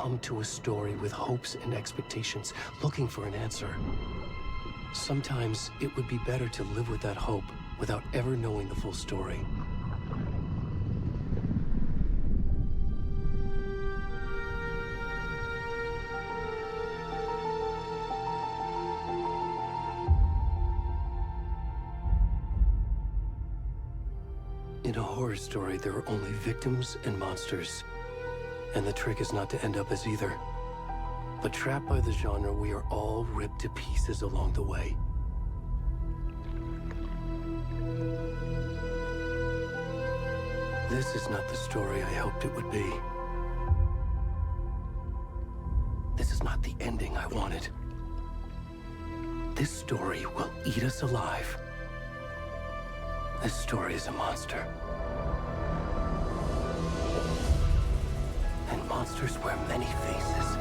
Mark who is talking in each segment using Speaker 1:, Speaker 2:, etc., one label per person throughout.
Speaker 1: come to a story with hopes and expectations, looking for an answer. Sometimes it would be better to live with that hope without ever knowing the full story. In a horror story, there are only victims and monsters. And the trick is not to end up as either. But trapped by the genre, we are all ripped to pieces along the way. This is not the story I hoped it would be. This is not the ending I wanted. This story will eat us alive. This story is a monster. And monsters wear many faces.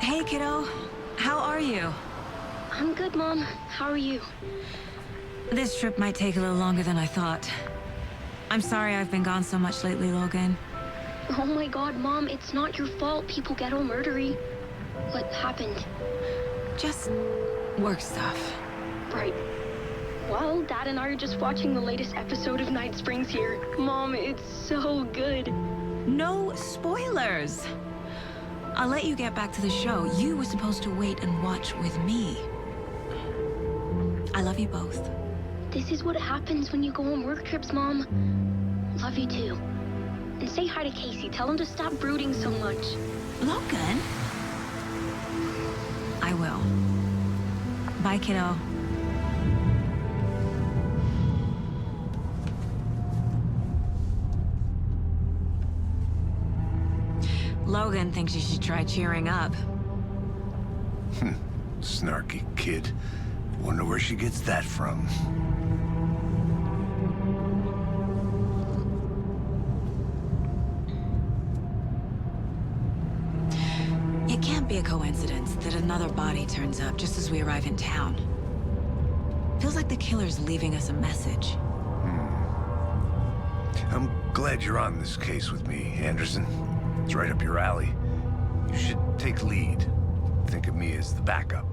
Speaker 2: Hey, kiddo. How are you?
Speaker 3: I'm good, Mom. How are you?
Speaker 2: This trip might take a little longer than I thought. I'm sorry I've been gone so much lately, Logan.
Speaker 3: Oh my god, Mom, it's not your fault people get all murdery. What happened?
Speaker 2: Just work stuff.
Speaker 3: Right. Well, Dad and I are just watching the latest episode of Night Springs here. Mom, it's so good.
Speaker 2: No spoilers! I'll let you get back to the show. You were supposed to wait and watch with me. I love you both.
Speaker 3: This is what happens when you go on work trips, Mom. Love you too. And say hi to Casey. Tell him to stop brooding so much.
Speaker 2: Logan? I will. Bye, kiddo. Logan thinks you should try cheering up.
Speaker 4: Snarky kid. Wonder where she gets that from.
Speaker 2: It can't be a coincidence that another body turns up just as we arrive in town. Feels like the killer's leaving us a message.
Speaker 4: I'm glad you're on this case with me, Anderson. It's right up your alley. You should take lead. Think of me as the backup.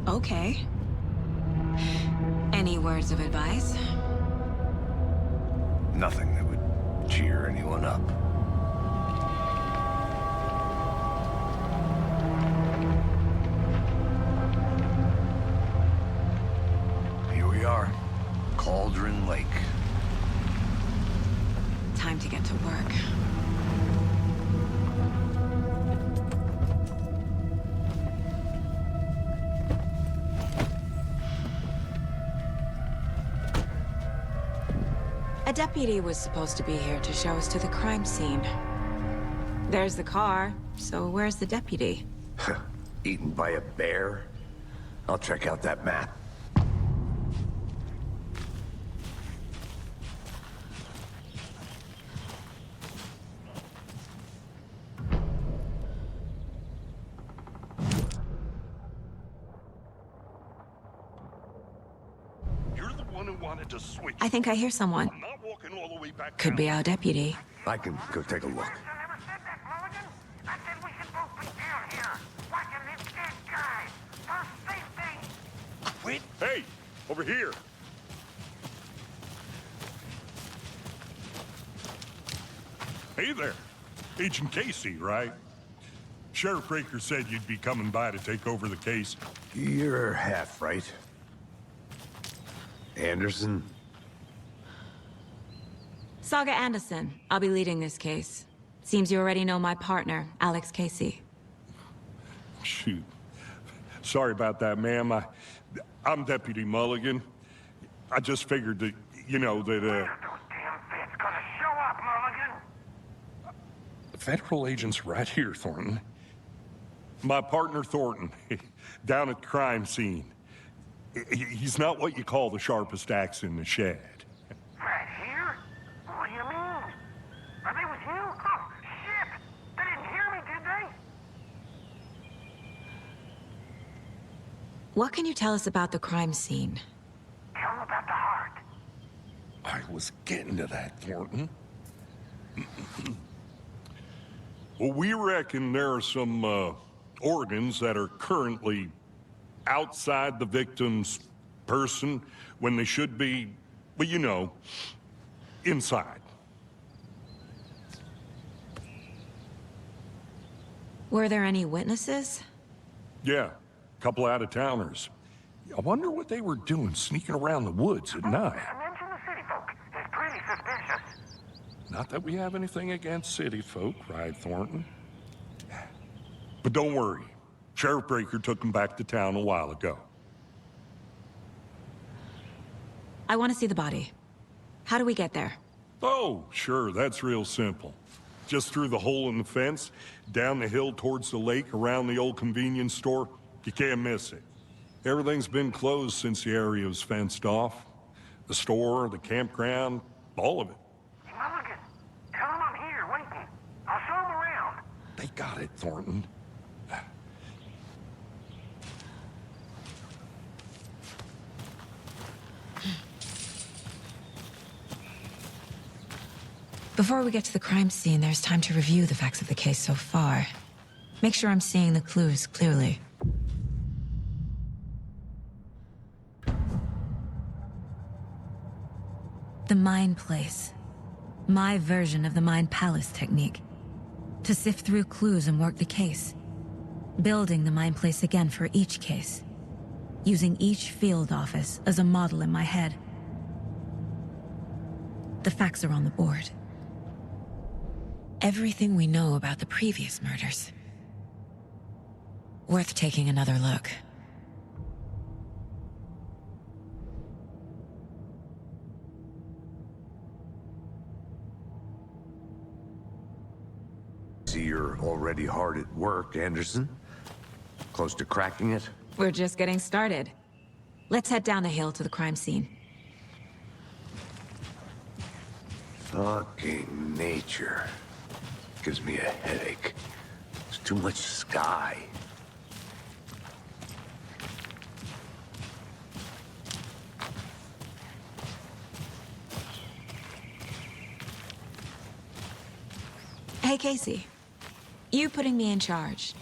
Speaker 2: Okay. Any words of advice?
Speaker 4: Nothing that would cheer anyone up. Here we are. Cauldron Lake.
Speaker 2: Time to get to work. A deputy was supposed to be here to show us to the crime scene. There's the car, so where's the deputy?
Speaker 4: Eaten by a bear? I'll check out that map.
Speaker 5: You're the one who wanted to switch.
Speaker 2: I think I hear someone.
Speaker 5: I'm not walking all the way back
Speaker 2: Could
Speaker 5: down.
Speaker 2: be our deputy.
Speaker 4: I can go take a look.
Speaker 6: I never said that, Mulligan. I said we should both be down here, watching this dead guy. For safety.
Speaker 5: Wait. Hey, over here. Hey there. Agent Casey, right? Sheriff Breaker said you'd be coming by to take over the case.
Speaker 4: You're half right. Anderson?
Speaker 2: Saga Anderson. I'll be leading this case. Seems you already know my partner, Alex Casey.
Speaker 5: Shoot. Sorry about that, ma'am. I'm Deputy Mulligan. I just figured that, you know, that,
Speaker 6: Those damn feds gonna show up, Mulligan.
Speaker 5: federal agent's right here, Thornton. My partner, Thornton, down at the crime scene. He's not what you call the sharpest axe in the shed.
Speaker 6: Right here? What do you mean? Are they with you? Oh, shit! They didn't hear me, did they?
Speaker 2: What can you tell us about the crime scene?
Speaker 6: Tell them about the heart.
Speaker 5: I was getting to that, Thornton. Well, we reckon there are some, organs that are currently outside the victim's person when they should be, well, you know, inside.
Speaker 2: Were there any witnesses?
Speaker 5: Yeah, a couple out-of-towners. I wonder what they were doing sneaking around the woods at night.
Speaker 6: Mention the city folk. It's pretty suspicious.
Speaker 5: Not that we have anything against city folk, right, Thornton? But don't worry. Sheriff Breaker took them back to town a while ago.
Speaker 2: I want to see the body. How do we get there?
Speaker 5: Oh, sure, that's real simple. Just through the hole in the fence, down the hill towards the lake, around the old convenience store. You can't miss it. Everything's been closed since the area was fenced off. The store, the campground, all of it.
Speaker 6: Mulligan, tell them I'm here waiting. I'll show them around.
Speaker 5: They got it, Thornton.
Speaker 2: Before we get to the crime scene, there's time to review the facts of the case so far. Make sure I'm seeing the clues clearly. The Mind Place. My version of the Mind Palace technique. To sift through clues and work the case. Building the Mind Place again for each case. Using each field office as a model in my head. The facts are on the board. Everything we know about the previous murders. Worth taking another look.
Speaker 4: See, you're already hard at work, Anderson. Close to cracking it?
Speaker 2: We're just getting started. Let's head down the hill to the crime scene.
Speaker 4: Fucking nature. Gives me a headache. There's too much sky.
Speaker 2: Hey, Casey. You putting me in charge.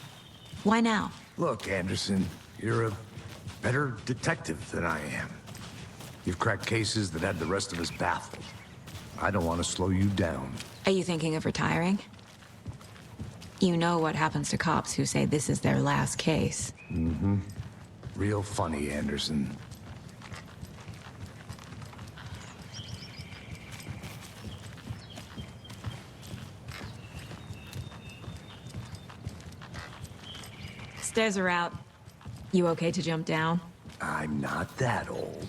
Speaker 2: Why now?
Speaker 4: Look, Anderson, you're a better detective than I am. You've cracked cases that had the rest of us baffled. I don't want to slow you down.
Speaker 2: Are you thinking of retiring? You know what happens to cops who say this is their last case.
Speaker 4: Mm-hmm. Real funny, Anderson.
Speaker 2: Stairs are out. You okay to jump down?
Speaker 4: I'm not that old.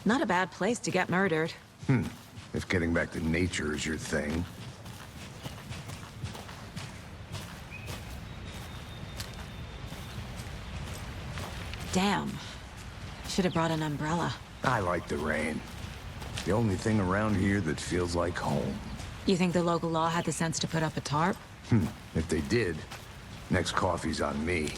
Speaker 2: Not a bad place to get murdered.
Speaker 4: If getting back to nature is your thing.
Speaker 2: Damn. Should have brought an umbrella.
Speaker 4: I like the rain. The only thing around here that feels like home.
Speaker 2: You think the local law had the sense to put up a tarp?
Speaker 4: If they did, next coffee's on me.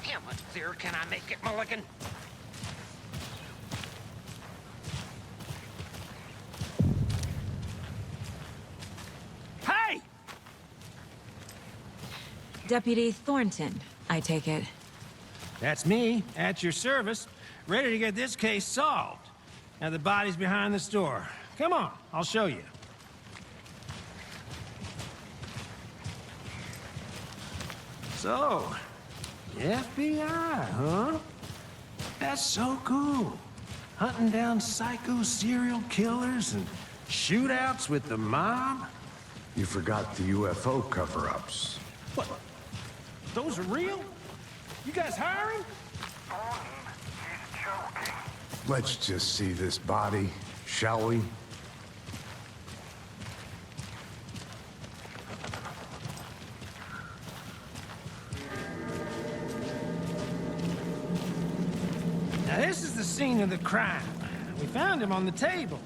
Speaker 6: How much clearer can I make it, Mulligan? Hey!
Speaker 2: Deputy Thornton, I take it.
Speaker 7: That's me, at your service, ready to get this case solved. Now the body's behind the store. Come on, I'll show you. So, the FBI, huh? That's so cool. Hunting down psycho serial killers and shootouts with the mob.
Speaker 4: You forgot the UFO cover-ups.
Speaker 7: What? Those are real? You guys hiring?
Speaker 6: He's joking.
Speaker 4: Let's just see this body, shall we?
Speaker 7: Now this is the scene of the crime. We found him on the table.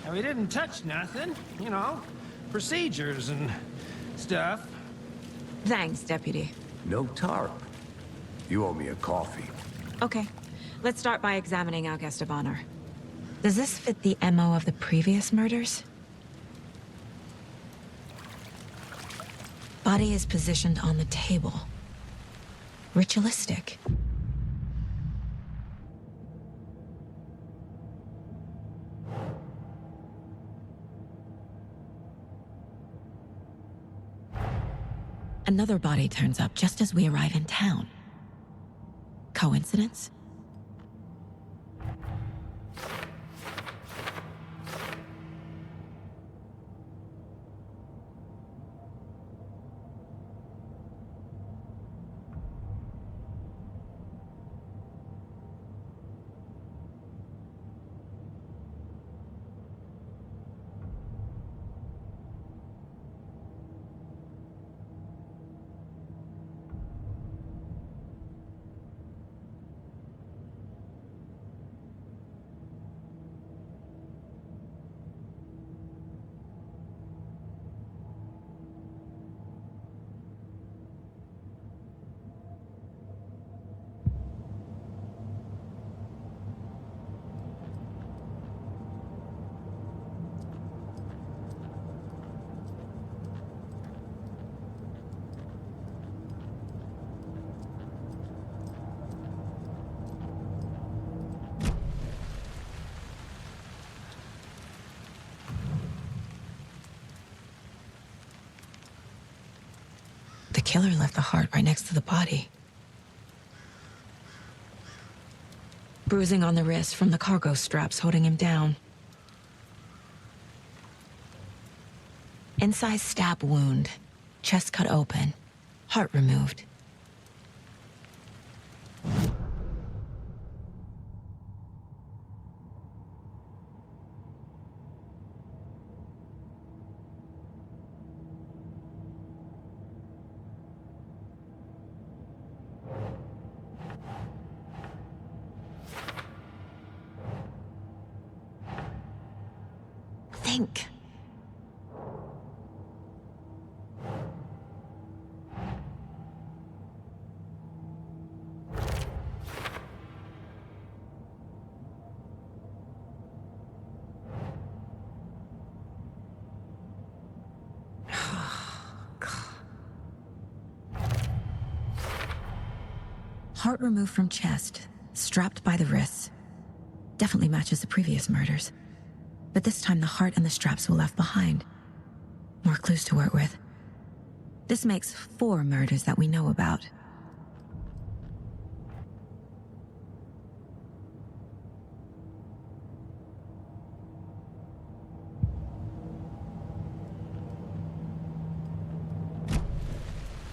Speaker 7: Now we didn't touch nothing, you know, procedures and stuff.
Speaker 2: Thanks, Deputy.
Speaker 4: No tarp. You owe me a coffee.
Speaker 2: Okay, let's start by examining Augusta Bonner. Does this fit the MO of the previous murders? Body is positioned on the table. Ritualistic. Another body turns up just as we arrive in town. Coincidence? The killer left the heart right next to the body. Bruising on the wrist from the cargo straps holding him down. Incised stab wound, chest cut open, heart removed. Think. Heart removed from chest, strapped by the wrists. Definitely matches the previous murders. But this time the heart and the straps were left behind. More clues to work with. This makes 4 murders that we know about.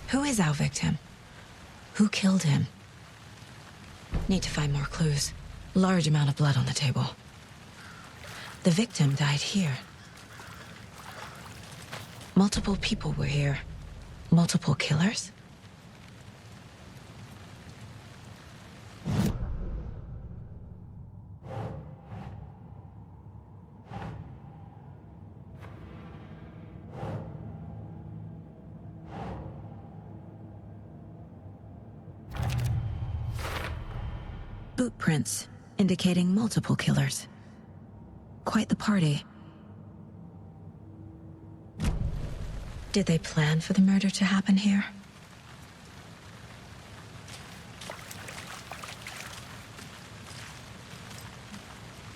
Speaker 2: Who is our victim? Who killed him? Need to find more clues. Large amount of blood on the table. The victim died here. Multiple people were here. Multiple killers? Boot prints indicating multiple killers. Quite the party. Did they plan for the murder to happen here?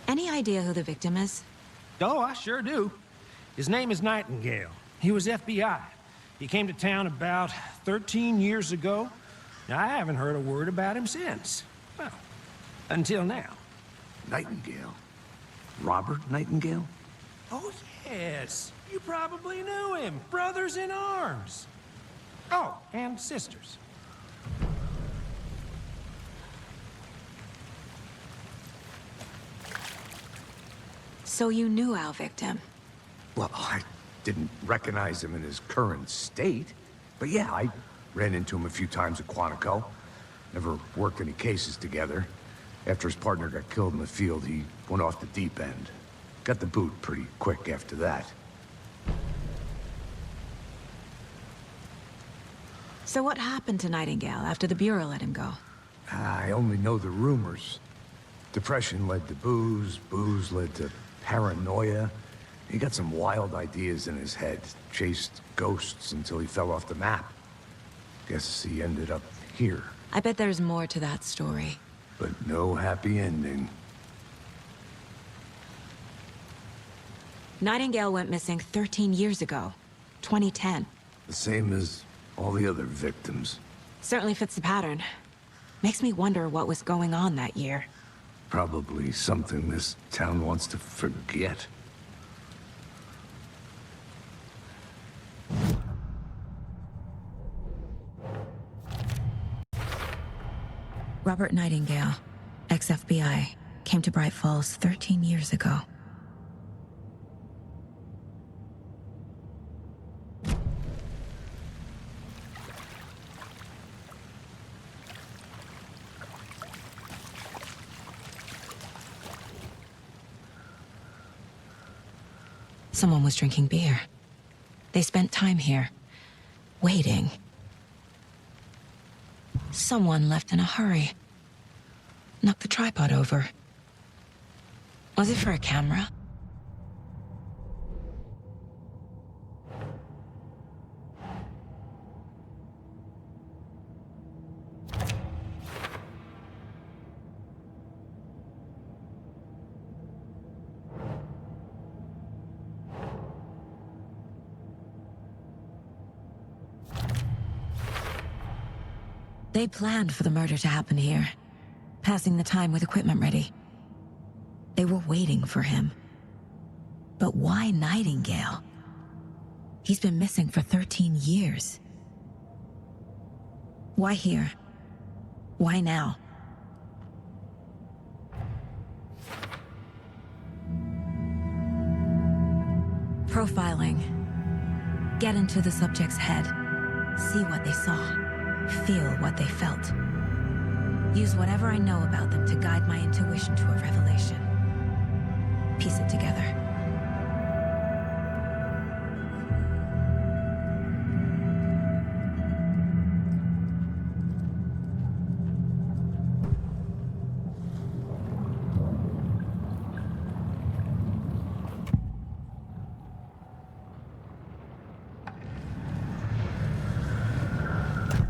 Speaker 2: Any idea who the victim is?
Speaker 7: Oh, I sure do. His name is Nightingale. He was FBI. He came to town about 13 years ago. Now, I haven't heard a word about him since. Well, until now.
Speaker 4: Nightingale? Robert Nightingale?
Speaker 7: Oh, yes. You probably knew him. Brothers in arms. Oh, and sisters.
Speaker 2: So you knew our victim?
Speaker 4: Well, I didn't recognize him in his current state. But yeah, I ran into him a few times at Quantico. Never worked any cases together. After his partner got killed in the field, he went off the deep end. Got the boot pretty quick after that.
Speaker 2: So what happened to Nightingale after the Bureau let him go?
Speaker 4: I only know the rumors. Depression led to booze, booze led to paranoia. He got some wild ideas in his head, chased ghosts until he fell off the map. Guess he ended up here,
Speaker 2: I bet there's more to that story.
Speaker 4: but no happy ending.
Speaker 2: Nightingale went missing 13 years ago. 2010.
Speaker 4: The same as all the other victims.
Speaker 2: Certainly fits the pattern. Makes me wonder what was going on that year.
Speaker 4: Probably something this town wants to forget.
Speaker 2: Robert Nightingale, ex-FBI, came to Bright Falls 13 years ago. Someone was drinking beer. They spent time here, waiting. Someone left in a hurry. Knocked the tripod over. Was it for a camera? They planned for the murder to happen here, passing the time with equipment ready. They were waiting for him. But why Nightingale? He's been missing for 13 years. Why here? Why now? Profiling. Get into the subject's head. See what they saw. Feel what they felt. Use whatever I know about them to guide my intuition to a revelation. Piece it together.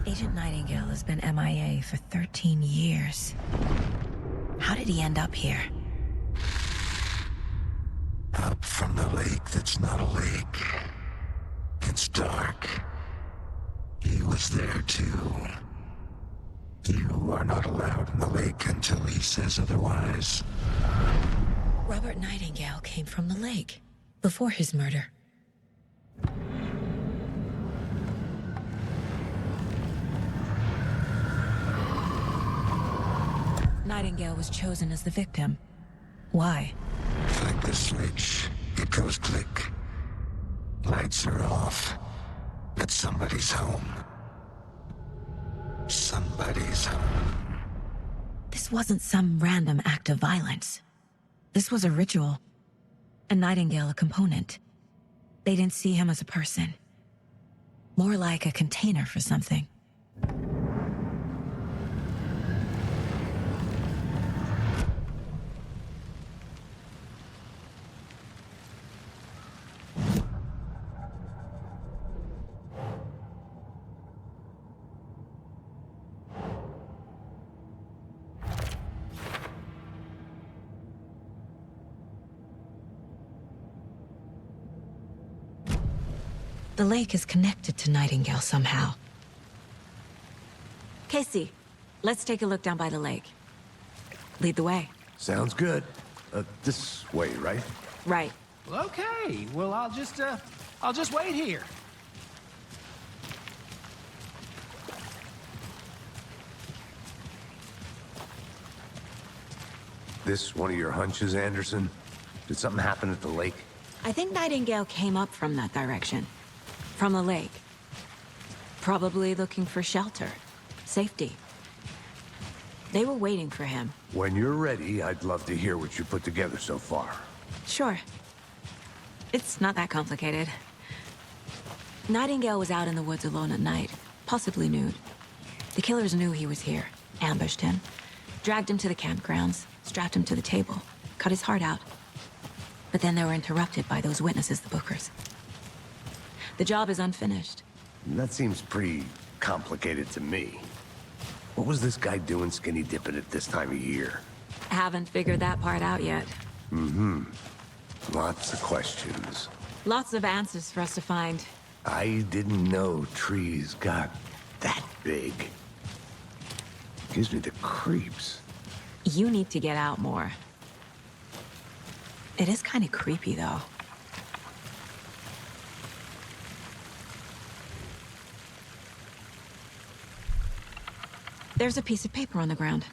Speaker 2: Agent Nightingale has been MIA for 13 years. How did he end up here?
Speaker 8: Up from the lake that's not a lake. It's dark. He was there too. You are not allowed in the lake until he says otherwise.
Speaker 2: Robert Nightingale came from the lake, before his murder. Nightingale was chosen as the victim. Why?
Speaker 8: Flick the switch. It goes click. Lights are off. But somebody's home. Somebody's home.
Speaker 2: This wasn't some random act of violence. This was a ritual. And Nightingale a component. They didn't see him as a person. More like a container for something. The lake is connected to Nightingale somehow. Casey, let's take a look down by the lake. Lead the way.
Speaker 4: Sounds good. This way, right?
Speaker 2: Right.
Speaker 7: Well, okay. Well, I'll just wait here.
Speaker 4: This one of your hunches, Anderson? Did something happen at the lake?
Speaker 2: I think Nightingale came up from that direction. From the lake. Probably looking for shelter. Safety. They were waiting for him.
Speaker 4: When you're ready, I'd love to hear what you put together so far.
Speaker 2: Sure. It's not that complicated. Nightingale was out in the woods alone at night. possibly nude. The killers knew he was here, ambushed him, dragged him to the campgrounds, strapped him to the table, cut his heart out. But then they were interrupted by those witnesses, the Bookers. The job is unfinished.
Speaker 4: That seems pretty complicated to me. What was this guy doing skinny dipping at this time of year?
Speaker 2: Haven't figured that part out yet.
Speaker 4: Lots of questions.
Speaker 2: Lots of answers for us to find.
Speaker 4: I didn't know trees got that big. Gives me the creeps.
Speaker 2: You need to get out more. It is kind of creepy, though. There's a piece of paper on the ground.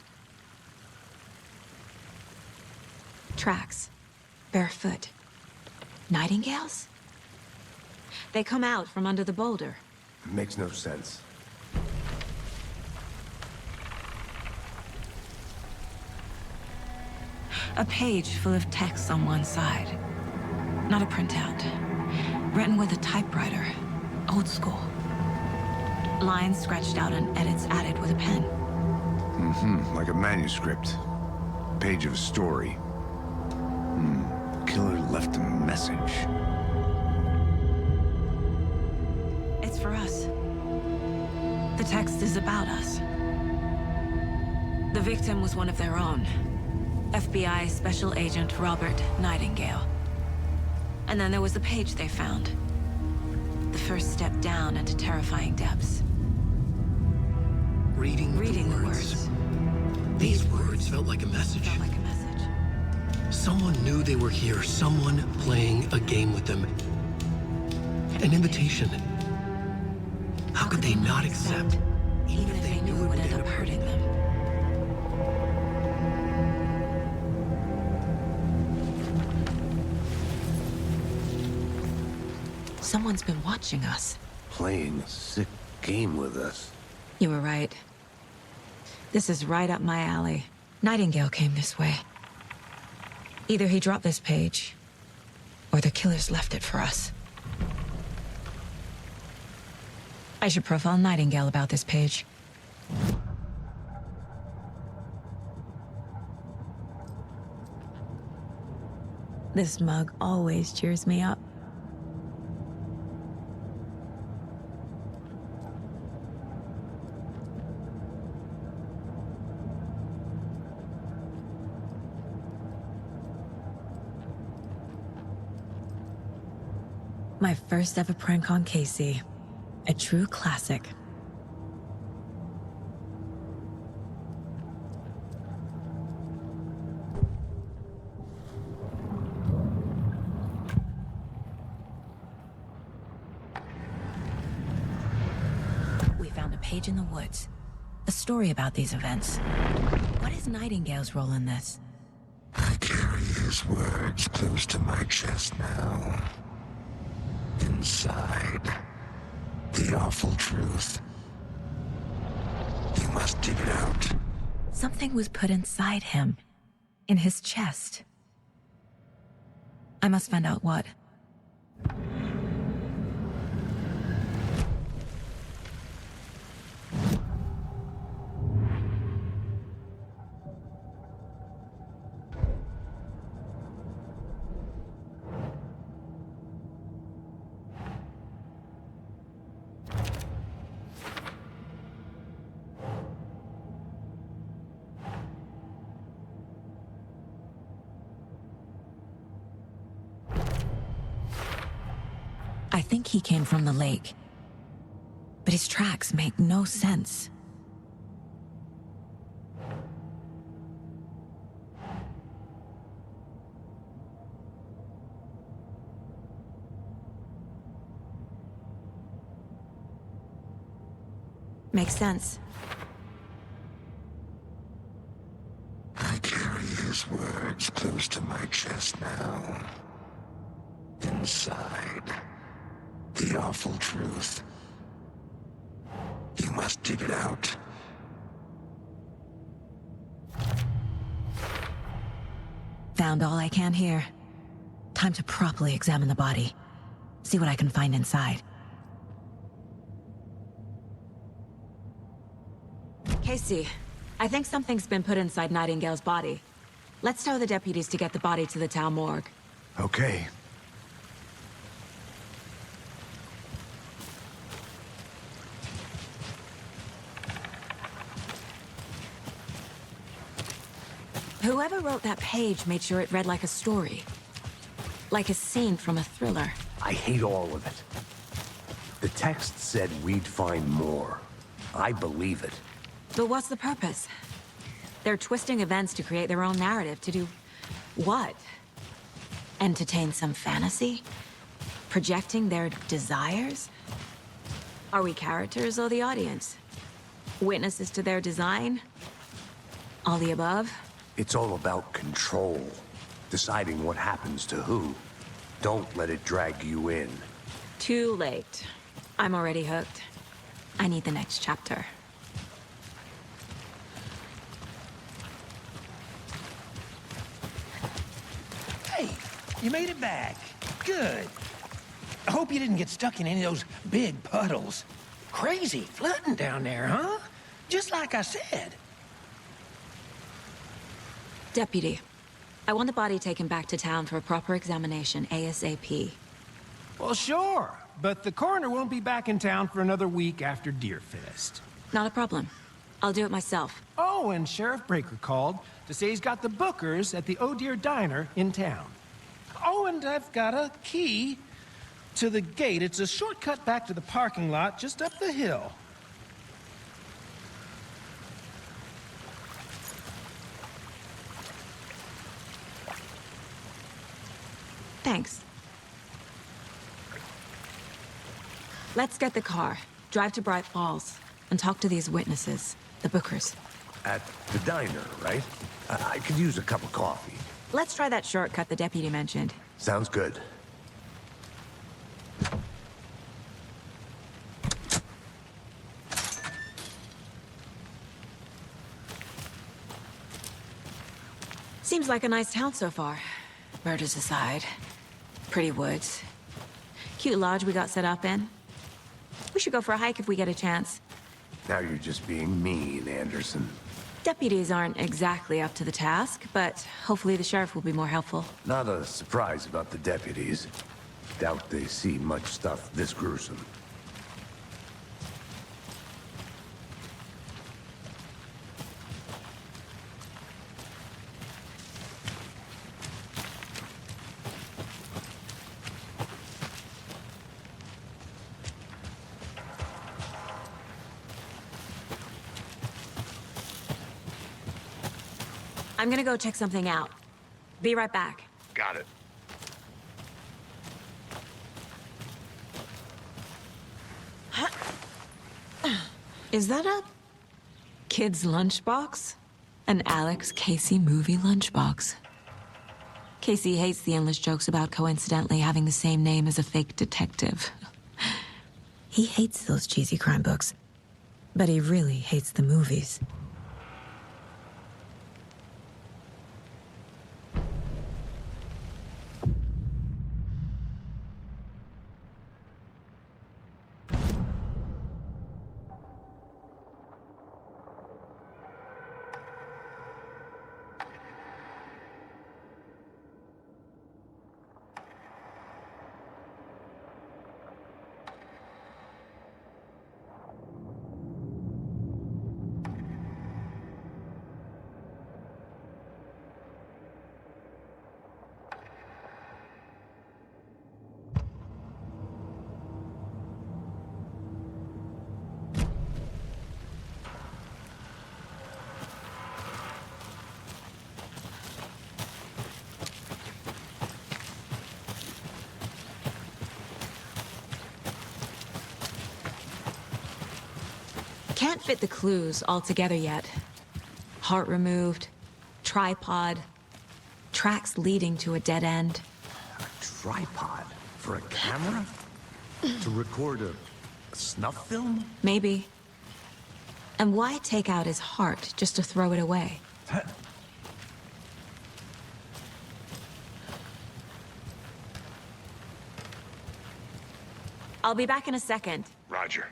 Speaker 2: Tracks. Barefoot. Nightingales? They come out from under the boulder.
Speaker 4: Makes no sense.
Speaker 2: A page full of text on one side. Not a printout. Written with a typewriter. Old school. Lines scratched out and edits added with a pen.
Speaker 4: Like a manuscript. Page of a story. Killer left a message.
Speaker 2: It's for us. The text is about us. The victim was one of their own. FBI Special Agent Robert Nightingale. And then there was the page they found. The first step down into terrifying depths.
Speaker 1: Reading the words. These words felt like a message.
Speaker 2: Felt like a message.
Speaker 1: Someone knew they were here. Someone playing a game with them. An invitation. How could they not accept?
Speaker 2: Even if they knew it would end up hurting them. Someone's been watching us.
Speaker 4: Playing a sick game with us.
Speaker 2: You were right. This is right up my alley. Nightingale came this way. Either he dropped this page, or the killers left it for us. I should profile Nightingale about this page. This mug always cheers me up. My first ever prank on Casey. A true classic. We found a page in the woods. A story about these events. What is Nightingale's role in this?
Speaker 8: I carry his words close to my chest now. Inside, the awful truth. You must dig it out.
Speaker 2: Something was put inside him. In his chest. I must find out what. I think he came from the lake. But his tracks make no sense. Makes sense.
Speaker 8: I carry his words close to my chest now. Inside, the awful truth. You must dig it out.
Speaker 2: Found all I can here. Time to properly examine the body. See what I can find inside. Casey, I think something's been put inside Nightingale's body. Let's tell the deputies to get the body to the town morgue.
Speaker 4: Okay.
Speaker 2: Whoever wrote that page made sure it read like a story. Like a scene from a thriller.
Speaker 4: I hate all of it. The text said we'd find more. I believe it.
Speaker 2: But what's the purpose? They're twisting events to create their own narrative. To do what? Entertain some fantasy? Projecting their desires? Are we characters or the audience? Witnesses to their design? All the above?
Speaker 4: It's all about control. Deciding what happens to who. Don't let it drag you in.
Speaker 2: Too late. I'm already hooked. I need the next chapter.
Speaker 7: Hey, you made it back. Good. I hope you didn't get stuck in any of those big puddles. Crazy flooding down there, huh? Just like I said.
Speaker 2: Deputy, I want the body taken back to town for a proper examination, ASAP.
Speaker 7: Well, sure. But the coroner won't be back in town for another week after Deerfest.
Speaker 2: Not a problem. I'll do it myself.
Speaker 7: Oh, and Sheriff Breaker called to say he's got the Bookers at the Oh Deer Diner in town. Oh, and I've got a key to the gate. It's a shortcut back to the parking lot just up the hill.
Speaker 2: Thanks. Let's get the car, drive to Bright Falls, and talk to these witnesses, the Bookers.
Speaker 4: At the diner, right? I could use a cup of coffee.
Speaker 2: Let's try that shortcut the deputy mentioned.
Speaker 4: Sounds good.
Speaker 2: Seems like a nice town so far. Murders aside. Pretty woods. Cute lodge we got set up in. We should go for a hike if we get a chance.
Speaker 4: Now you're just being mean, Anderson.
Speaker 2: Deputies aren't exactly up to the task, but hopefully the sheriff will be more helpful.
Speaker 4: Not a surprise about the deputies. Doubt they see much stuff this gruesome.
Speaker 2: I'm gonna go check something out. Be right back.
Speaker 4: Got it.
Speaker 2: Is that a kid's lunchbox? An Alex Casey movie lunchbox. Casey hates the endless jokes about coincidentally having the same name as a fake detective. He hates those cheesy crime books, but he really hates the movies. Can't fit the clues all together yet. Heart removed, tripod, tracks leading to a dead end.
Speaker 4: Tripod? For a camera? To record a snuff film?
Speaker 2: Maybe. And why take out his heart just to throw it away? I'll be back in a second.
Speaker 4: Roger.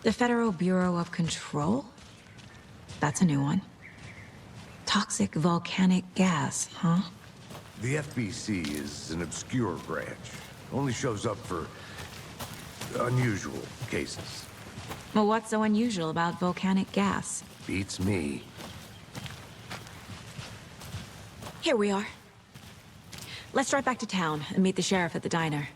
Speaker 2: The Federal Bureau of Control? That's a new one. Toxic volcanic gas, huh?
Speaker 4: The FBC is an obscure branch. Only shows up for unusual cases.
Speaker 2: Well, what's so unusual about volcanic gas?
Speaker 4: Beats me.
Speaker 2: Here we are. Let's drive back to town and meet the sheriff at the diner.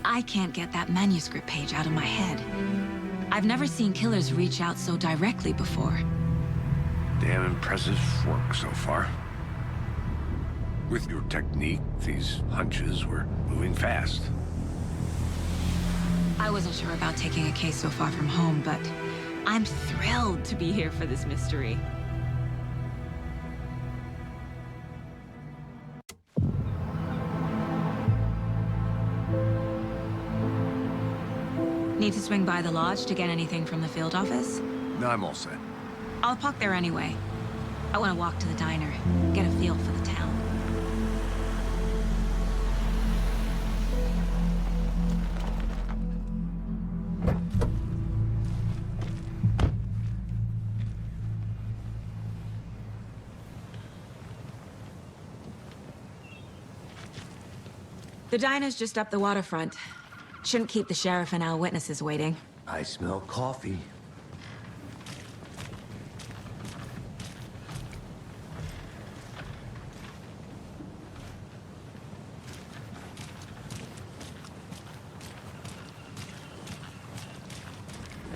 Speaker 2: I can't get that manuscript page out of my head. I've never seen killers reach out so directly before.
Speaker 4: Damn impressive work so far. With your technique, these hunches were moving fast.
Speaker 2: I wasn't sure about taking a case so far from home, but I'm thrilled to be here for this mystery. Need to swing by the lodge to get anything from the field office?
Speaker 4: No, I'm all set.
Speaker 2: I'll park there anyway. I want to walk to the diner, get a feel for the town. The diner's just up the waterfront. Shouldn't keep the sheriff and our witnesses waiting.
Speaker 4: I smell coffee.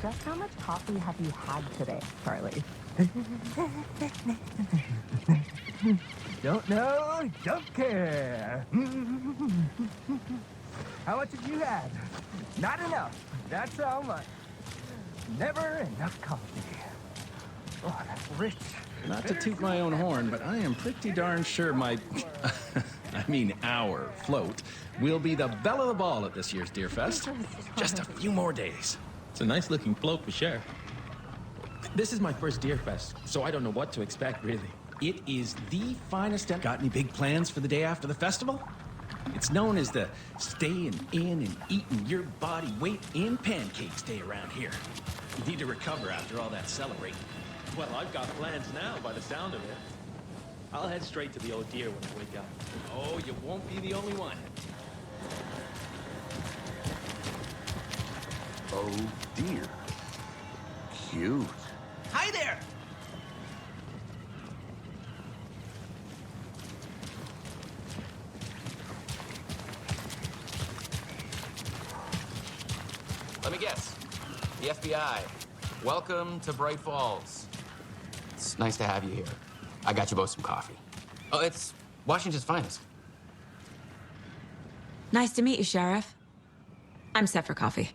Speaker 9: Just how much coffee have you had today, Charlie? Don't know, don't care. How much have you had? Not enough. That's how much. Never enough coffee. Oh, that's rich.
Speaker 10: Not to toot my own horn, but I am pretty darn sure my... our float will be the belle of the ball at this year's Deer Fest. Just a few more days.
Speaker 11: It's a nice-looking float for sure. This is my first Deer Fest, so I don't know what to expect, really.
Speaker 10: It is the finest... Got any big plans for the day after the festival? It's known as the staying in and eating your body weight in pancakes day around here. You need to recover after all that celebrating.
Speaker 11: Well, I've got plans now, by the sound of it. I'll head straight to the old deer when I wake up.
Speaker 10: Oh, you won't be the only one.
Speaker 4: Oh, dear. Cute.
Speaker 10: Hi there!
Speaker 12: Let me guess. The FBI. Welcome to Bright Falls. It's nice to have you here. I got you both some coffee. Oh, it's Washington's finest.
Speaker 2: Nice to meet you, Sheriff. I'm set for coffee.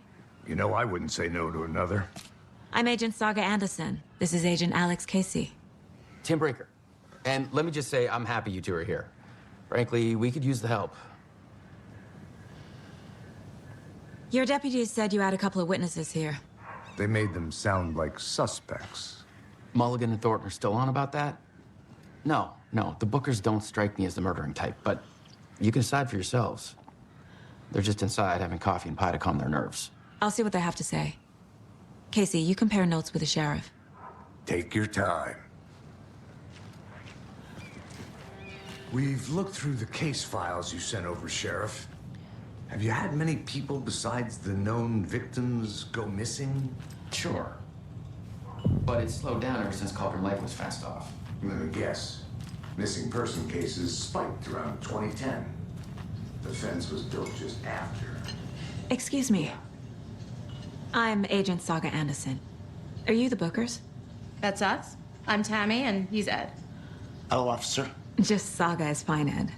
Speaker 4: You know, I wouldn't say no to another.
Speaker 2: I'm Agent Saga Anderson. This is Agent Alex Casey.
Speaker 12: Tim Breaker. And let me just say, I'm happy you two are here. Frankly, we could use the help.
Speaker 2: Your deputies said you had a couple of witnesses here.
Speaker 4: They made them sound like suspects.
Speaker 12: Mulligan and Thornton are still on about that? No, the Bookers don't strike me as the murdering type, but you can decide for yourselves. They're just inside having coffee and pie to calm their nerves.
Speaker 2: I'll see what they have to say. Casey, you compare notes with the sheriff.
Speaker 4: Take your time. We've looked through the case files you sent over, Sheriff. Have you had many people besides the known victims go missing?
Speaker 12: Sure. But it's slowed down ever since Cauldron Lake was fenced off.
Speaker 4: Let me guess. Missing person cases spiked around 2010. The fence was built just after.
Speaker 2: Excuse me. I'm Agent Saga Anderson. Are you the Bookers?
Speaker 13: That's us. I'm Tammy, and he's Ed.
Speaker 14: Hello, officer.
Speaker 2: Just Saga is fine, Ed.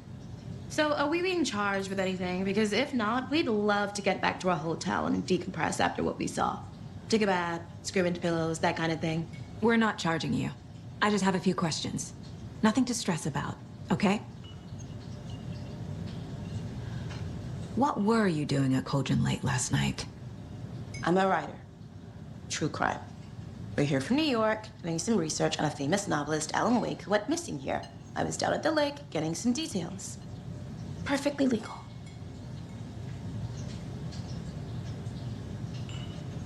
Speaker 13: So, are we being charged with anything? Because if not, we'd love to get back to our hotel and decompress after what we saw. Take a bath, scream into pillows, that kind of thing.
Speaker 2: We're not charging you. I just have a few questions. Nothing to stress about, okay? What were you doing at Cauldron Lake last night?
Speaker 13: I'm a writer. True crime. We're here from New York, doing some research on a famous novelist, Alan Wake, who went missing here. I was down at the lake, getting some details. Perfectly legal.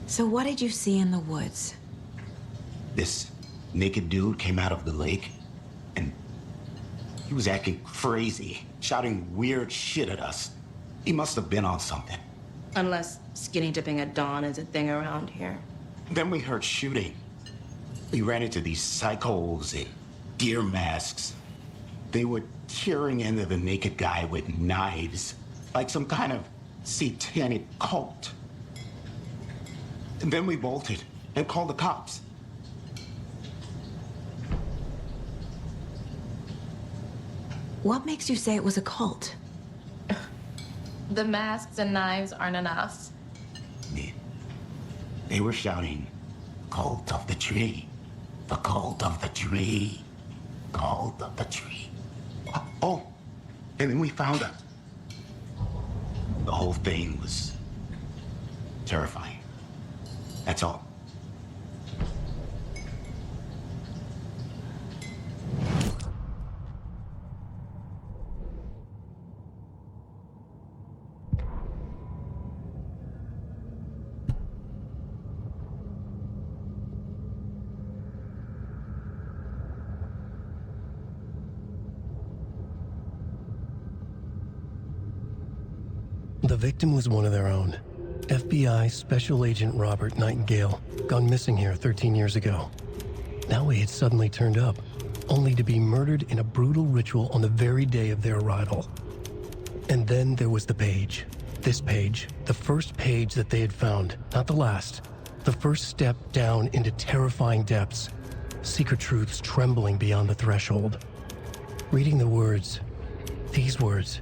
Speaker 2: So what did you see in the woods?
Speaker 14: This naked dude came out of the lake, and he was acting crazy, shouting weird shit at us. He must have been on something.
Speaker 13: Unless skinny dipping at dawn is a thing around here.
Speaker 14: Then we heard shooting. We ran into these psychos in deer masks. They were tearing into the naked guy with knives, like some kind of satanic cult. And then we bolted and called the cops.
Speaker 2: What makes you say it was a cult?
Speaker 13: The masks and knives aren't enough.
Speaker 14: They were shouting, "Cult of the tree, the cult of the tree, cult of the tree." Oh, and then we found out. The whole thing was terrifying. That's all.
Speaker 1: The victim was one of their own. FBI Special Agent Robert Nightingale, gone missing here 13 years ago. Now he had suddenly turned up, only to be murdered in a brutal ritual on the very day of their arrival. And then there was the page. This page, the first page that they had found, not the last. The first step down into terrifying depths, secret truths trembling beyond the threshold. Reading the words, these words,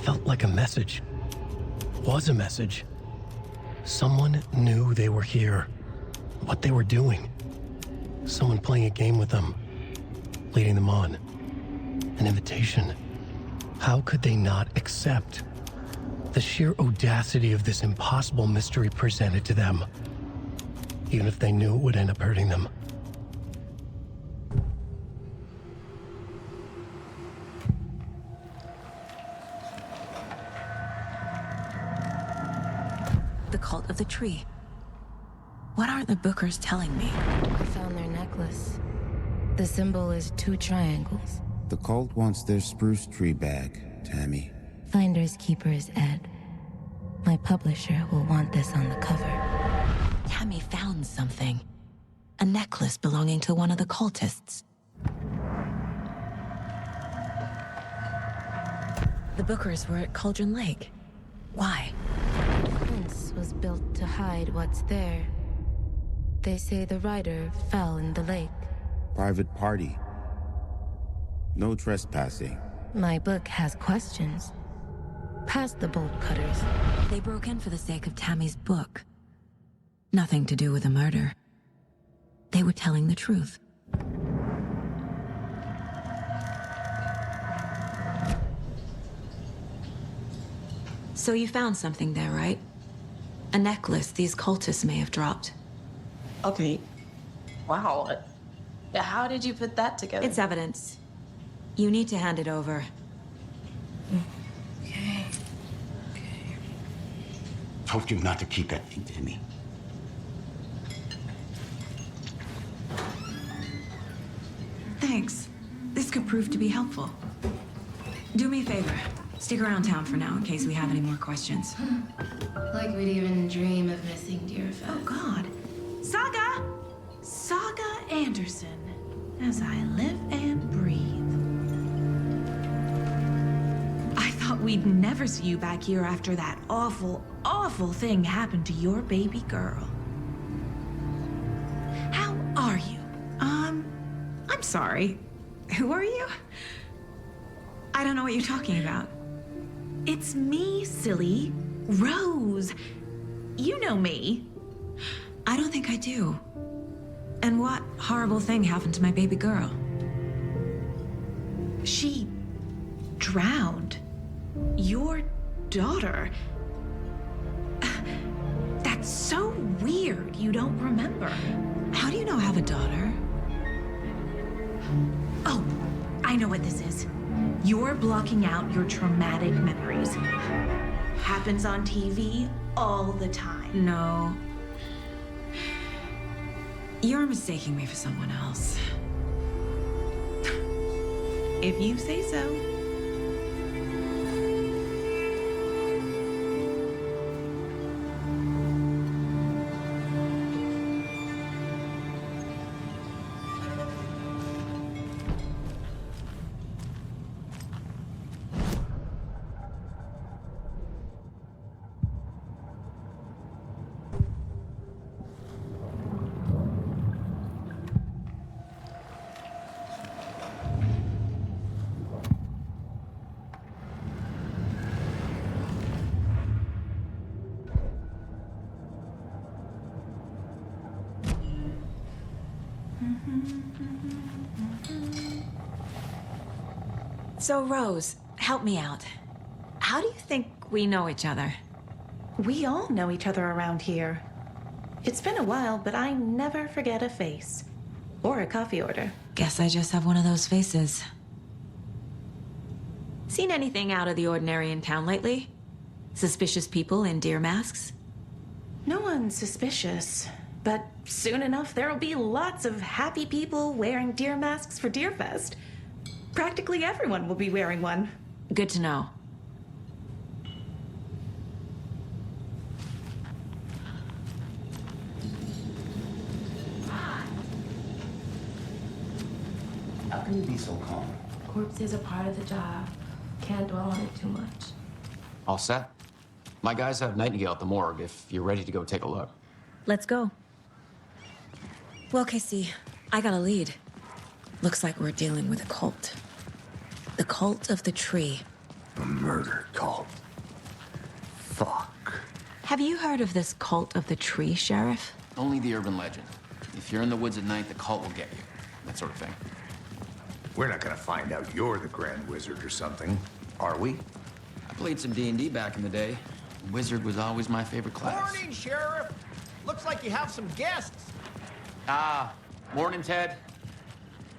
Speaker 1: felt like a message. Was a message. Someone knew they were here, what they were doing. Someone playing a game with them, leading them on. An invitation. How could they not accept? The sheer audacity of this impossible mystery presented to them, even if they knew it would end up hurting them.
Speaker 2: The cult of the tree. What aren't the Bookers telling me?
Speaker 15: I found their necklace. The symbol is 2 triangles.
Speaker 16: The cult wants their spruce tree back, Tammy.
Speaker 15: Finders keepers, Ed. My publisher will want this on the cover.
Speaker 2: Tammy found something. A necklace belonging to one of the cultists. The Bookers were at Cauldron Lake. Why?
Speaker 15: The fence was built to hide what's there. They say the rider fell in the lake.
Speaker 16: Private party. No trespassing.
Speaker 15: My book has questions. Past the bolt cutters.
Speaker 2: They broke in for the sake of Tammy's book. Nothing to do with the murder. They were telling the truth. So you found something there, right? A necklace these cultists may have dropped.
Speaker 13: Okay. Wow. How did you put that together?
Speaker 2: It's evidence. You need to hand it over.
Speaker 13: Okay.
Speaker 14: Told you not to keep that thing to me.
Speaker 2: Thanks. This could prove to be helpful. Do me a favor. Stick around town for now in case we have any more questions.
Speaker 13: Like we'd even dream of missing Deerfest.
Speaker 2: Oh, God. Saga! Saga Anderson. As I live and breathe. I thought we'd never see you back here after that awful, awful thing happened to your baby girl. How are you? I'm sorry. Who are you? I don't know what you're talking about. It's me, silly. Rose. You know me. I don't think I do. And what horrible thing happened to my baby girl? She drowned. Your daughter. That's
Speaker 17: So weird you don't remember.
Speaker 2: How do you know I have a daughter?
Speaker 17: Oh, I know what this is. You're blocking out your traumatic memories. Happens on TV all the time.
Speaker 2: No. You're mistaking me for someone else.
Speaker 17: If you say so.
Speaker 2: So, Rose, help me out. How do you think we know each other?
Speaker 13: We all know each other around here. It's been a while, but I never forget a face. Or a coffee order.
Speaker 2: Guess I just have one of those faces. Seen anything out of the ordinary in town lately? Suspicious people in deer masks?
Speaker 13: No one's suspicious. But soon enough, there'll be lots of happy people wearing deer masks for Deerfest. Practically everyone will be wearing one.
Speaker 2: Good to know.
Speaker 14: How can you be so calm?
Speaker 15: Corpses are part of the job. Can't dwell on it too much.
Speaker 12: All set? My guys have Nightingale at the morgue if you're ready to go take a look.
Speaker 2: Let's go. Well, Casey, I got a lead. Looks like we're dealing with a cult. The cult of the tree.
Speaker 4: A murder cult. Fuck.
Speaker 2: Have you heard of this cult of the tree, Sheriff?
Speaker 12: Only the urban legend. If you're in the woods at night, the cult will get you. That sort of thing.
Speaker 4: We're not gonna find out you're the Grand Wizard or something, are we?
Speaker 12: I played some D&D back in the day. Wizard was always my favorite class.
Speaker 7: Morning, Sheriff. Looks like you have some guests.
Speaker 12: Ah, morning, Ted.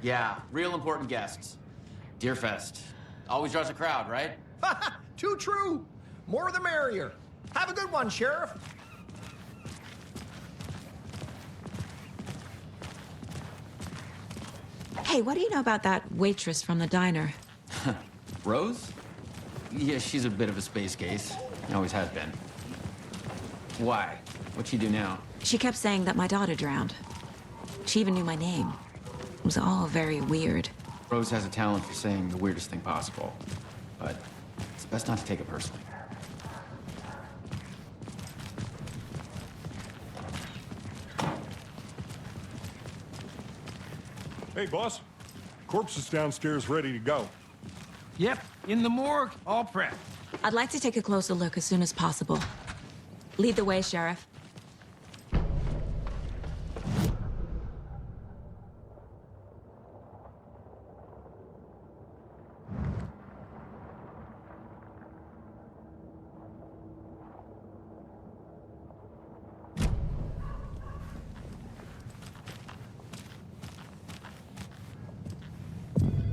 Speaker 12: Yeah, real important guests. Deerfest. Always draws a crowd, right?
Speaker 7: Too true. More the merrier. Have a good one, Sheriff.
Speaker 2: Hey, what do you know about that waitress from the diner?
Speaker 12: Rose? Yeah, she's a bit of a space case. Always has been. Why? What'd she do now?
Speaker 2: She kept saying that my daughter drowned. She even knew my name. It was all very weird.
Speaker 12: Rose has a talent for saying the weirdest thing possible. But it's best not to take it personally.
Speaker 5: Hey, boss. Corpse is downstairs ready to go.
Speaker 7: Yep, in the morgue, all prepped.
Speaker 2: I'd like to take a closer look as soon as possible. Lead the way, Sheriff.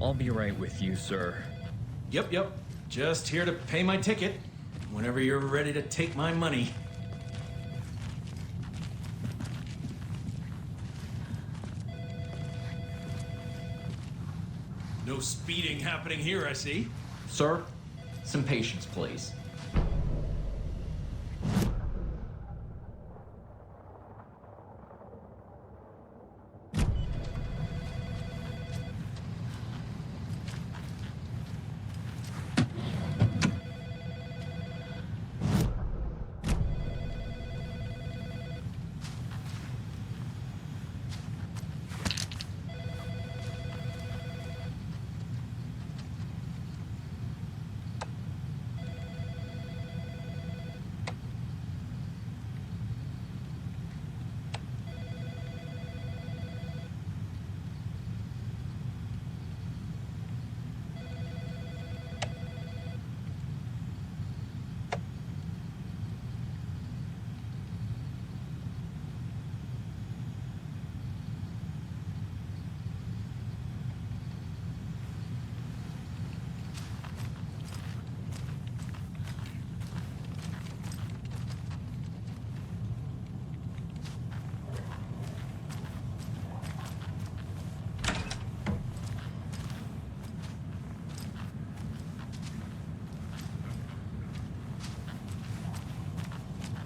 Speaker 18: I'll be right with you, sir.
Speaker 10: Yep. Just here to pay my ticket. Whenever you're ready to take my money. No speeding happening here, I see.
Speaker 11: Sir, some patience, please.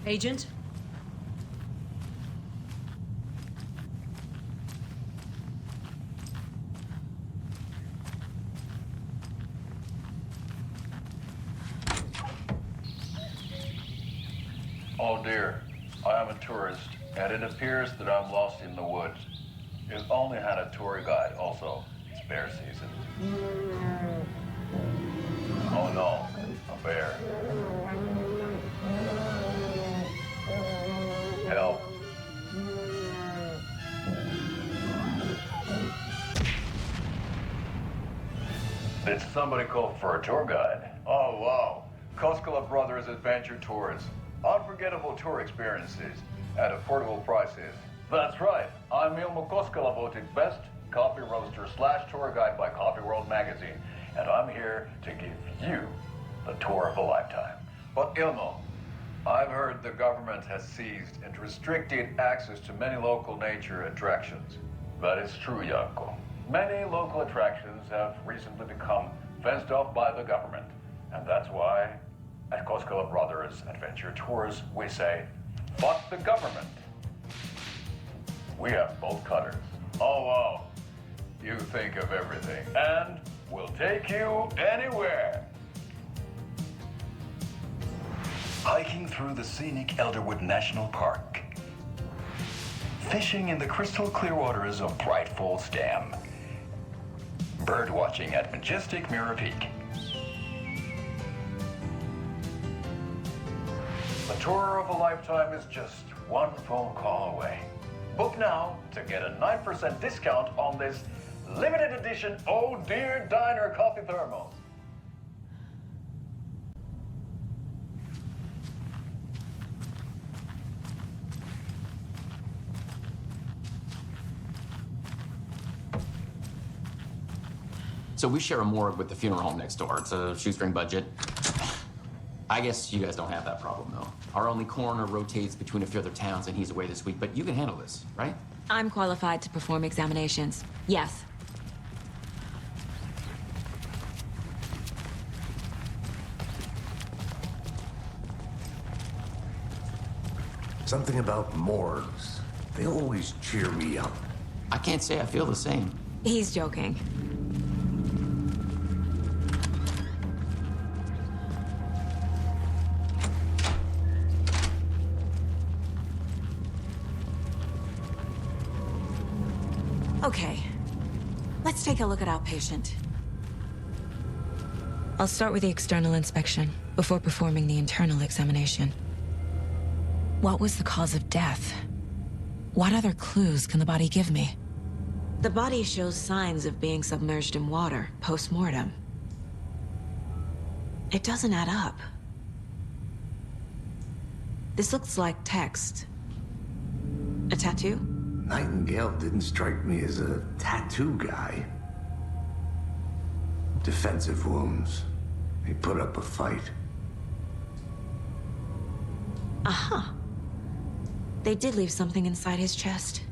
Speaker 18: Agent?
Speaker 19: Oh dear, I am a tourist, and it appears that I'm lost in the woods. If only had a tour guide also. It's bear season. Oh no, a bear. Help. Did somebody call for a tour guide? Oh wow, Koskela Brothers Adventure Tours. Unforgettable tour experiences at affordable prices. That's right. I'm Ilmo Koskela, voted best coffee roaster / tour guide by Coffee World magazine, and I'm here to give you the tour of a lifetime. But Ilmo, I've heard the government has seized and restricted access to many local nature attractions. That is true, Janko. Many local attractions have recently become fenced off by the government, and that's why at Koskela Brothers Adventure Tours, we say, fuck the government. We have bolt cutters. Oh, wow. You think of everything. And we'll take you anywhere. Hiking through the scenic Elderwood National Park. Fishing in the crystal clear waters of Bright Falls Dam. Bird watching at majestic Mirror Peak. The tour of a lifetime is just one phone call away. Book now to get a 9% discount on this limited edition Oh Dear Diner coffee thermos.
Speaker 12: So we share a morgue with the funeral home next door. It's a shoestring budget. I guess you guys don't have that problem, though. Our only coroner rotates between a few other towns, and he's away this week. But you can handle this, right?
Speaker 2: I'm qualified to perform examinations. Yes.
Speaker 4: Something about morgues. They always cheer me up.
Speaker 12: I can't say I feel the same.
Speaker 2: He's joking. Okay, let's take a look at outpatient. I'll start with the external inspection before performing the internal examination. What was the cause of death? What other clues can the body give me? The body shows signs of being submerged in water post-mortem. It doesn't add up. This looks like text. A tattoo?
Speaker 4: Nightingale didn't strike me as a tattoo guy. Defensive wounds. He put up a fight.
Speaker 2: Aha. They did leave something inside his chest.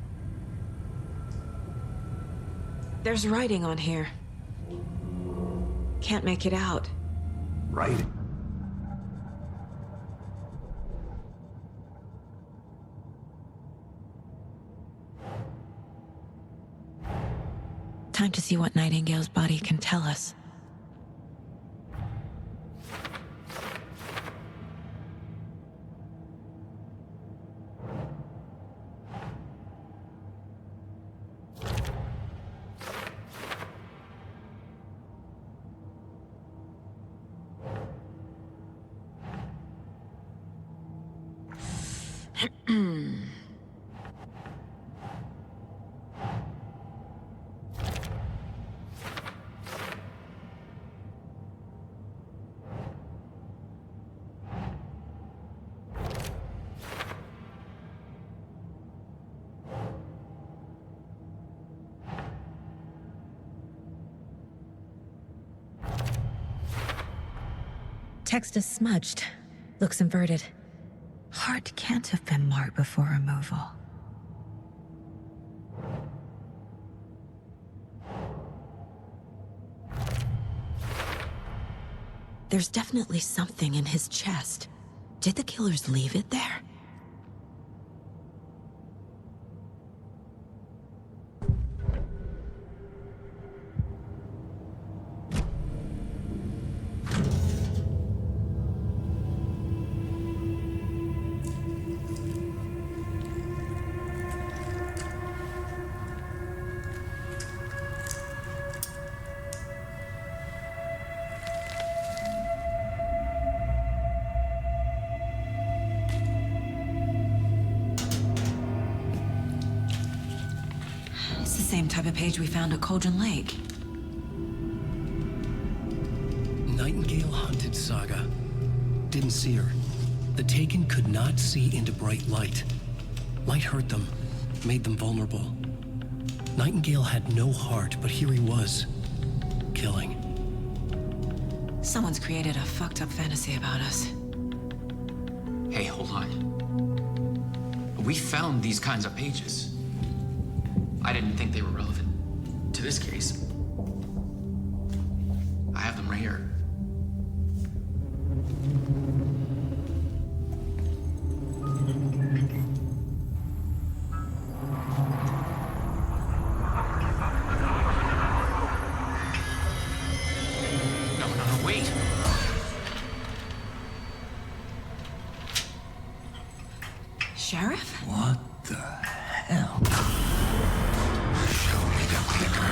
Speaker 2: There's writing on here. Can't make it out.
Speaker 4: Right?
Speaker 2: Time to see what Nightingale's body can tell us. Text is smudged. Looks inverted. Heart can't have been marked before removal. There's definitely something in his chest. Did the killers leave it there? type of page we found at Cauldron Lake.
Speaker 1: Nightingale hunted Saga. Didn't see her. The Taken could not see into bright light. Light hurt them, made them vulnerable. Nightingale had no heart, but here he was, killing.
Speaker 2: Someone's created a fucked up fantasy about us.
Speaker 12: Hey, hold on. We found these kinds of pages. I didn't think they were relevant to this case. I have them right here. No, wait.
Speaker 2: Sheriff?
Speaker 8: What the hell? Show me the clicker.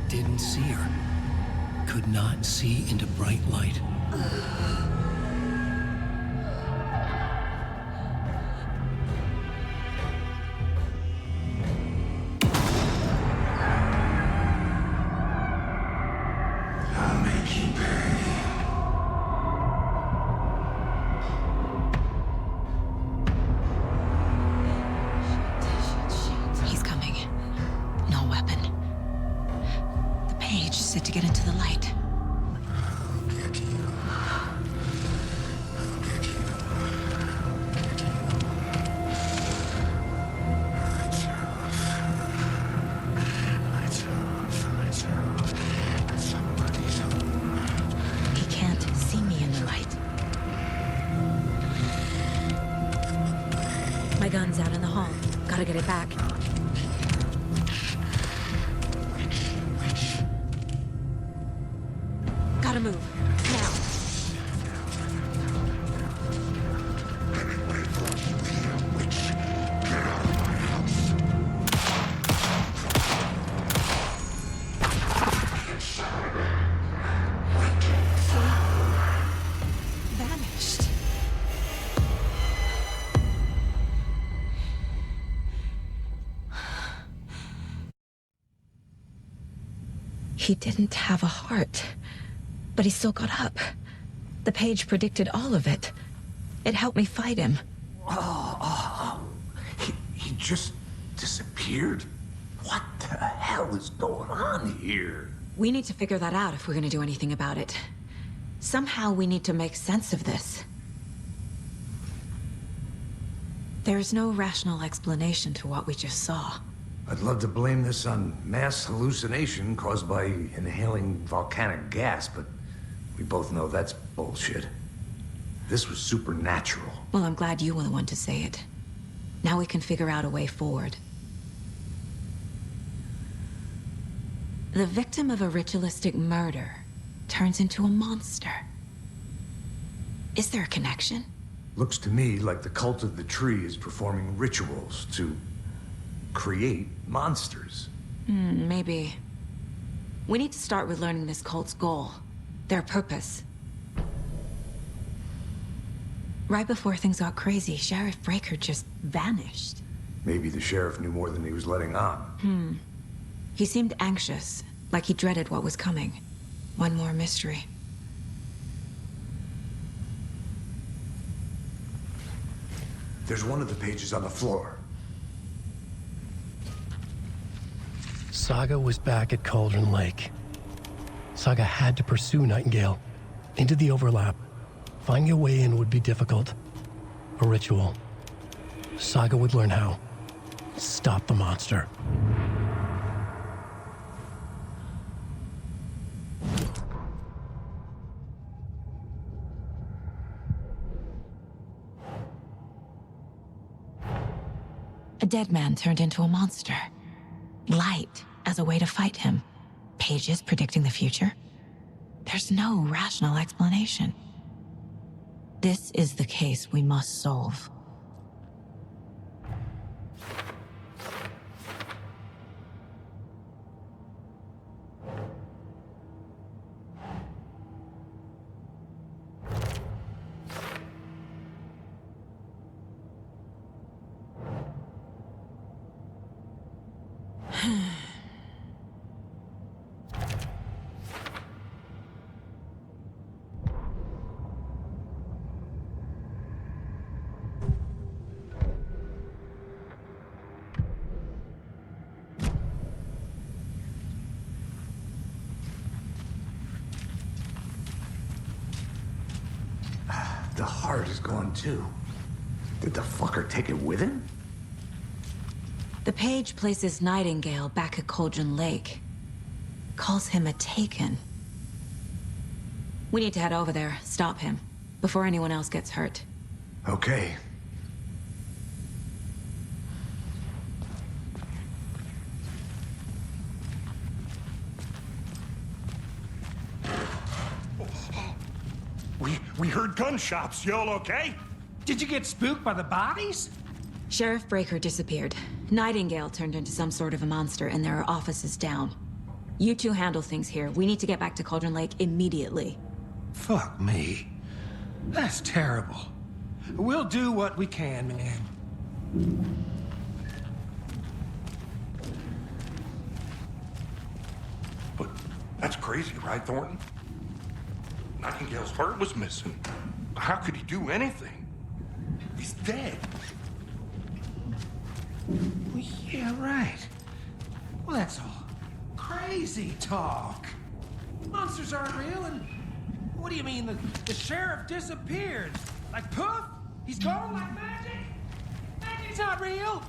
Speaker 1: Didn't see her. Could not see into bright light.
Speaker 8: I'll make you pay.
Speaker 2: He's coming. No weapon. The page said to get into the light.
Speaker 8: I'll get you. I'll get you. Get you. Lights off. Lights off. Somebody's home.
Speaker 2: He can't see me in the light. My gun's out in the hall. Gotta get it back. Gotta move. Now. Vanished. He didn't have a heart, but he still got up. The page predicted all of it. It helped me fight him.
Speaker 4: He just disappeared? What the hell is going on here?
Speaker 2: We need to figure that out if we're gonna do anything about it. Somehow we need to make sense of this. There's no rational explanation to what we just saw.
Speaker 4: I'd love to blame this on mass hallucination caused by inhaling volcanic gas, but we both know that's bullshit. This was supernatural.
Speaker 2: Well, I'm glad you were the one to say it. Now we can figure out a way forward. The victim of a ritualistic murder turns into a monster. Is there a connection?
Speaker 4: Looks to me like the cult of the tree is performing rituals to create monsters.
Speaker 2: Maybe. We need to start with learning this cult's goal. Their purpose. Right before things got crazy, Sheriff Breaker just vanished.
Speaker 4: Maybe the sheriff knew more than he was letting on.
Speaker 2: He seemed anxious, like he dreaded what was coming. One more mystery.
Speaker 4: There's one of the pages on the floor.
Speaker 1: Saga was back at Cauldron Lake. Saga had to pursue Nightingale into the overlap. Finding a way in would be difficult. A ritual. Saga would learn how. Stop the monster.
Speaker 2: dead man turned into a monster. Light as a way to fight him. Pages predicting the future. There's no rational explanation. This is the case we must solve.
Speaker 4: The heart is gone too. Did the fucker take it with him?
Speaker 2: The page places Nightingale back at Cauldron Lake. Calls him a Taken. We need to head over there, stop him, before anyone else gets hurt.
Speaker 4: Okay.
Speaker 5: We heard gunshots. Y'all okay?
Speaker 7: Did you get spooked by the bodies?
Speaker 2: Sheriff Breaker disappeared. Nightingale turned into some sort of a monster, and there are offices down. You two handle things here. We need to get back to Cauldron Lake immediately.
Speaker 7: Fuck me. That's terrible. We'll do what we can, man.
Speaker 5: But that's crazy, right, Thornton? Nightingale's heart was missing. How could he do anything? He's dead.
Speaker 7: Well, yeah, right. Well, that's all crazy talk. Monsters aren't real, and what do you mean the sheriff disappeared? Like poof? He's gone like magic? Magic's not real.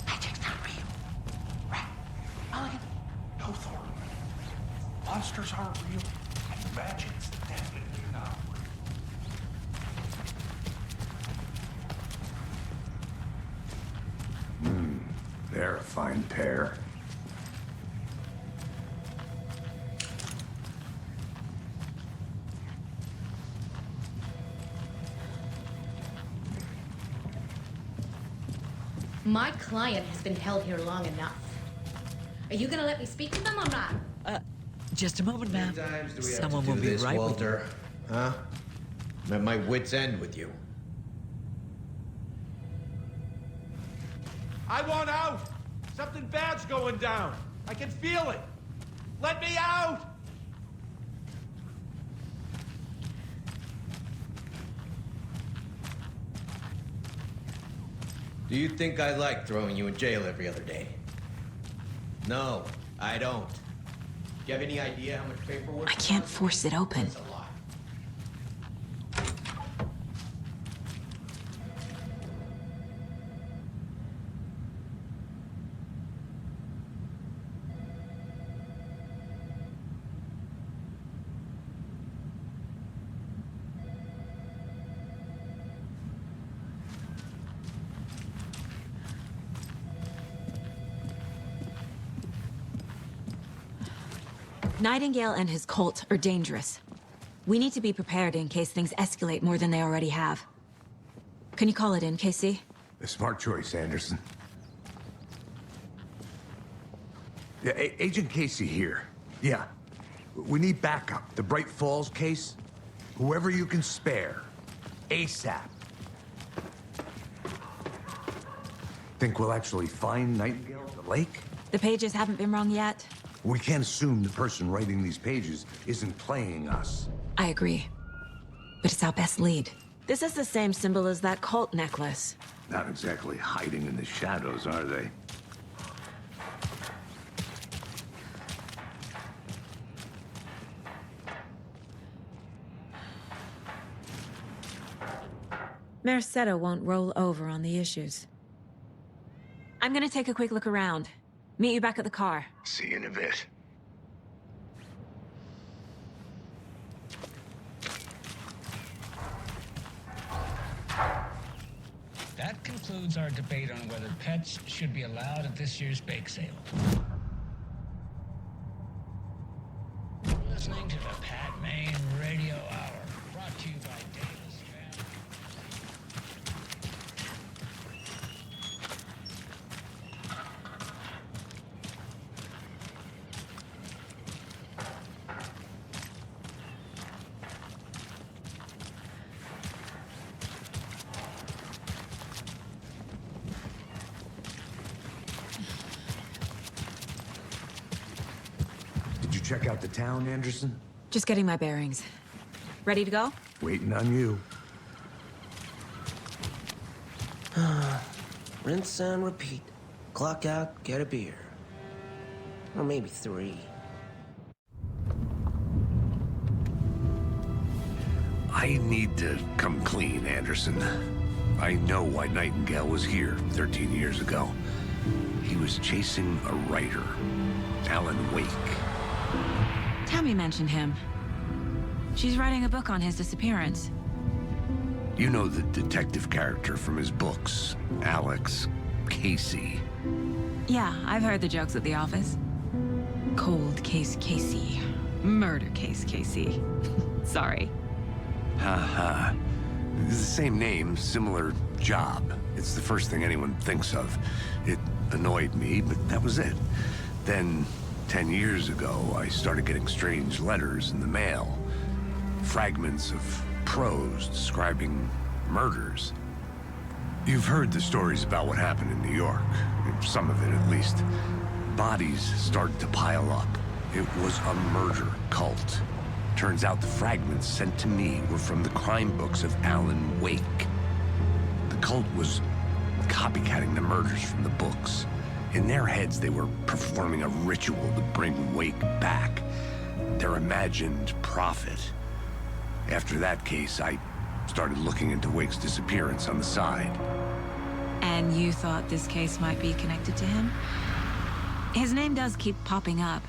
Speaker 5: Magic's not real. Right? Mulligan? No, Thornton. Monsters aren't real, and magic's definitely not real.
Speaker 4: They're a fine pair.
Speaker 18: My client has been held here long enough. Are you gonna let me speak with them or not?
Speaker 20: Just a moment, ma'am. Someone will be right with you.
Speaker 21: Walter? Huh? I'm at my wit's end with you.
Speaker 22: I want out! Something bad's going down. I can feel it. Let me out!
Speaker 21: Do you think I like throwing you in jail every other day? No, I don't. Do you have any idea how much paperwork?
Speaker 2: I can't force it open.
Speaker 21: That's a lot.
Speaker 2: Nightingale and his cult are dangerous. We need to be prepared in case things escalate more than they already have. Can you call it in, KC?
Speaker 4: A smart choice, Anderson. Yeah, Agent Casey here. Yeah. We need backup. The Bright Falls case. Whoever you can spare. ASAP. Think we'll actually find Nightingale at the lake?
Speaker 2: The pages haven't been wrong yet.
Speaker 4: We can't assume the person writing these pages isn't playing us.
Speaker 2: I agree. But it's our best lead. This is the same symbol as that cult necklace.
Speaker 4: Not exactly hiding in the shadows, are they?
Speaker 2: Mercado won't roll over on the issues. I'm gonna take a quick look around. Meet you back at the car.
Speaker 4: See you in a bit.
Speaker 3: That concludes our debate on whether pets should be allowed at this year's bake sale. You're listening to the Pat Maine Radio Hour, brought to you by Davis Family.
Speaker 4: Check out the town, Anderson?
Speaker 2: Just getting my bearings. Ready to go?
Speaker 4: Waiting on you.
Speaker 6: Rinse and repeat. Clock out, get a beer. Or maybe 3.
Speaker 4: I need to come clean, Anderson. I know why Nightingale was here 13 years ago. He was chasing a writer, Alan Wake.
Speaker 2: Tammy mentioned him. She's writing a book on his disappearance.
Speaker 4: You know the detective character from his books, Alex Casey.
Speaker 2: Yeah, I've heard the jokes at the office. Cold case Casey. Murder case Casey. Sorry.
Speaker 4: Ha. It's the same name, similar job. It's the first thing anyone thinks of. It annoyed me, but that was it. Then, 10 years ago, I started getting strange letters in the mail. Fragments of prose describing murders. You've heard the stories about what happened in New York. Some of it, at least. Bodies started to pile up. It was a murder cult. Turns out the fragments sent to me were from the crime books of Alan Wake. The cult was copycatting the murders from the books. In their heads, they were performing a ritual to bring Wake back. Their imagined prophet. After that case, I started looking into Wake's disappearance on the side.
Speaker 2: And you thought this case might be connected to him? His name does keep popping up.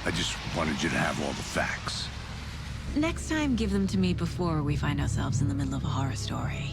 Speaker 4: I just wanted you to have all the facts.
Speaker 2: Next time, give them to me before we find ourselves in the middle of a horror story.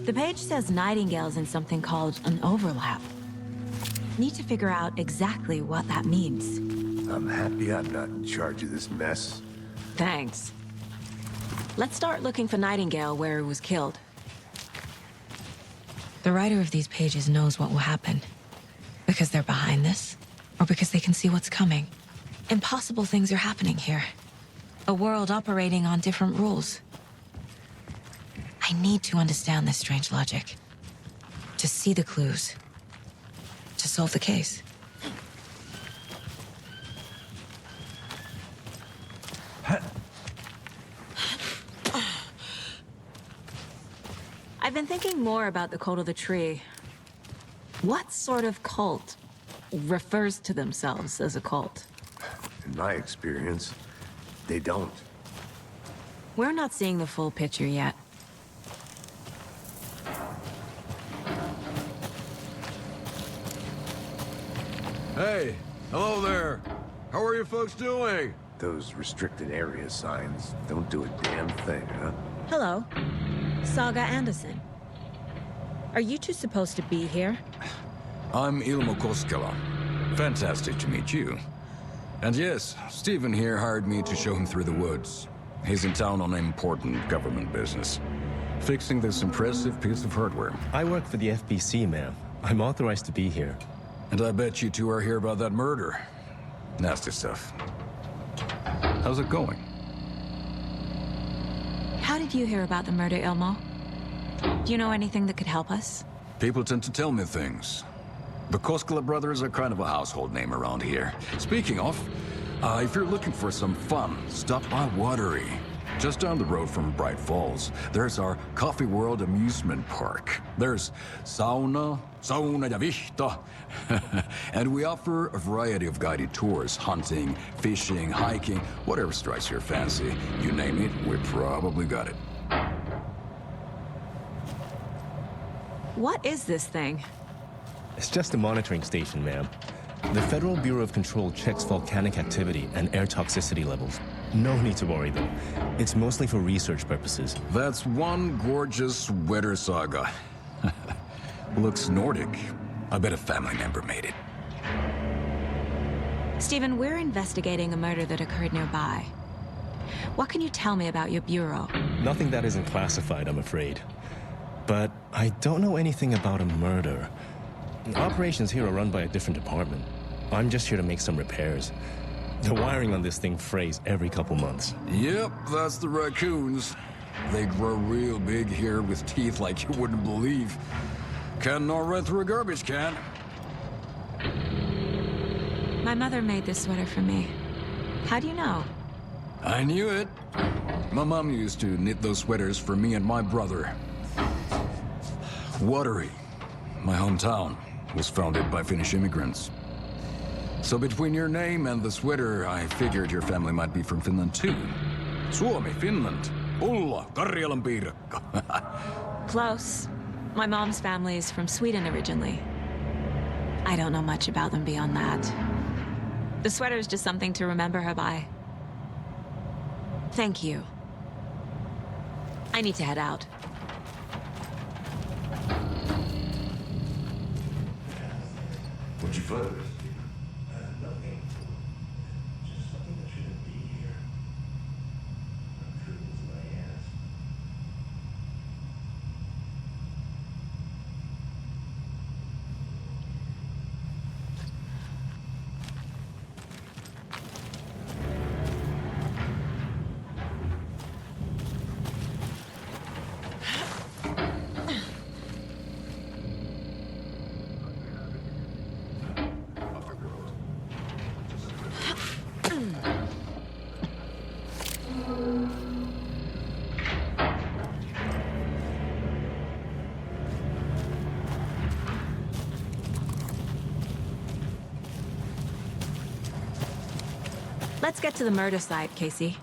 Speaker 2: The page says Nightingale's in something called an overlap. Need to figure out exactly what that means.
Speaker 4: I'm happy I'm not in charge of this mess.
Speaker 2: Thanks. Let's start looking for Nightingale where he was killed. The writer of these pages knows what will happen. Because they're behind this, or because they can see what's coming. Impossible things are happening here. A world operating on different rules. I need to understand this strange logic. To see the clues. To solve the case. I've been thinking more about the cult of the tree. What sort of cult refers to themselves as a cult?
Speaker 4: In my experience, they don't.
Speaker 2: We're not seeing the full picture yet.
Speaker 23: Hey, hello there. How are you folks doing?
Speaker 4: Those restricted area signs don't do a damn thing, huh?
Speaker 2: Hello. Saga Anderson. Are you two supposed to be here?
Speaker 23: I'm Ilmo Koskela. Fantastic to meet you. And yes, Stephen here hired me to show him through the woods. He's in town on important government business. Fixing this impressive piece of hardware.
Speaker 24: I work for the FBC, ma'am. I'm authorized to be here.
Speaker 23: And I bet you two are here about that murder. Nasty stuff. How's it going?
Speaker 2: How did you hear about the murder, Ilmo? Do you know anything that could help us?
Speaker 23: People tend to tell me things. The Koskela brothers are kind of a household name around here. Speaking of, if you're looking for some fun, stop by Watery. Just down the road from Bright Falls, there's our Coffee World amusement park. There's sauna ja vihta. And we offer a variety of guided tours, hunting, fishing, hiking, whatever strikes your fancy. You name it, we probably got it.
Speaker 2: What is this thing?
Speaker 24: It's just a monitoring station, ma'am. The Federal Bureau of Control checks volcanic activity and air toxicity levels. No need to worry, though. It's mostly for research purposes.
Speaker 23: That's one gorgeous weather saga. Looks Nordic. I bet a family member made it.
Speaker 2: Stephen, we're investigating a murder that occurred nearby. What can you tell me about your bureau?
Speaker 24: Nothing that isn't classified, I'm afraid. But I don't know anything about a murder. Operations here are run by a different department. I'm just here to make some repairs. The wiring on this thing frays every couple months.
Speaker 23: Yep, that's the raccoons. They grow real big here with teeth like you wouldn't believe. Can nor run through a garbage can.
Speaker 2: My mother made this sweater for me. How do you know?
Speaker 23: I knew it. My mom used to knit those sweaters for me and my brother. Watery, my hometown, was founded by Finnish immigrants. So between your name and the sweater, I figured your family might be from Finland too. Suomi, Finland. Ulla, Karjalan piirakka.
Speaker 2: Close. My mom's family is from Sweden originally. I don't know much about them beyond that. The sweater is just something to remember her by. Thank you. I need to head out.
Speaker 4: What'd you find?
Speaker 8: Nothing. Just something that shouldn't be here. I'm sure it's my ass.
Speaker 2: Let's get to the murder site, Casey.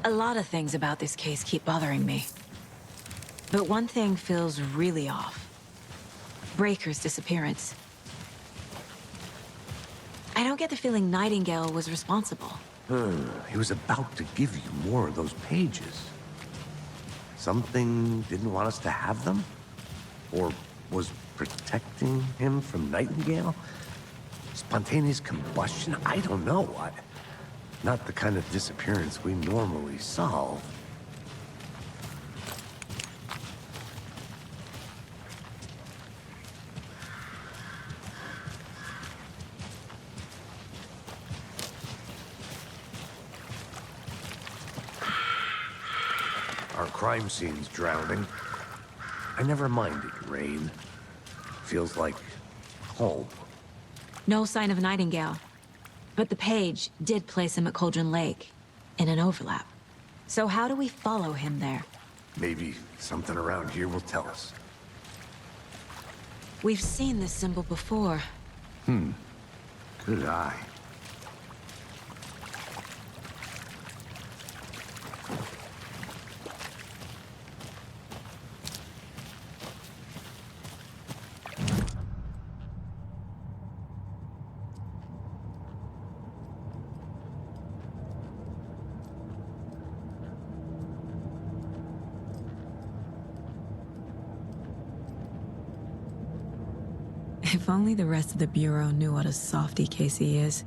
Speaker 2: A lot of things about this case keep bothering me. But one thing feels really off. Breaker's disappearance. I don't get the feeling Nightingale was responsible.
Speaker 4: He was about to give you more of those pages. Something didn't want us to have them? Or was protecting him from Nightingale? Spontaneous combustion? I don't know. Not the kind of disappearance we normally solve. Our crime scene's drowning. I never minded rain. Feels like home.
Speaker 2: No sign of Nightingale. But the page did place him at Cauldron Lake, in an overlap. So how do we follow him there?
Speaker 4: Maybe something around here will tell us.
Speaker 2: We've seen this symbol before.
Speaker 4: Good eye.
Speaker 2: If only the rest of the Bureau knew what a softy Casey is.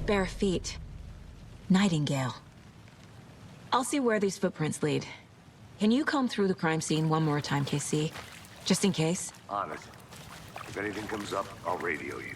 Speaker 2: Bare feet. Nightingale. I'll see where these footprints lead. Can you comb through the crime scene one more time, KC? Just in case?
Speaker 4: On it. If anything comes up, I'll radio you.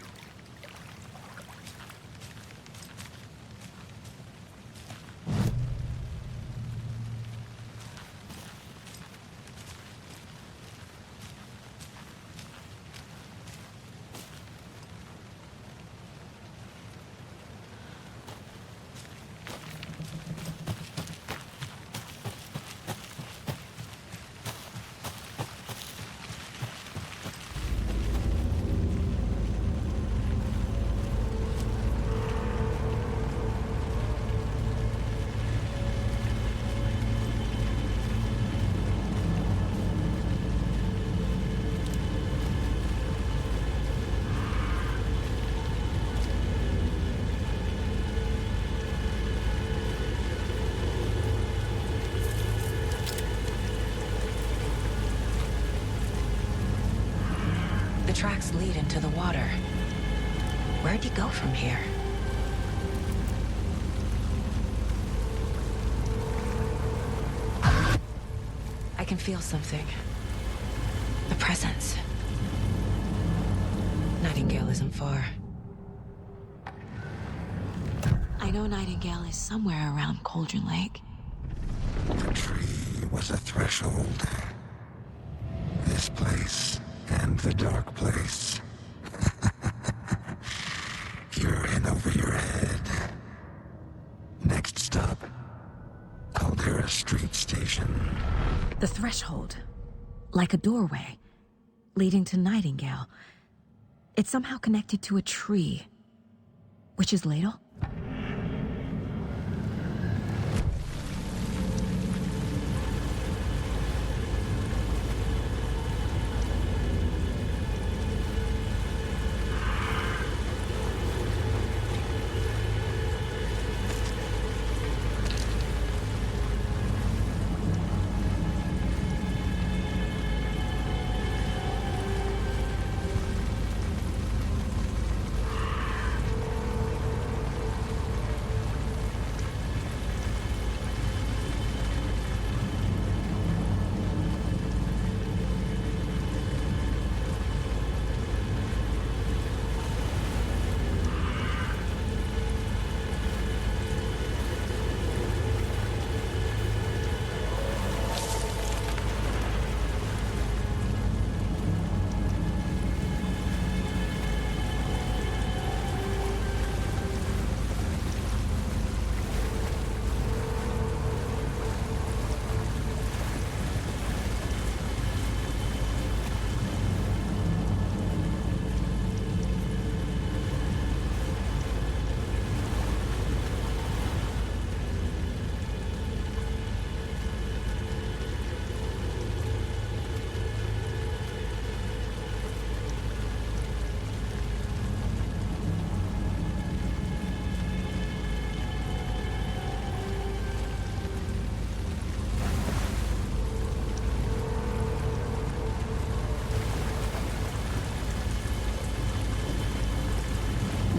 Speaker 2: The tracks lead into the water. Where'd he go from here? I can feel something. A presence. Nightingale isn't far. I know Nightingale is somewhere around Cauldron Lake.
Speaker 8: The tree was a threshold. This place and the dark place. You're in over your head. Next stop, Caldera Street Station.
Speaker 2: The threshold. Like a doorway. Leading to Nightingale. It's somehow connected to a tree. Witch's Ladle?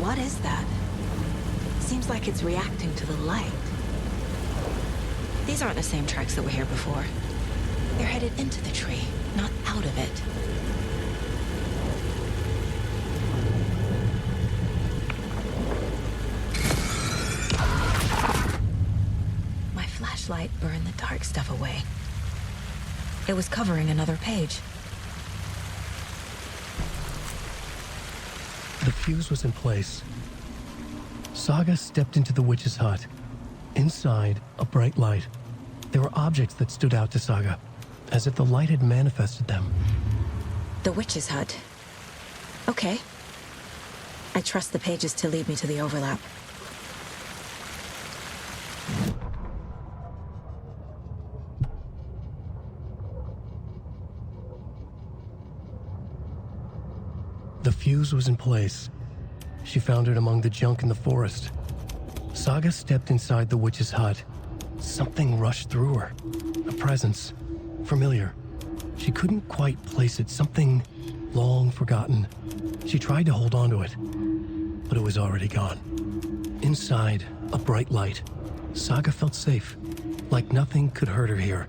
Speaker 2: What is that? Seems like it's reacting to the light. These aren't the same tracks that were here before. They're headed into the tree, not out of it. My flashlight burned the dark stuff away. It was covering another page.
Speaker 1: The fuse was in place. Saga stepped into the witch's hut. Inside, a bright light. There were objects that stood out to Saga, as if the light had manifested them.
Speaker 2: The witch's hut. Okay. I trust the pages to lead me to the overlap.
Speaker 1: The fuse was in place. She found it among the junk in the forest. Saga stepped inside the witch's hut. Something rushed through her. A presence. Familiar. She couldn't quite place it. Something long forgotten. She tried to hold on to it, but it was already gone. Inside, a bright light. Saga felt safe. Like nothing could hurt her here.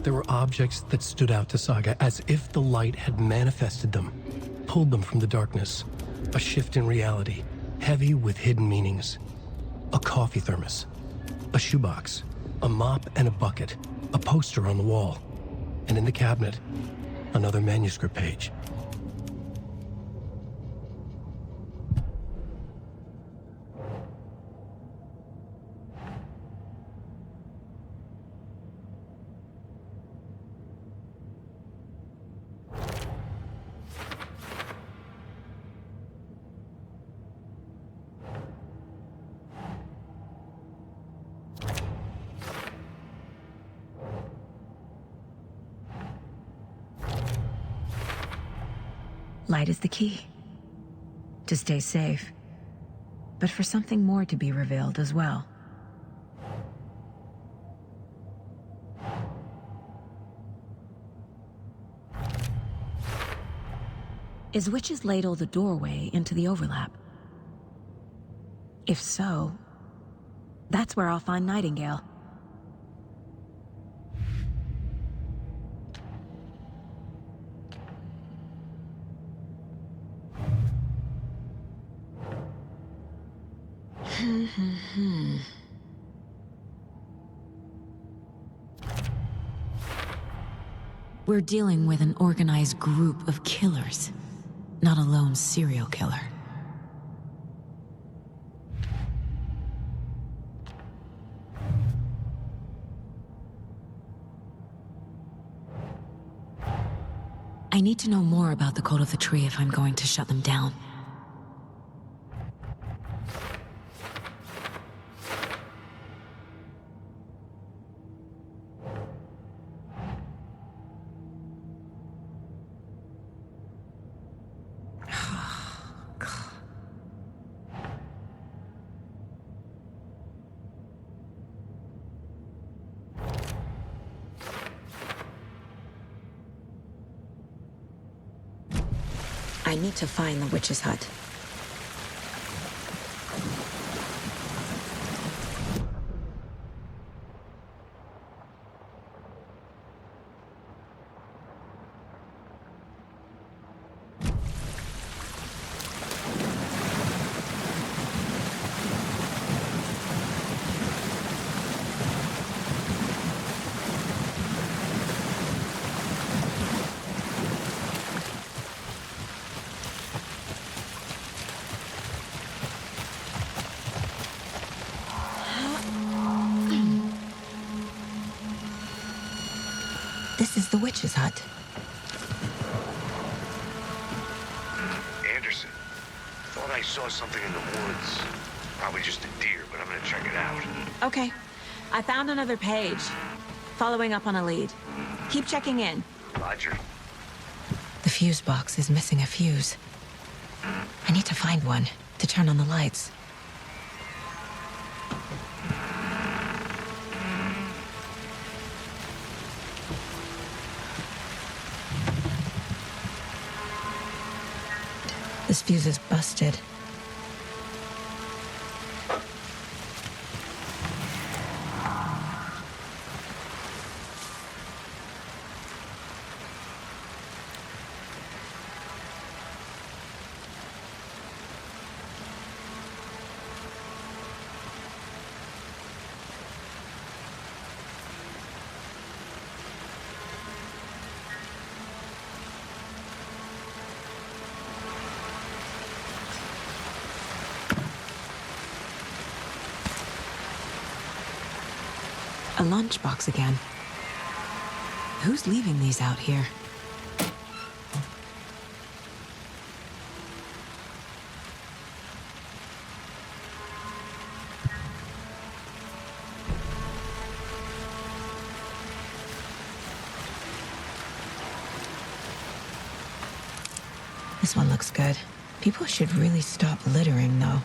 Speaker 1: There were objects that stood out to Saga as if the light had manifested them. pulled them from the darkness. A shift in reality, heavy with hidden meanings. A coffee thermos, a shoebox, a mop and a bucket, a poster on the wall, and in the cabinet, another manuscript page.
Speaker 2: Light is the key. To stay safe. But for something more to be revealed as well. Is Witch's Ladle the doorway into the overlap? If so, that's where I'll find Nightingale. We're dealing with an organized group of killers, not a lone serial killer. I need to know more about the Cult of the Tree if I'm going to shut them down. I need to find the witch's hut. This is the witch's hut.
Speaker 9: Anderson, thought I saw something in the woods. Probably just a deer, but I'm gonna check it out.
Speaker 2: Okay. I found another page. Following up on a lead. Keep checking in.
Speaker 9: Roger.
Speaker 2: The fuse box is missing a fuse. I need to find one to turn on the lights. This fuse is busted. A lunchbox again. Who's leaving these out here? This one looks good. People should really stop littering, though.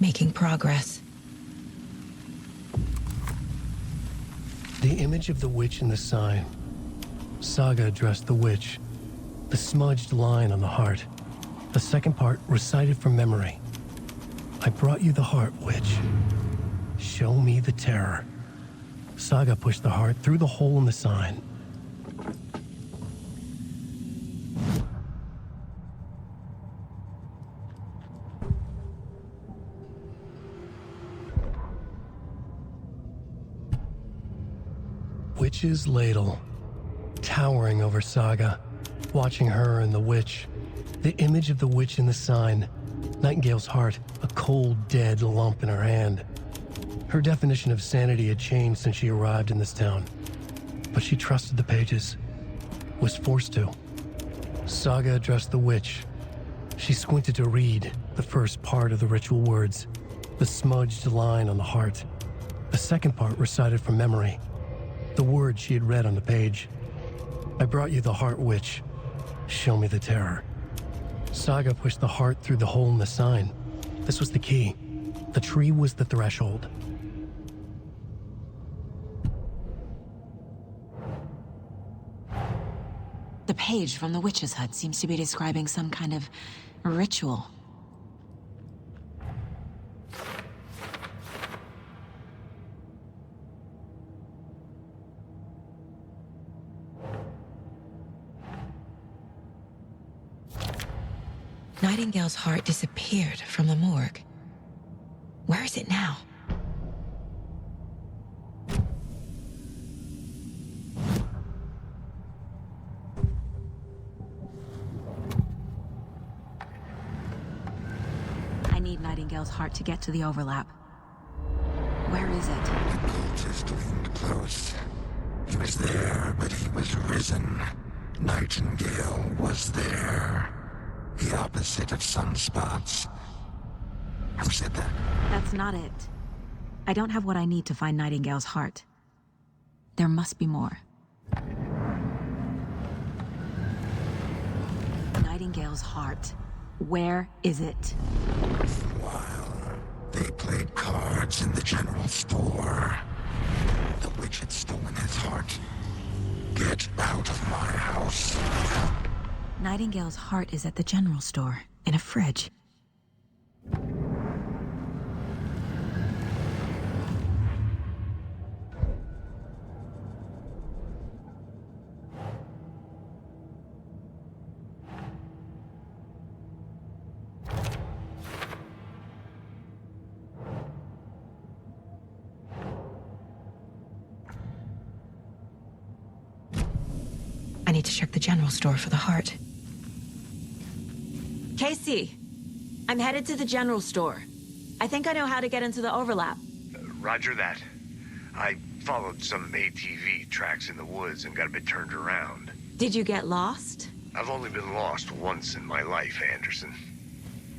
Speaker 2: making progress.
Speaker 1: The image of the witch in the sign. Saga addressed the witch. The smudged line on the heart. The second part recited from memory. I brought you the heart, witch. Show me the terror. Saga pushed the heart through the hole in the sign. Witch's ladle, towering over Saga, watching her and the witch. The image of the witch in the sign. Nightingale's heart, a cold, dead lump in her hand. Her definition of sanity had changed since she arrived in this town. But she trusted the pages. Was forced to. Saga addressed the witch. She squinted to read the first part of the ritual words. The smudged line on the heart. The second part recited from memory. The words she had read on the page. I brought you the heart, witch. Show me the terror. Saga pushed the heart through the hole in the sign. This was the key. The tree was the threshold.
Speaker 2: The page from the witch's hut seems to be describing some kind of ritual. Nightingale's heart disappeared from the morgue. Where is it now? I need Nightingale's heart to get to the overlap. Where is it?
Speaker 8: The cultist leaned close. He was there, but he was risen. Nightingale was there. The opposite of sunspots. Who said that?
Speaker 2: That's not it. I don't have what I need to find Nightingale's heart. There must be more. Nightingale's heart. Where is it?
Speaker 8: While they played cards in the general store, the witch had stolen his heart. Get out of my house.
Speaker 2: Nightingale's heart is at the general store, in a fridge. I need to check the general store for the heart. Casey, I'm headed to the general store. I think I know how to get into the overlap.
Speaker 9: Roger that. I followed some ATV tracks in the woods and got a bit turned around.
Speaker 2: Did you get lost?
Speaker 9: I've only been lost once in my life, Anderson.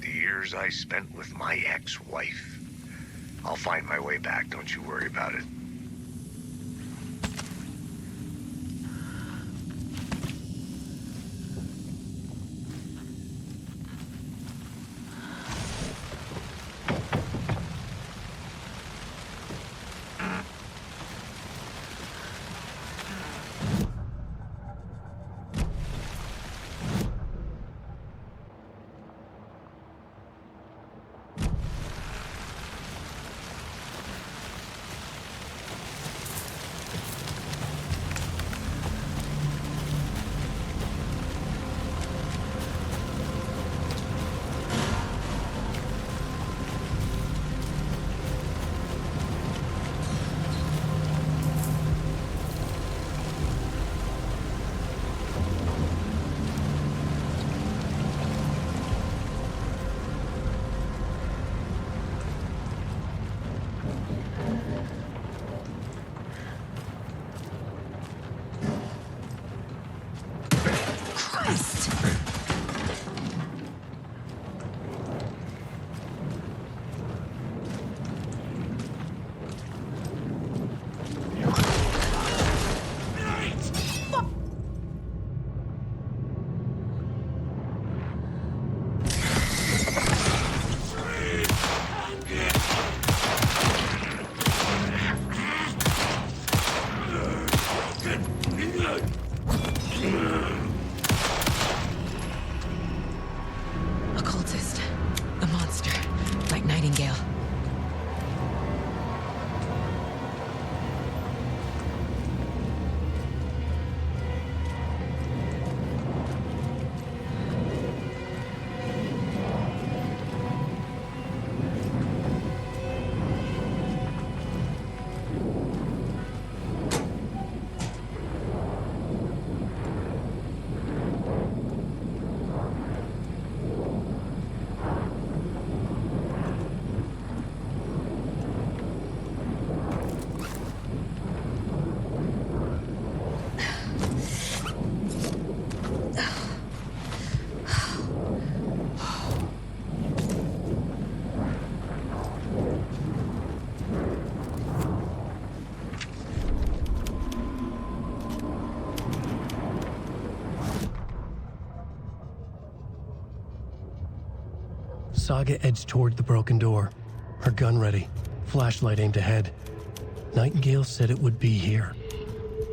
Speaker 9: The years I spent with my ex-wife. I'll find my way back, don't you worry about it.
Speaker 1: Saga edged toward the broken door, her gun ready, flashlight aimed ahead. Nightingale said it would be here.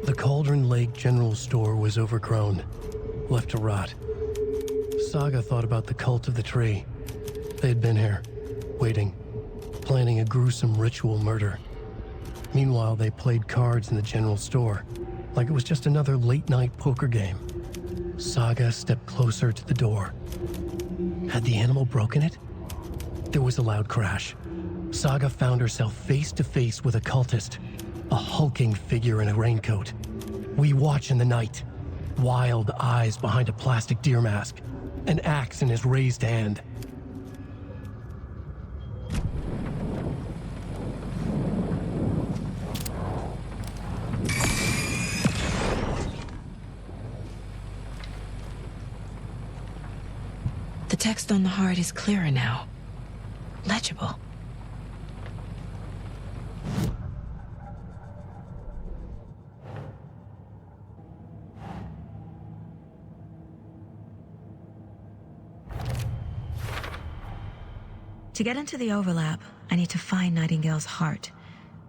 Speaker 1: The Cauldron Lake General Store was overgrown, left to rot. Saga thought about the cult of the tree. They had been here, waiting, planning a gruesome ritual murder. Meanwhile, they played cards in the general store, like it was just another late-night poker game. Saga stepped closer to the door. Had the animal broken it? There was a loud crash. Saga found herself face to face with a cultist, a hulking figure in a raincoat. We watch in the night, wild eyes behind a plastic deer mask, an axe in his raised hand.
Speaker 2: The text on the heart is clearer now. Legible. To get into the overlap, I need to find Nightingale's heart.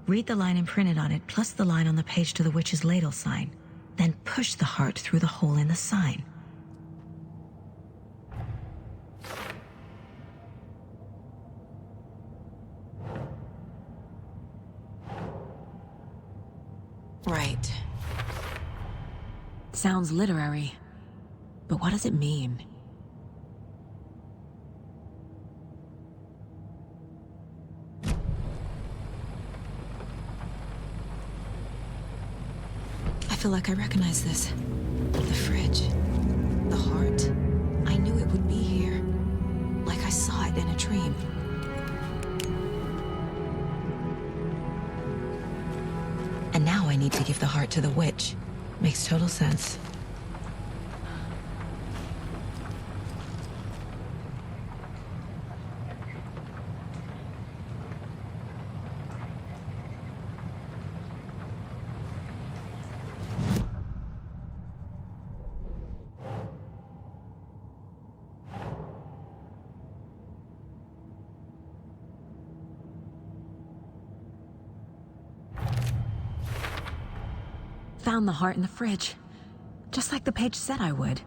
Speaker 2: Read the line imprinted on it, plus the line on the page to the witch's ladle sign. Then push the heart through the hole in the sign. Right. Sounds literary. But what does it mean? I feel like I recognize this. The fridge. The heart. I knew it would be here. Like I saw it in a dream. And now I need to give the heart to the witch. Makes total sense. Found the heart in the fridge. Just like the page said I would.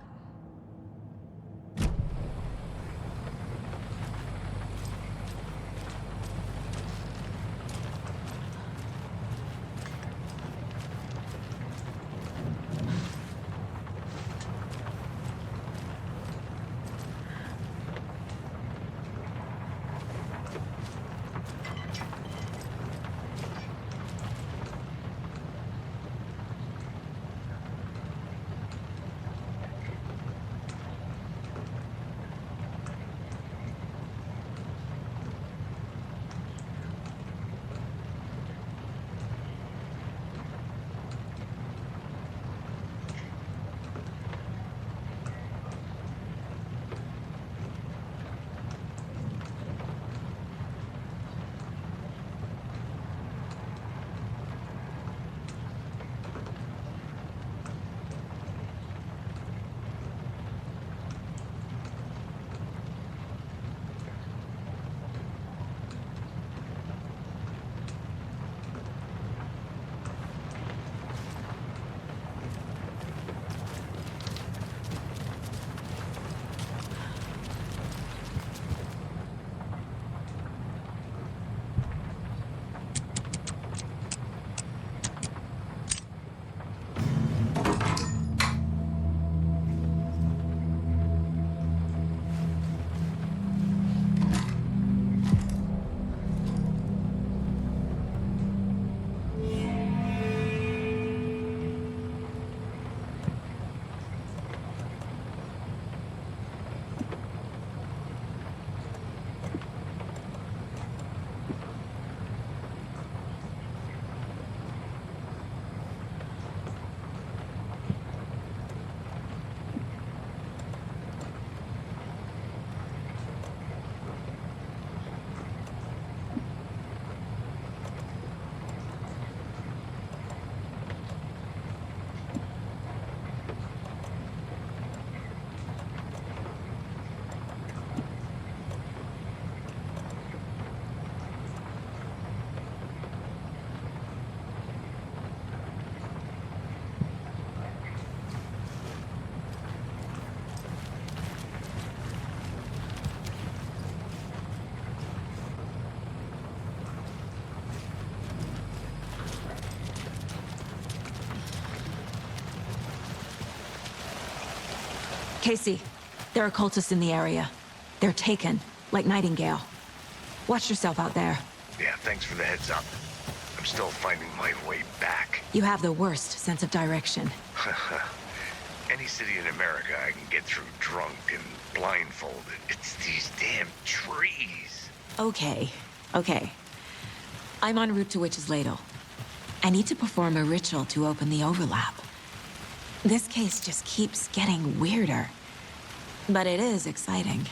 Speaker 2: Casey, there are cultists in the area. They're taken, like Nightingale. Watch yourself out there.
Speaker 9: Yeah, thanks for the heads up. I'm still finding my way back.
Speaker 2: You have the worst sense of direction.
Speaker 9: Any city in America I can get through drunk and blindfolded. It's these damn trees.
Speaker 2: Okay. I'm en route to Witch's Ladle. I need to perform a ritual to open the overlap. This case just keeps getting weirder. But it is exciting.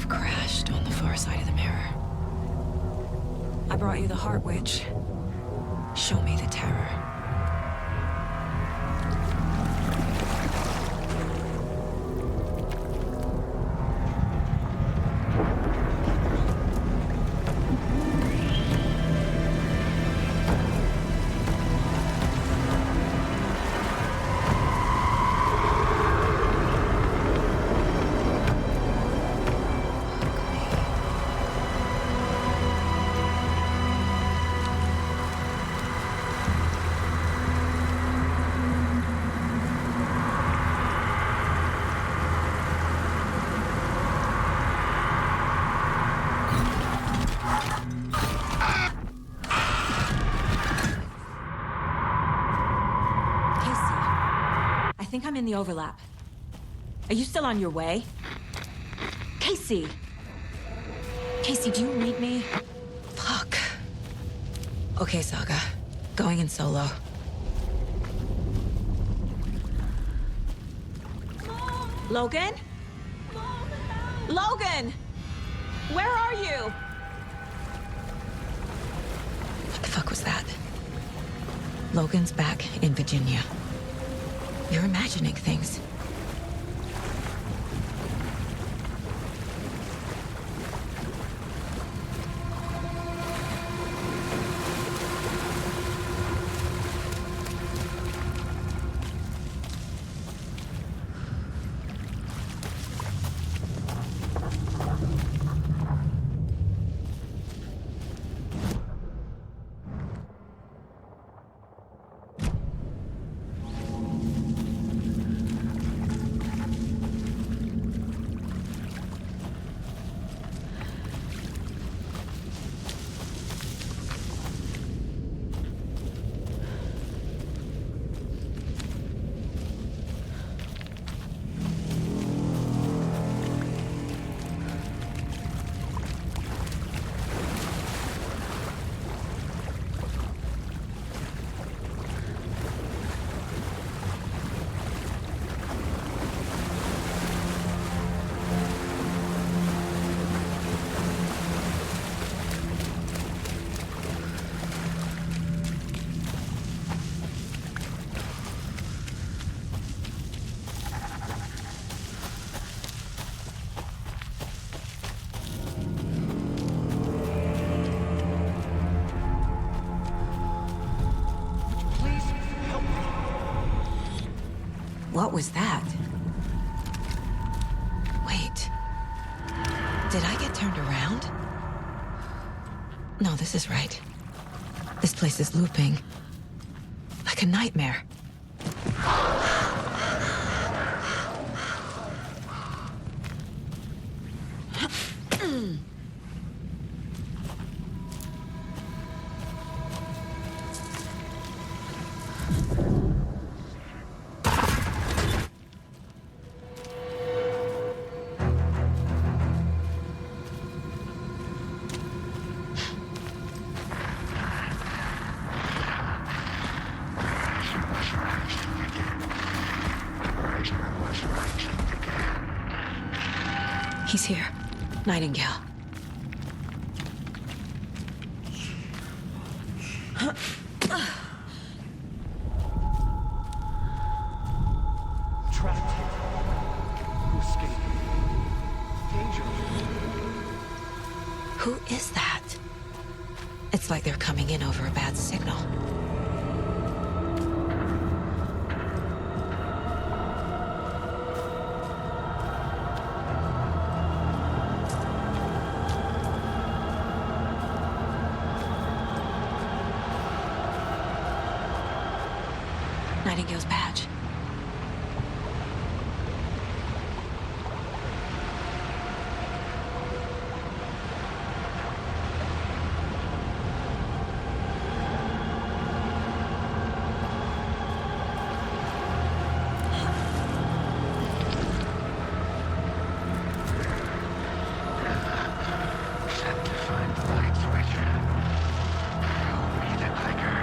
Speaker 2: Crashed on the far side of the mirror. I brought you the Heart Witch. Show me the terror. I think I'm in the overlap. Are you still on your way? Casey! Casey, do you read me? Fuck. Okay, Saga. Going in solo. Logan?
Speaker 13: Logan! Where are you?
Speaker 2: What the fuck was that? Logan's back in Virginia. You're imagining things. What was that? Wait. Did I get turned around? No, this is right. This place is looping. Like a nightmare. He's here. Nightingale.
Speaker 22: Trapped here. Who escaped? Danger.
Speaker 2: Who is that? It's like they're coming in over a bad signal. Nightingale's badge.
Speaker 8: Set to find the light switch. Show me the clicker.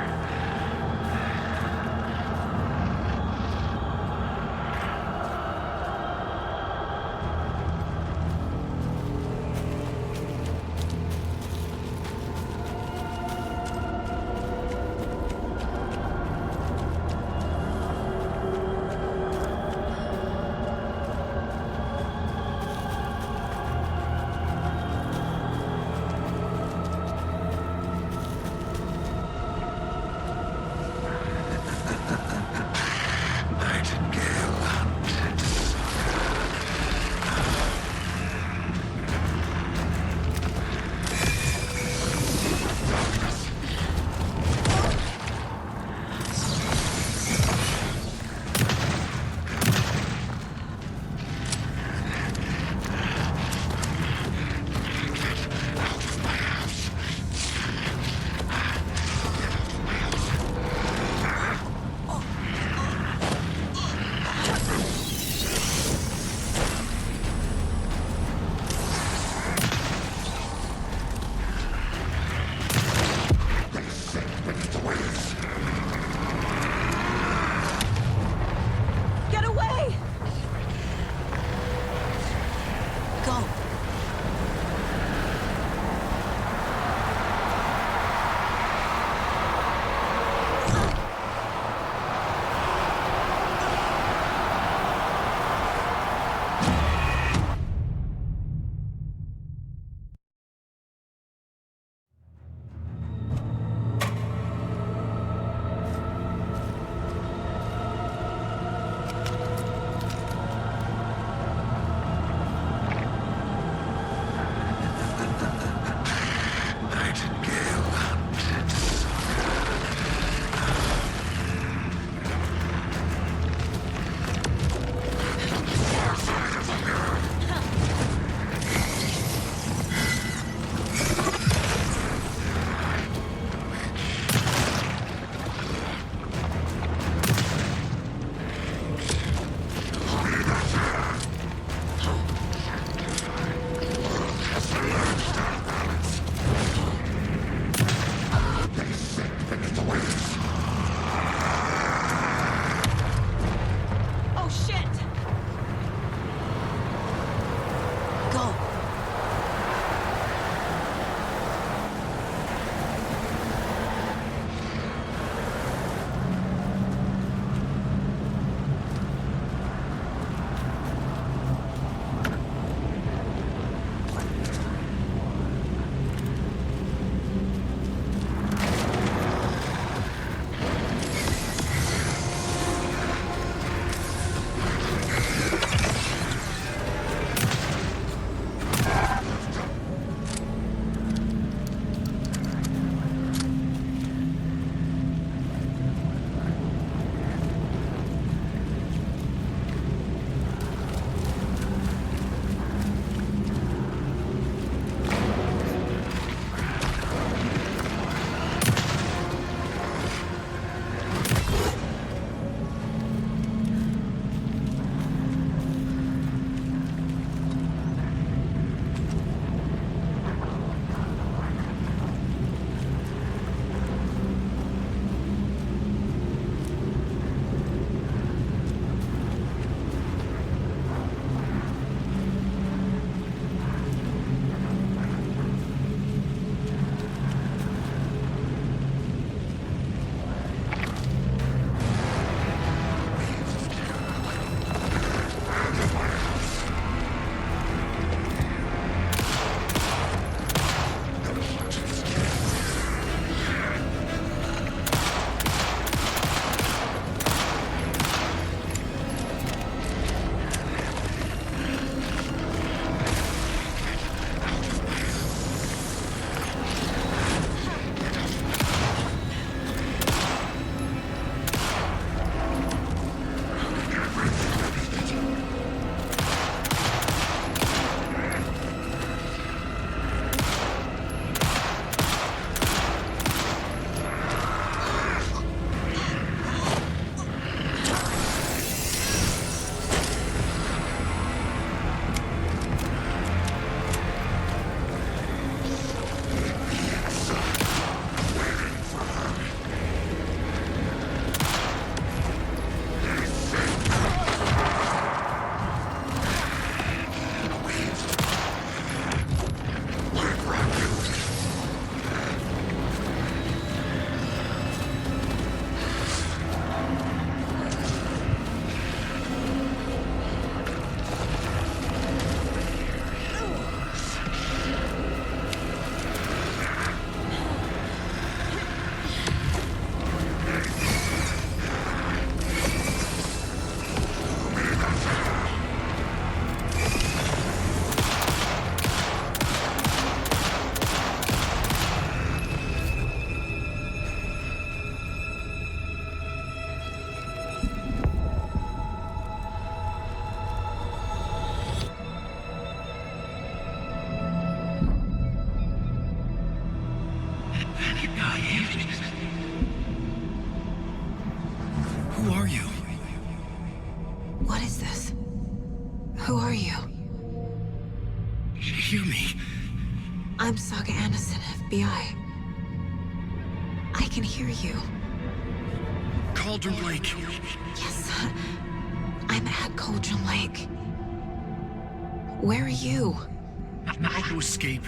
Speaker 1: Who are you?
Speaker 2: What is this? Who are you?
Speaker 1: Hear me.
Speaker 2: I'm Saga Anderson, FBI. I can hear you.
Speaker 1: Cauldron Lake.
Speaker 2: Yes, I'm at Cauldron Lake. Where are you?
Speaker 1: Not to escape.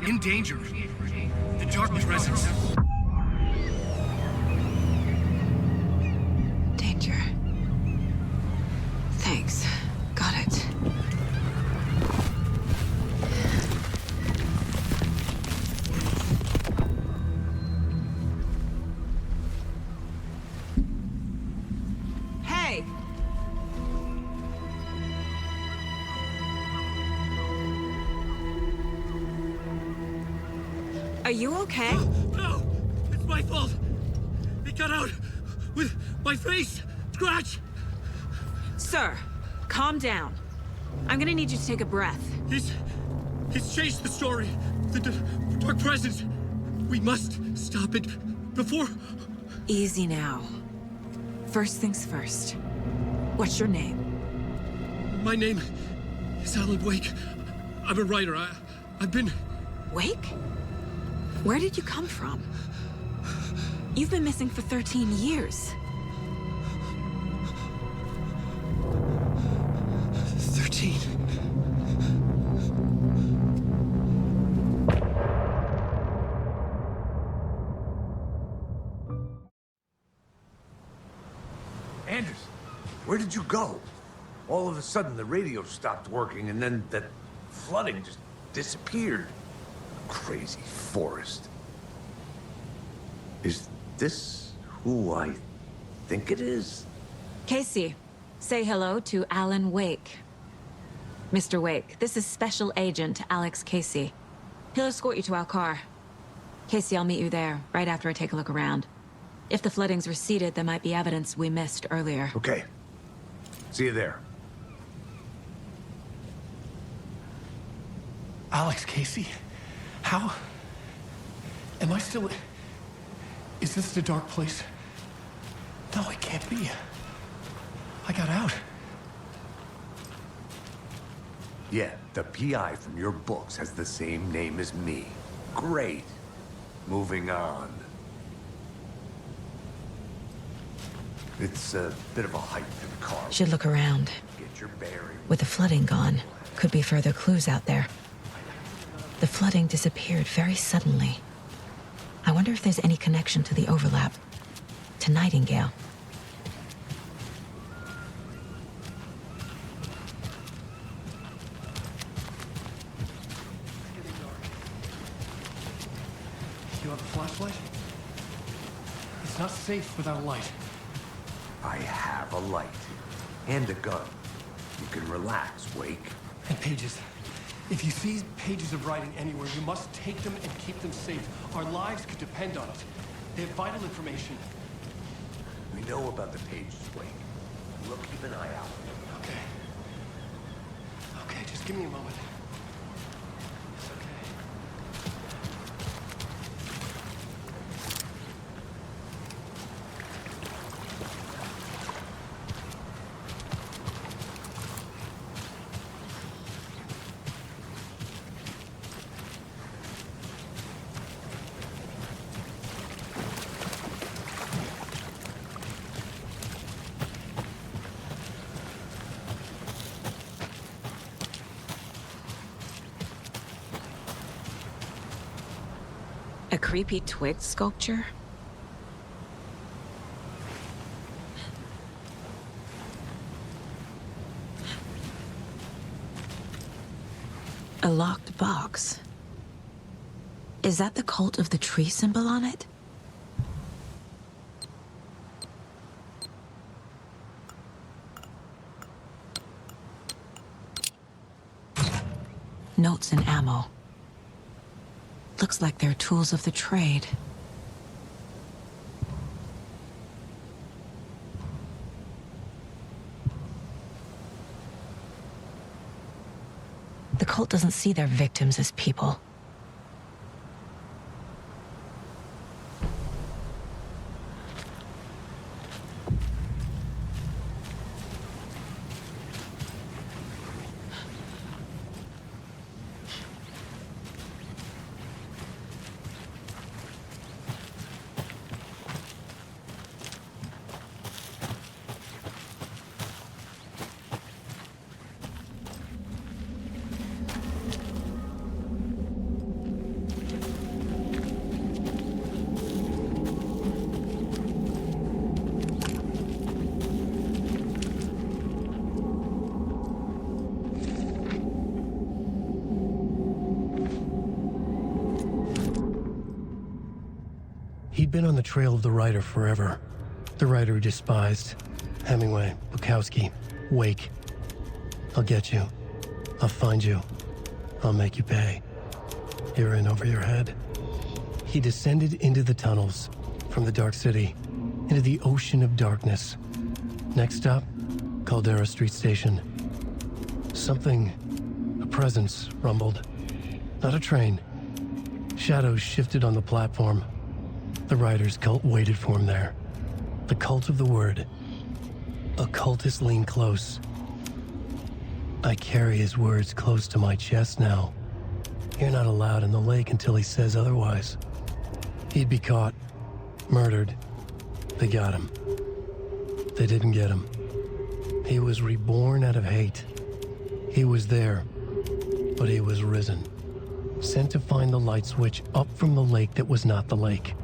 Speaker 1: In danger. The Dark Presence.
Speaker 2: Danger. Thanks. Got it.
Speaker 13: Hey! Are you okay?
Speaker 1: No! It's my fault! They got out with my face! Scratch!
Speaker 13: Sir, calm down. I'm gonna need you to take a breath.
Speaker 1: He's changed the story. The Dark Presence. We must stop it before...
Speaker 13: Easy now. First things first. What's your name?
Speaker 1: My name is Alan Wake. I'm a writer. I've been...
Speaker 13: Wake? Where did you come from? You've been missing for 13 years.
Speaker 1: 13.
Speaker 4: Anderson, where did you go? All of a sudden, the radio stopped working, and then that flooding just disappeared. Crazy forest. Is this who I think it is?
Speaker 13: Casey, say hello to Alan Wake. Mr. Wake, this is Special Agent Alex Casey. He'll escort you to our car. Casey, I'll meet you there, right after I take a look around. If the flooding's receded, there might be evidence we missed earlier.
Speaker 4: Okay. See you there.
Speaker 1: Alex Casey? How? Am I still... Is this the dark place? No, it can't be. I got out.
Speaker 4: Yeah, the PI from your books has the same name as me. Great. Moving on. It's a bit of a hike to the car.
Speaker 2: Should look around.
Speaker 4: Get your bearings.
Speaker 2: With the flooding gone, could be further clues out there. The flooding disappeared very suddenly. I wonder if there's any connection to the overlap. To Nightingale.
Speaker 1: You have a flashlight? It's not safe without a light.
Speaker 4: I have a light. And a gun. You can relax, Wake.
Speaker 1: And pages. If you see pages of writing anywhere, you must take them and keep them safe. Our lives could depend on it. They have vital information.
Speaker 4: We know about the pages, Wake. We'll keep an eye out.
Speaker 1: Okay. Okay, just give me a moment. It's okay.
Speaker 13: A creepy twig sculpture? A locked box. Is that the cult of the tree symbol on it? Notes and ammo. Looks like they're tools of the trade. The cult doesn't see their victims as people.
Speaker 1: been on the trail of the writer forever. The writer he despised. Hemingway, Bukowski, Wake. I'll get you. I'll find you. I'll make you pay. You're in over your head. He descended into the tunnels, from the Dark City, into the ocean of darkness. Next stop, Caldera Street Station. Something, a presence, rumbled. Not a train. Shadows shifted on the platform. The writer's cult waited for him there. The cult of the word. Occultists lean close. I carry his words close to my chest now. You're not allowed in the lake until he says otherwise. He'd be caught, murdered. They got him. They didn't get him. He was reborn out of hate. He was there, but he was risen. Sent to find the light switch up from the lake that was not the lake.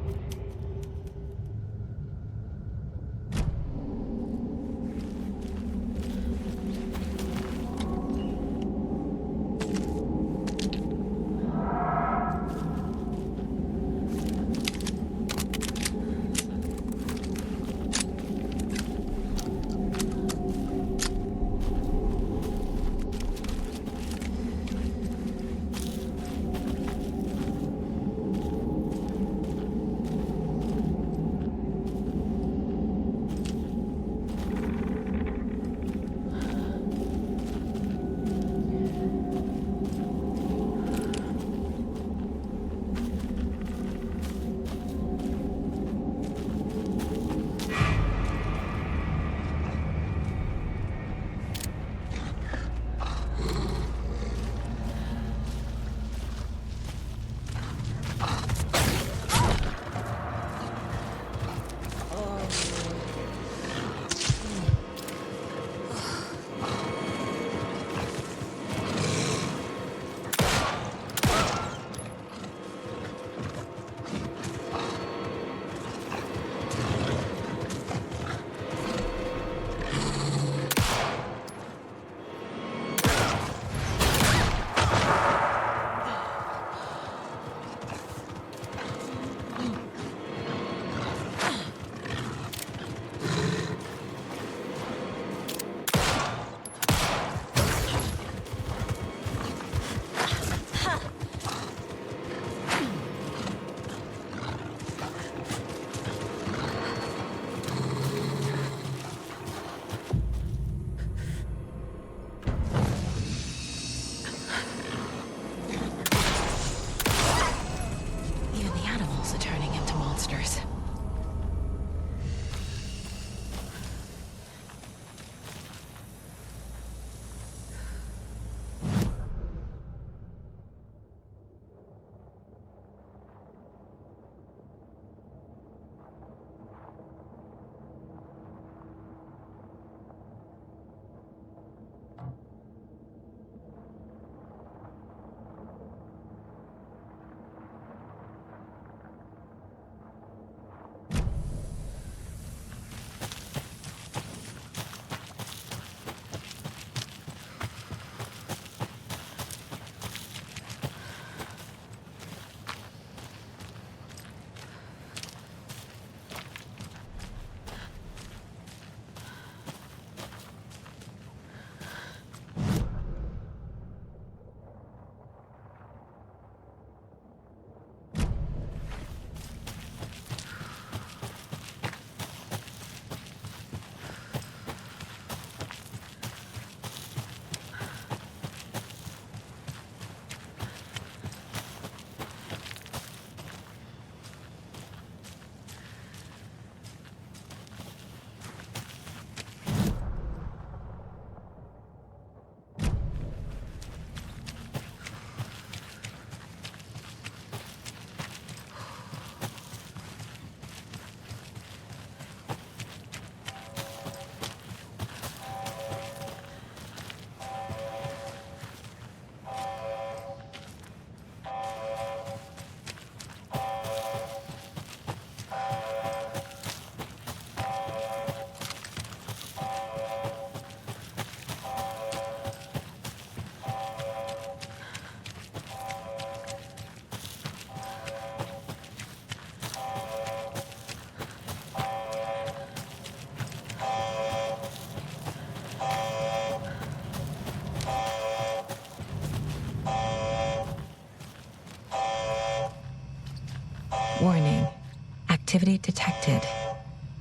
Speaker 2: activity detected.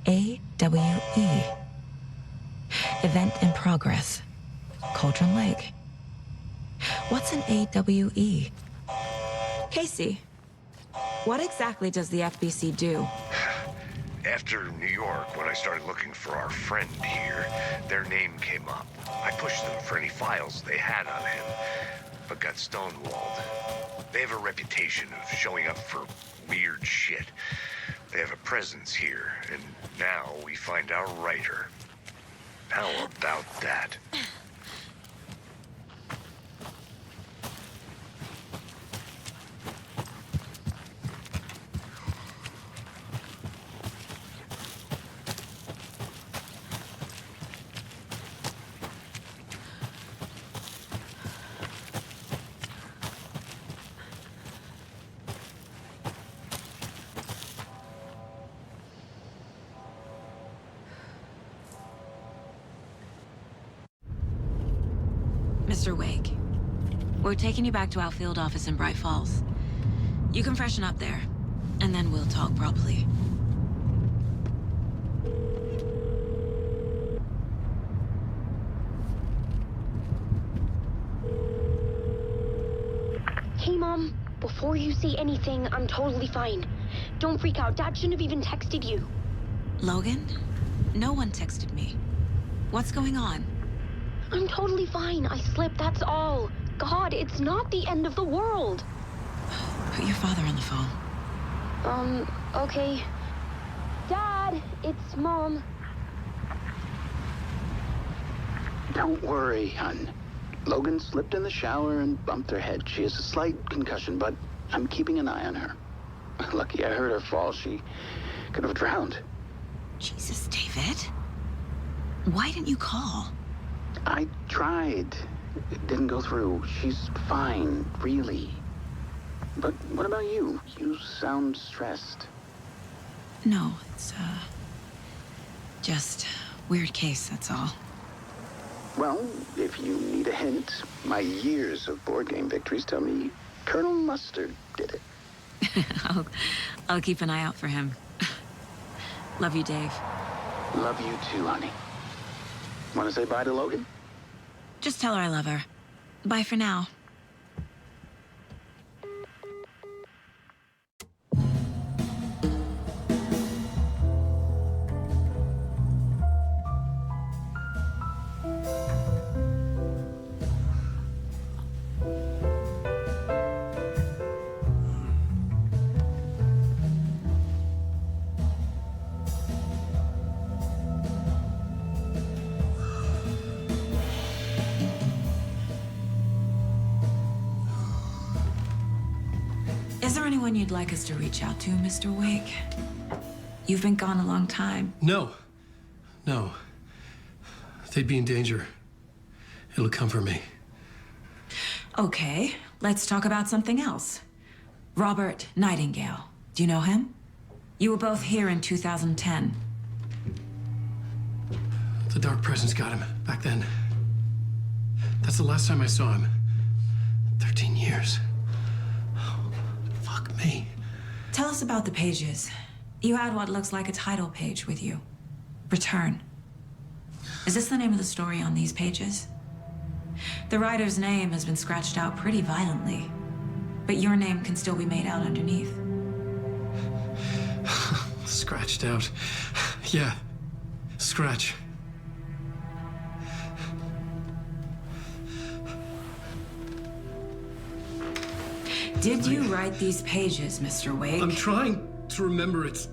Speaker 2: AWE. Event in progress. Cauldron Lake. What's an AWE?
Speaker 13: Casey, what exactly does the FBC do?
Speaker 9: After New York, when I started looking for our friend here, their name came up. I pushed them for any files they had on him, but got stonewalled. They have a reputation of showing up for weird shit. They have a presence here, and now we find our writer. How about that?
Speaker 13: Mr. Wake, we're taking you back to our field office in Bright Falls. You can freshen up there, and then we'll talk properly.
Speaker 14: Hey, Mom. Before you say anything, I'm totally fine. Don't freak out. Dad shouldn't have even texted you.
Speaker 13: Logan? No one texted me. What's going on?
Speaker 14: I'm totally fine. I slipped, that's all. God, it's not the end of the world.
Speaker 13: Put your father on the phone.
Speaker 14: Okay. Dad, it's Mom.
Speaker 15: Don't worry, hon. Logan slipped in the shower and bumped her head. She has a slight concussion, but I'm keeping an eye on her. Lucky I heard her fall. She could have drowned.
Speaker 13: Jesus, David. Why didn't you call?
Speaker 15: I tried. It didn't go through. She's fine, really. But what about you? You sound stressed.
Speaker 13: No, it's, just weird case, that's all.
Speaker 15: Well, if you need a hint, my years of board game victories tell me Colonel Mustard did it.
Speaker 13: I'll keep an eye out for him. Love you, Dave.
Speaker 15: Love you too, honey. Want to say bye to Logan?
Speaker 13: Just tell her I love her. Bye for now. Is there anyone you'd like us to reach out to, Mr. Wake? You've been gone a long time.
Speaker 1: No. No. They'd be in danger. It'll come for me.
Speaker 13: Okay, let's talk about something else. Robert Nightingale. Do you know him? You were both here in 2010.
Speaker 1: The Dark Presence got him back then. That's the last time I saw him. 13 years. Fuck me.
Speaker 13: Tell us about the pages. You had what looks like a title page with you. Return. Is this the name of the story on these pages? The writer's name has been scratched out pretty violently, but your name can still be made out underneath.
Speaker 1: Scratched out. Yeah. Scratch.
Speaker 13: Did you write these pages, Mr. Wake?
Speaker 1: I'm trying to remember. It's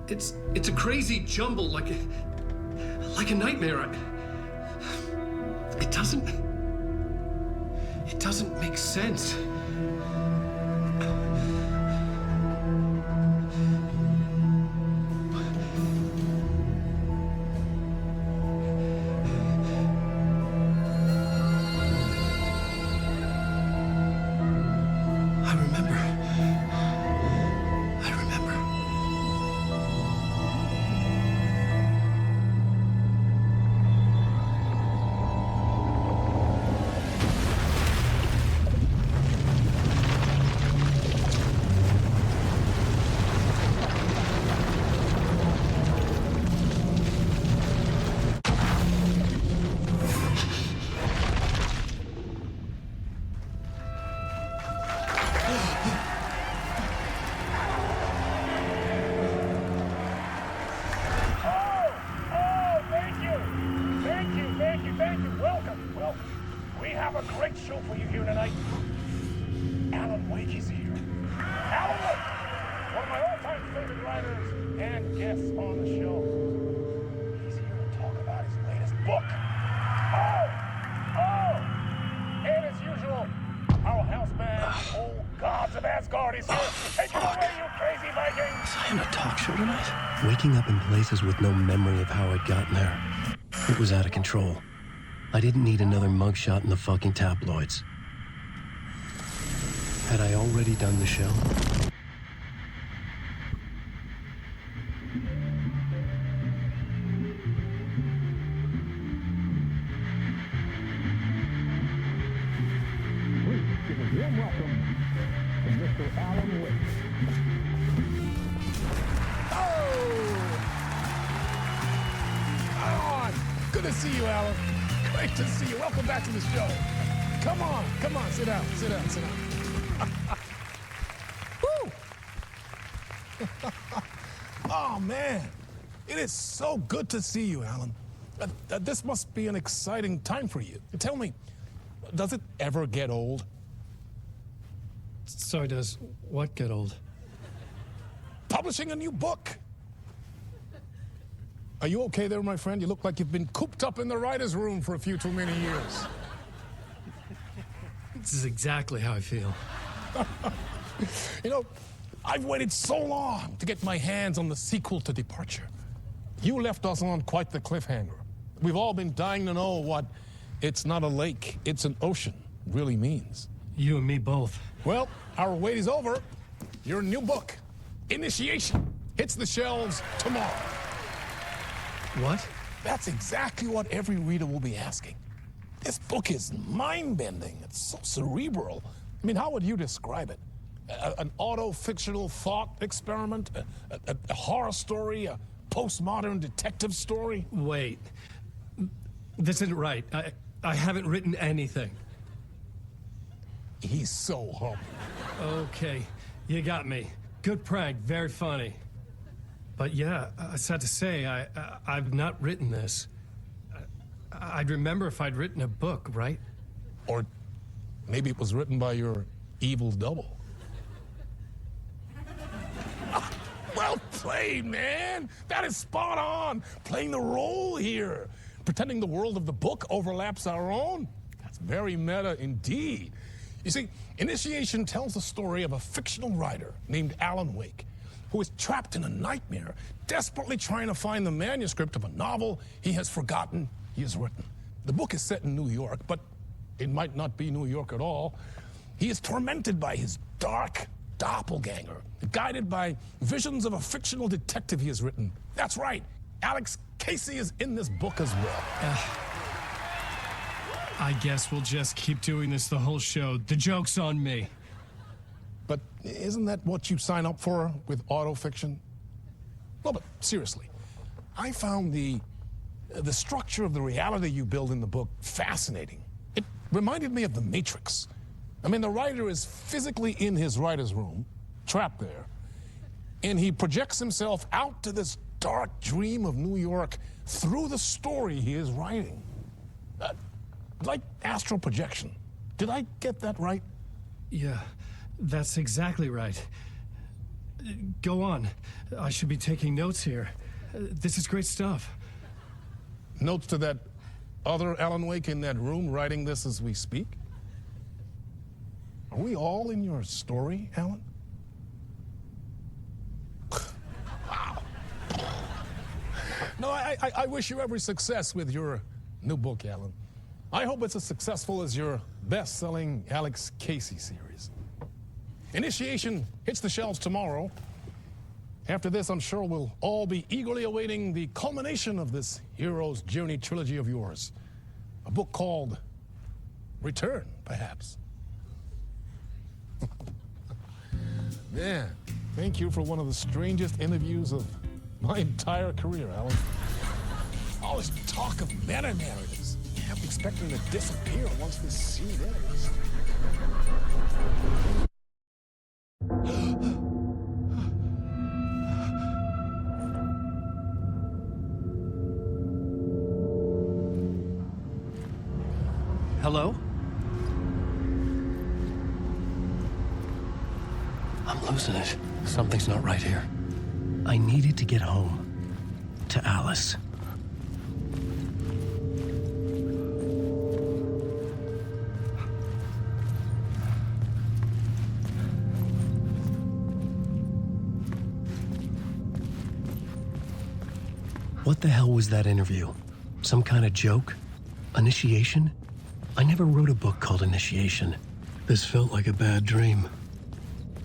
Speaker 1: a crazy jumble, like a nightmare. It doesn't make sense.
Speaker 10: the show. He's here to talk about his latest book. And as usual, our houseman, old gods of Asgard, is here. Take it away, you crazy Viking!
Speaker 1: Was I in a talk show tonight? Waking up in places with no memory of how I'd gotten there. It was out of control. I didn't need another mugshot in the fucking tabloids. Had I already done the show?
Speaker 10: Warm welcome to Mr. Alan Wake. Alan! Good to see you, Alan. Great to see you. Welcome back to the show. Come on, sit down. Woo! Oh, man. It is so good to see you, Alan. This must be an exciting time for you. Tell me, does it ever get old?
Speaker 1: So does what get old?
Speaker 10: Publishing a new book. Are you okay there, my friend? You look like you've been cooped up in the writer's room for a few too many years.
Speaker 1: This is exactly how I feel.
Speaker 10: You know, I've waited so long to get my hands on the sequel to Departure. You left us on quite the cliffhanger. We've all been dying to know what "it's not a lake, it's an ocean" really means.
Speaker 1: You and me both.
Speaker 10: Well, our wait is over. Your new book, Initiation, hits the shelves tomorrow.
Speaker 1: What?
Speaker 10: That's exactly what every reader will be asking. This book is mind-bending. It's so cerebral. I mean, how would you describe it? An auto-fictional thought experiment? A horror story? A postmodern detective story?
Speaker 1: Wait. This isn't right. I haven't written anything.
Speaker 10: He's so humble.
Speaker 1: Okay, you got me. Good prank, very funny. But yeah, I sad to say, I've not written this. I'd remember if I'd written a book, right?
Speaker 10: Or maybe it was written by your evil double. Well played, man. That is spot on. Playing the role here. Pretending the world of the book overlaps our own. That's very meta indeed. You see, Initiation tells the story of a fictional writer named Alan Wake, who is trapped in a nightmare, desperately trying to find the manuscript of a novel he has forgotten he has written. The book is set in New York, but it might not be New York at all. He is tormented by his dark doppelganger, guided by visions of a fictional detective he has written. That's right, Alex Casey is in this book as well.
Speaker 1: I guess we'll just keep doing this the whole show. The joke's on me.
Speaker 10: But isn't that what you sign up for with autofiction? No, but seriously, I found the structure of the reality you build in the book fascinating. It reminded me of The Matrix. I mean, the writer is physically in his writer's room, trapped there, and he projects himself out to this dark dream of New York through the story he is writing. Like astral projection. Did I get that right?
Speaker 1: Yeah, that's exactly right. Go on. I should be taking notes here. This is great stuff.
Speaker 10: Notes to that other Alan Wake in that room writing this as we speak? Are we all in your story, Alan? Wow. No, I wish you every success with your new book, Alan. I hope it's as successful as your best-selling Alex Casey series. Initiation hits the shelves tomorrow. After this, I'm sure we'll all be eagerly awaiting the culmination of this hero's journey trilogy of yours. A book called Return, perhaps. Man, thank you for one of the strangest interviews of my entire career, Alan. All this talk of meta-narratives. I'm expecting to disappear once this scene ends.
Speaker 1: Hello? I'm losing it. Something's not right here. I needed to get home. to Alice. What the hell was that interview? Some kind of joke? Initiation? I never wrote a book called Initiation. This felt like a bad dream.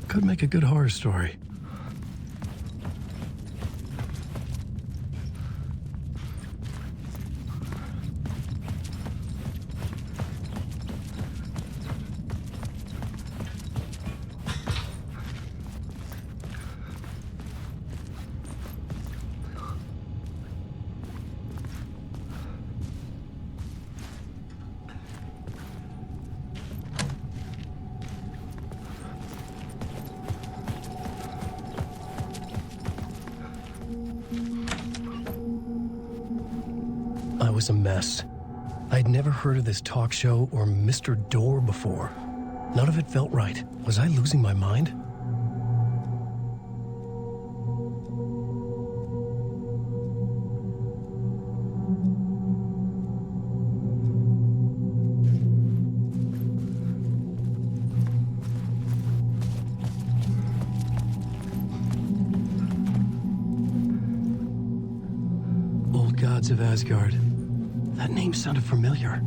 Speaker 1: Could make a good horror story. I was a mess. I'd never heard of this talk show or Mr. Door before. None of it felt right. Was I losing my mind? Old Gods of Asgard. That name sounded familiar.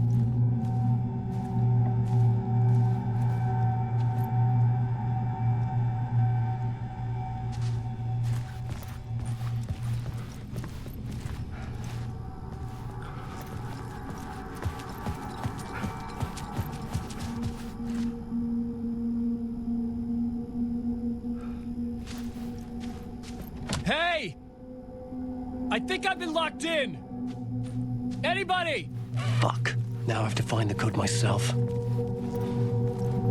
Speaker 11: Hey! I think I've been locked in! Anybody?
Speaker 1: Fuck. Now I have to find the code myself.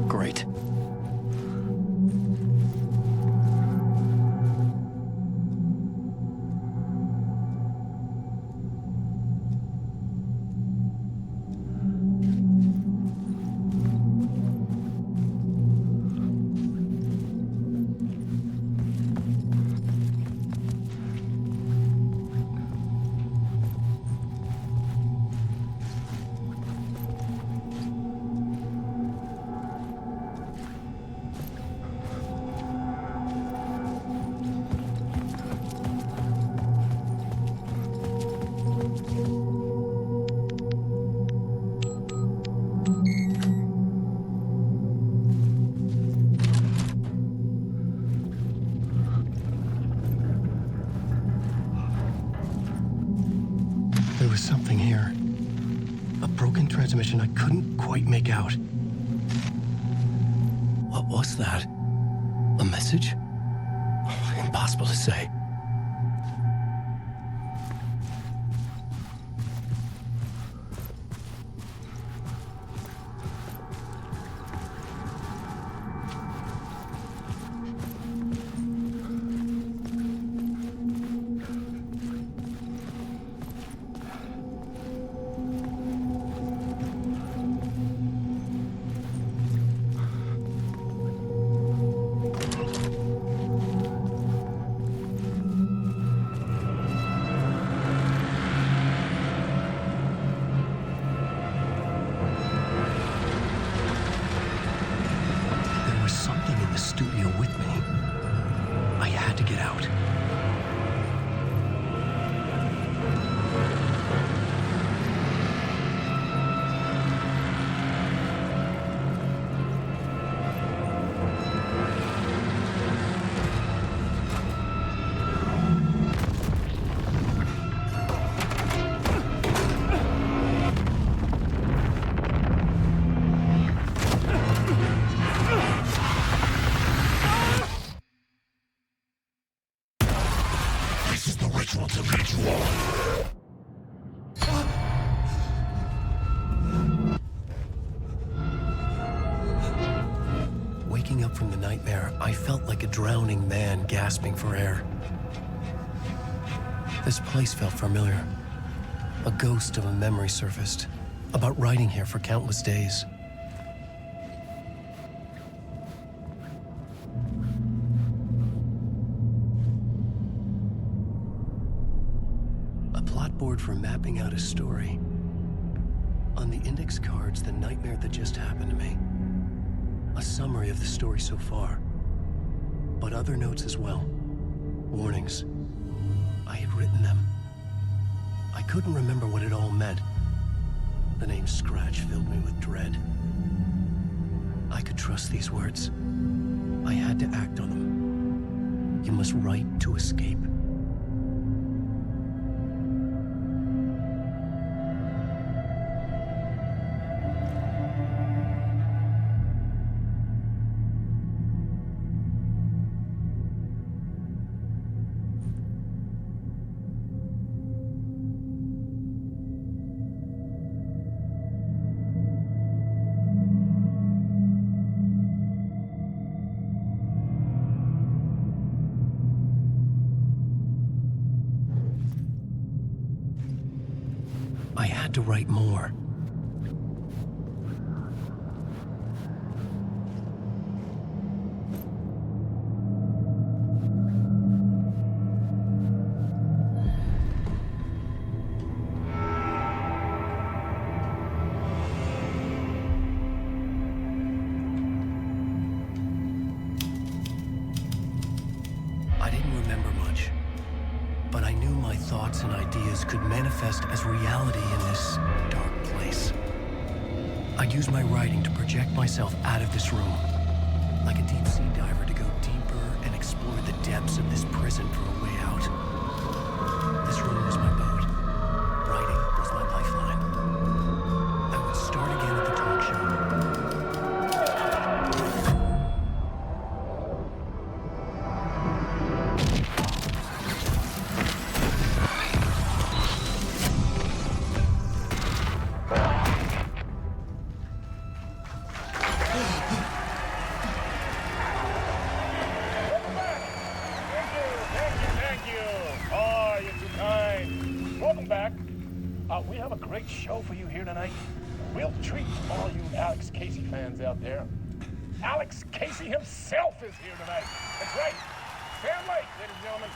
Speaker 1: Great. There was something here. A broken transmission I couldn't quite make out. What was that? A message? Impossible to say. Studio with me. I had to get out. Waking up from the nightmare, I felt like a drowning man gasping for air. This place felt familiar. A ghost of a memory surfaced, about riding here for countless days. plot board for mapping out a story. On the index cards, the nightmare that just happened to me. A summary of the story so far. But other notes as well. Warnings. I had written them. I couldn't remember what it all meant. The name Scratch filled me with dread. I could trust these words. I had to act on them. You must write to escape. I had to write more. I didn't remember much, but I knew my thoughts and ideas could manifest as reality in this dark place. I'd use my writing to project myself out of this room, like a deep-sea diver to go deeper and explore the depths of this prison for a way out. This room was my boat. Writing was my lifeline. I would start again at the talk show.
Speaker 10: We have a great show for you here tonight. Real treat for all you Alex Casey fans out there. Alex Casey himself is here tonight. That's right. Sam Lake, ladies and gentlemen.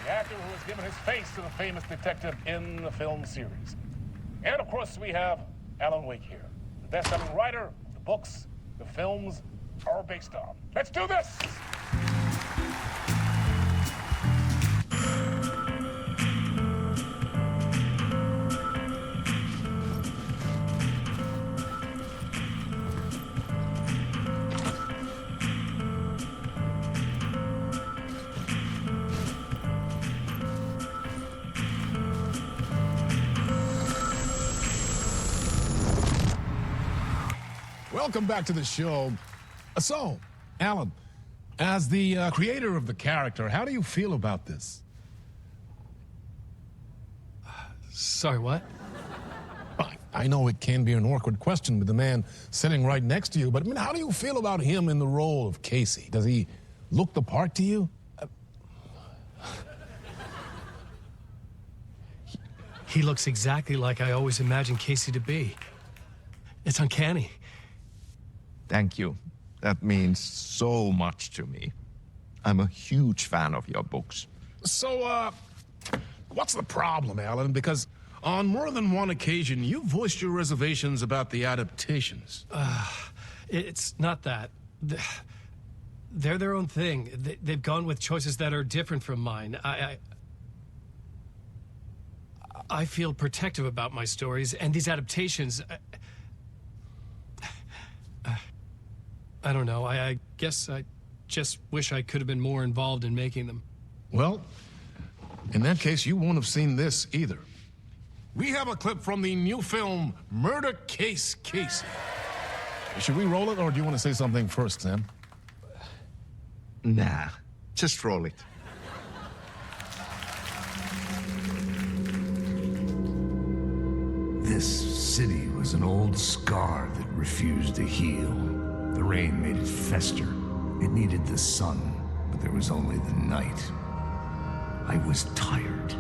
Speaker 10: The actor who has given his face to the famous detective in the film series. And of course, we have Alan Wake here. The best-selling writer, the books, the films are based on. Let's do this! Welcome back to the show. So, Alan, as the creator of the character, how do you feel about this?
Speaker 11: Sorry, what?
Speaker 10: I know it can be an awkward question with the man sitting right next to you, but I mean, how do you feel about him in the role of Casey? Does he look the part to you?
Speaker 11: He looks exactly like I always imagined Casey to be. It's uncanny.
Speaker 12: Thank you. That means so much to me. I'm a huge fan of your books.
Speaker 10: So, what's the problem, Alan? Because on more than one occasion, you voiced your reservations about the adaptations.
Speaker 11: It's not that. They're their own thing. They've gone with choices that are different from mine. I feel protective about my stories, and these adaptations... I don't know. I guess I just wish I could have been more involved in making them.
Speaker 10: Well, in that case, you won't have seen this either. We have a clip from the new film, Murder Case Casey. Should we roll it, or do you want to say something first, Sam?
Speaker 12: Nah, just roll it.
Speaker 4: This city was an old scar that refused to heal. The rain made it fester. It needed the sun, but there was only the night. I was tired.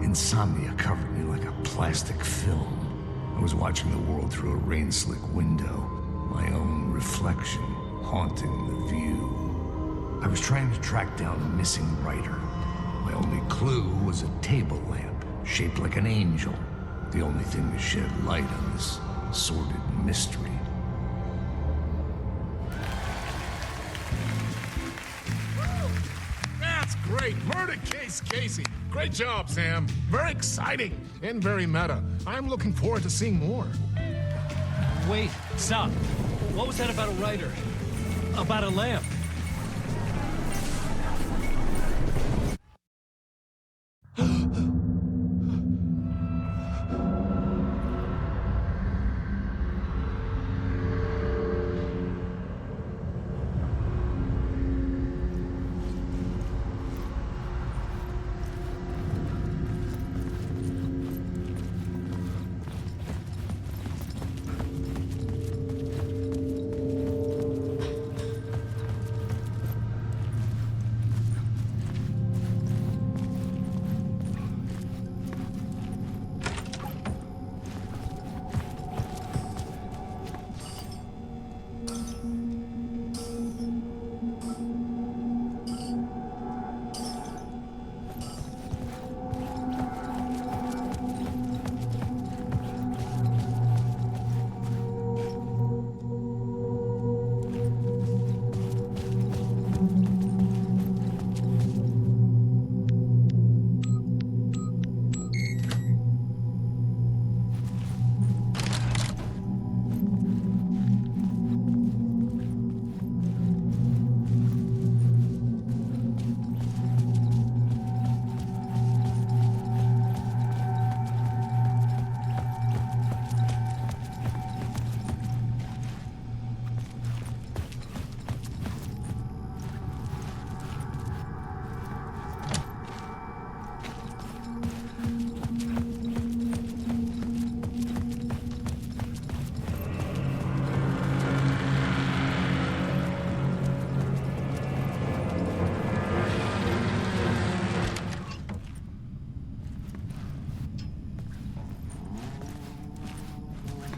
Speaker 4: Insomnia covered me like a plastic film. I was watching the world through a rain-slick window, my own reflection haunting the view. I was trying to track down a missing writer. My only clue was a table lamp shaped like an angel. The only thing to shed light on this sordid mystery.
Speaker 10: That's great. Murder case, Casey. Great job, Sam. Very exciting and very meta. I'm looking forward to seeing more.
Speaker 11: Wait, stop. What was that about a writer? About a lamp?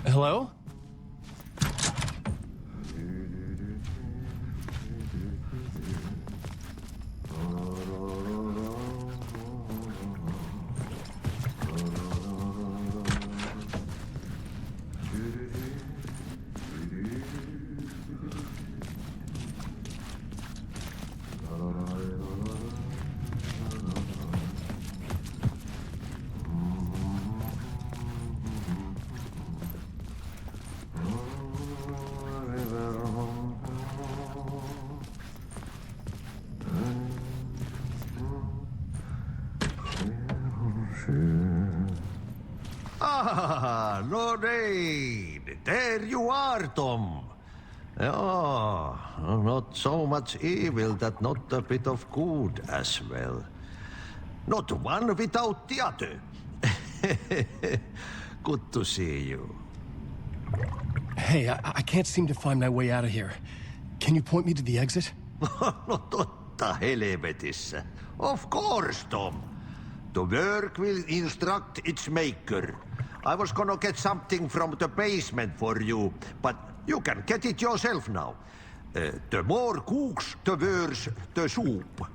Speaker 11: Hello?
Speaker 7: Ah, Lorraine! There you are, Tom. Oh, not so much evil that not a bit of good as well. Not one without the other. Good to see you.
Speaker 24: Hey, I can't seem to find my way out of here. Can you point me to the exit?
Speaker 7: No totta helvetissä. Of course, Tom. The work will instruct its maker. I was gonna get something from the basement for you, but you can get it yourself now. The more cooks, the worse the soup.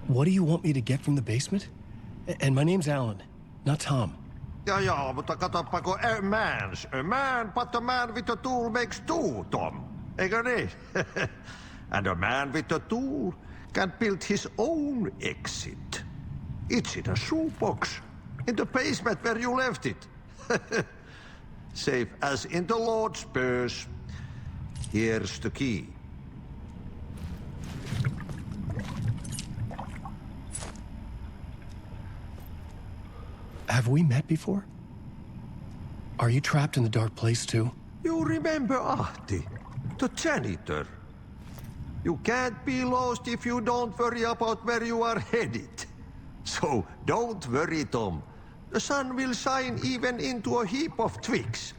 Speaker 24: What do you want me to get from the basement? And my name's Alan, not Tom.
Speaker 7: Ja, mutta katsopako a man, but a man with a tool makes two, Tom. Eikö niin? And a man with a tool can build his own exit. It's in a shoebox, in the basement where you left it. Safe as in the Lord's purse. Here's the key.
Speaker 24: Have we met before? Are you trapped in the dark place too?
Speaker 7: You remember Ahti, the janitor. You can't be lost if you don't worry about where you are headed. So don't worry, Tom. The sun will shine even into a heap of twigs.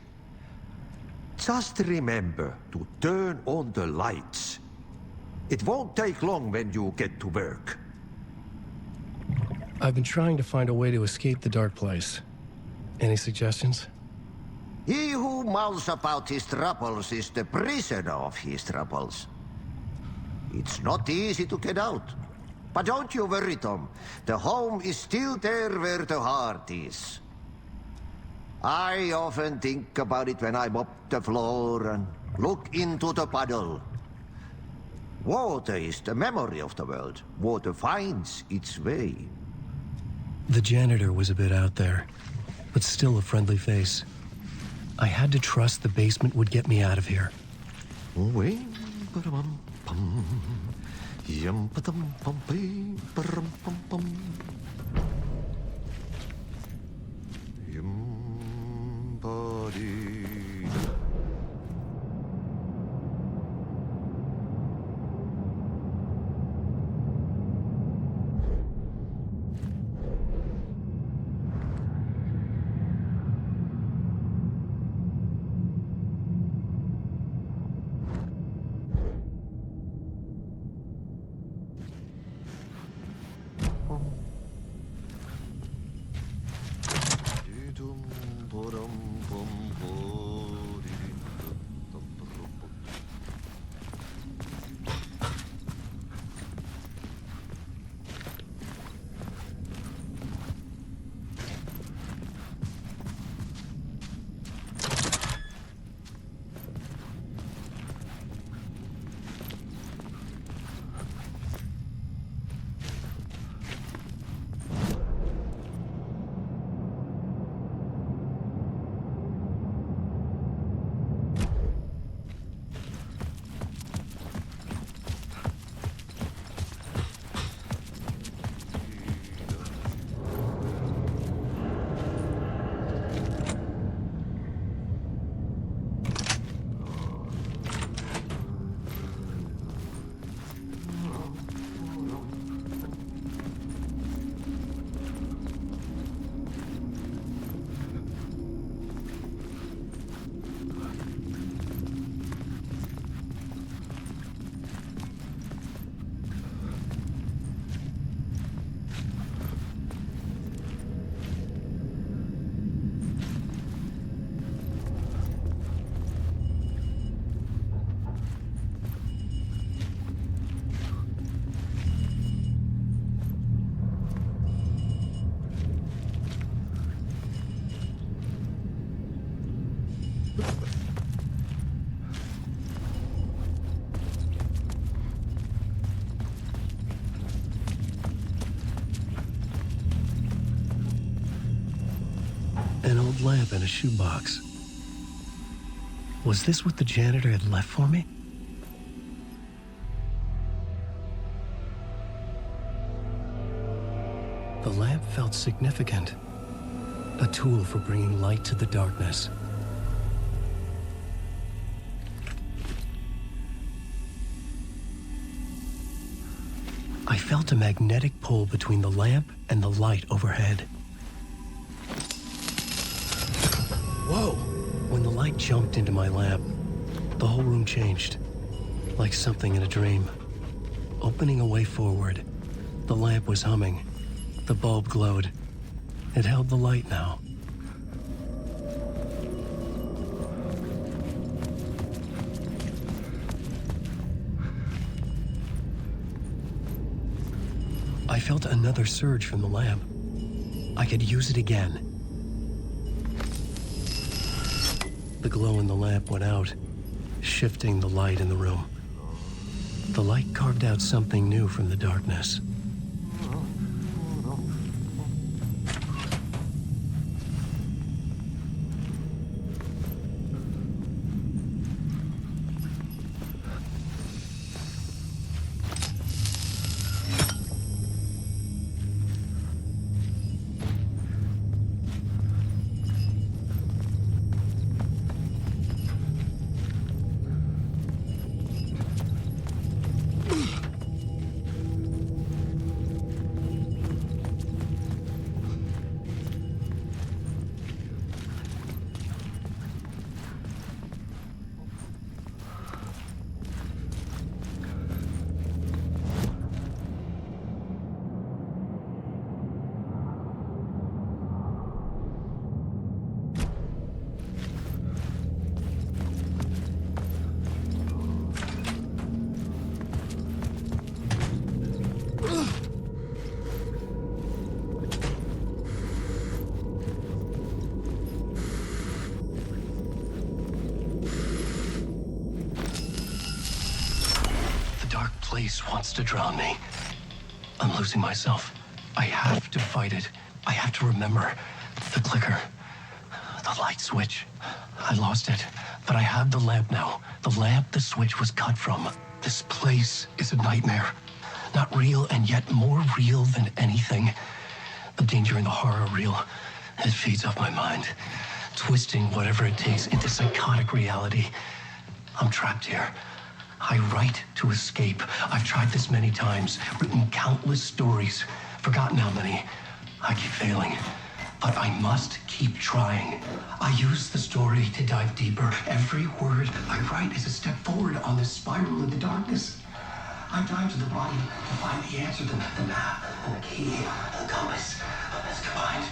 Speaker 7: Just remember to turn on the lights. It won't take long when you get to work.
Speaker 24: I've been trying to find a way to escape the dark place. Any suggestions?
Speaker 7: He who mouths about his troubles is the prisoner of his troubles. It's not easy to get out, But don't you worry, Tom. The home is still there where the heart is. I often think about it when I mop the floor and look into the puddle. Water is the memory of the world. Water finds its way.
Speaker 1: The janitor was a bit out there, but still a friendly face. I had to trust the basement would get me out of here. An old lamp in a shoebox. Was this what the janitor had left for me? The lamp felt significant. A tool for bringing light to the darkness. I felt a magnetic pull between the lamp and the light overhead. Whoa! When the light jumped into my lamp, the whole room changed, like something in a dream. Opening a way forward, the lamp was humming. The bulb glowed. It held the light now. I felt another surge from the lamp. I could use it again. The glow in the lamp went out, shifting the light in the room. The light carved out something new from the darkness. voice wants to drown me. I'm losing myself. I have to fight it. I have to remember the clicker, the light switch. I lost it, but I have the lamp now. The lamp the switch was cut from. This place is a nightmare. Not real, and yet more real than anything. The danger in the horror reel, it feeds off my mind, twisting whatever it takes into psychotic reality. I'm trapped here. I write to escape. I've tried this many times, written countless stories, forgotten how many. I keep failing, but I must keep trying. I use the story to dive deeper. Every word I write is a step forward on this spiral in the darkness. I dive to the body to find the answer, the map, and the key, the compass. It's combined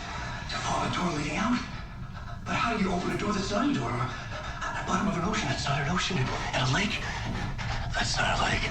Speaker 1: to form a door leading out. But how do you open a door that's not a door? At the bottom of an ocean, that's not an ocean. And a lake, that's not a lake.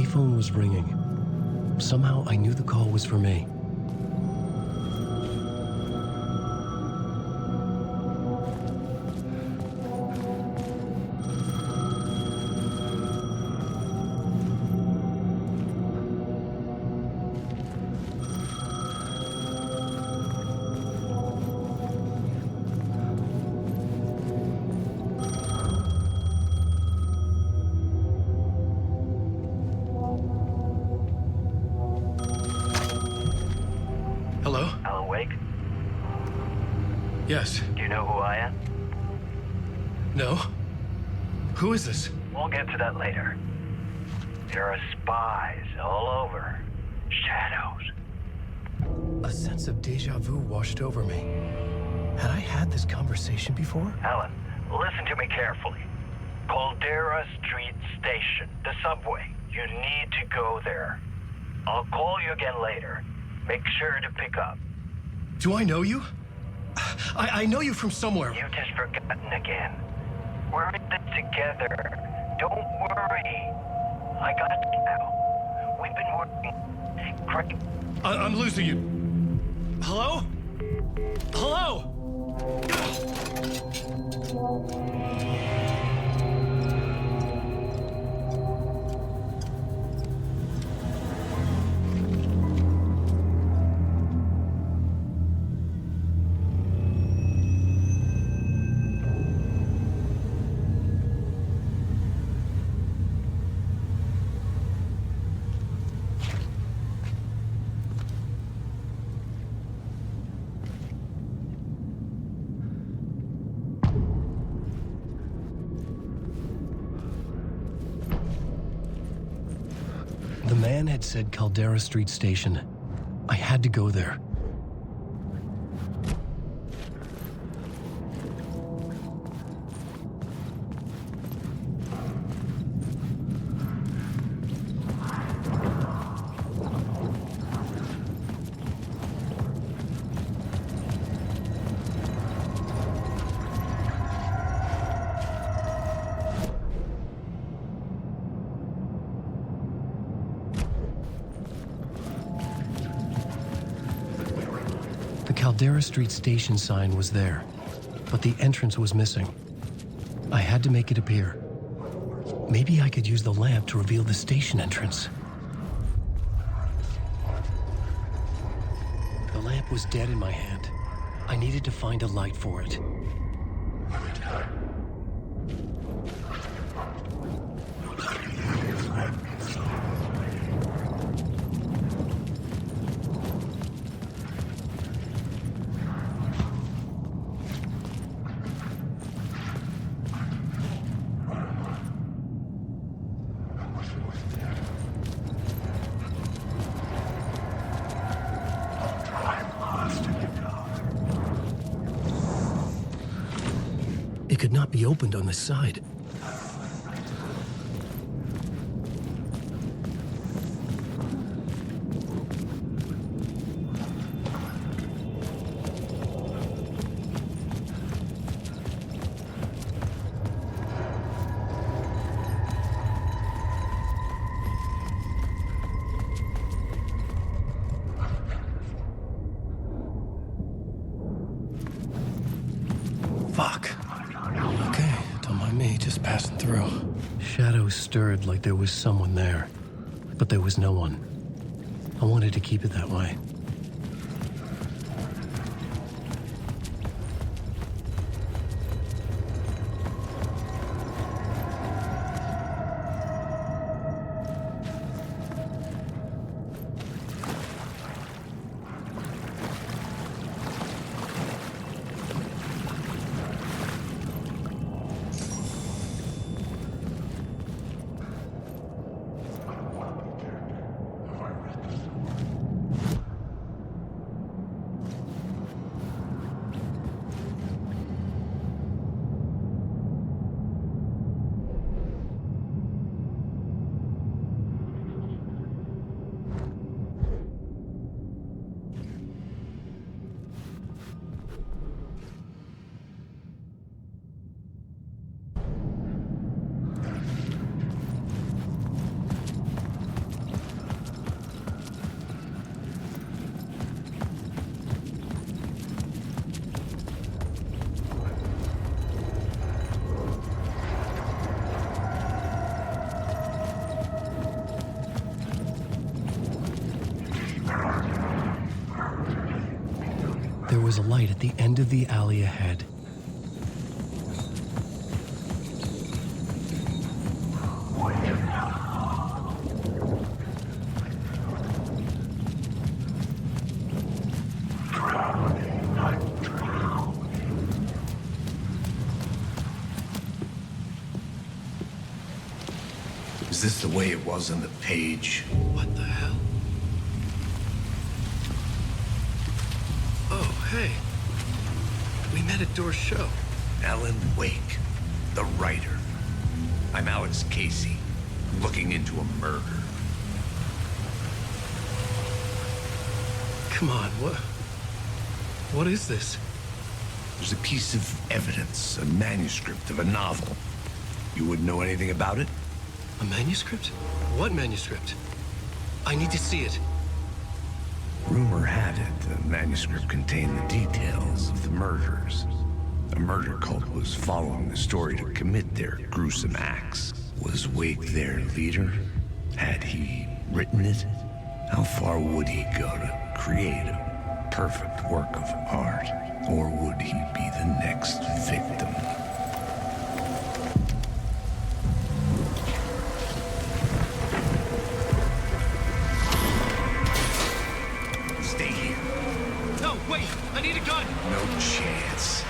Speaker 1: Phone was ringing. Somehow I knew the call was for me. Hello?
Speaker 5: Alan Wake?
Speaker 1: Yes.
Speaker 5: Do you know who I am?
Speaker 1: No? Who is this?
Speaker 5: We'll get to that later. There are spies all over. Shadows.
Speaker 1: A sense of deja vu washed over me. Had I had this conversation before?
Speaker 5: Alan, listen to me carefully. Caldera Street Station, the subway. You need to go there. I'll call you again later. Make sure to pick up.
Speaker 1: Do I know you? I know you from somewhere.
Speaker 5: You've just forgotten again. We're in this together. Don't worry. I got you now. We've been working great.
Speaker 1: I'm losing you. Hello? Hello? The man had said Caldera Street Station. I had to go there. The Caldera Street Station sign was there, but the entrance was missing. I had to make it appear. Maybe I could use the lamp to reveal the station entrance. The lamp was dead in my hand. I needed to find a light for it. not be opened on the side. Fuck. Okay, don't mind me, just passing through. Shadows stirred like there was someone there, but there was no one. I wanted to keep it that way. There was a light at the end of the alley ahead.
Speaker 4: Is this the way it was on the page?
Speaker 1: What the hell? Oh, hey. We met at Door's show.
Speaker 4: Alan Wake, the writer. I'm Alex Casey, looking into a murder.
Speaker 1: Come on, what is this?
Speaker 4: There's a piece of evidence, a manuscript of a novel. You wouldn't know anything about it?
Speaker 1: A manuscript? What manuscript? I need to see it.
Speaker 4: Rumor had it the manuscript contained the details of the murders. A murder cult was following the story to commit their gruesome acts. Was Wake their leader? Had he written it? How far would he go to create a perfect work of art? Or would he be the next victim? Stay here.
Speaker 11: No, wait! I need a gun!
Speaker 4: No chance.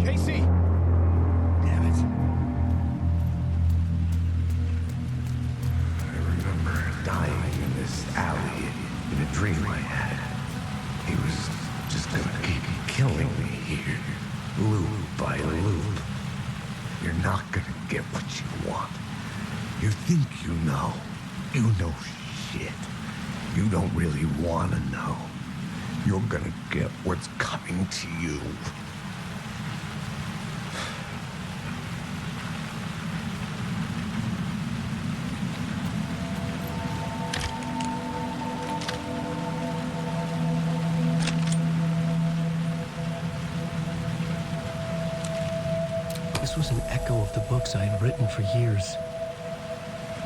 Speaker 11: Casey!
Speaker 4: Damn it. I remember dying in this alley in a dream I had. He was just gonna keep killing me here, loop by loop. You're not gonna get what you want. You think you know. You know shit. You don't really want to know. You're gonna get what's coming to you.
Speaker 1: This was an echo of the books I had written for years.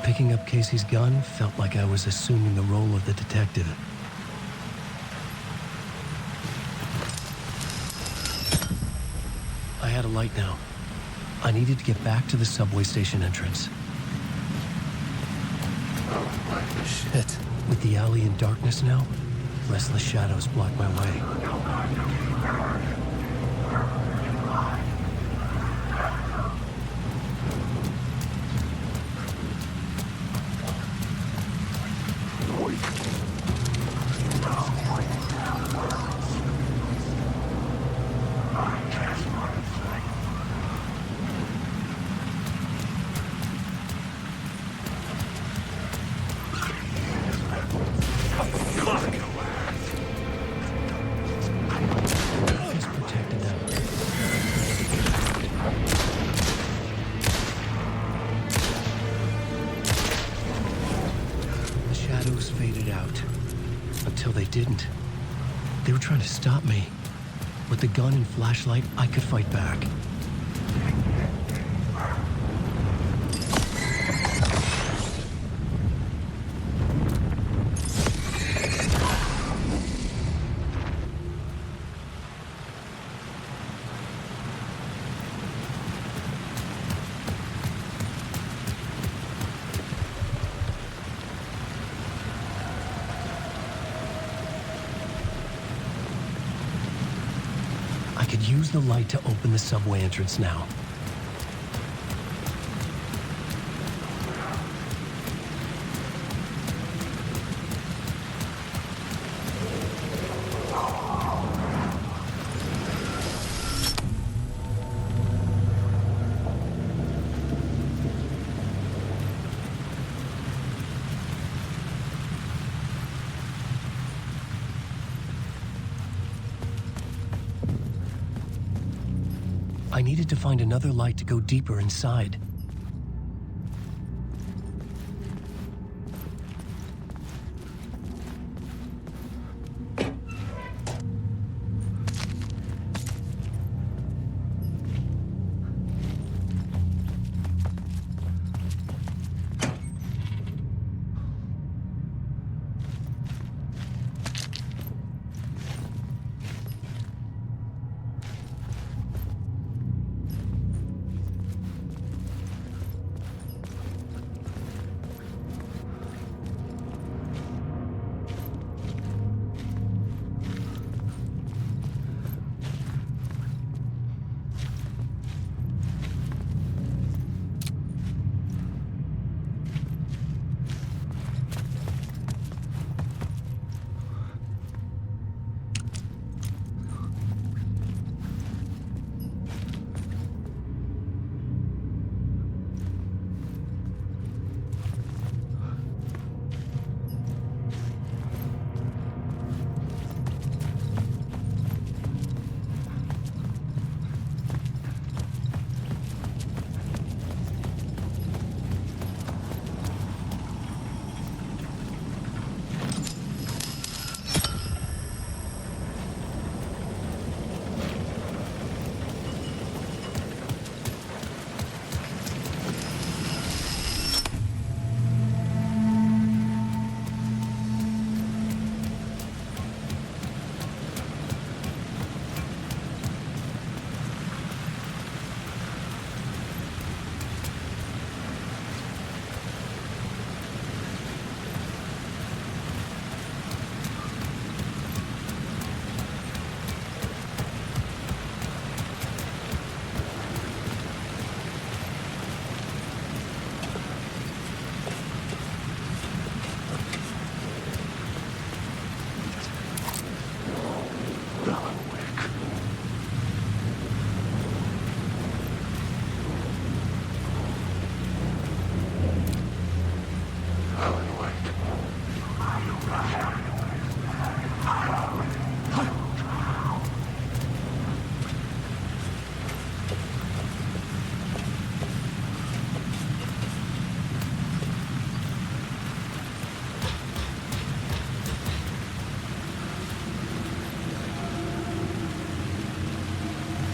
Speaker 1: Picking up Casey's gun felt like I was assuming the role of the detective. I had a light now. I needed to get back to the subway station entrance. Shit. With the alley in darkness now, restless shadows block my way. Faded out. Until they didn't. They were trying to stop me. With the gun and flashlight, I could fight back. I could use the light to open the subway entrance now. I needed to find another light to go deeper inside.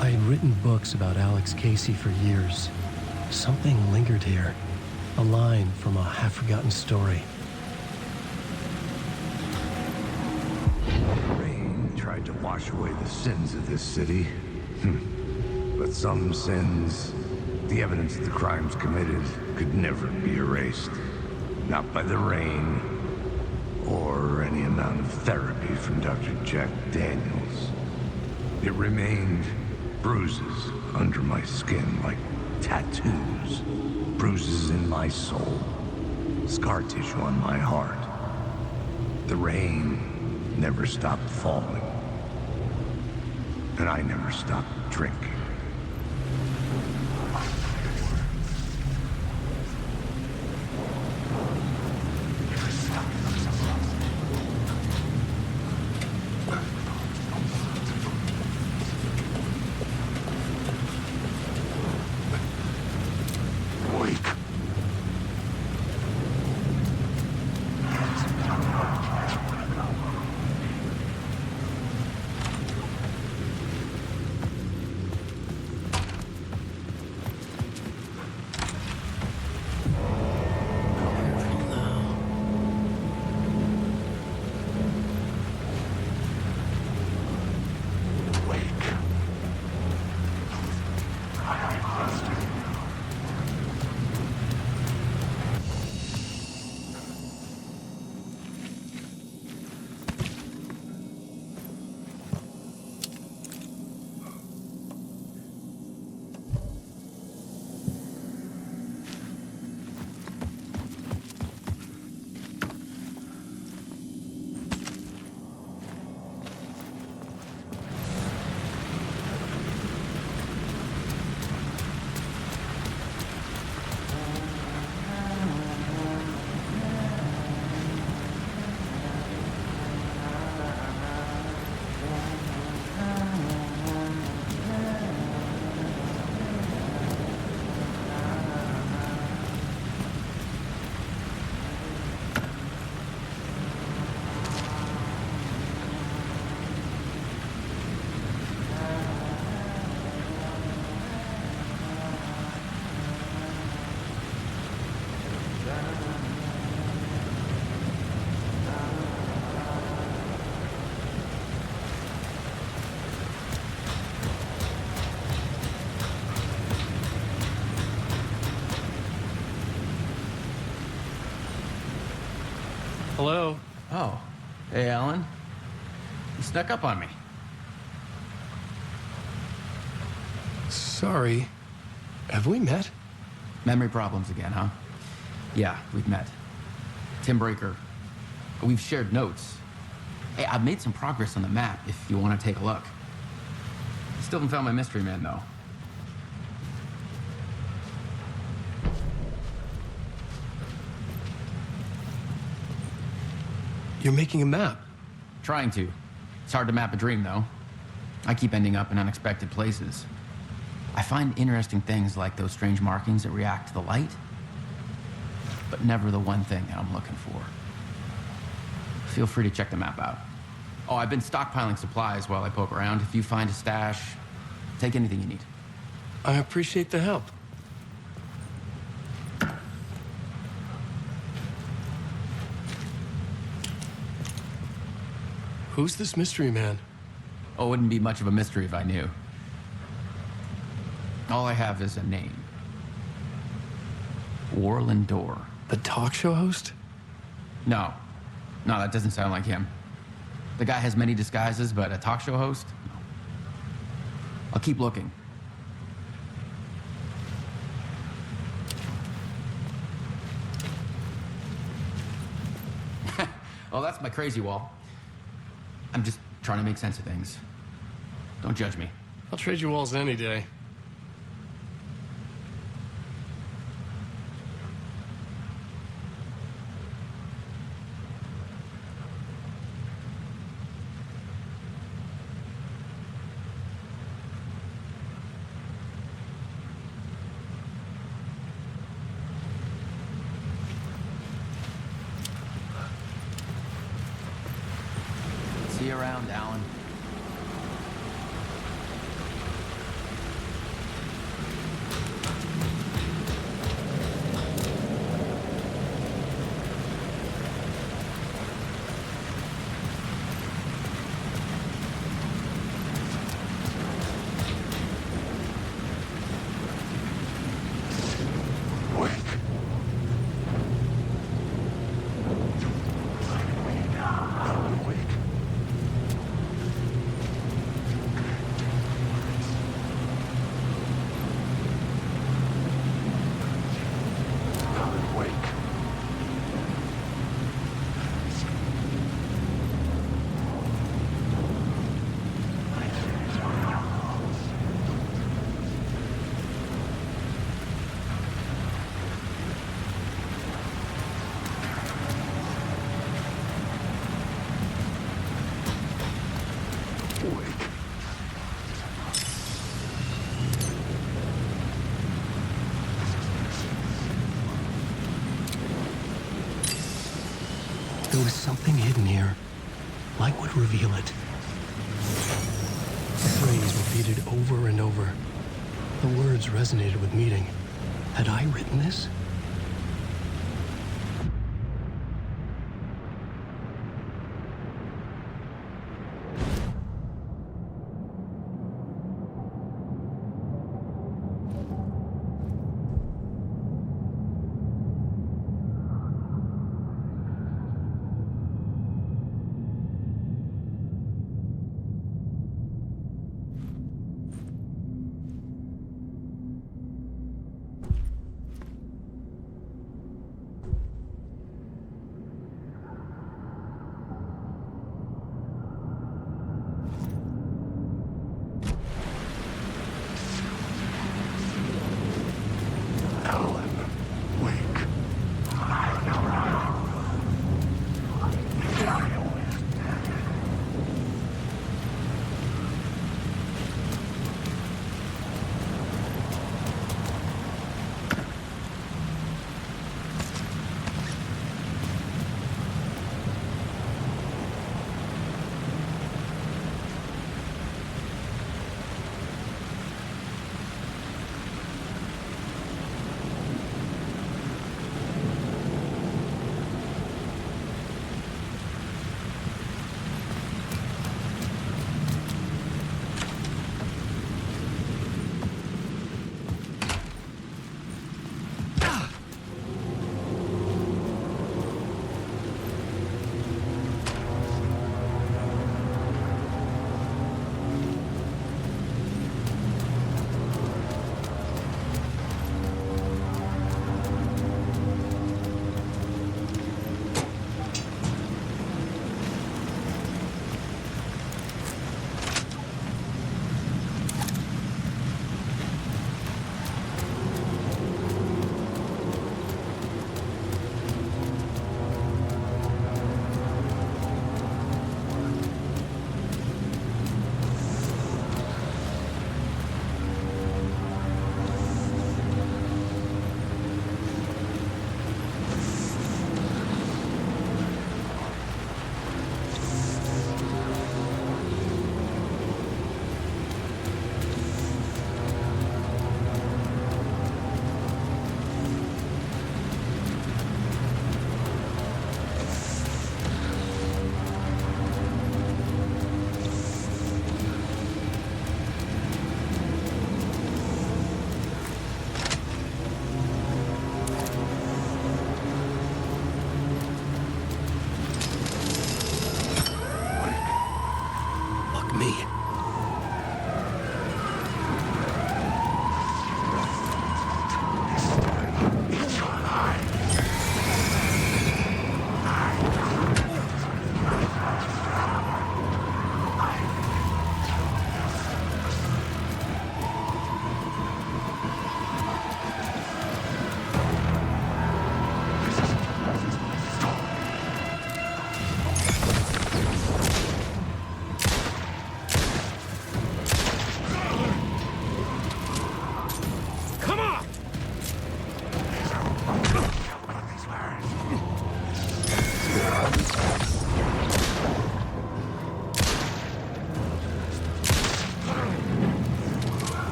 Speaker 1: I had written books about Alex Casey for years. Something lingered here. A line from a half-forgotten story.
Speaker 4: Rain tried to wash away the sins of this city. But some sins, the evidence of the crimes committed, could never be erased. Not by the rain, or any amount of therapy from Dr. Jack Daniels. It remained bruises under my skin, like tattoos. Bruises in my soul. Scar tissue on my heart. The rain never stopped falling. And I never stopped drinking.
Speaker 11: Hello?
Speaker 16: Oh. Hey, Alan. You snuck up on me.
Speaker 11: Sorry. Have we met?
Speaker 16: Memory problems again, huh? Yeah, we've met. Tim Breaker. We've shared notes. Hey, I've made some progress on the map if you want to take a look. Still haven't found my mystery man, though.
Speaker 11: You're making a map?
Speaker 16: Trying to. It's hard to map a dream, though. I keep ending up in unexpected places. I find interesting things like those strange markings that react to the light, but never the one thing that I'm looking for. Feel free to check the map out. Oh, I've been stockpiling supplies while I poke around. If you find a stash, take anything you need.
Speaker 11: I appreciate the help. Who's this mystery man?
Speaker 16: Oh, it wouldn't be much of a mystery if I knew. All I have is a name. Warlin Door.
Speaker 11: The talk show host?
Speaker 16: No. No, that doesn't sound like him. The guy has many disguises, but a talk show host? No. I'll keep looking. Well, that's my crazy wall. I'm just trying to make sense of things. Don't judge me.
Speaker 11: I'll trade you walls any day.
Speaker 16: See you around, Alan.
Speaker 1: was something hidden here. Light would reveal it. The phrase repeated over and over. The words resonated with meaning. Had I written this?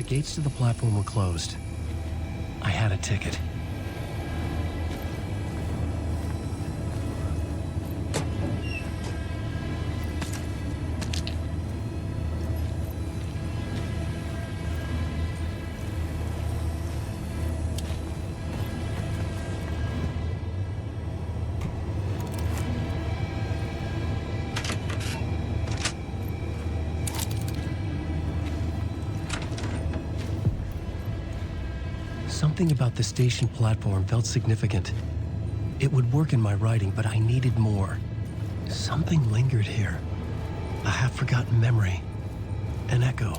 Speaker 1: gates to the platform were closed. I had a ticket. Something about the station platform felt significant. It would work in my writing, but I needed more. Something lingered here. A half-forgotten memory. An echo.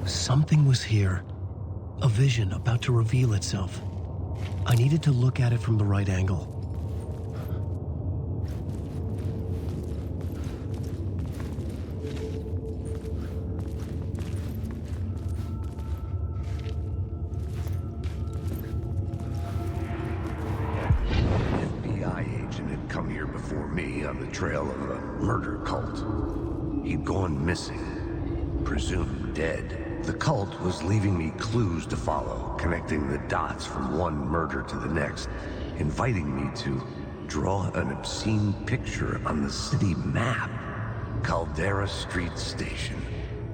Speaker 1: Something was here. A vision about to reveal itself. I needed to look at it from the right angle.
Speaker 4: FBI agent had come here before me on the trail of a murder cult. He'd gone missing, presumed dead. The cult was leaving me clues to follow, connecting the dots from one murder to the next, inviting me to draw an obscene picture on the city map. Caldera Street Station.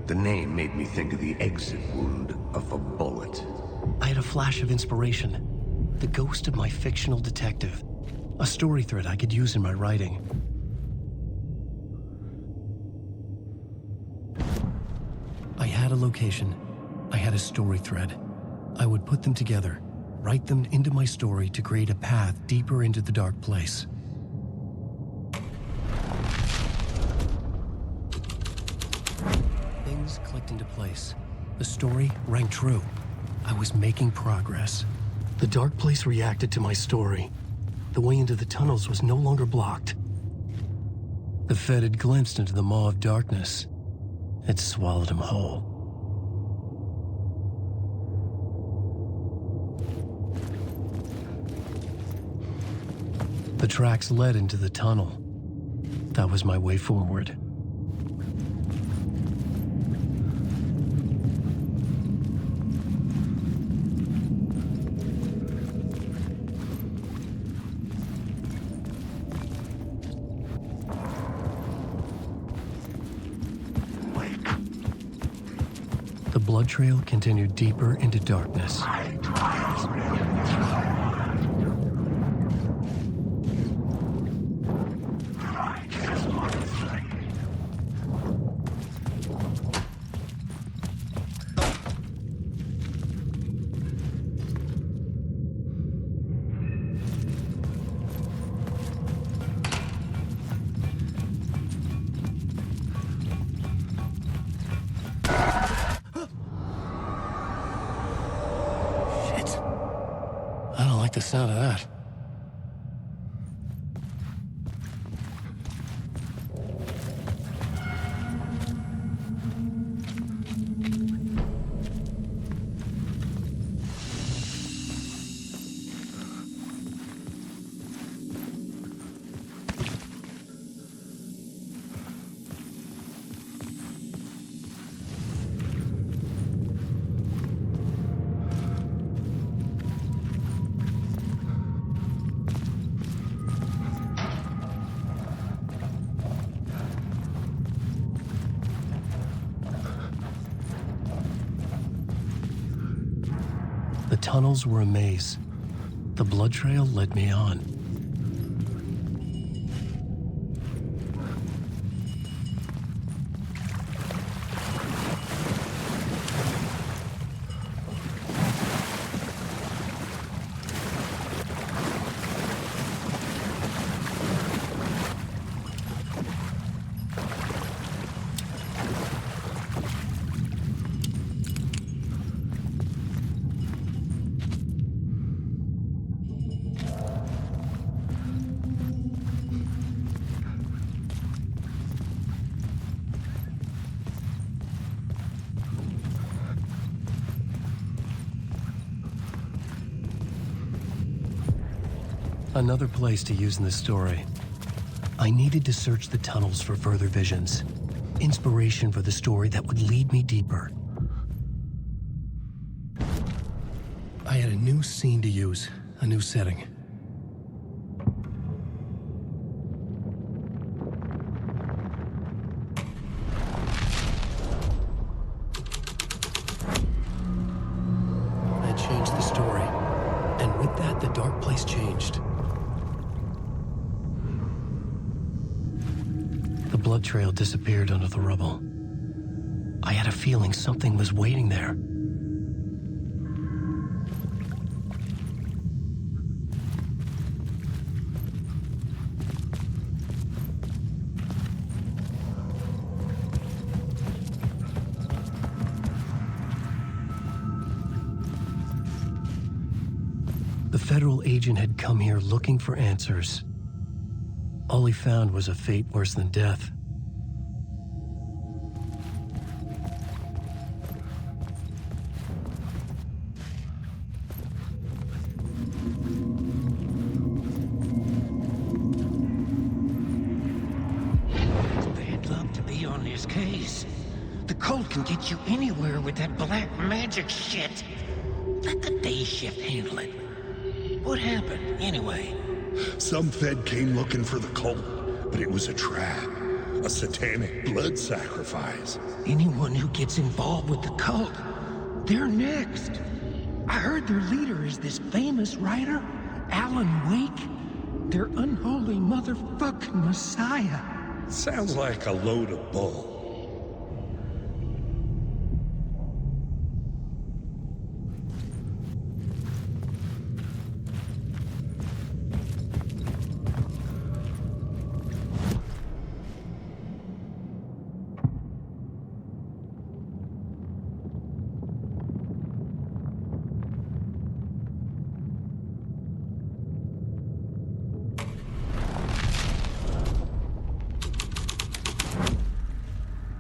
Speaker 4: The name made me think of the exit wound of a bullet.
Speaker 1: I had a flash of inspiration. The ghost of my fictional detective. A story thread I could use in my writing. I had a location. I had a story thread. I would put them together, write them into my story to create a path deeper into the dark place. Things clicked into place. The story rang true. I was making progress. The dark place reacted to my story. The way into the tunnels was no longer blocked. The Fed had glimpsed into the maw of darkness. It swallowed him whole. The tracks led into the tunnel. That was my way forward. The blood trail continued deeper into darkness. I don't like the sound of that. The tunnels were a maze. The blood trail led me on. Another place to use in the story. I needed to search the tunnels for further visions. Inspiration for the story that would lead me deeper. I had a new scene to use, a new setting. I changed the story, and with that, the dark place changed. The blood trail disappeared under the rubble. I had a feeling something was waiting there. The federal agent had come here looking for answers. All he found was a fate worse than death.
Speaker 6: It's bad luck to be on this case. The cult can get you anywhere with that black magic shit. Let the day shift handle it. What happened, anyway?
Speaker 17: Some Fed came looking for the cult, but it was a trap. A satanic blood sacrifice.
Speaker 6: Anyone who gets involved with the cult, they're next. I heard their leader is this famous writer, Alan Wake. Their unholy motherfucking messiah.
Speaker 17: Sounds like a load of bull.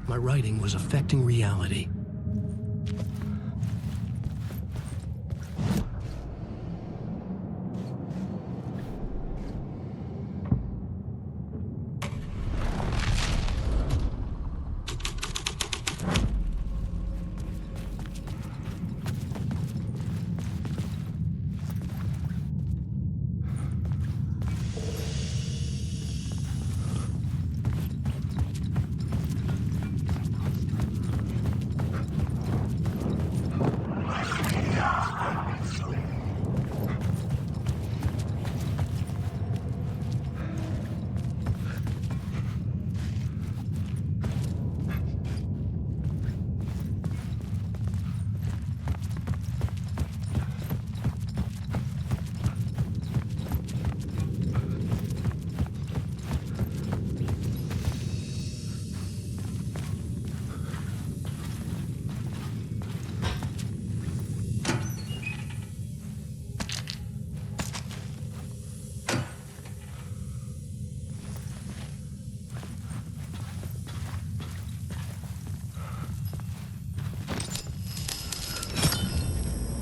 Speaker 1: My writing was affecting reality.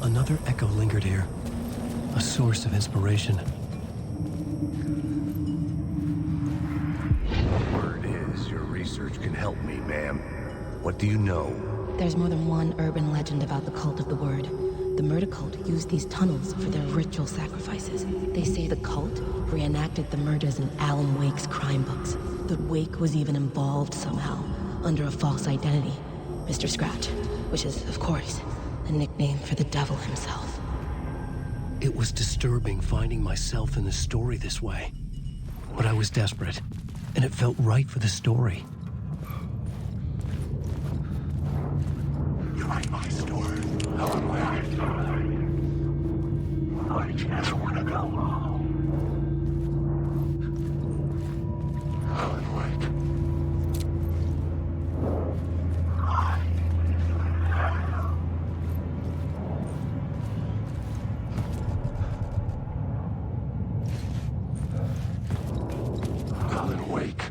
Speaker 1: Another echo lingered here, a source of inspiration.
Speaker 4: Word is your research can help me, ma'am. What do you know?
Speaker 18: There's more than one urban legend about the Cult of the Word. The murder cult used these tunnels for their ritual sacrifices. They say the cult reenacted the murders in Alan Wake's crime books. That Wake was even involved somehow, under a false identity, Mr. Scratch, which is, of course, a nickname for the devil himself.
Speaker 1: It was disturbing finding myself in the story this way. But I was desperate, and it felt right for the story.
Speaker 17: You like my story? Alan Wake. I just want to go home. Alan Wake. Alan Wake.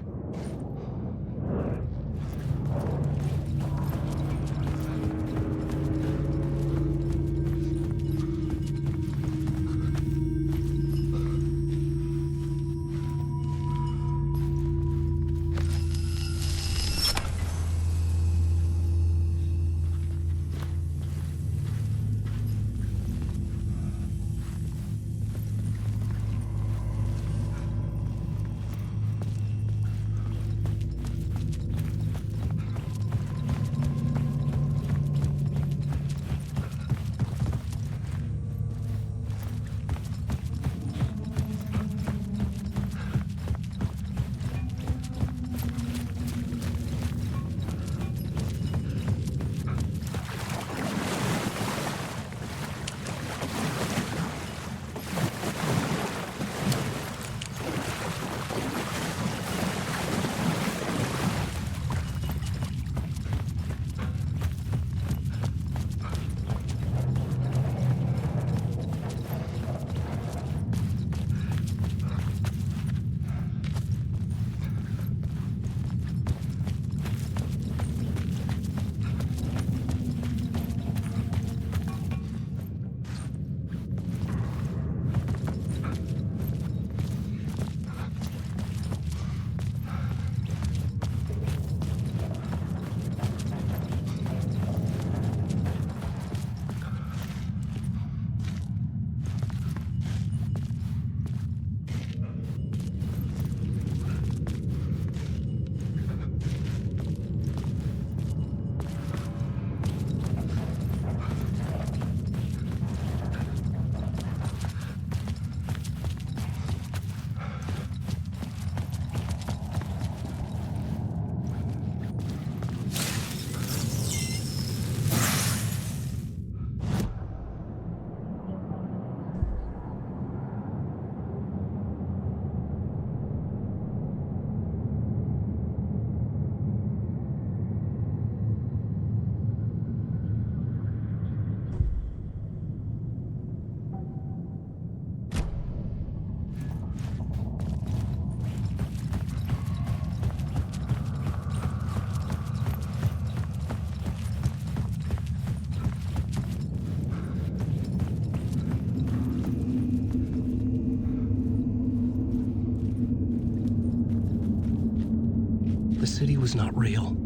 Speaker 1: not real.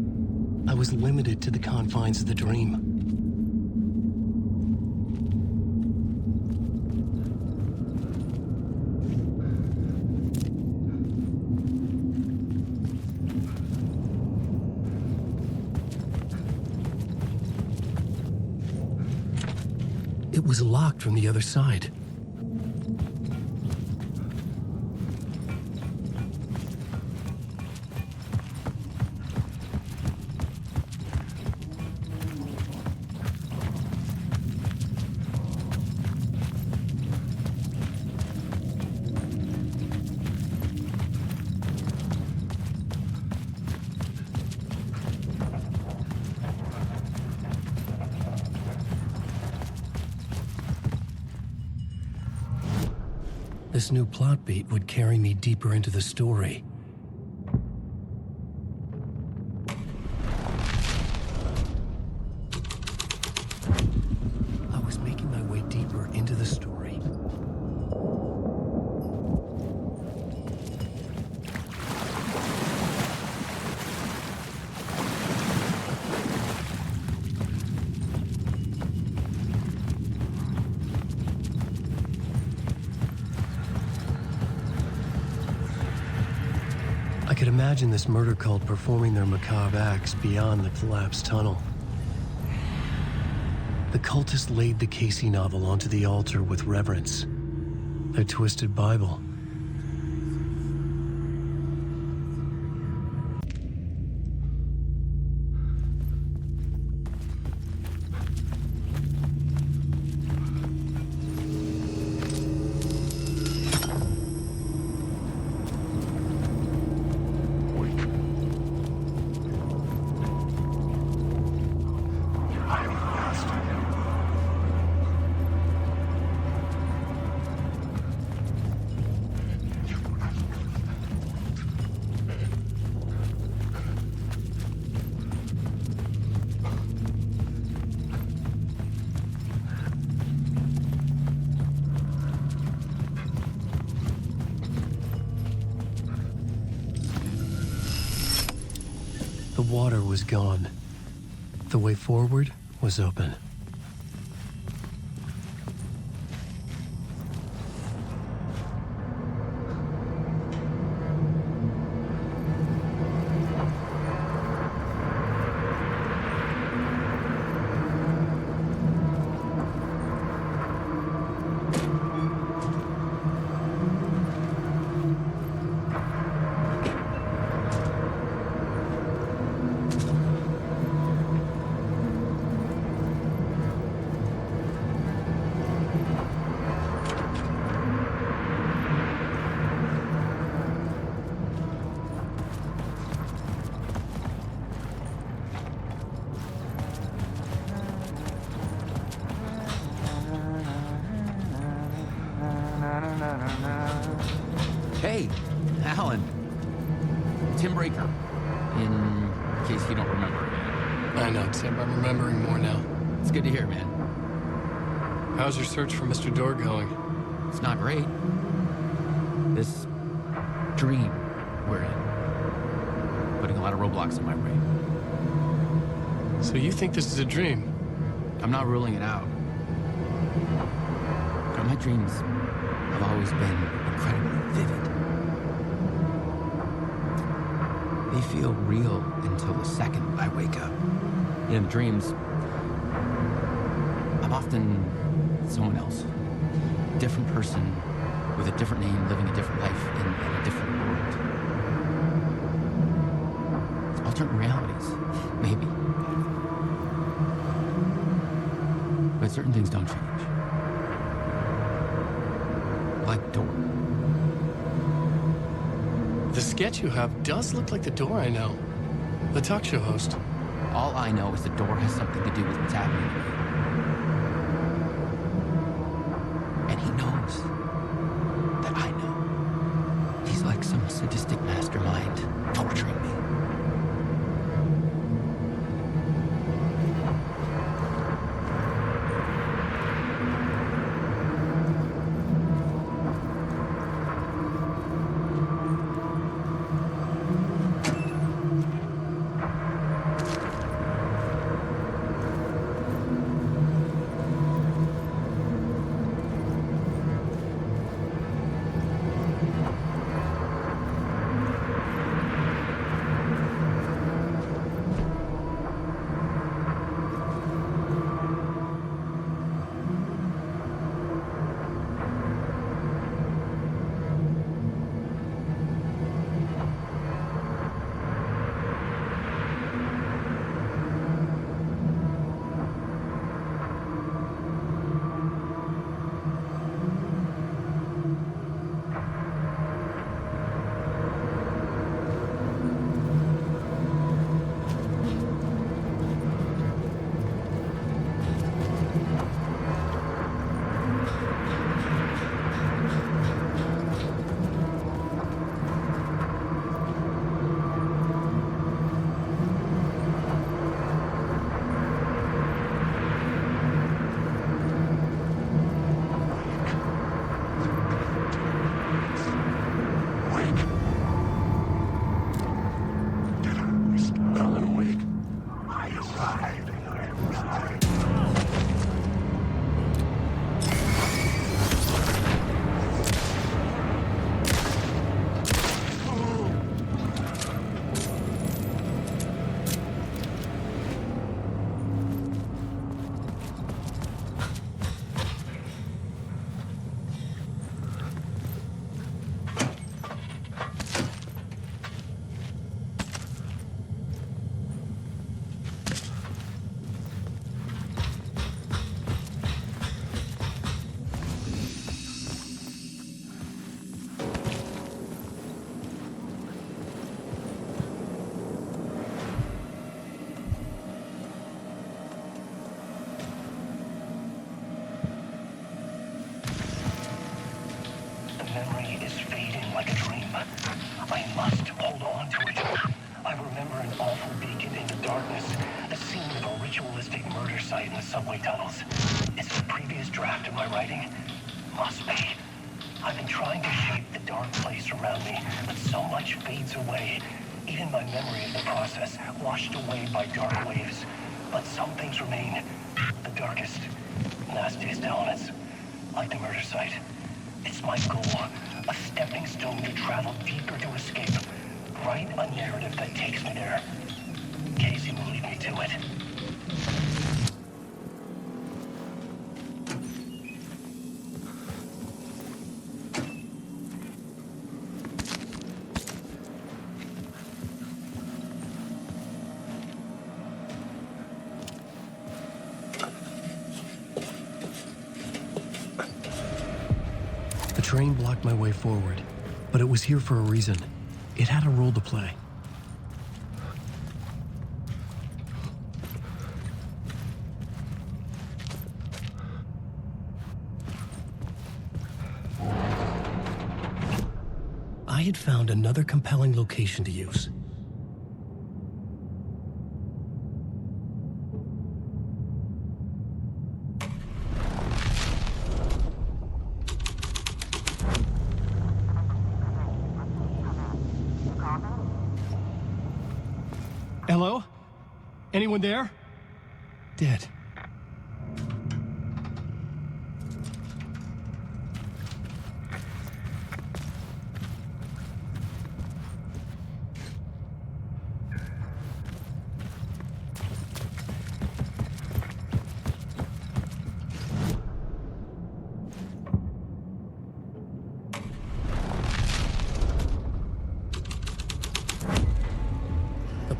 Speaker 1: I was limited to the confines of the dream. It was locked from the other side. This new plot beat would carry me deeper into the story. I was making my way deeper into the story. I could imagine this murder cult performing their macabre acts beyond the collapsed tunnel. The cultists laid the Casey novel onto the altar with reverence. Their twisted Bible. The water was gone. The way forward was open.
Speaker 16: Hey, Alan. Tim Breaker. In case you don't remember.
Speaker 1: I know, Tim. I'm remembering more now.
Speaker 16: It's good to hear, man.
Speaker 11: How's your search for Mr. Door going?
Speaker 16: It's not great. This dream we're in. Putting a lot of roadblocks in my brain.
Speaker 11: So you think this is a dream?
Speaker 16: I'm not ruling it out. But my dreams have always been incredibly vivid. They feel real until the second I wake up. In dreams, I'm often someone else. A different person with a different name, living a different life in a different world. Alternate realities, maybe. But certain things don't change. Like Door.
Speaker 11: The sketch you have does look like the Door I know. The talk show host.
Speaker 16: All I know is the Door has something to do with what's happening to me. And he knows that I know. He's like some sadistic mastermind torturing me.
Speaker 1: murder site in the subway tunnels. It's a previous draft of my writing. Must be. I've been trying to shape the dark place around me, but so much fades away. Even my memory of the process, washed away by dark waves. But some things remain. The darkest, nastiest elements, like the murder site. It's my goal, a stepping stone to travel deeper to escape. Write a narrative that takes me there. Casey will lead me to it. The train blocked my way forward, but it was here for a reason. It had a role to play. I had found another compelling location to use.
Speaker 11: Hello? Anyone there?
Speaker 1: Dead.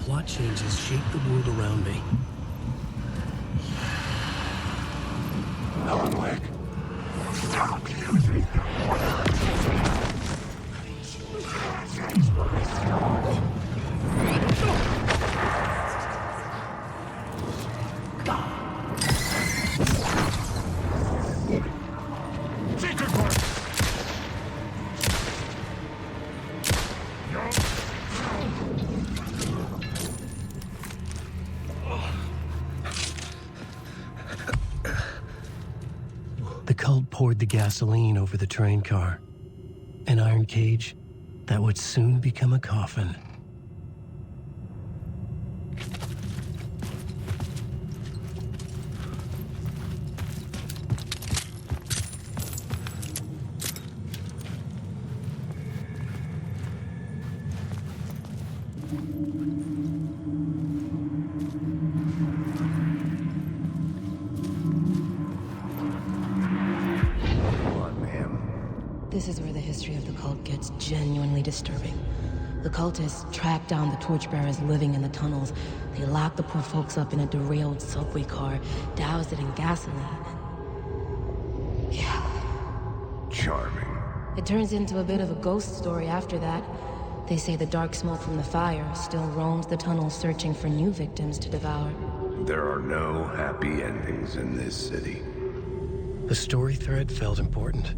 Speaker 1: Plot changes shape the world around me.
Speaker 8: Alan Wake, stop using
Speaker 1: The cult poured the gasoline over the train car. An iron cage that would soon become a coffin.
Speaker 18: This is where the history of the cult gets genuinely disturbing. The cultists tracked down the torchbearers living in the tunnels. They locked the poor folks up in a derailed subway car, doused it in gasoline. Yeah.
Speaker 9: Charming.
Speaker 18: It turns into a bit of a ghost story after that. They say the dark smoke from the fire still roams the tunnels searching for new victims to devour.
Speaker 9: There are no happy endings in this city.
Speaker 1: The story thread felt important.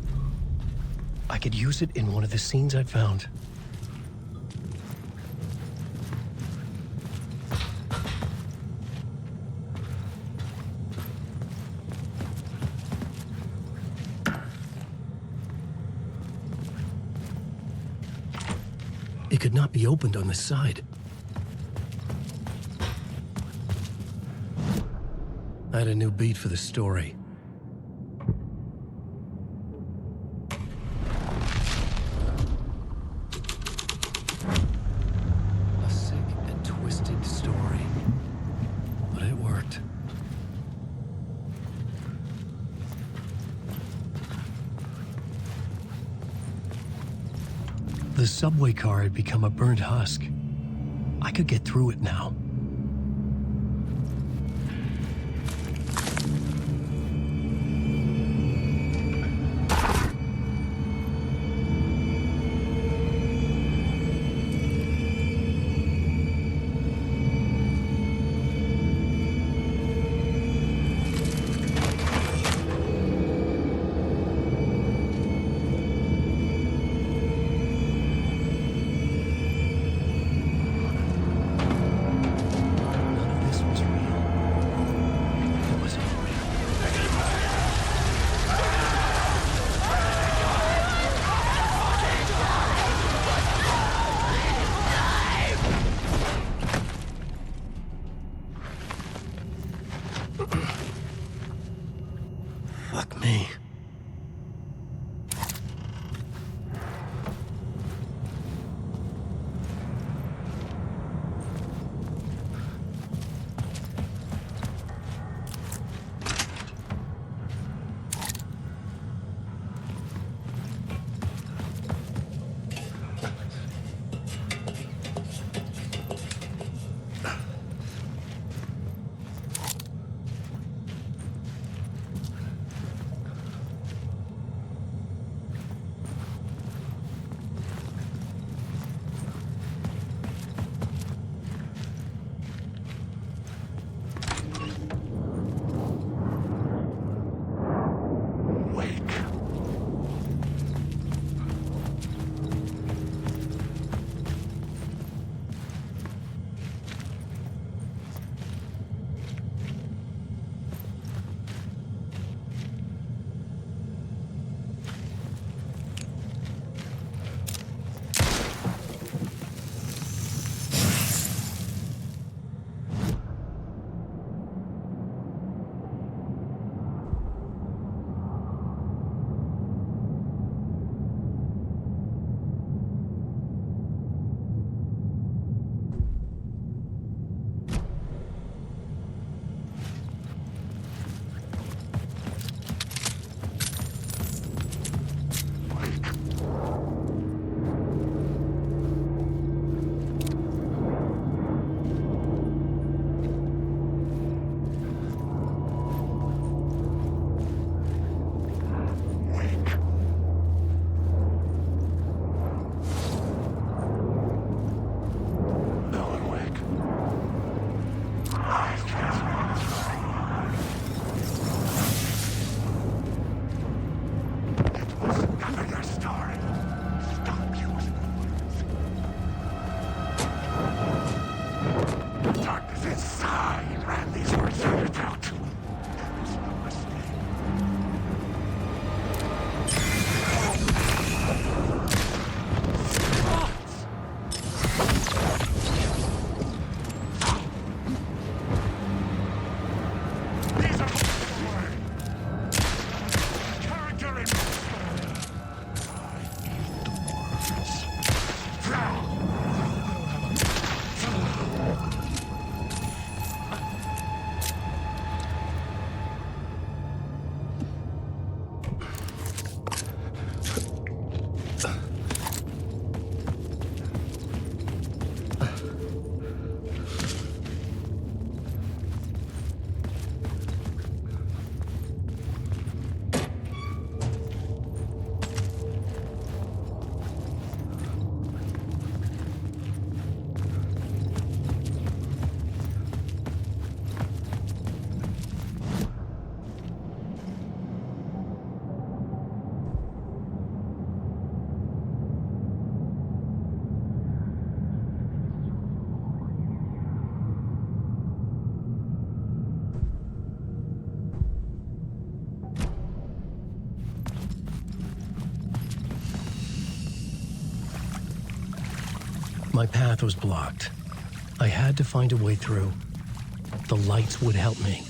Speaker 1: I could use it in one of the scenes I'd found. It could not be opened on the side. I had a new beat for the story. A sick and twisted story. But it worked. The subway car had become a burnt husk. I could get through it now.
Speaker 8: Darkness inside ran these words out to him. There's no mistake. These are character and
Speaker 1: My path was blocked. I had to find a way through. The lights would help me.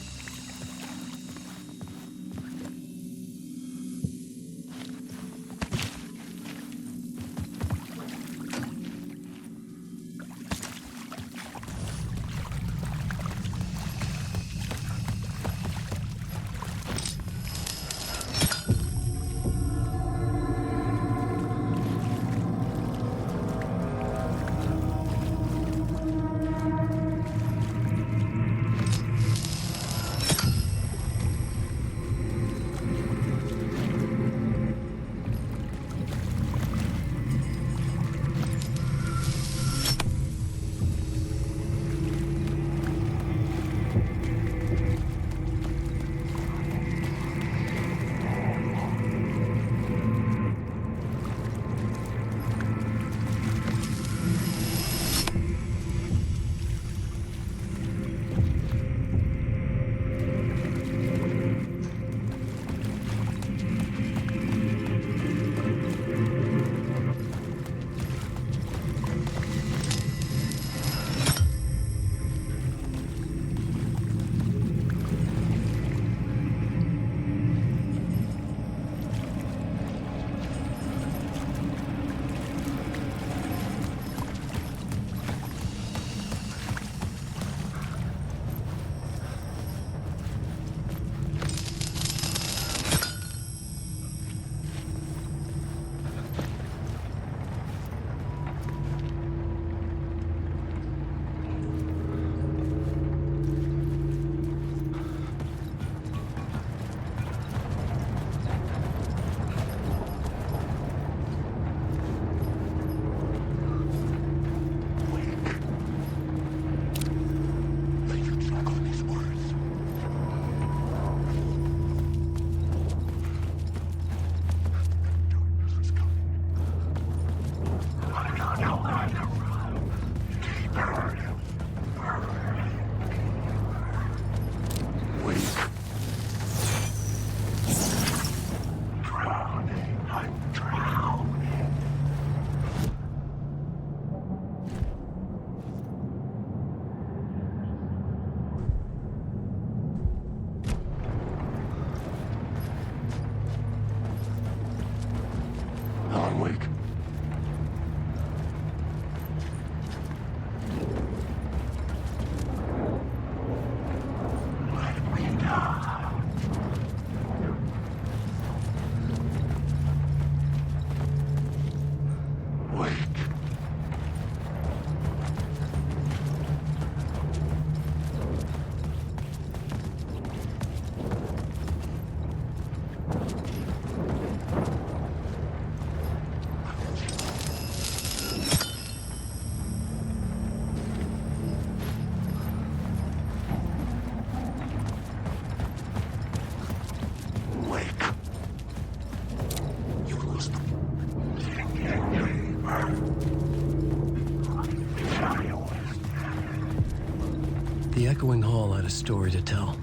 Speaker 1: The echoing hall had a story to tell.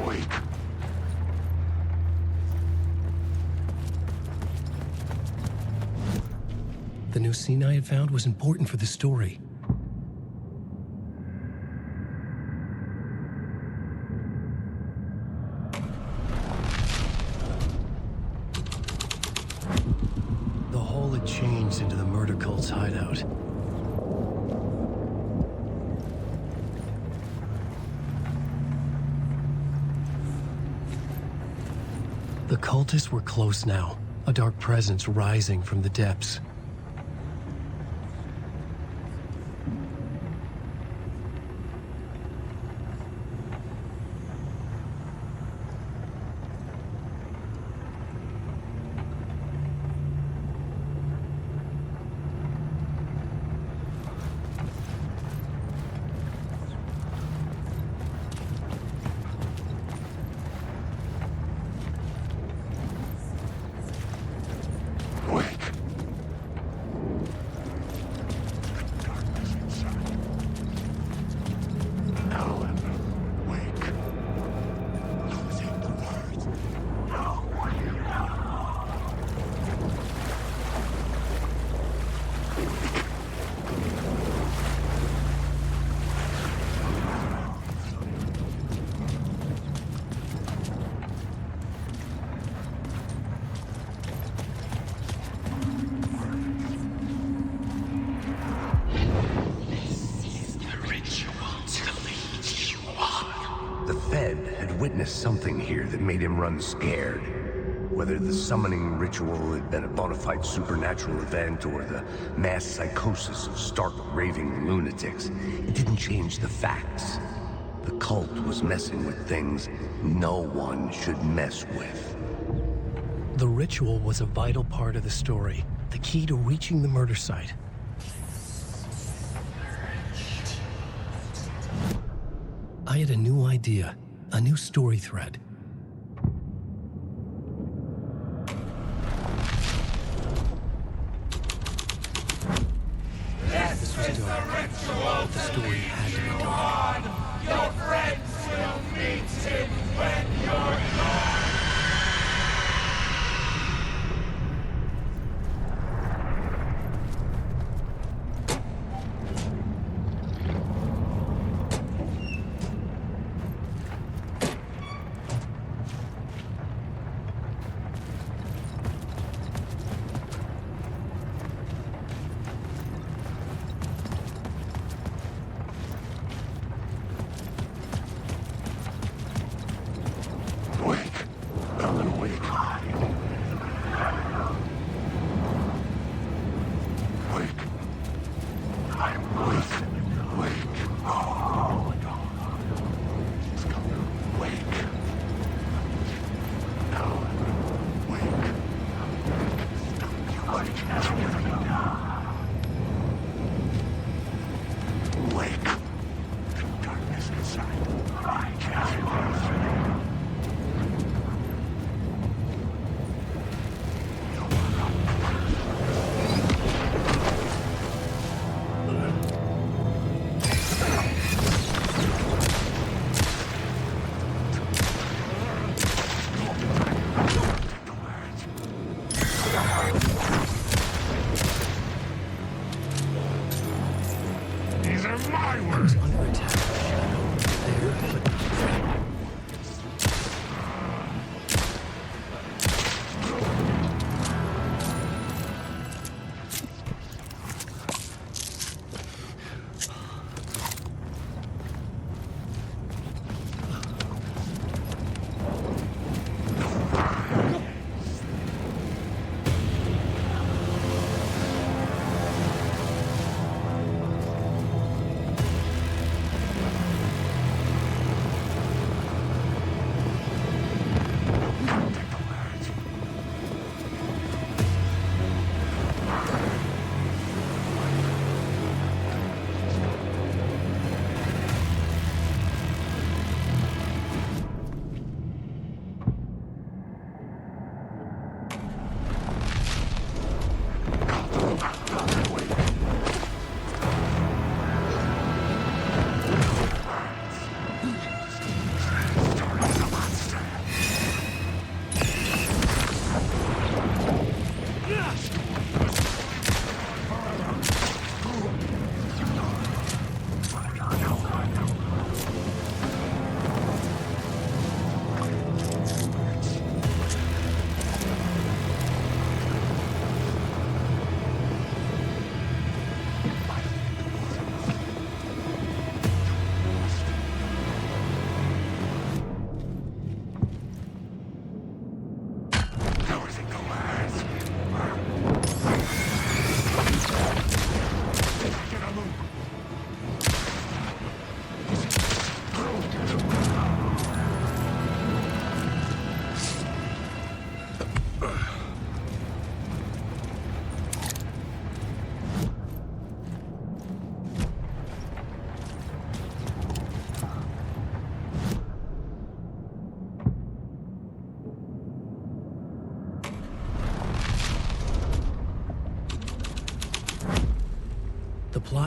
Speaker 17: Wake.
Speaker 1: The new scene I had found was important for the story. The hall had changed into the murder cult's hideout. The cultists were close now, a dark presence rising from the depths.
Speaker 4: Something here that made him run scared. Whether the summoning ritual had been a bona fide supernatural event or the mass psychosis of stark raving lunatics, it didn't change the facts. The cult was messing with things no one should mess with.
Speaker 1: The ritual was a vital part of the story, the key to reaching the murder site. I had a new idea. A new story thread. This was dark, but the story had to be told.
Speaker 22: Your friends will meet him when you're gone.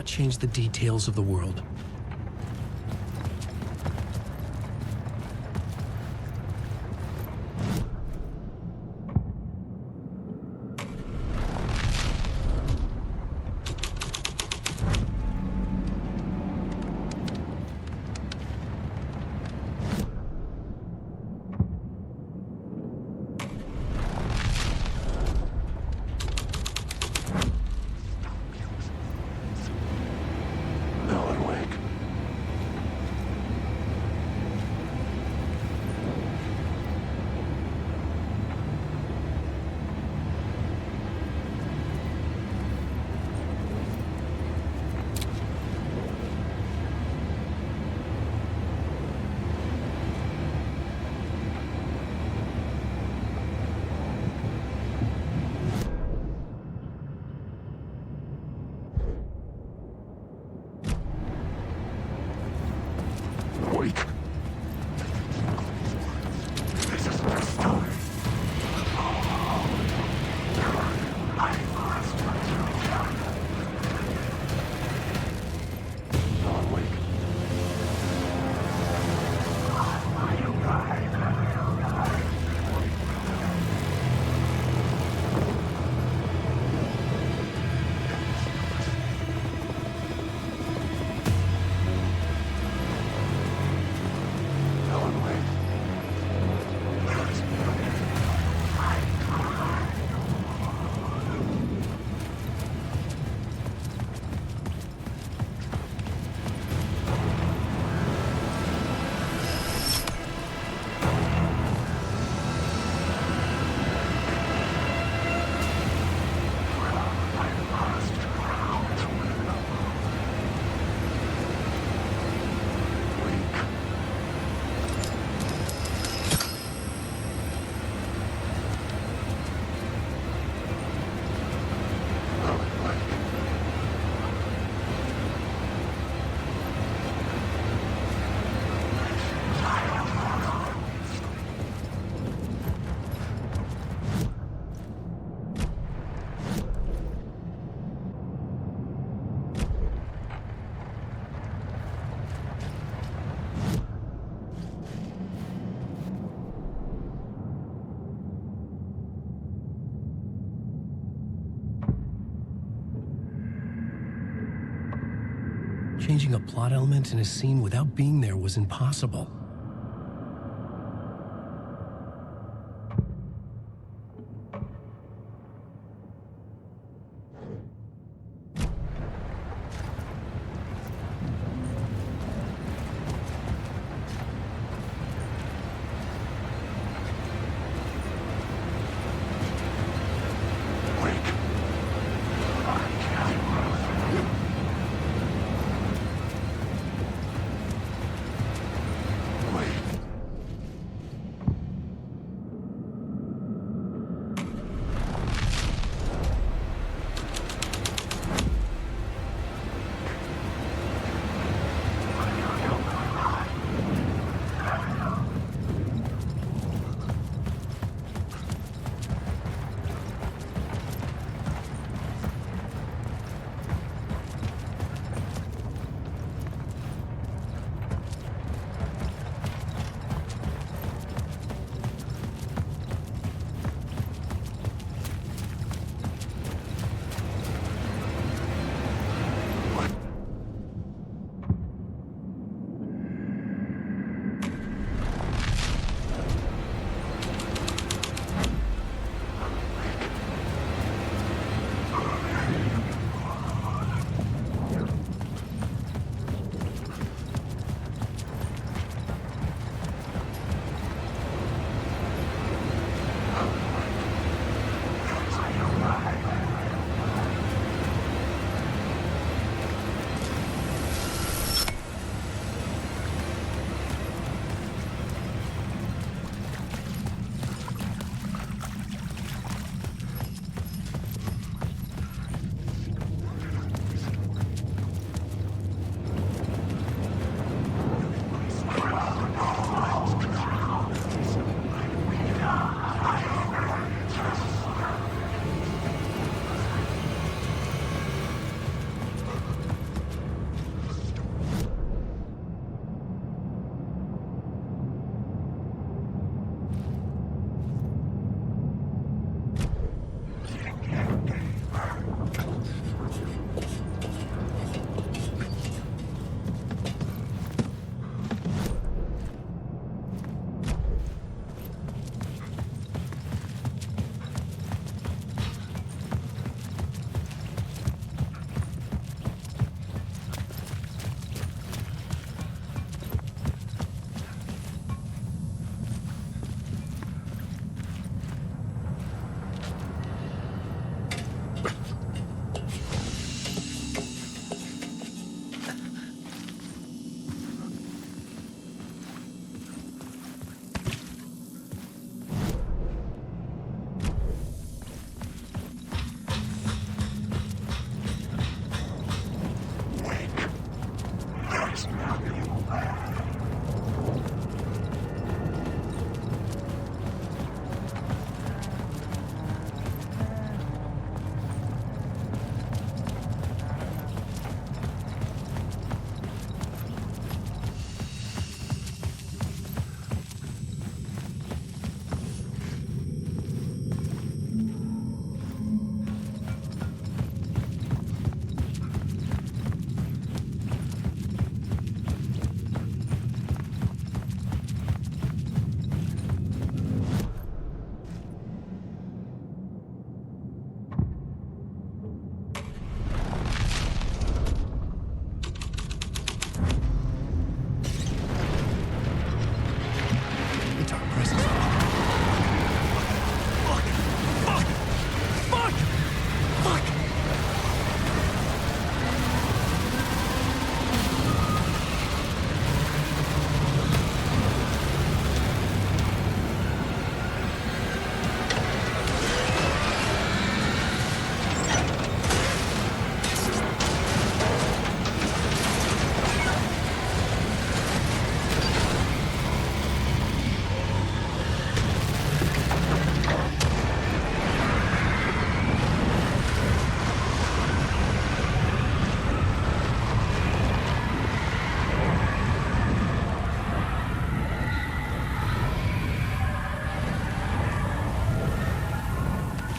Speaker 1: not change the details of the world.
Speaker 17: Alan Wake. Wake. This is my story. I must return. Alan Wake. Alan Wake.
Speaker 1: Changing a plot element in a scene without being there was impossible.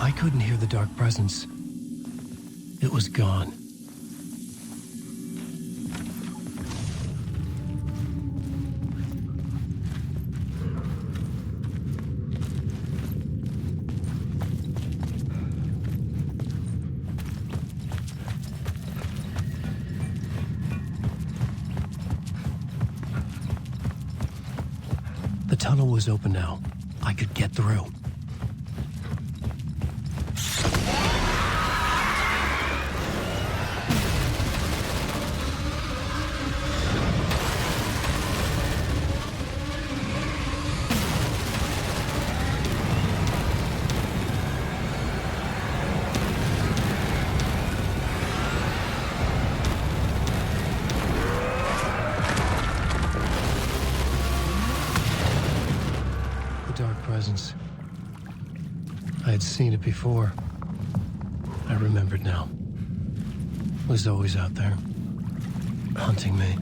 Speaker 1: I couldn't hear the dark presence. It was gone. The tunnel was open now. I could get through. I had seen it before. I remembered now. It was always out there, hunting me.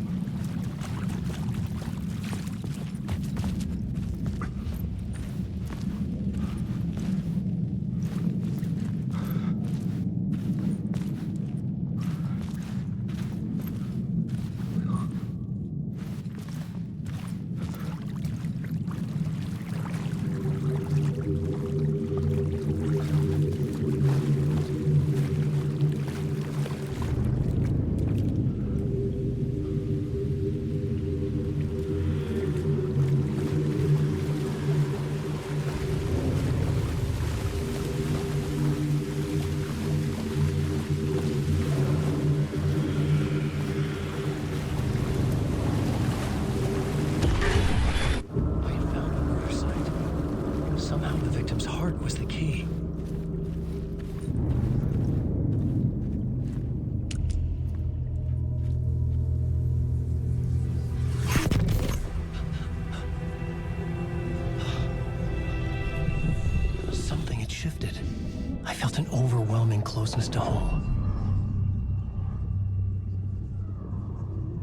Speaker 1: Closeness to home.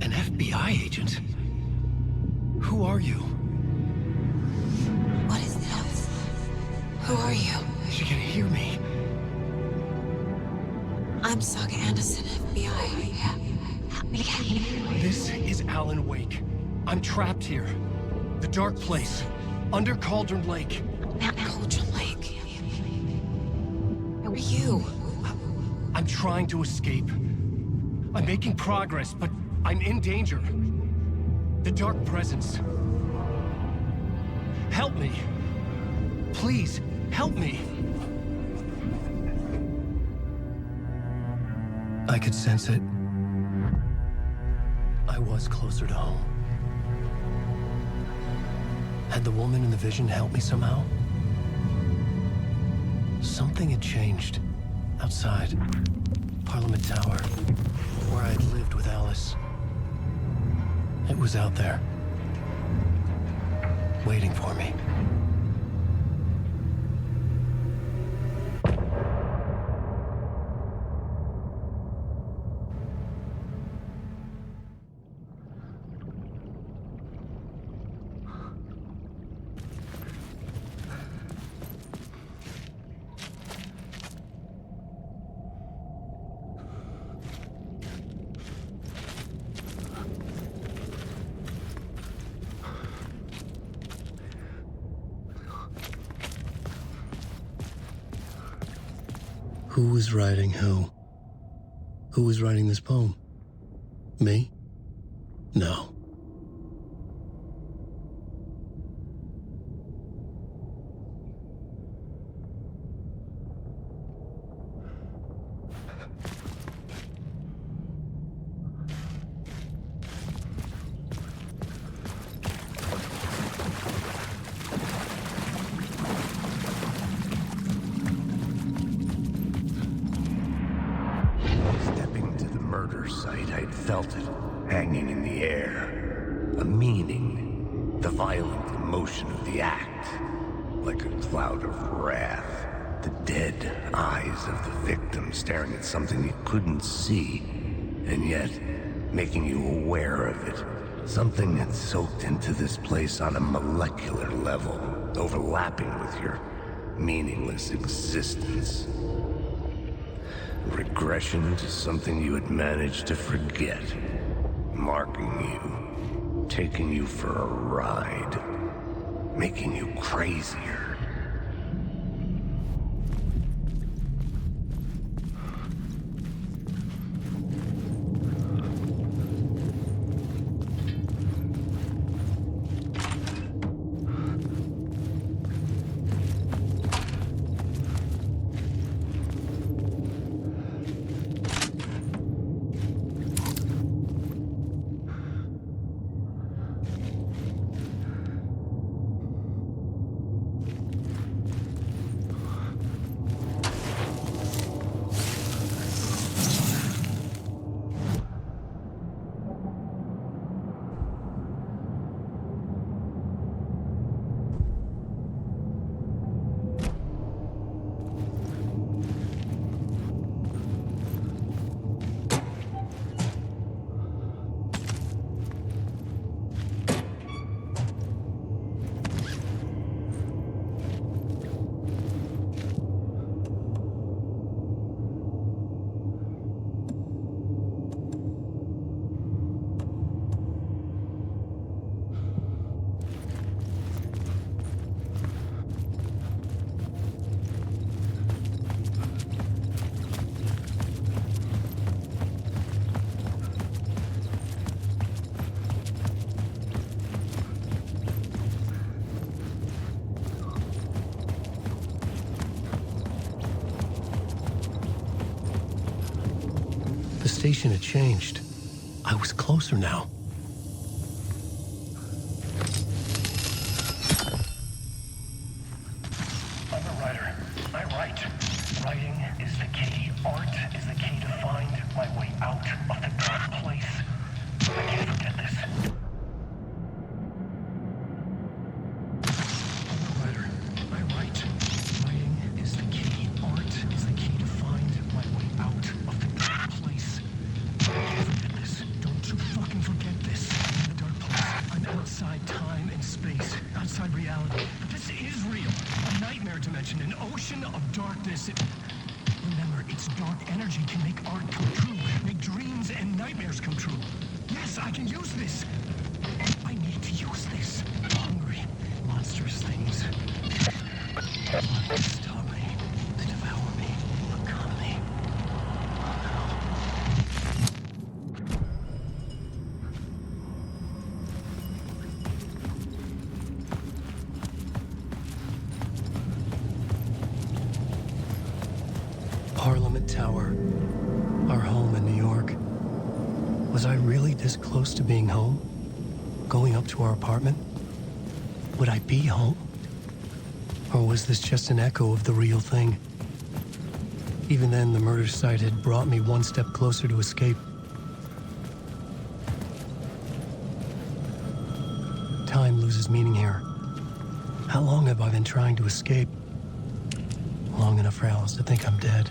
Speaker 1: An FBI agent? Who are you?
Speaker 2: What is this? Who are you?
Speaker 1: She can hear me.
Speaker 2: I'm Saga Anderson, FBI.
Speaker 1: This is Alan Wake. I'm trapped here. The dark place. Under Cauldron Lake.
Speaker 2: Cauldron Lake? Who are you?
Speaker 1: I'm trying to escape. I'm making progress, but I'm in danger. The dark presence. Help me. Please, help me. I could sense it. I was closer to home. Had the woman in the vision helped me somehow? Something had changed. Outside. Parliament Tower. Where I had lived with Alice. was out there, waiting for me. Who was writing who? Who was writing this poem? Me? No.
Speaker 4: Stepping to the murder site, I'd felt it, hanging in the air. A meaning, the violent emotion of the act, like a cloud of wrath. The dead eyes of the victim staring at something you couldn't see, and yet making you aware of it. Something had soaked into this place on a molecular level, overlapping with your meaningless existence. Regression to something you had managed to forget. Marking you, taking you for a ride, making you crazier.
Speaker 1: The station had changed. I was closer now.
Speaker 3: I'm a writer. I write. Writing is the key. Art is the key to find my way out of the dark place. I can't forget this. I'm a writer. I write. Writing is the key. Art is the key to find my way out of the dark place. I can't forget this. Don't you fucking forget this. In the dark place. I'm outside time and space. Outside reality. But this is real. A nightmare dimension. An ocean of darkness. Remember, its dark energy can make art come true. Make dreams and nightmares come true. Yes, I can use this. I need to use this. Hungry, monstrous things. They starve me. They devour me. Look on me.
Speaker 1: Parliament Tower, our home in New York. Was I really this close to being home? Going up to our apartment? Would I be home? Or was this just an echo of the real thing? Even then, the murder site had brought me one step closer to escape. time loses meaning here. How long have I been trying to escape? Long enough for Alice to think I'm dead.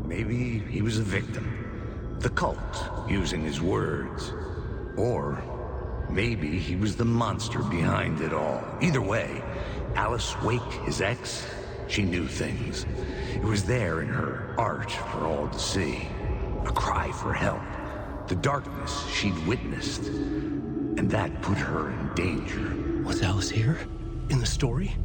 Speaker 4: Maybe he was a victim. The cult, using his words. Or maybe he was the monster behind it all. Either way, Alice Wake, his ex, she knew things. It was there in her art for all to see. A cry for help. The darkness she'd witnessed. And that put her in danger.
Speaker 1: Was Alice here? In the story?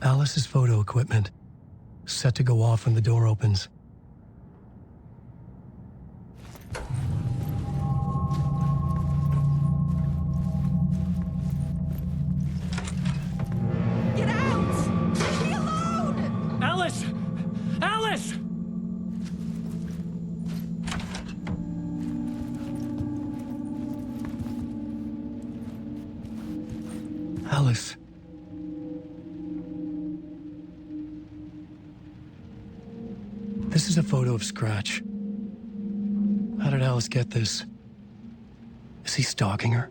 Speaker 1: Alice's photo equipment, set to go off when the door opens.
Speaker 11: Get out! Leave me alone! Alice! Alice!
Speaker 1: Alice. This is a photo of Scratch. How did Alice get this? Is he stalking her?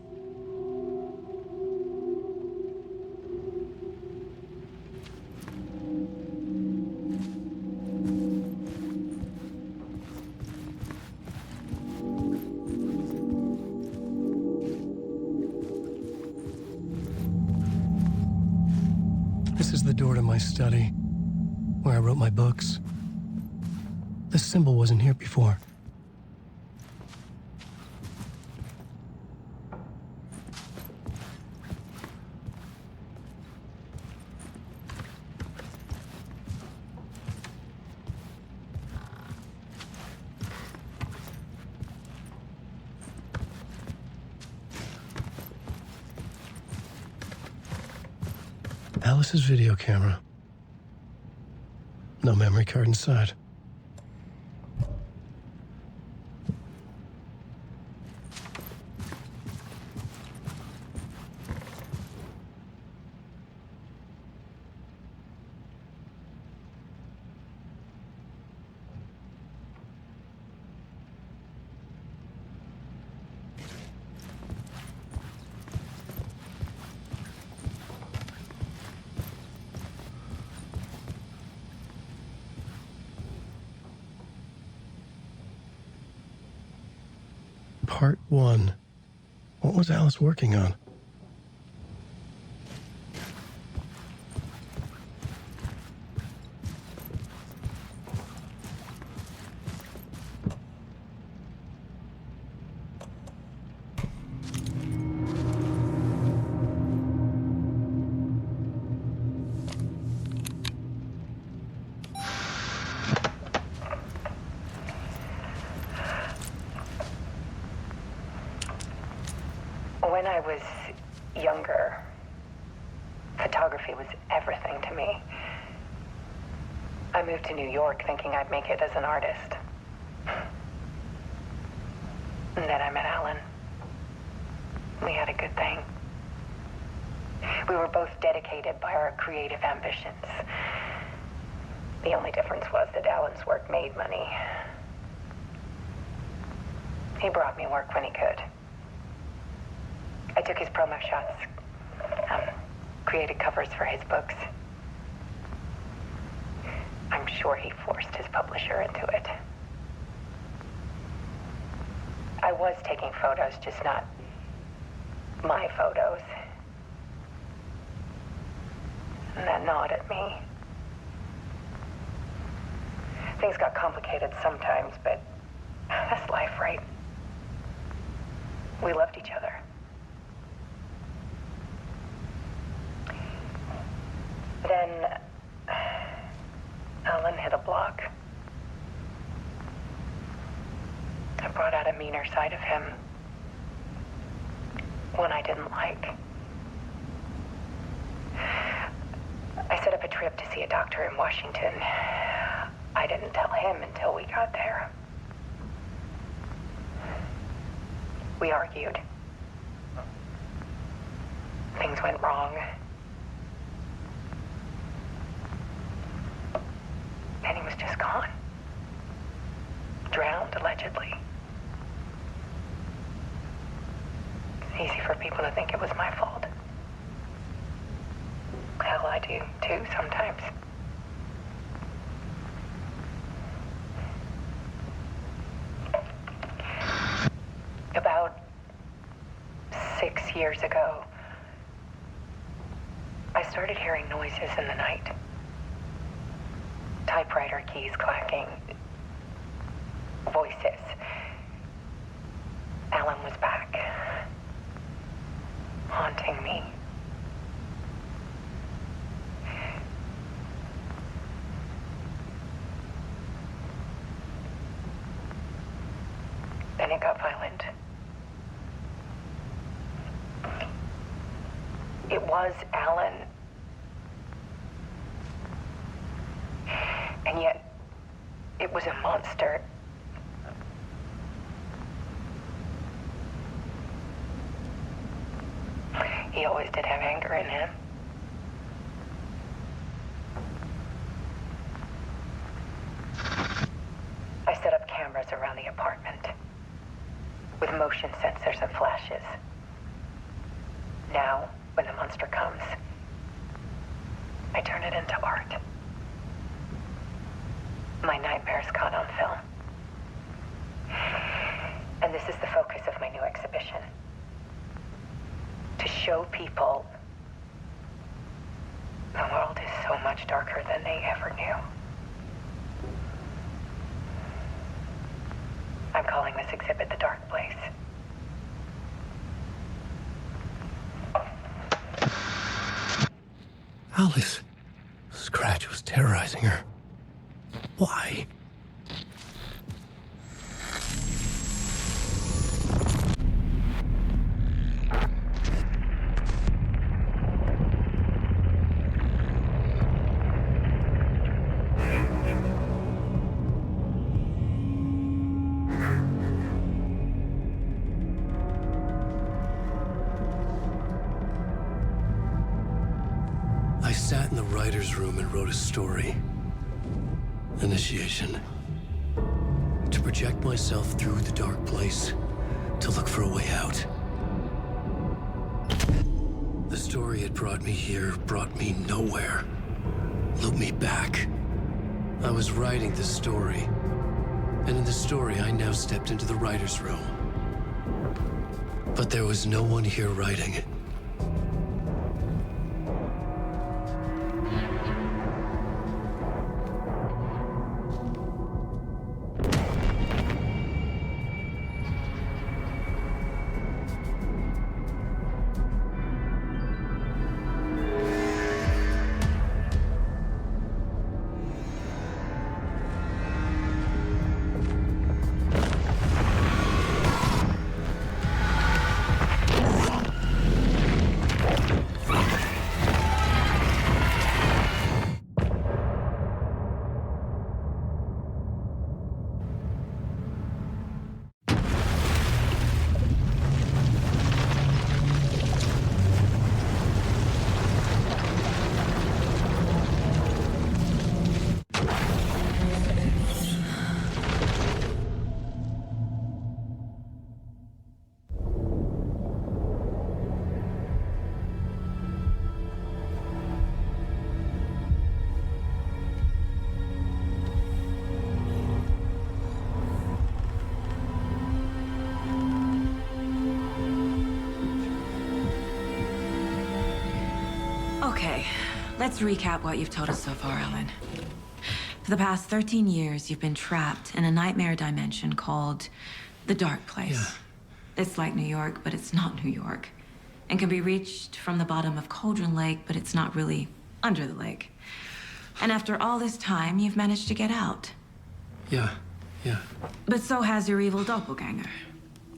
Speaker 1: This is the door to my study, where I wrote my books. This symbol wasn't here before. Alice's video camera. No memory card inside. Part 1. What was Alice working on?
Speaker 19: When I was younger, photography was everything to me. I moved to New York thinking I'd make it as an artist. And then I met Alan. We had a good thing. We were both dedicated by our creative ambitions. The only difference was that Alan's work made money. He brought me work when he could. I took his promo shots, created covers for his books. I'm sure he forced his publisher into it. I was taking photos, just not my photos. And that gnawed at me. Things got complicated sometimes, but that's life, right? We loved each other. Then Alan hit a block. I brought out a meaner side of him. One I didn't like. I set up a trip to see a doctor in Washington. I didn't tell him until we got there. We argued. Things went wrong. And he was just gone. Drowned, allegedly. It's easy for people to think it was my fault. Hell, I do too sometimes. About 6 years ago, I started hearing noises in the night. Typewriter keys clacking. Voices. Alan was back. Haunting me. Then it got violent. It was Alan. And yet, it was a monster. He always did have anger in him. I set up cameras around the apartment with motion sensors and flashes. Now, when the monster comes, I turn it into art. My nightmares caught on film. And this is the focus of my new exhibition. To show people the world is so much darker than they ever knew. I'm calling this exhibit The Dark Place.
Speaker 1: Alice. Scratch was terrorizing her. Why? I sat in the writer's room and wrote a story. Initiation. To project myself through the dark place, to look for a way out. The story had brought me here, brought me nowhere. Looped me back. I was writing the story. And in the story, I now stepped into the writer's room. But there was no one here writing it.
Speaker 13: Okay, let's recap what you've told us so far, Alan. For the past 13 years, you've been trapped in a nightmare dimension called the Dark Place.
Speaker 11: Yeah.
Speaker 13: It's like New York, but it's not New York. And can be reached from the bottom of Cauldron Lake, but it's not really under the lake. And after all this time, you've managed to get out.
Speaker 11: Yeah.
Speaker 13: But so has your evil doppelganger.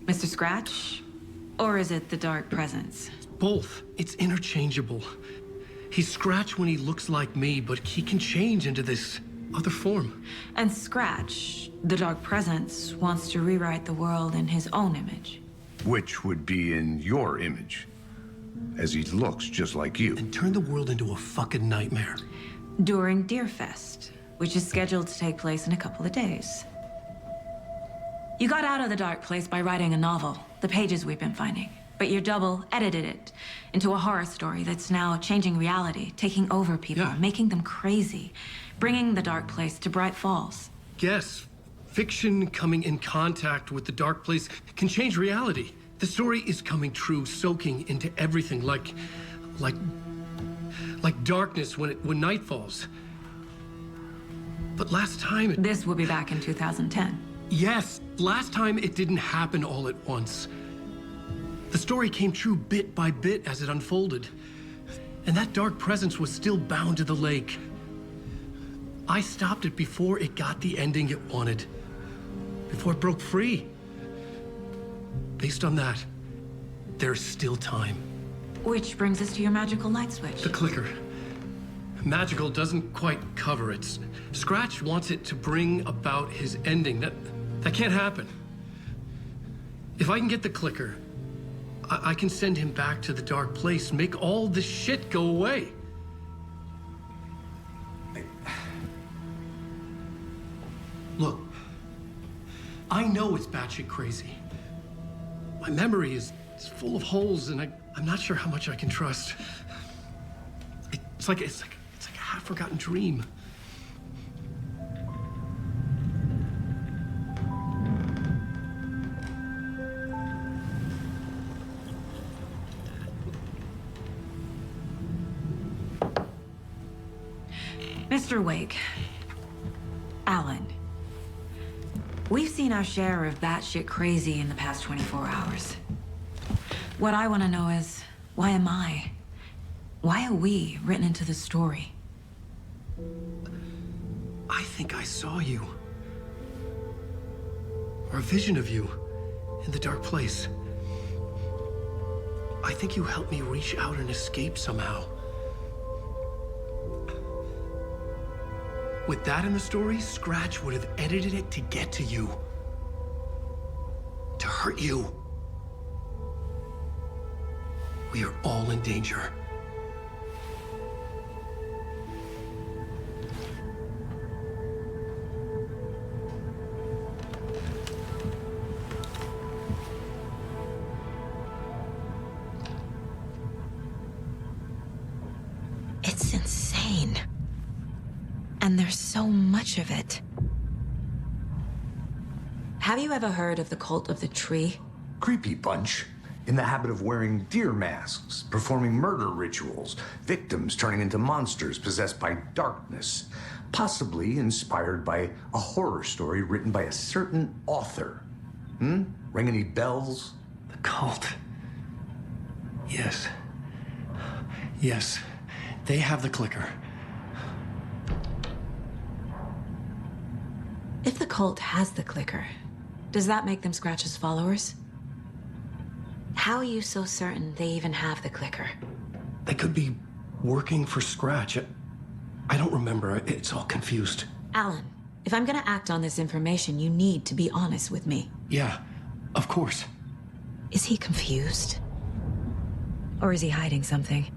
Speaker 13: Mr. Scratch? Or is it the Dark Presence?
Speaker 11: Both. It's interchangeable. He's Scratch when he looks like me, but he can change into this other form.
Speaker 13: And Scratch, the Dark Presence, wants to rewrite the world in his own image.
Speaker 4: Which would be in your image, as he looks just like you.
Speaker 11: And turn the world into a fucking nightmare.
Speaker 13: During Deerfest, which is scheduled to take place in a couple of days. You got out of the Dark Place by writing a novel, the pages we've been finding. But your double edited it into a horror story that's now changing reality, taking over people, making them crazy, bringing the Dark Place to Bright Falls.
Speaker 11: Yes, fiction coming in contact with the Dark Place can change reality. The story is coming true, soaking into everything, like darkness when night falls. But last time...
Speaker 13: This will be back in 2010.
Speaker 11: Yes, last time it didn't happen all at once. The story came true bit by bit as it unfolded. And that Dark Presence was still bound to the lake. I stopped it before it got the ending it wanted. Before it broke free. Based on that, there's still time.
Speaker 13: Which brings us to your magical light switch.
Speaker 11: The clicker. Magical doesn't quite cover it. Scratch wants it to bring about his ending. That can't happen. If I can get the clicker, I can send him back to the Dark Place, make all this shit go away. Look, I know it's batshit crazy. My memory is full of holes, and I'm not sure how much I can trust. It's like a half-forgotten dream.
Speaker 13: Mr. Wake, Alan, we've seen our share of batshit crazy in the past 24 hours. What I want to know is, why am I? Why are we written into the story?
Speaker 11: I think I saw you. Or a vision of you in the Dark Place. I think you helped me reach out and escape somehow. With that in the story, Scratch would have edited it to get to you. To hurt you. We are all in danger.
Speaker 2: It's insane. And there's so much of it.
Speaker 13: Have you ever heard of the Cult of the Tree?
Speaker 4: Creepy bunch. In the habit of wearing deer masks, performing murder rituals, victims turning into monsters possessed by darkness, possibly inspired by a horror story written by a certain author. Ring any bells?
Speaker 11: The cult. Yes. Yes. They have the clicker.
Speaker 13: If the cult has the clicker, does that make them Scratch's followers? How are you so certain they even have the clicker?
Speaker 11: They could be working for Scratch. I don't remember. It's all confused.
Speaker 13: Alan, if I'm gonna act on this information, you need to be honest with me.
Speaker 11: Yeah, of course.
Speaker 2: Is he confused? Or is he hiding something?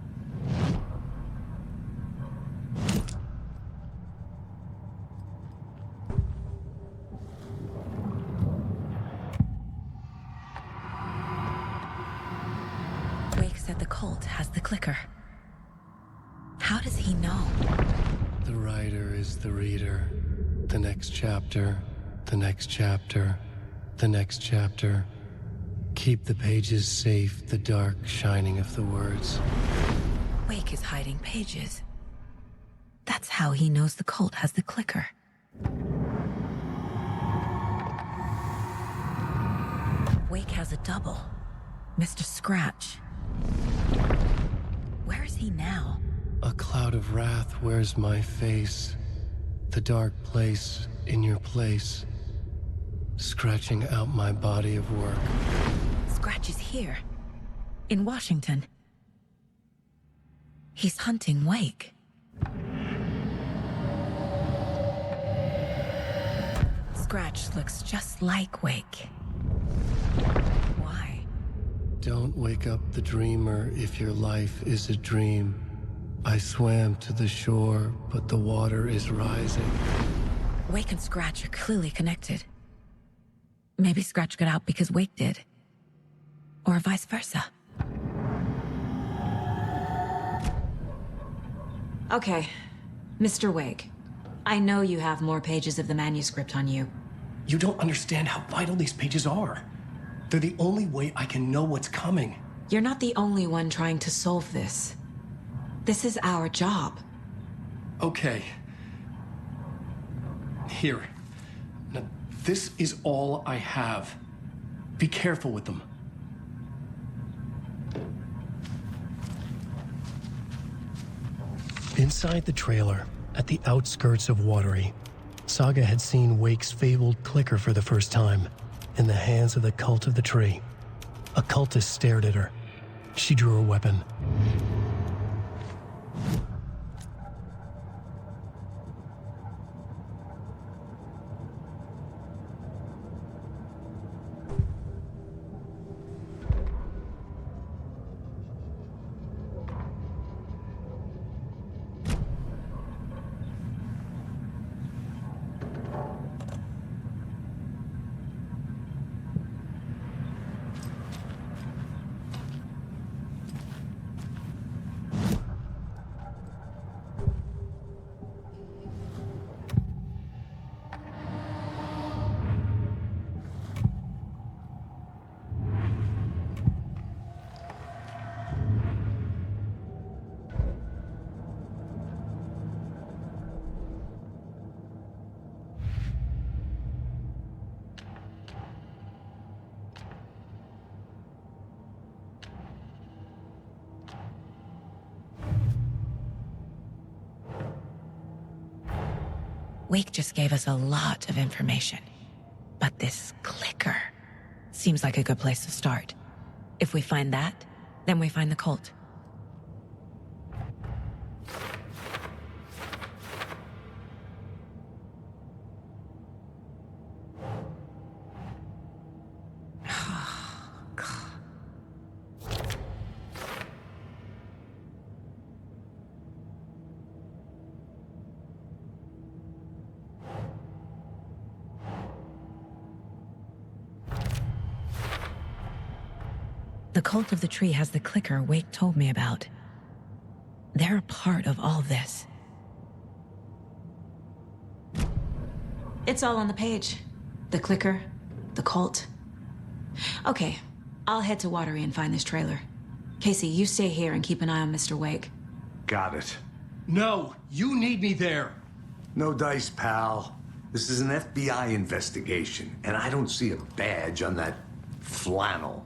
Speaker 2: Wake said the cult has the clicker. How does he know?
Speaker 1: The writer is the reader. The next chapter, the next chapter, the next chapter. Keep the pages safe, the dark shining of the words.
Speaker 2: Wake is hiding pages. That's how he knows the cult has the clicker. Wake has a double. Mr. Scratch. Where is he now?
Speaker 1: A cloud of wrath wears my face. The dark place in your place. Scratching out my body of work.
Speaker 2: Scratch is here. In Washington. He's hunting Wake. Scratch looks just like Wake. Why?
Speaker 1: Don't wake up the dreamer if your life is a dream. I swam to the shore, but the water is rising.
Speaker 2: Wake and Scratch are clearly connected. Maybe Scratch got out because Wake did. Or vice versa.
Speaker 13: Okay, Mr. Wake. I know you have more pages of the manuscript on you.
Speaker 11: You don't understand how vital these pages are. They're the only way I can know what's coming.
Speaker 13: You're not the only one trying to solve this. This is our job.
Speaker 11: Okay. Here. Now, this is all I have. Be careful with them.
Speaker 14: Inside the trailer, at the outskirts of Watery, Saga had seen Wake's fabled clicker for the first time, in the hands of the Cult of the Tree. A cultist stared at her. She drew her weapon.
Speaker 2: Wake just gave us a lot of information. But this clicker seems like a good place to start. If we find that, then we find the cult. The Cult of the Tree has the clicker Wake told me about. They're a part of all this.
Speaker 13: It's all on the page. The clicker, the cult. Okay, I'll head to Watery and find this trailer. Casey, you stay here and keep an eye on Mr. Wake.
Speaker 4: Got it.
Speaker 11: No, you need me there.
Speaker 4: No dice, pal. This is an FBI investigation, and I don't see a badge on that flannel.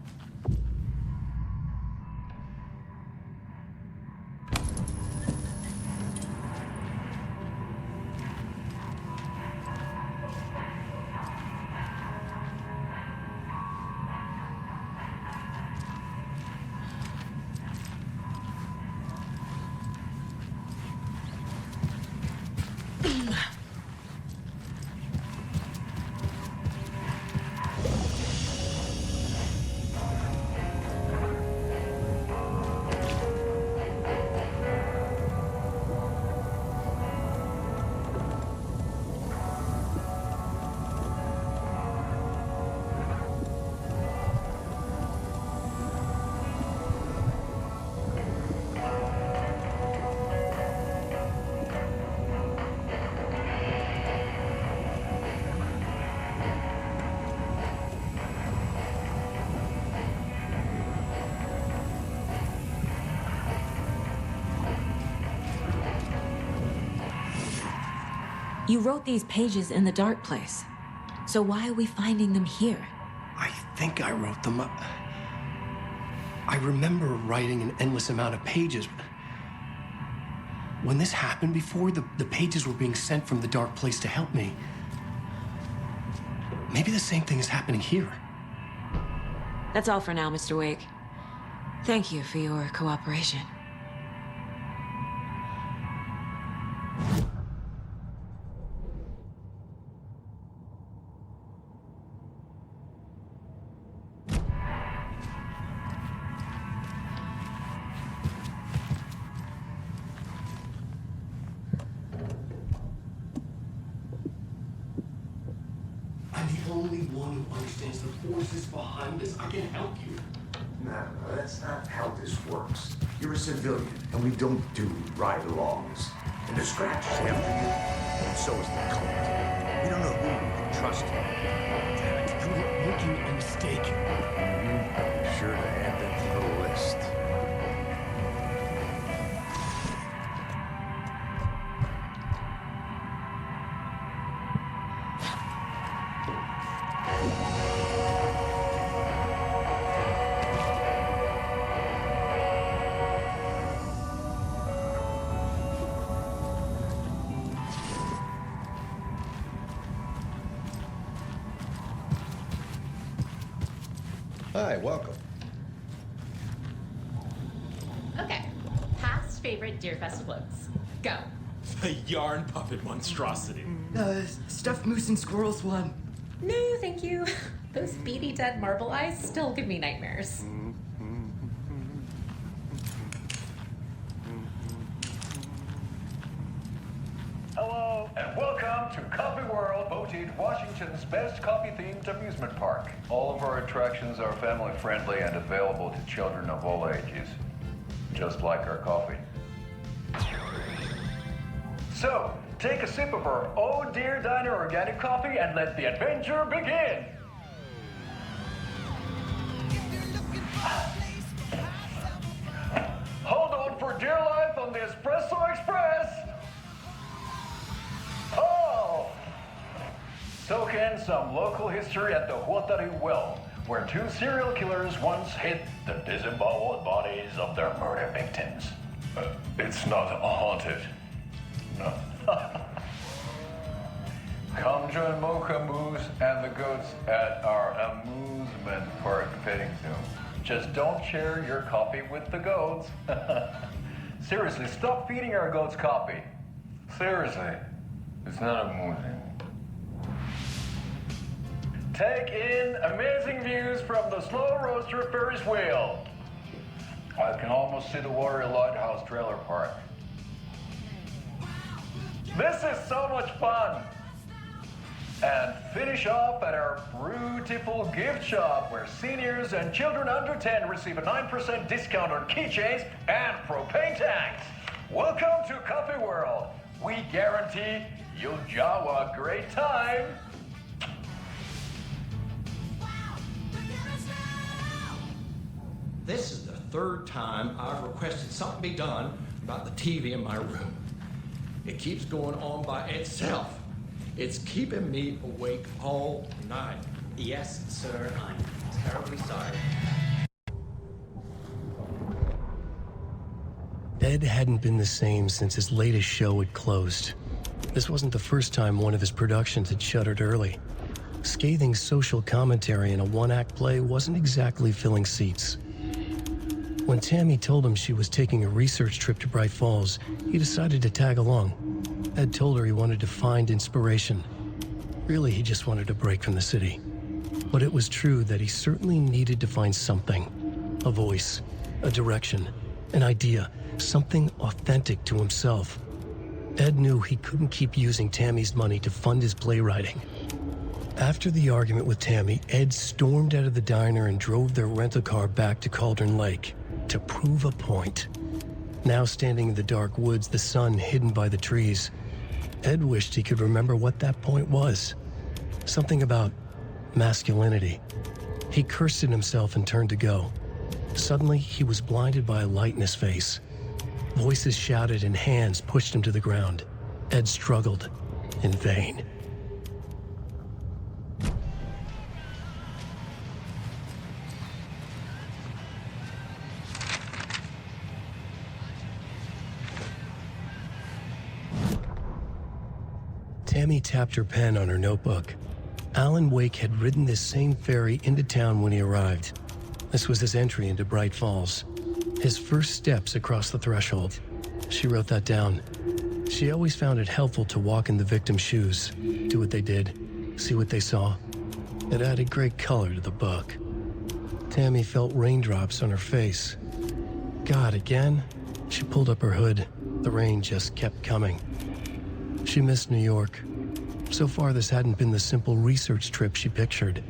Speaker 13: You wrote these pages in the dark place. So why are we finding them here?
Speaker 14: I think I wrote them up. I remember writing an endless amount of pages. When this happened before, the pages were being sent from the dark place to help me. Maybe the same thing is happening here.
Speaker 13: That's all for now, Mr. Wake. Thank you for your cooperation.
Speaker 14: I'm the only one who understands the forces behind this. I can help you.
Speaker 4: No, that's not how this works. You're a civilian, and we don't do ride-alongs. And the Scratch is after you, and so is the cult. We don't know who we can trust. Damn it,
Speaker 14: you were making a mistake.
Speaker 4: Be sure to add that to the list.
Speaker 15: Hi, welcome.
Speaker 20: Okay. Past favorite Deerfest floats. Go.
Speaker 22: The yarn puppet monstrosity.
Speaker 21: Stuffed moose and squirrels one.
Speaker 20: No, thank you. Those beady dead marble eyes still give me nightmares.
Speaker 5: Hello, and welcome to Coffee World, voted Washington's best coffee-themed amusement park. All of our attractions are family-friendly and available to children of all ages, just like our coffee. So, take a sip of our Oh Dear Diner organic coffee and let the adventure begin! Hold on for dear life on the Espresso Express! Oh! Soak in some local history at the Huatari Well, where two serial killers once hid the disemboweled bodies of their murder victims. It's not haunted. No. Come join Mocha Moose and the goats at our amusement park petting zoo. Just don't share your coffee with the goats. Seriously, stop feeding our goats coffee. Seriously, it's not amusing. Take in amazing views from the Slow Roaster Ferris wheel. I can almost see the Watery Lighthouse trailer park. This is so much fun! And finish off at our beautiful gift shop where seniors and children under 10 receive a 9% discount on keychains and propane tanks. Welcome to Coffee World. We guarantee you'll jaw a great time.
Speaker 3: This is the third time I've requested something be done about the TV in my room. It keeps going on by itself. It's keeping me awake all night.
Speaker 23: Yes, sir, I'm terribly sorry.
Speaker 14: Ed hadn't been the same since his latest show had closed. This wasn't the first time one of his productions had shuttered early. Scathing social commentary in a one-act play wasn't exactly filling seats. When Tammy told him she was taking a research trip to Bright Falls, he decided to tag along. Ed told her he wanted to find inspiration. Really, he just wanted a break from the city. But it was true that he certainly needed to find something. A voice, a direction, an idea, something authentic to himself. Ed knew he couldn't keep using Tammy's money to fund his playwriting. After the argument with Tammy, Ed stormed out of the diner and drove their rental car back to Cauldron Lake to prove a point. Now standing in the dark woods, the sun hidden by the trees, Ed wished he could remember what that point was. Something about masculinity. He cursed at himself and turned to go. Suddenly, he was blinded by a light in his face. Voices shouted and hands pushed him to the ground. Ed struggled. in vain. Tammy tapped her pen on her notebook. Alan Wake had ridden this same ferry into town when he arrived. This was his entry into Bright Falls. His first steps across the threshold. She wrote that down. She always found it helpful to walk in the victim's shoes, do what they did, see what they saw. It added great color to the book. Tammy felt raindrops on her face. God, again? She pulled up her hood. The rain just kept coming. She missed New York. So far, this hadn't been the simple research trip she pictured.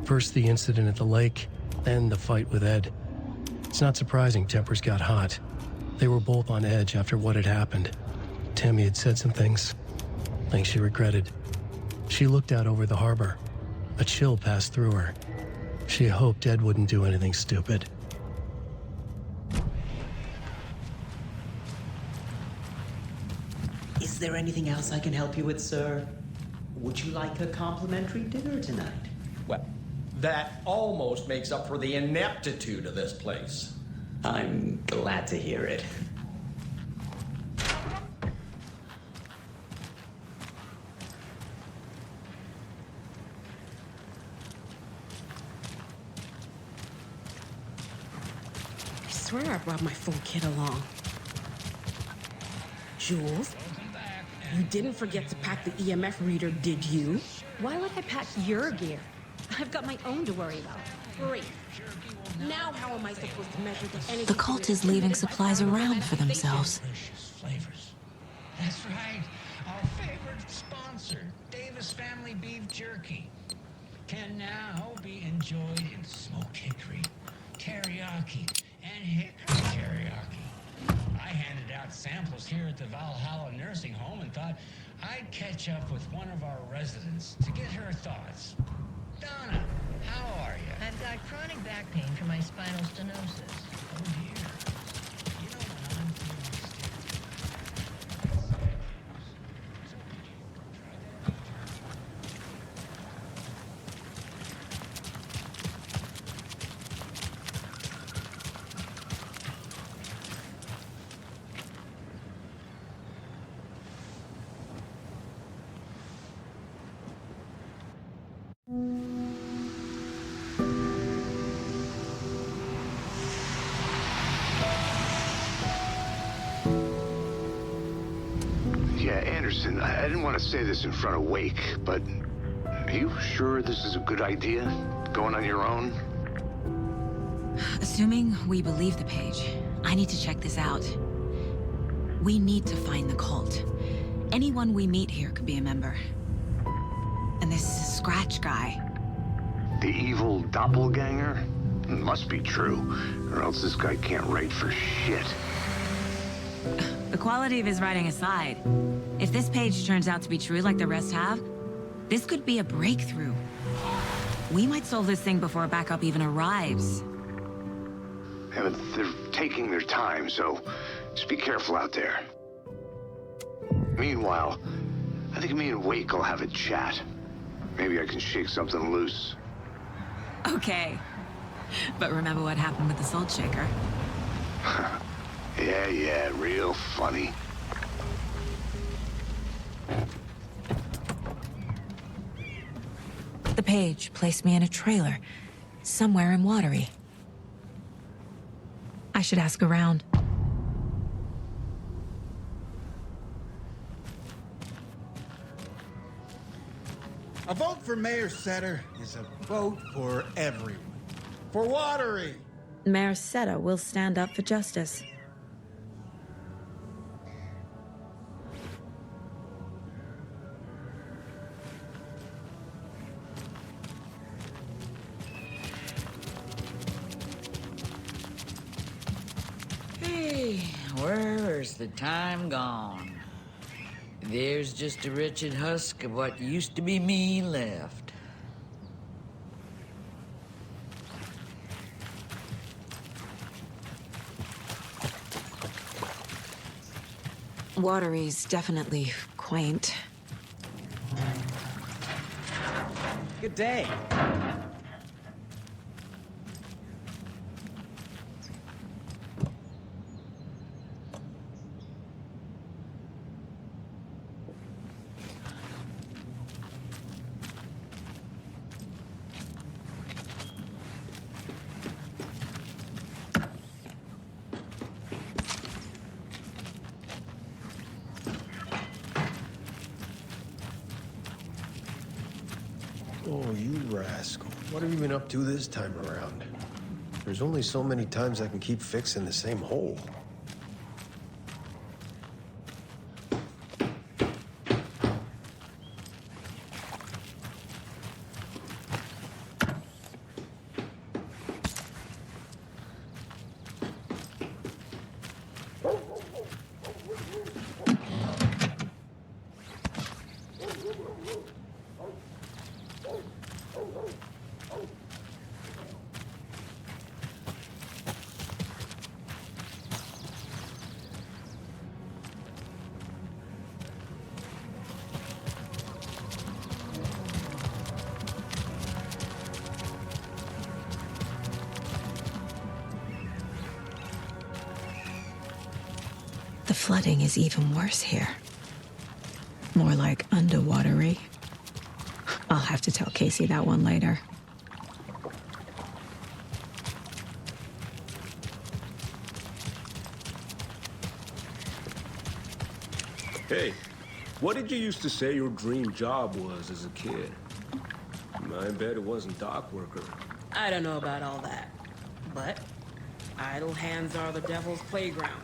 Speaker 14: First the incident at the lake, then the fight with Ed. It's not surprising tempers got hot. They were both on edge after what had happened. Tammy had said some things she regretted. She looked out over the harbor. A chill passed through her. She hoped Ed wouldn't do anything stupid.
Speaker 23: Is there anything else I can help you with, sir? Would you like a complimentary dinner tonight?
Speaker 22: Well, that almost makes up for the ineptitude of this place.
Speaker 23: I'm glad to hear it.
Speaker 7: I swear I brought my full kit along. Jules, you didn't forget to pack the EMF reader, did you?
Speaker 10: Why would I pack your gear? I've got my own to worry about.
Speaker 7: Great. Now how am I supposed to measure the energy?
Speaker 2: The cult is leaving supplies around for themselves.
Speaker 12: Flavors. That's right. Our favorite sponsor, Davis Family Beef Jerky, can now be enjoyed in smoked hickory, teriyaki, and hickory teriyaki. I handed out samples here at the Valhalla Nursing Home and thought I'd catch up with one of our residents to get her thoughts. Donna, how are you?
Speaker 24: I've got chronic back pain from my spinal stenosis.
Speaker 12: Oh dear. You know what I'm feeling
Speaker 9: Yeah, Anderson, I didn't want to say this in front of Wake, but are you sure this is a good idea? Going on your own?
Speaker 2: Assuming we believe the page, I need to check this out. We need to find the cult. Anyone we meet here could be a member. And this Scratch guy.
Speaker 9: The evil doppelganger? Must be true, or else this guy can't write for shit.
Speaker 2: The quality of his writing aside, if this page turns out to be true like the rest have, this could be a breakthrough. We might solve this thing before backup even arrives.
Speaker 9: Yeah, but they're taking their time, so just be careful out there. Meanwhile, I think me and Wake will have a chat. Maybe I can shake something loose.
Speaker 2: Okay. But remember what happened with the Salt Shaker?
Speaker 9: Yeah, real funny.
Speaker 2: The page placed me in a trailer, somewhere in Watery. I should ask around.
Speaker 25: A vote for Mayor Setter is a vote for everyone. For Watery!
Speaker 2: Mayor Seta will stand up for justice.
Speaker 26: Hey, where's the time gone? There's just a wretched husk of what used to be me left.
Speaker 2: Watery's definitely quaint.
Speaker 23: Good day.
Speaker 14: Oh, you rascal. What have you been up to this time around? There's only so many times I can keep fixing the same hole.
Speaker 2: The flooding is even worse here. More like underwatery. I'll have to tell Casey that one later.
Speaker 6: Hey, what did you used to say your dream job was as a kid? I bet it wasn't dock worker.
Speaker 7: I don't know about all that, but idle hands are the devil's playground,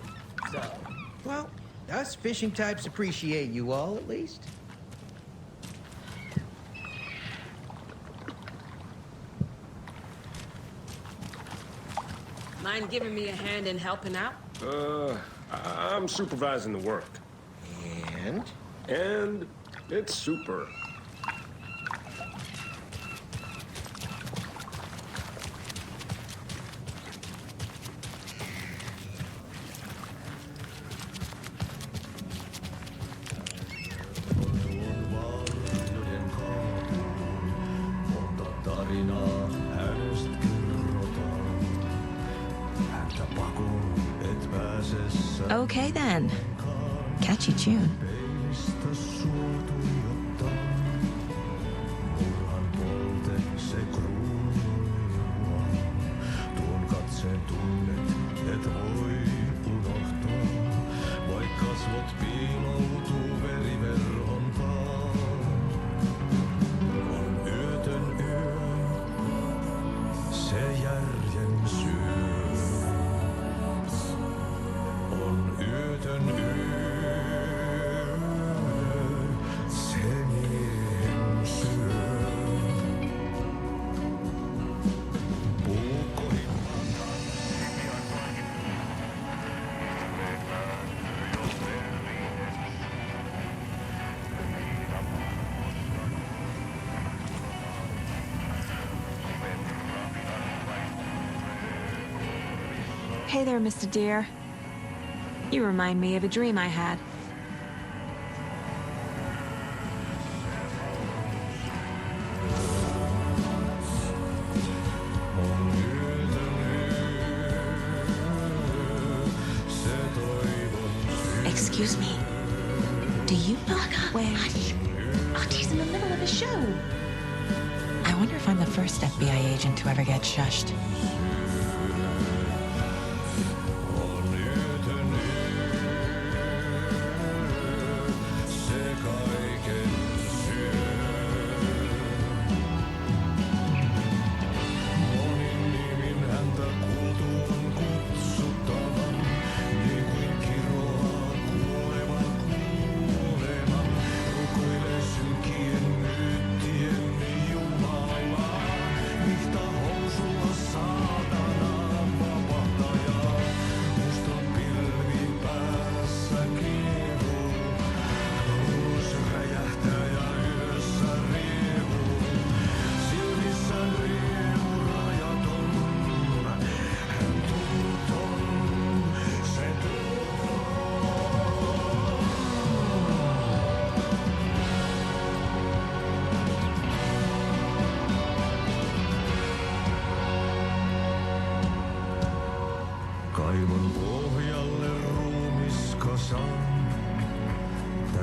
Speaker 7: so...
Speaker 8: Well, us fishing types appreciate you all, at least.
Speaker 7: Mind giving me a hand in helping out?
Speaker 6: I'm supervising the work.
Speaker 8: And?
Speaker 6: And it's super.
Speaker 2: Okay then. Catchy tune. Hey there, Mr. Deer. You remind me of a dream I had. Excuse me. Do you know where... Hush. Artie's in the middle of a show. I wonder if I'm the first FBI agent to ever get shushed.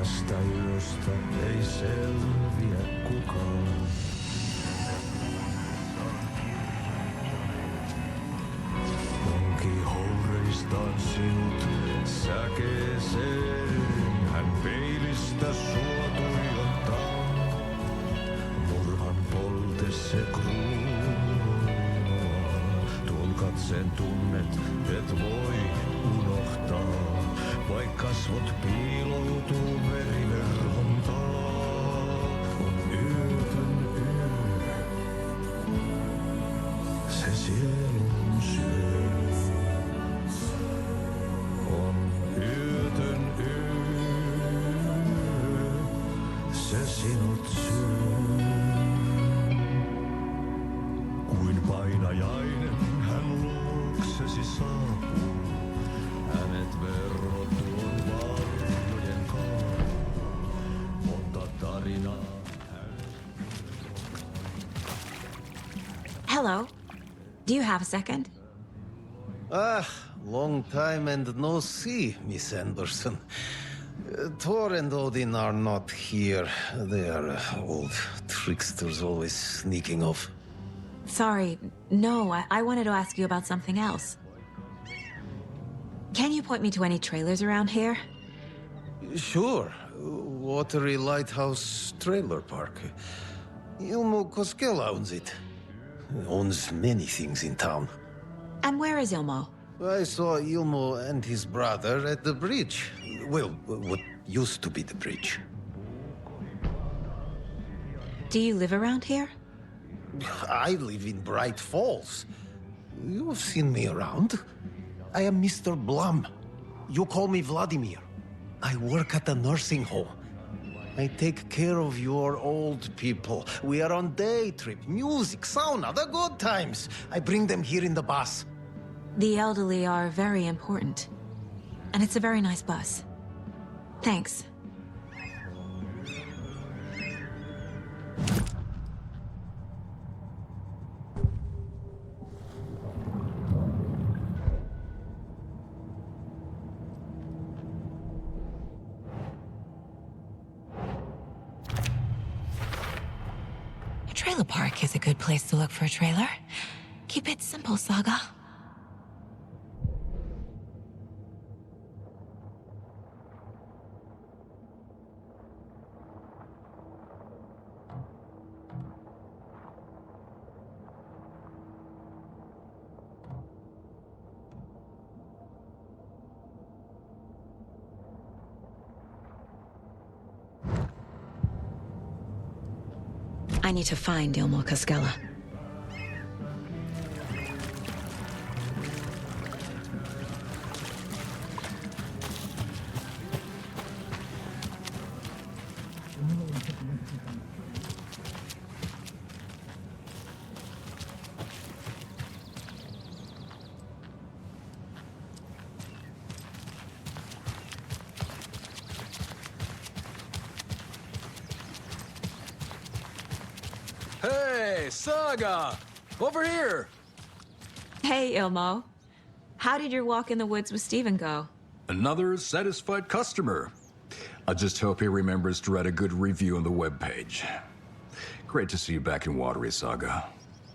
Speaker 1: Tästä yöstä ei selviä kukaan. Onki houreistaan sinut säkeeseen. Hän peilistä sua tuijottaa. Murhan polte se kruunua. Tuon katseen tunnet, et voi unohtaa. Vaik kasvot piiloutuu veriverhon taa. On yötön yö. Se sielun syö. On yötön yö. Se sinut syö. Kuin painajainen hän luoksesi saapuu. Hänet verro tuon varjojen kaan. Monta tarinaa.
Speaker 13: Hello. Do you have a second?
Speaker 11: Long time and no see, Miss Anderson. Thor and Odin are not here. They are old tricksters always sneaking off.
Speaker 13: Sorry. No, I wanted to ask you about something else. Can you point me to any trailers around here?
Speaker 11: Sure. Watery Lighthouse Trailer Park. Ilmo Koskela owns it. Owns many things in town.
Speaker 13: And where is Ilmo?
Speaker 11: I saw Ilmo and his brother at the bridge. Well, what used to be the bridge.
Speaker 13: Do you live around here?
Speaker 11: I live in Bright Falls. You've seen me around. I am Mr. Blum. You call me Vladimir. I work at a nursing home. I take care of your old people. We are on day trip, music, sauna, the good times. I bring them here in the bus.
Speaker 13: The elderly are very important. And it's a very nice bus. Thanks. A trailer park is a good place to look for a trailer. Keep it simple, Saga. I need to find Ilmo Koskela.
Speaker 16: Hey, Saga! Over here!
Speaker 13: Hey, Ilmo. How did your walk in the woods with Steven go?
Speaker 17: Another satisfied customer. I just hope he remembers to write a good review on the webpage. Great to see you back in Watery, Saga.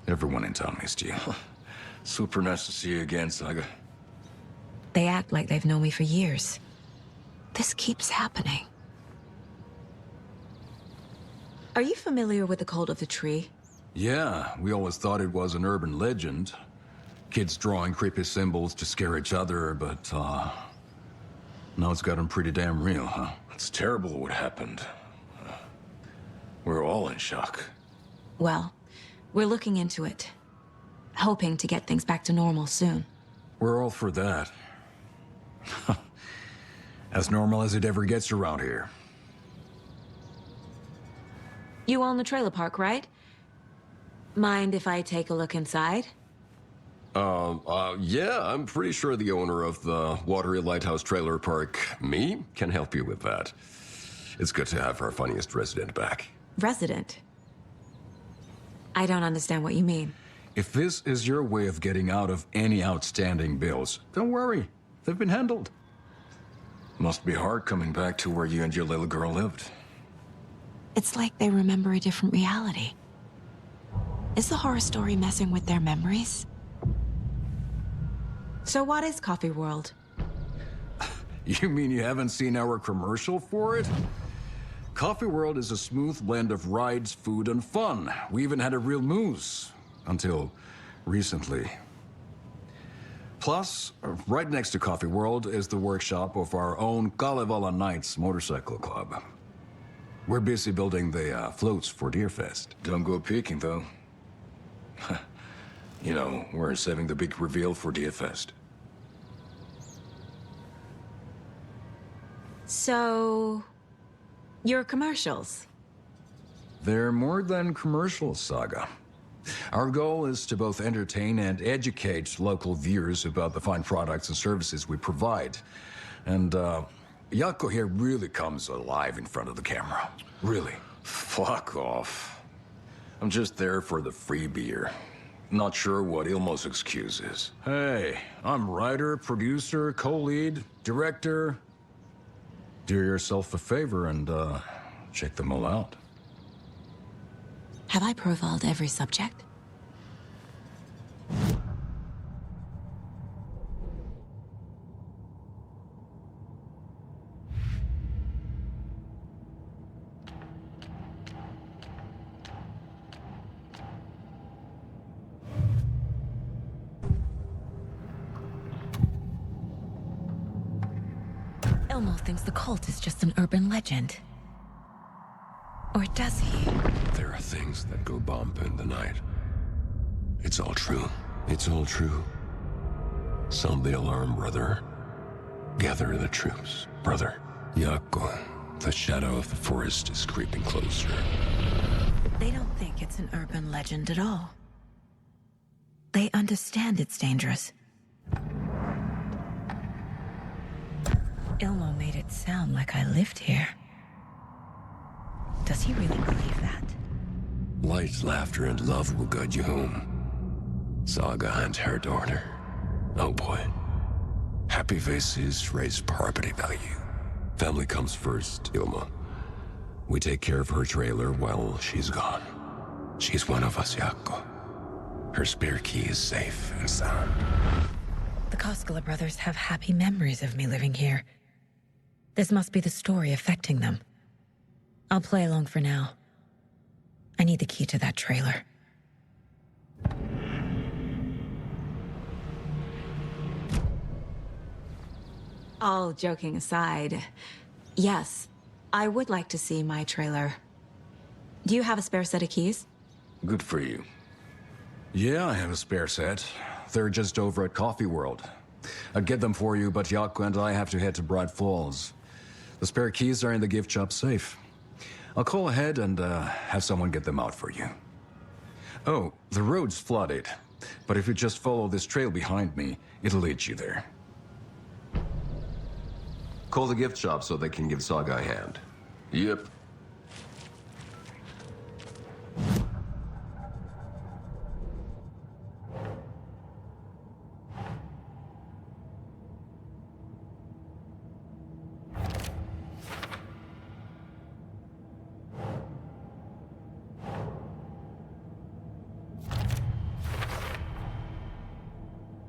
Speaker 17: Everyone in town missed you.
Speaker 16: Super nice to see you again, Saga.
Speaker 13: They act like they've known me for years. This keeps happening. Are you familiar with the Cult of the Tree?
Speaker 17: Yeah, we always thought it was an urban legend. Kids drawing creepy symbols to scare each other, but, now it's gotten pretty damn real, huh?
Speaker 6: It's terrible what happened. We're all in shock.
Speaker 13: Well, we're looking into it. Hoping to get things back to normal soon.
Speaker 17: We're all for that. As normal as it ever gets around here.
Speaker 13: You own the trailer park, right? Mind if I take a look inside?
Speaker 18: Yeah, I'm pretty sure the owner of the Watery Lighthouse Trailer Park, me, can help you with that. It's good to have our funniest resident back.
Speaker 13: Resident? I don't understand what you mean.
Speaker 17: If this is your way of getting out of any outstanding bills, don't worry. They've been handled.
Speaker 16: Must be hard coming back to where you and your little girl lived.
Speaker 13: It's like they remember a different reality. Is the horror story messing with their memories? So what is Coffee World?
Speaker 17: You mean you haven't seen our commercial for it? Coffee World is a smooth blend of rides, food, and fun. We even had a real moose. Until recently. Plus, right next to Coffee World is the workshop of our own Kalevala Knights Motorcycle Club. We're busy building the floats for Deerfest.
Speaker 16: Don't go peeking, though. You know, we're saving the big reveal for Deerfest.
Speaker 13: So... your commercials?
Speaker 17: They're more than commercials, Saga. Our goal is to both entertain and educate local viewers about the fine products and services we provide. And, Jaakko here really comes alive in front of the camera. Really.
Speaker 16: Fuck off. I'm just there for the free beer. Not sure what Ilmo's excuse is.
Speaker 17: Hey, I'm writer, producer, co-lead, director. Do yourself a favor and, check them all out.
Speaker 13: Have I profiled every subject?
Speaker 2: Ilmo thinks the cult is just an urban legend. Or does he?
Speaker 18: There are things that go bump in the night. It's all true. It's all true. Sound the alarm, brother. Gather the troops, brother. Jaakko, the shadow of the forest is creeping closer.
Speaker 2: They don't think it's an urban legend at all. They understand it's dangerous. Ilmo made it sound like I lived here. Does he really believe that?
Speaker 18: Light, laughter, and love will guide you home. Saga and her daughter. Oh boy. Happy faces raise property value. Family comes first, Ilma. We take care of her trailer while she's gone. She's one of us, Jaakko. Her spare key is safe and sound.
Speaker 2: The Koskela brothers have happy memories of me living here. This must be the story affecting them. I'll play along for now. I need the key to that trailer.
Speaker 13: All joking aside, yes, I would like to see my trailer. Do you have a spare set of keys?
Speaker 16: Good for you.
Speaker 17: Yeah, I have a spare set. They're just over at Coffee World. I'd get them for you, but Jaakko and I have to head to Bright Falls. The spare keys are in the gift shop safe. I'll call ahead and have someone get them out for you. Oh, the road's flooded, but if you just follow this trail behind me, it'll lead you there.
Speaker 18: Call the gift shop so they can give Saga a hand. Yep.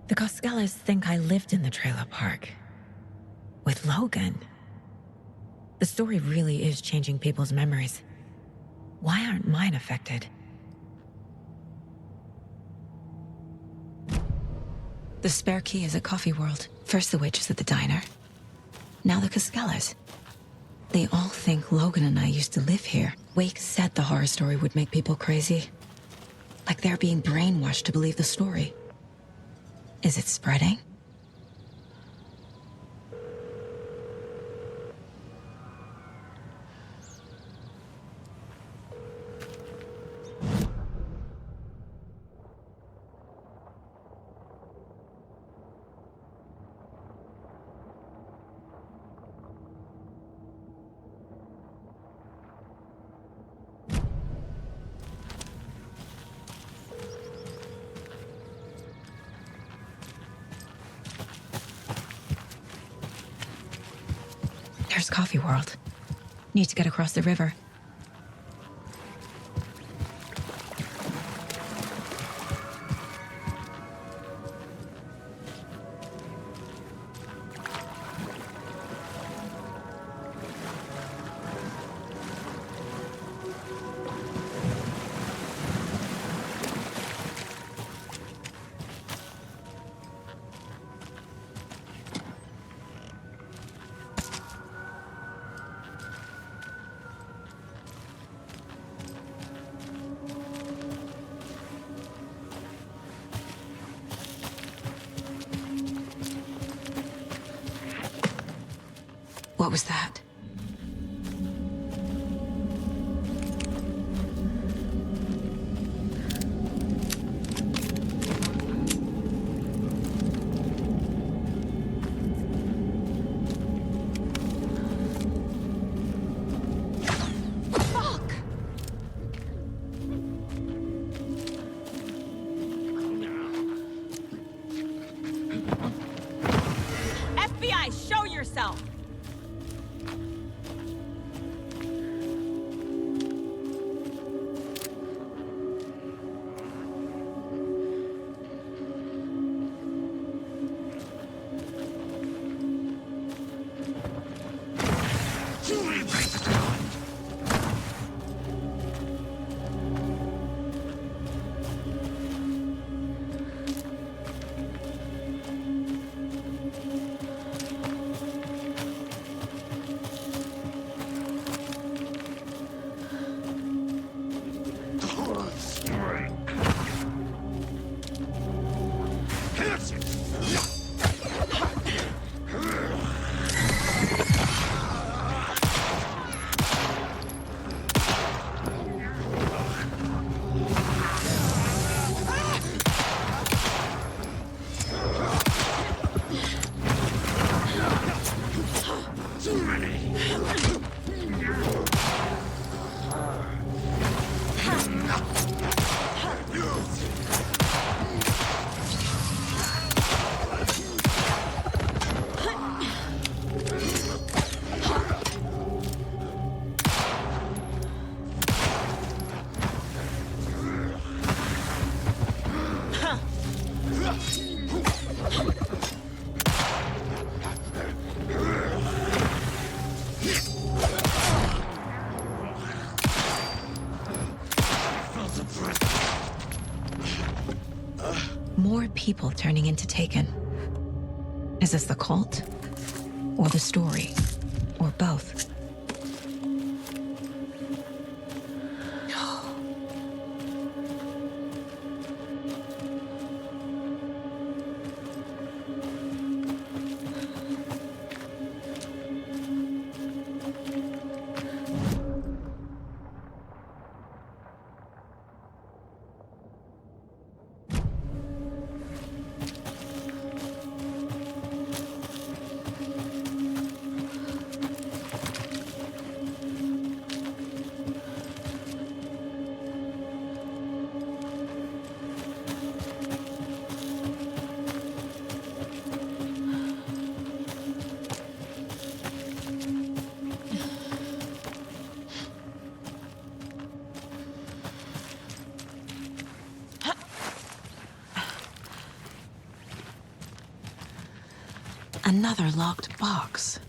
Speaker 2: The Koskelas think I lived in the trailer park. With Logan. The story really is changing people's memories. Why aren't mine affected? The spare key is at Coffee World. First the witches at the diner. Now the Koskelas. They all think Logan and I used to live here. Wake said the horror story would make people crazy. Like they're being brainwashed to believe the story. Is it spreading? There's Coffee World. Need to get across the river. What was that?
Speaker 13: FBI, show yourself!
Speaker 2: More people turning into Taken. Is this the cult? Or the story? Or both? Another locked box.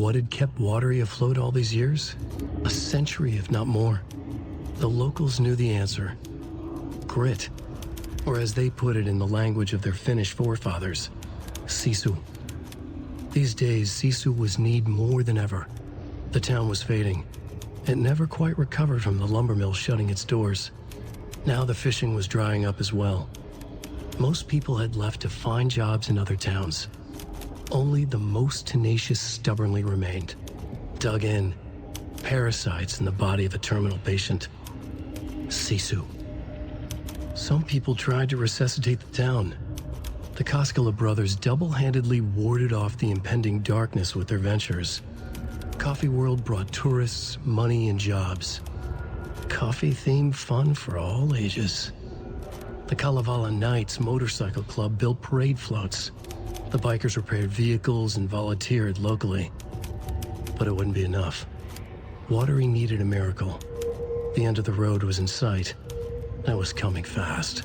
Speaker 14: What had kept Watery afloat all these years? A century, if not more. The locals knew the answer. Grit. Or as they put it in the language of their Finnish forefathers, Sisu. These days, Sisu was needed more than ever. The town was fading. It never quite recovered from the lumber mill shutting its doors. Now the fishing was drying up as well. Most people had left to find jobs in other towns. Only the most tenacious stubbornly remained, dug in, parasites in the body of a terminal patient. Sisu. Some people tried to resuscitate the town. The Koskela brothers double-handedly warded off the impending darkness with their ventures. Coffee World brought tourists, money, and jobs. Coffee-themed fun for all ages. The Kalevala Knights Motorcycle Club built parade floats. The bikers repaired vehicles and volunteered locally. But it wouldn't be enough. Watery needed a miracle. The end of the road was in sight. It was coming fast.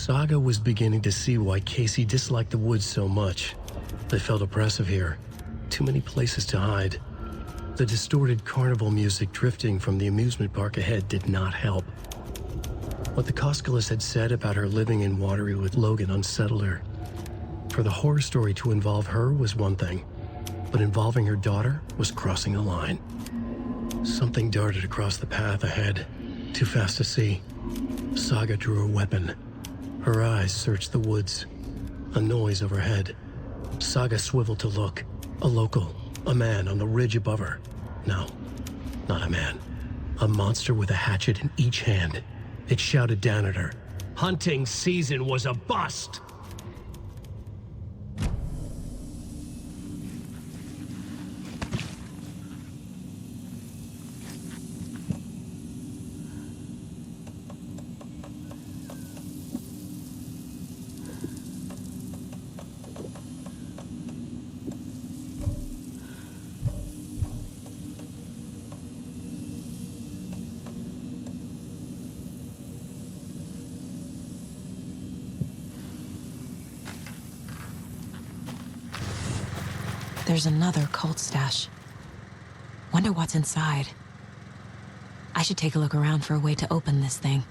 Speaker 14: Saga was beginning to see why Casey disliked the woods so much. They felt oppressive here. Too many places to hide. The distorted carnival music drifting from the amusement park ahead did not help. What the Koskelas had said about her living in Watery with Logan unsettled her. For the horror story to involve her was one thing, but involving her daughter was crossing a line. Something darted across the path ahead, too fast to see. Saga drew her weapon. Her eyes searched the woods. A noise overhead. Saga swiveled to look. A local. A man on the ridge above her. No, not a man. A monster with a hatchet in each hand. It shouted down at her. Hunting season was a bust!
Speaker 2: There's another cult stash. Wonder what's inside. I should take a look around for a way to open this thing.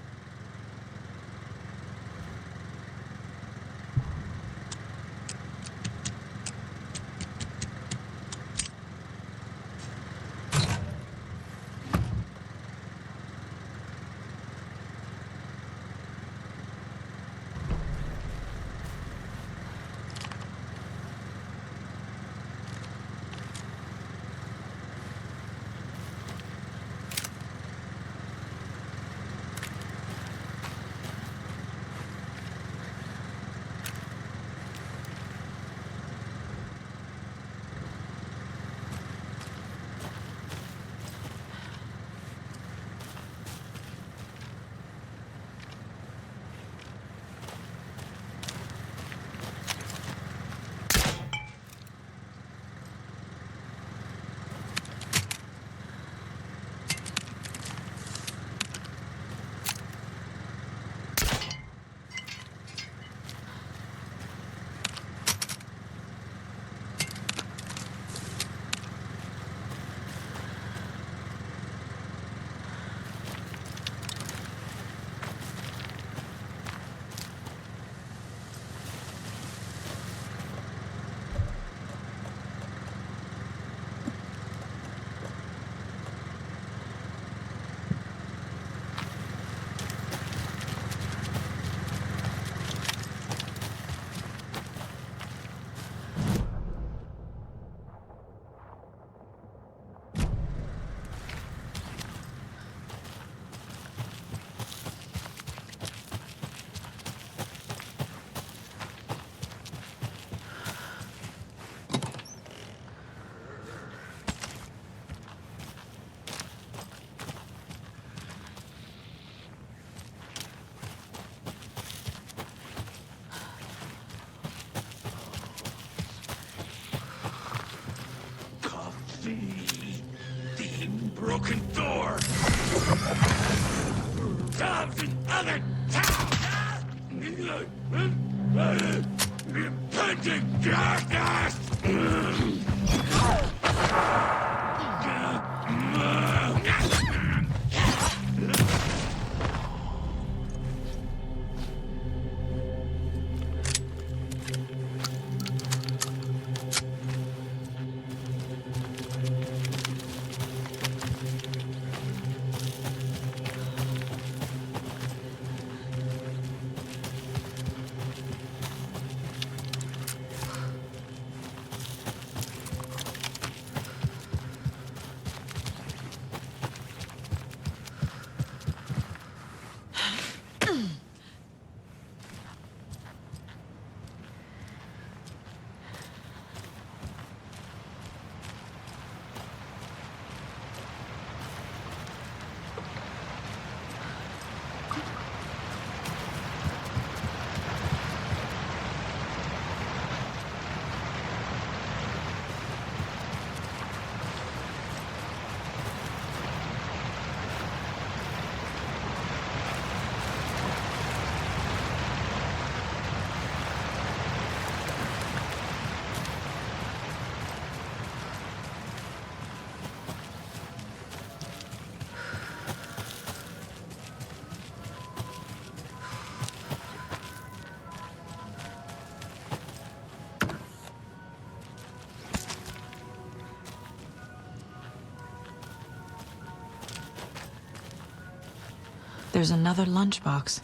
Speaker 1: jobs in other towns! Repenting jackass!
Speaker 13: There's another lunchbox.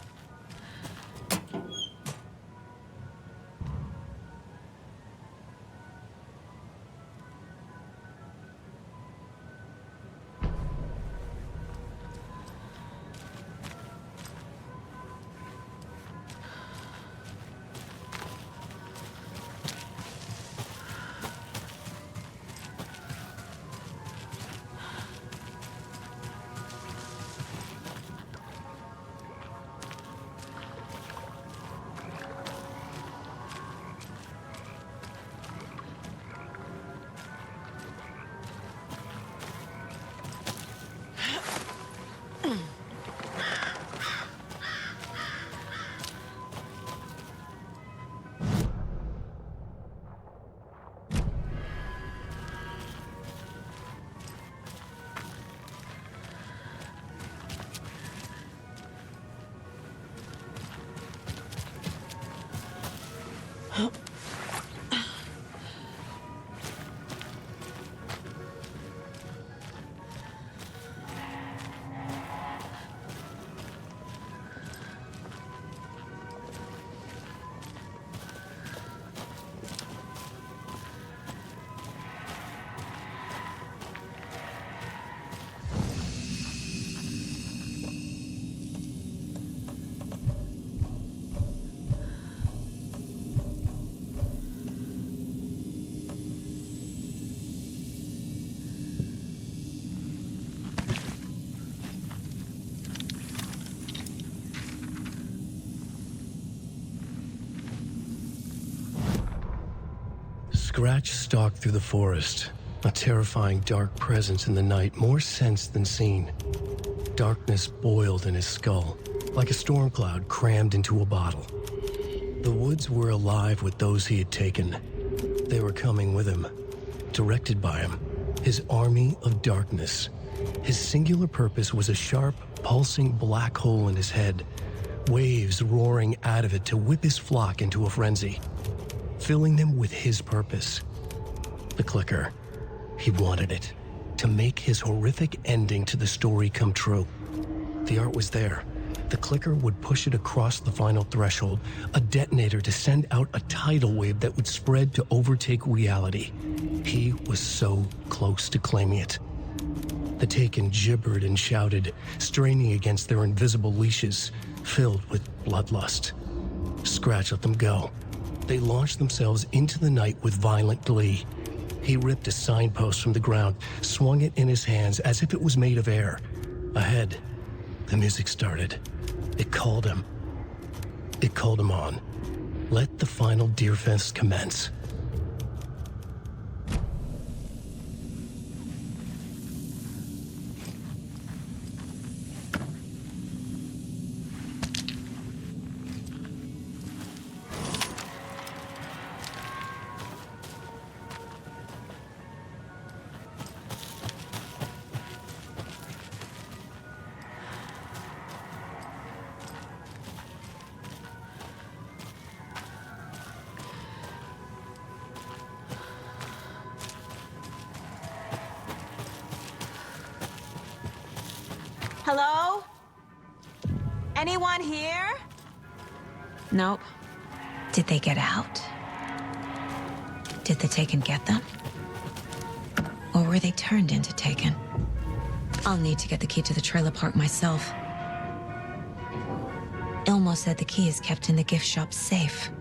Speaker 14: Scratch stalked through the forest, a terrifying dark presence in the night, more sensed than seen. Darkness boiled in his skull, like a storm cloud crammed into a bottle. The woods were alive with those he had taken. They were coming with him, directed by him, his army of darkness. His singular purpose was a sharp, pulsing black hole in his head, waves roaring out of it to whip his flock into a frenzy, filling them with his purpose. The clicker. He wanted it, to make his horrific ending to the story come true. The art was there. The clicker would push it across the final threshold, a detonator to send out a tidal wave that would spread to overtake reality. He was so close to claiming it. The Taken gibbered and shouted, straining against their invisible leashes, filled with bloodlust. Scratch let them go. They launched themselves into the night with violent glee. He ripped a signpost from the ground, swung it in his hands as if it was made of air. Ahead, the music started. It called him. It called him on. Let the final Deerfest commence.
Speaker 13: Hello? Anyone here? Nope.
Speaker 2: Did they get out? Did the Taken get them? Or were they turned into Taken? I'll need to get the key to the trailer park myself. Ilmo said the key is kept in the gift shop safe.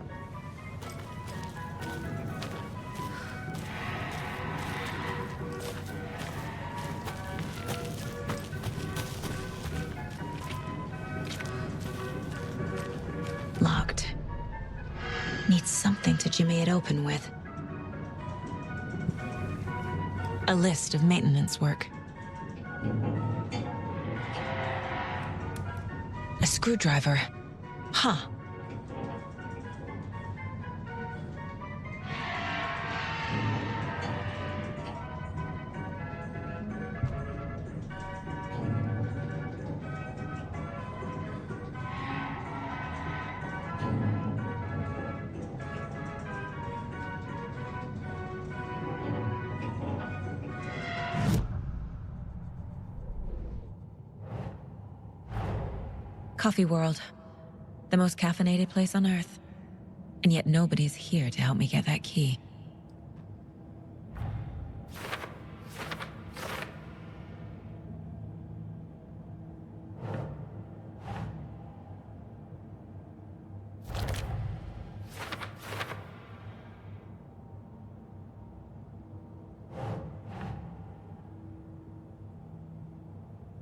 Speaker 2: Locked. Need something to jimmy it open with. A list of maintenance work. A screwdriver. Huh. Coffee World. The most caffeinated place on Earth. And yet nobody's here to help me get that key.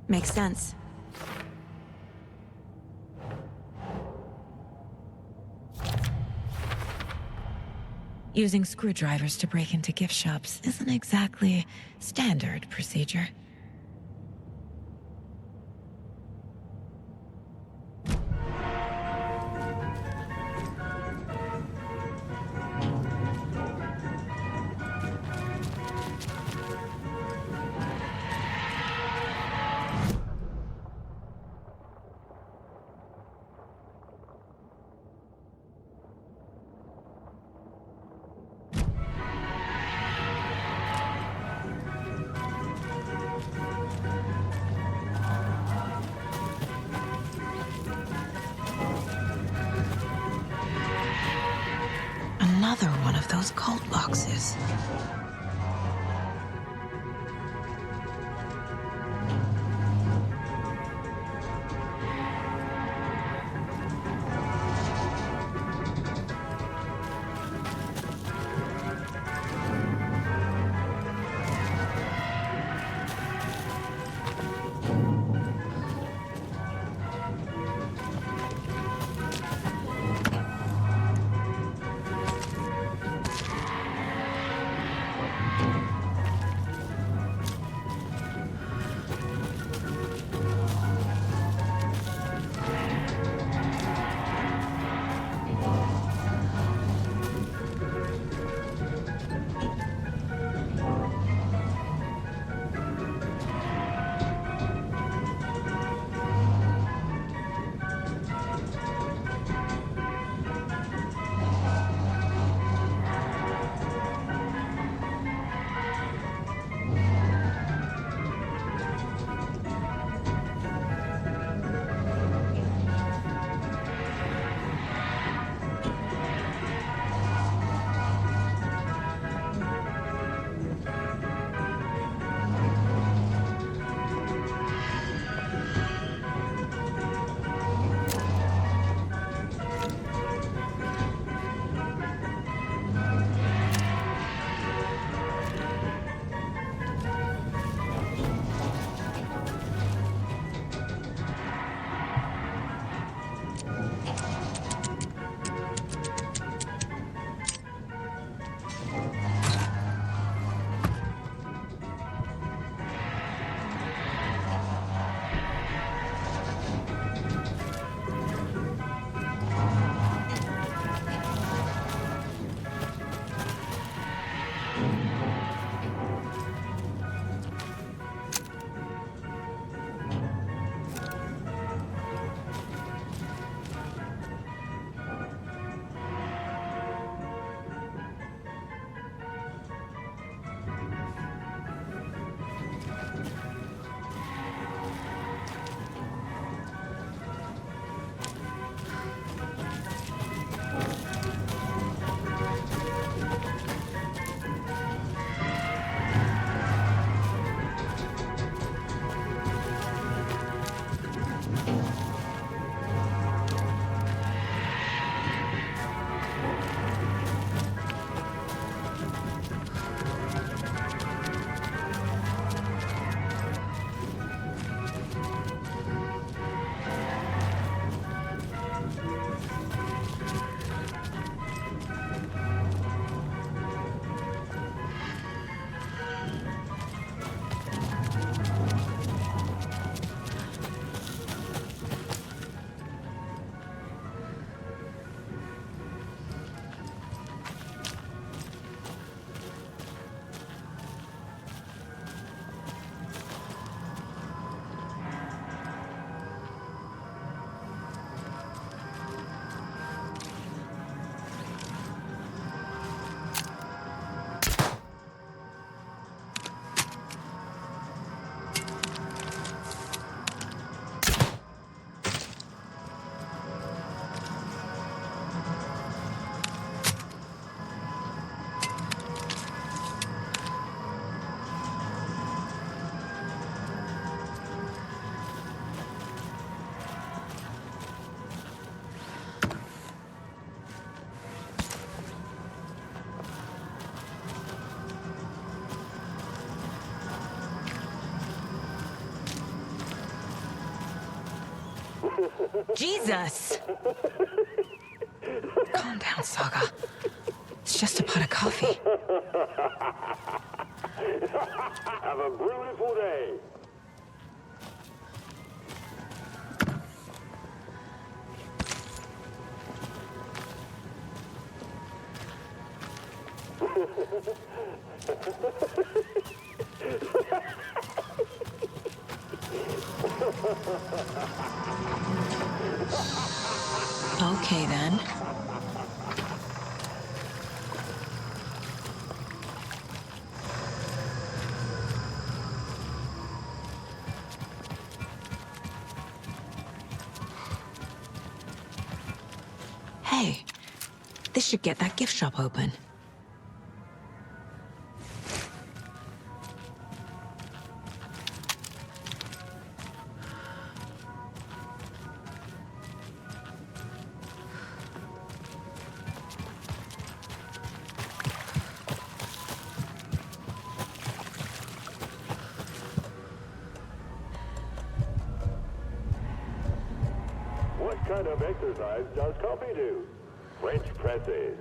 Speaker 2: Makes sense. Using screwdrivers to break into gift shops isn't exactly standard procedure. Another one of those cult boxes. Jesus! Calm down, Saga. It's just a pot of coffee.
Speaker 1: Have a beautiful day.
Speaker 2: Okay, then. Hey, this should get that gift shop open.
Speaker 1: What kind of exercise does coffee do? French presses.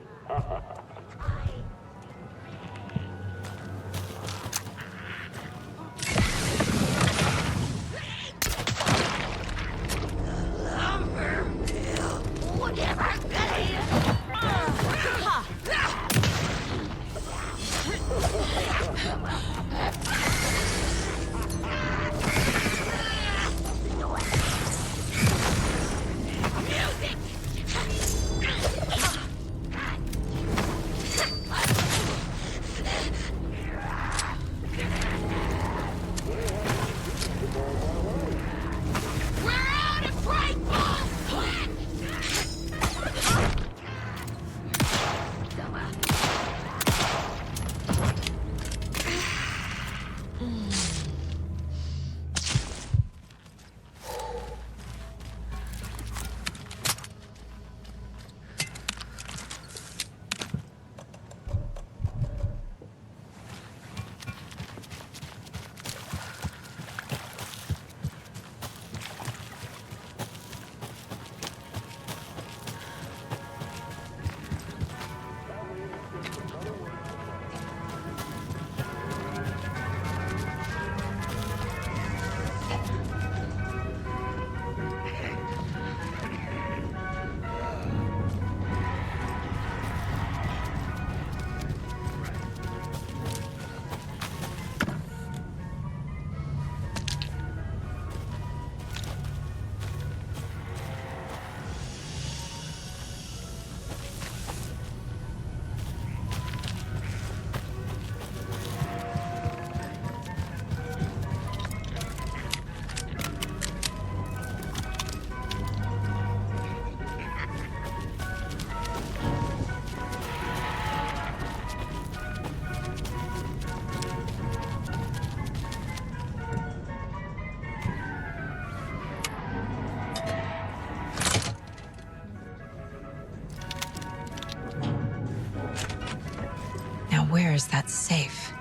Speaker 2: Where is that safe?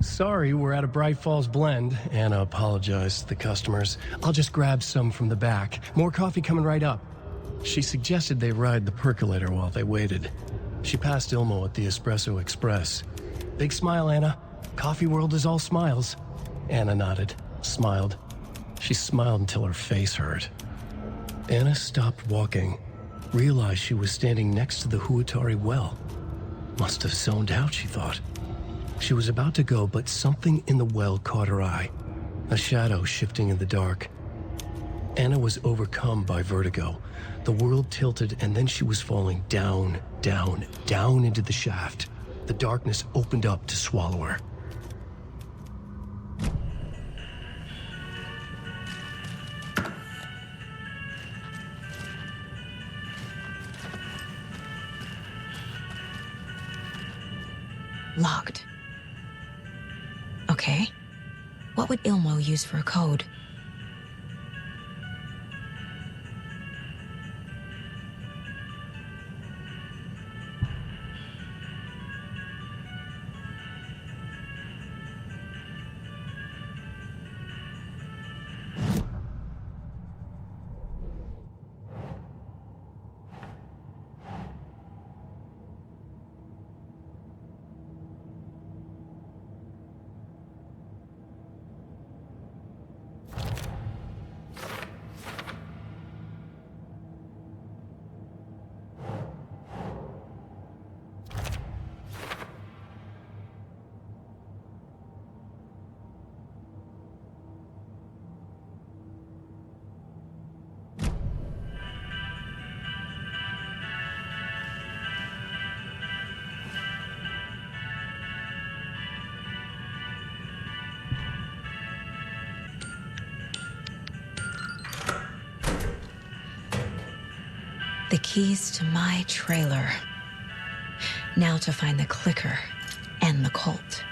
Speaker 14: Sorry, we're at a Bright Falls blend. Anna apologized to the customers. I'll just grab some from the back. More coffee coming right up. She suggested they ride the percolator while they waited. She passed Ilmo at the Espresso Express. Big smile, Anna. Coffee world is all smiles. Anna nodded, smiled. She smiled until her face hurt. Anna stopped walking, realized she was standing next to the Huatari well. Must have zoned out, she thought. She was about to go, but something in the well caught her eye. A shadow shifting in the dark. Anna was overcome by vertigo. The world tilted, and then she was falling down, down, down into the shaft. The darkness opened up to swallow her.
Speaker 2: Locked. Okay. What would Ilmo use for a code? The keys to my trailer. Now to find the clicker and the cult.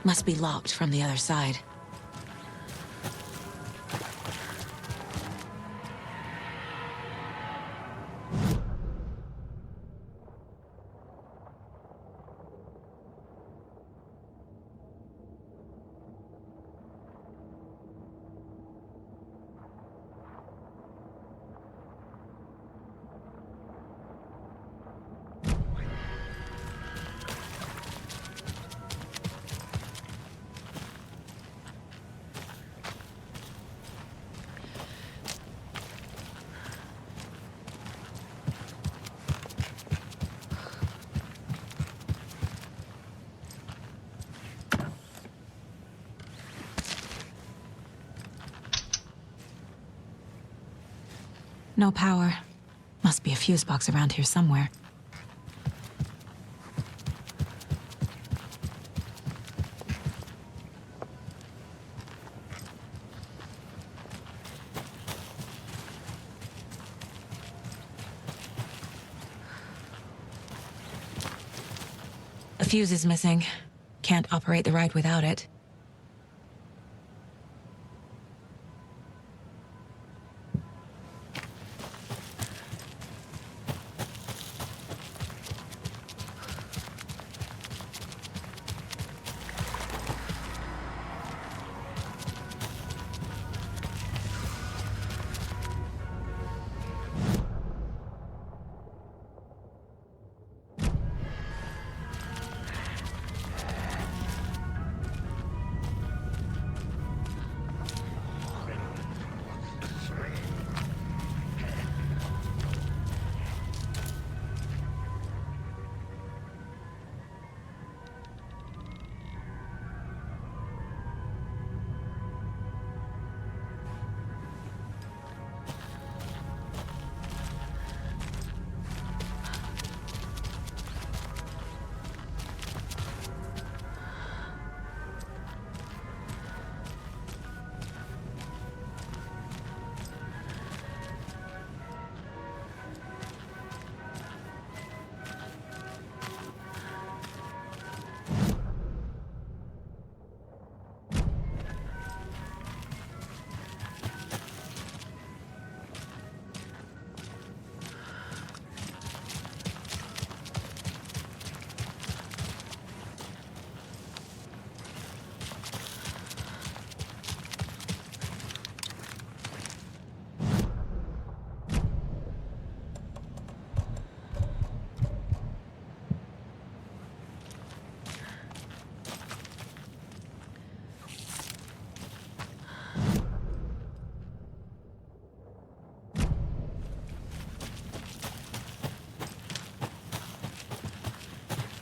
Speaker 2: Must be locked from the other side. No power. Must be a fuse box around here somewhere. A fuse is missing. Can't operate the ride without it.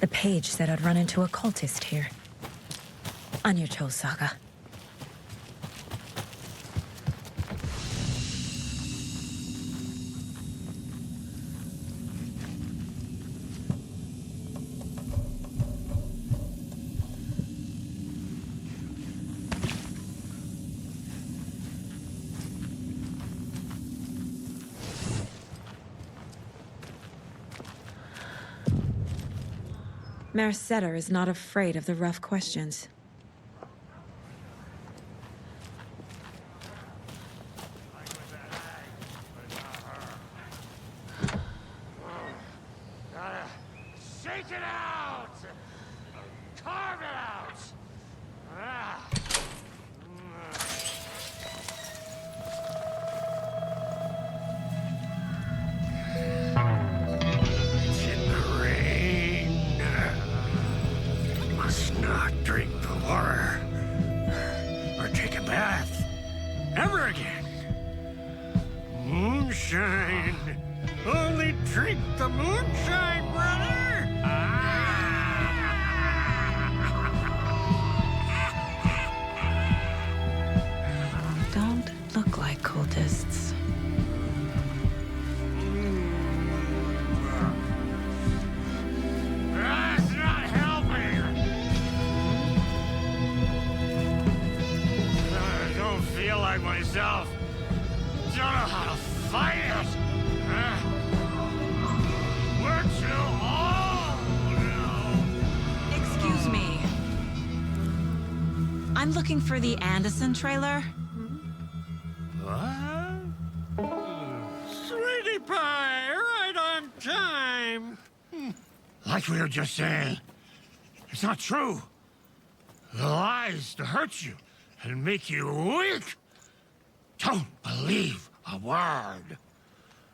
Speaker 2: The page said I'd run into a cultist here. On your toes, Saga. Mayor Setter is not afraid of the rough questions.
Speaker 22: Shake it out! Carve it out! Ah.
Speaker 4: It's in the rain. Must not drink the water or take a bath ever again. Moonshine. Only drink the moonshine, brother!
Speaker 2: Don't look like cultists.
Speaker 22: That's not helping! I don't feel like myself. Don't know how to fight it! We're too old now!
Speaker 2: Excuse me. I'm looking for the Anderson trailer.
Speaker 4: What? Sweetie pie, right on time.
Speaker 22: Like we were just saying, it's not true. The lies to hurt you and make you weak. Don't believe a word.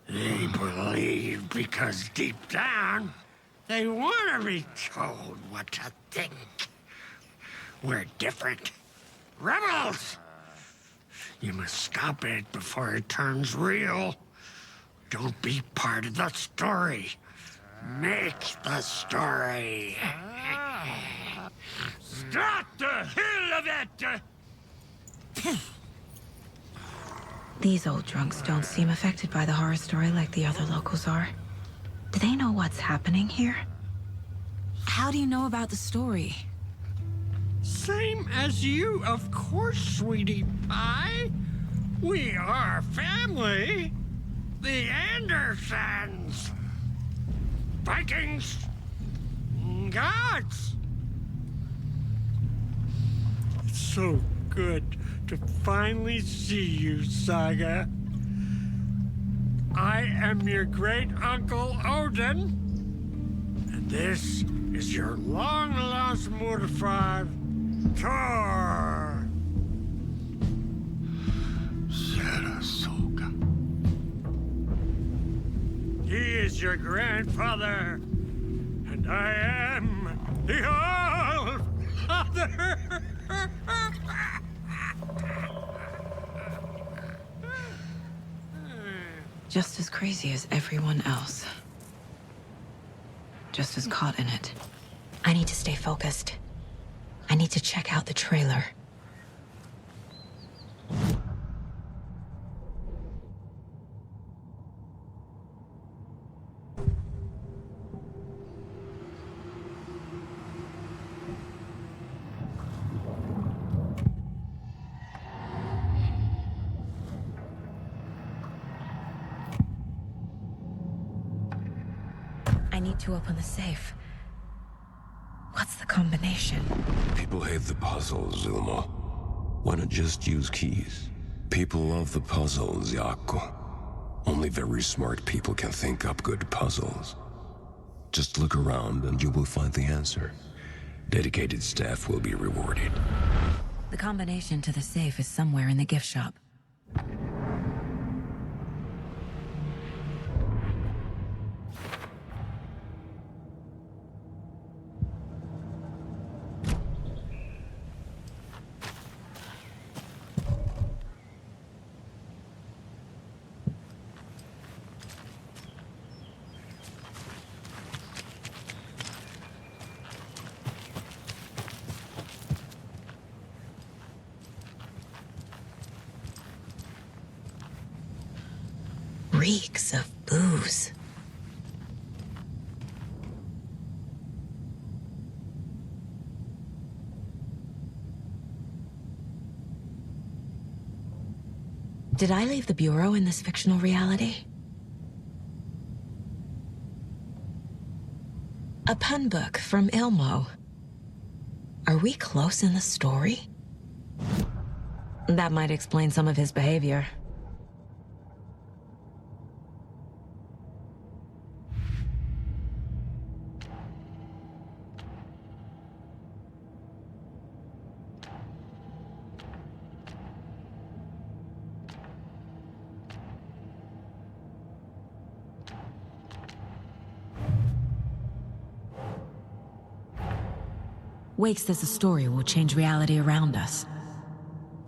Speaker 4: They believe because deep down, they want to be told what to think. We're different. Rebels! You must stop it before it turns real. Don't be part of the story. Make the story.
Speaker 22: Stop the hell of it!
Speaker 2: These old drunks don't seem affected by the horror story like the other locals are. Do they know what's happening here? How do you know about the story?
Speaker 4: Same as you, of course, sweetie pie. We are family. The Andersons. Vikings. Gods. It's so good to finally see you, Saga. I am your great uncle Odin. And this is your long-lost Murfar, Thor. Sarasota. He is your grandfather, and I am the All-Father.
Speaker 2: Just as crazy as everyone else. Just as caught in it. I need to stay focused. I need to check out the trailer. I need to open the safe. What's the combination?
Speaker 18: People hate the puzzles, Zulma. Why not just use keys? People love the puzzles, Yaku. Only very smart people can think up good puzzles. Just look around and you will find the answer. Dedicated staff will be rewarded.
Speaker 2: The combination to the safe is somewhere in the gift shop. Reeks of booze. Did I leave the Bureau in this fictional reality? A pun book from Ilmo. Are we close in the story? That might explain some of his behavior. Wake says the story will change reality around us.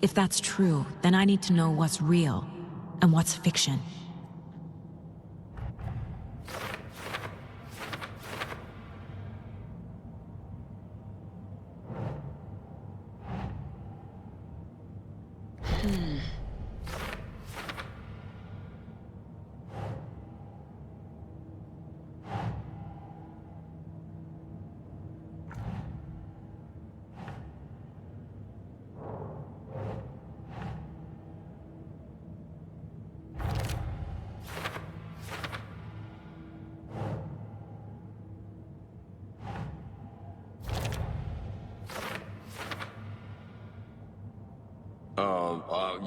Speaker 2: If that's true, then I need to know what's real and what's fiction.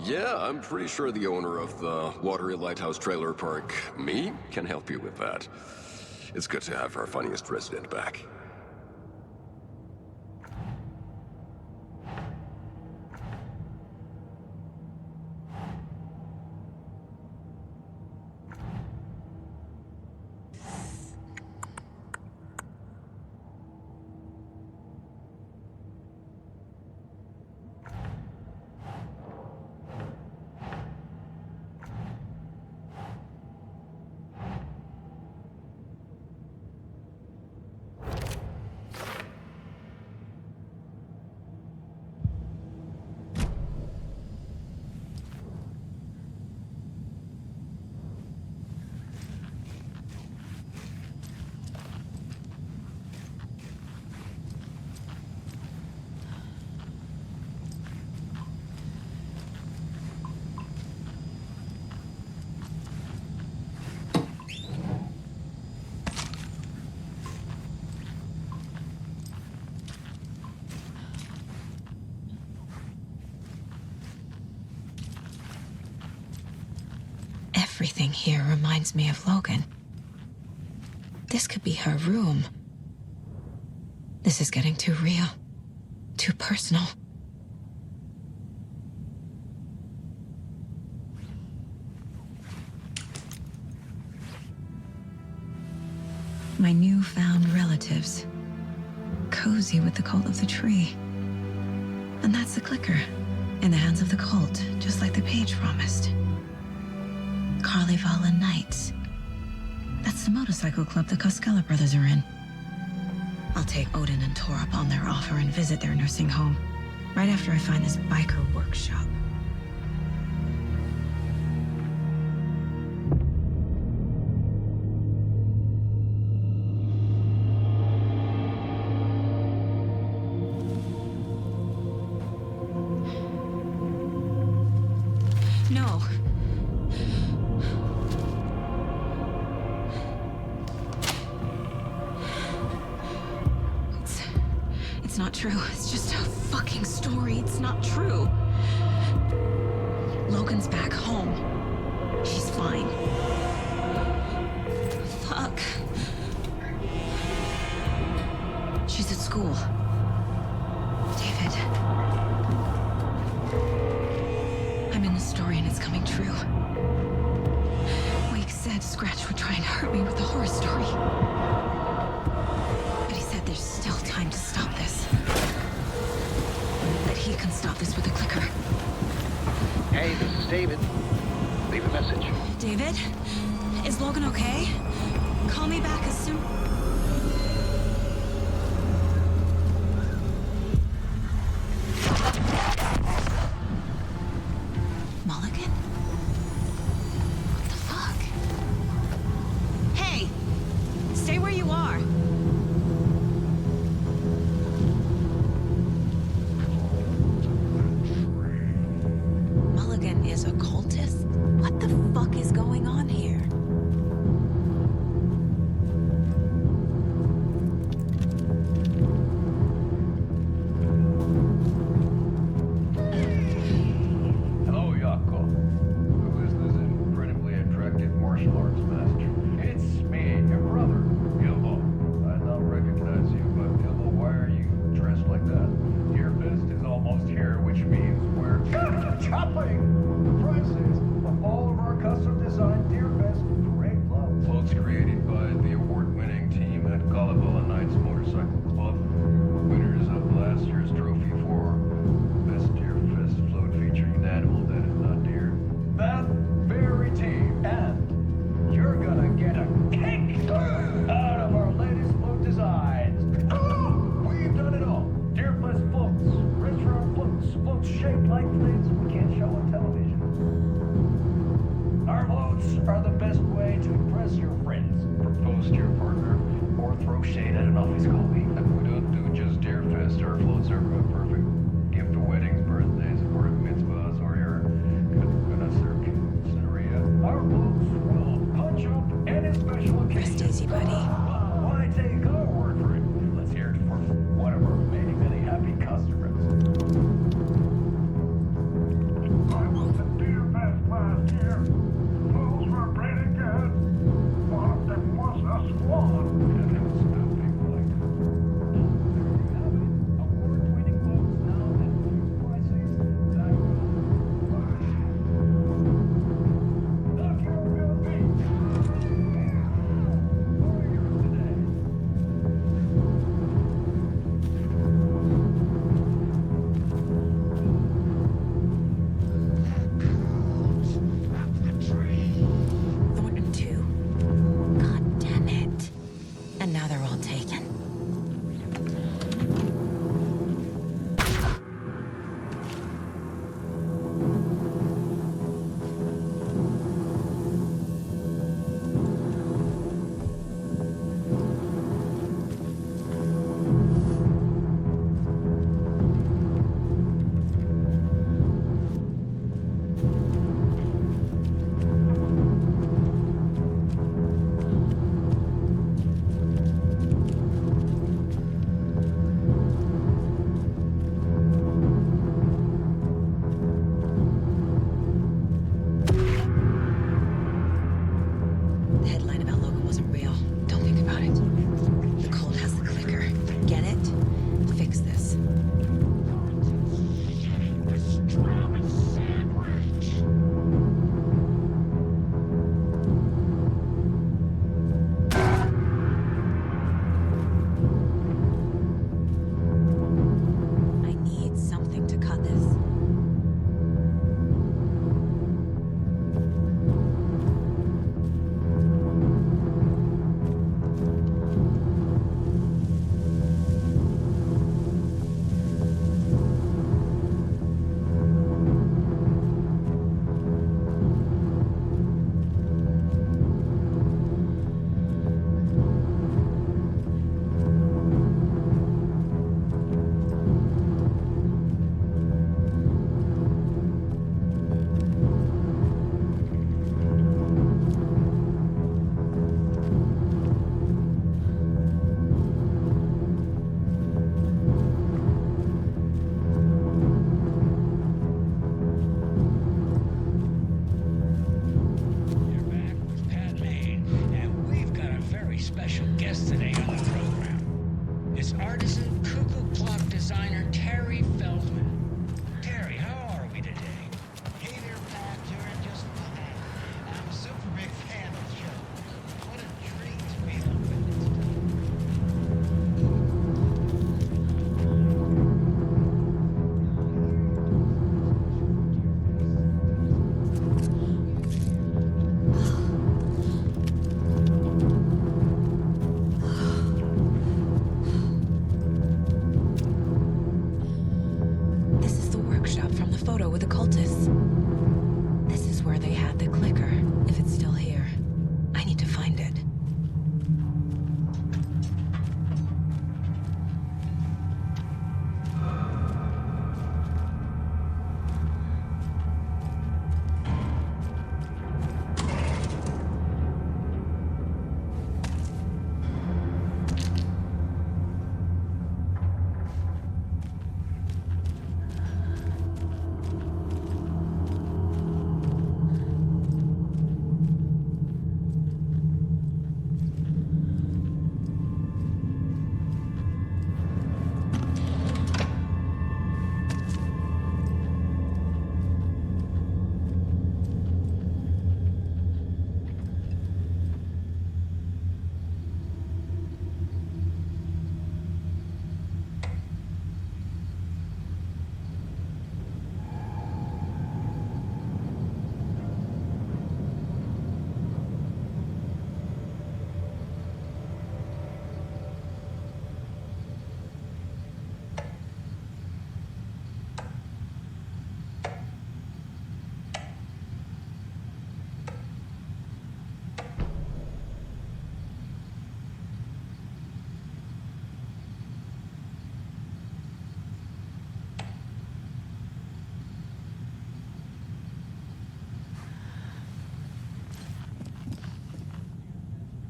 Speaker 18: Yeah, I'm pretty sure the owner of the Watery Lighthouse Trailer Park, me, can help you with that. It's good to have our funniest resident back. Everything here reminds me of Logan. This could be her room. This is getting too real. Too personal. My newfound relatives. Cozy with the cult of the tree. And that's the clicker. In the hands of the cult, just like the page promised. Carnival Knights. That's the motorcycle club the Koskela brothers are in. I'll take Odin and Tor up on their offer and visit their nursing home, right after I find this biker workshop. No. It's not true. It's just a fucking story. It's not true. Logan's back home. She's fine. Fuck. She's at school. David. I'm in the story and it's coming true. Wake said Scratch would try and hurt me with the horror story. But he said there's still time to stop this. That he can stop this with a clicker.
Speaker 3: Hey, this is David. Leave a message.
Speaker 2: David? Is Logan okay? Call me back as soon... Mulligan? What the fuck? Hey! Stay where you are! Mulligan is a cultist? What the fuck is going on here?
Speaker 5: notes are the best way to impress your friends. Propose to your partner, or throw shade at an office colleague.
Speaker 10: We don't do just Deerfest. Our floats are perfect. Gift for weddings, birthdays, or mitzvahs, or your gonna serve scenario.
Speaker 5: Our boats will punch up any special occasion.
Speaker 2: Rest easy, buddy.
Speaker 5: Why take our word for it? Let's hear it for one of our many happy customers.
Speaker 1: I was at Deerfest last year. Fools were pretty good. One of them was a swan.
Speaker 5: And it was nothing like that. There you have it. Award-winning boats now at few prices that Look, you will be warriors today.
Speaker 2: Thornton 2. God damn it. And now they're all taken. The headline about Logan wasn't real. Don't think about it. The cold has the clicker. Get it? Fix this. I need something to cut this.
Speaker 12: Pat Lane, and we've got a very special guest today on the program. It's artisan cuckoo clock designer Terry Feldman. Terry, how are we today?
Speaker 25: Hey there, Pat. Doing just fine. I'm a super big fan of the show. What a treat to be on with it today.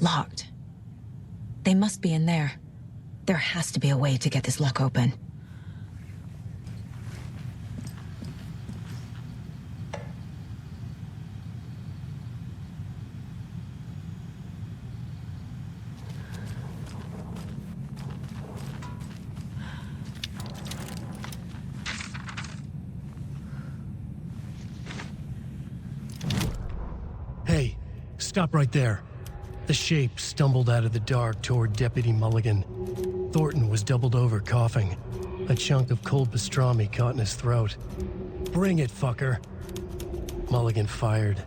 Speaker 2: Locked. They must be in there. There has to be a way to get this lock open.
Speaker 14: Hey, stop right there. The shape stumbled out of the dark toward Deputy Mulligan. Thornton was doubled over, coughing. A chunk of cold pastrami caught in his throat. Bring it, fucker. Mulligan fired.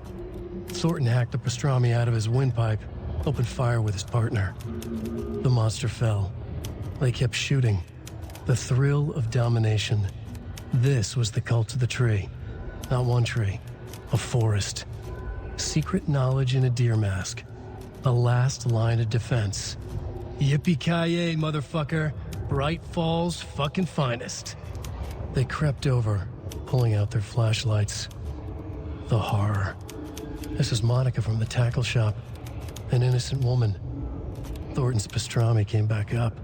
Speaker 14: Thornton hacked the pastrami out of his windpipe, opened fire with his partner. The monster fell. They kept shooting. The thrill of domination. This was the cult of the tree. Not one tree, a forest. Secret knowledge in a deer mask. A last line of defense. Yippee-ki-yay, motherfucker. Bright Falls' fucking finest. They crept over, pulling out their flashlights. The horror. This is Monica from the tackle shop. An innocent woman. Thornton's pastrami came back up.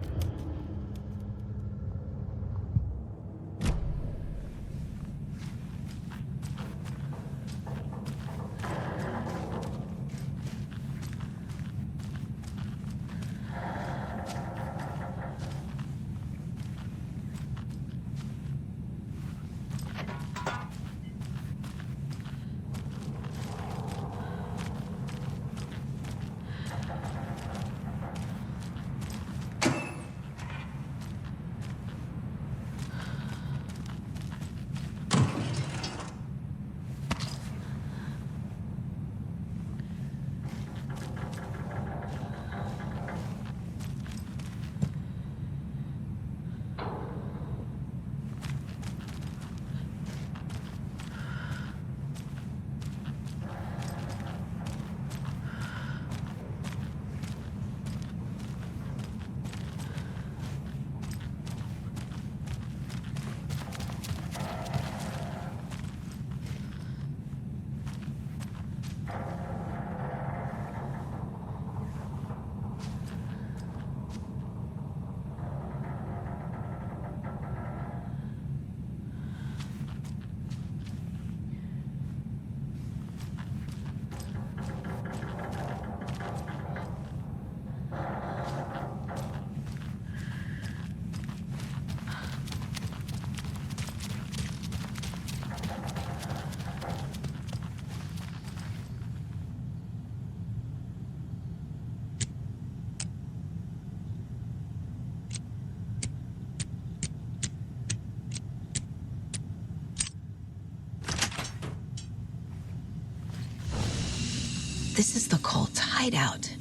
Speaker 2: This is the cult's hideout.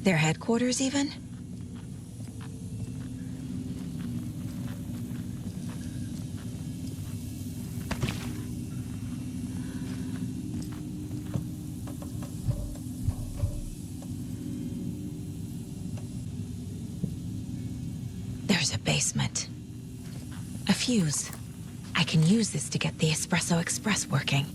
Speaker 2: Their headquarters, even? There's a basement. A fuse. I can use this to get the Espresso Express working.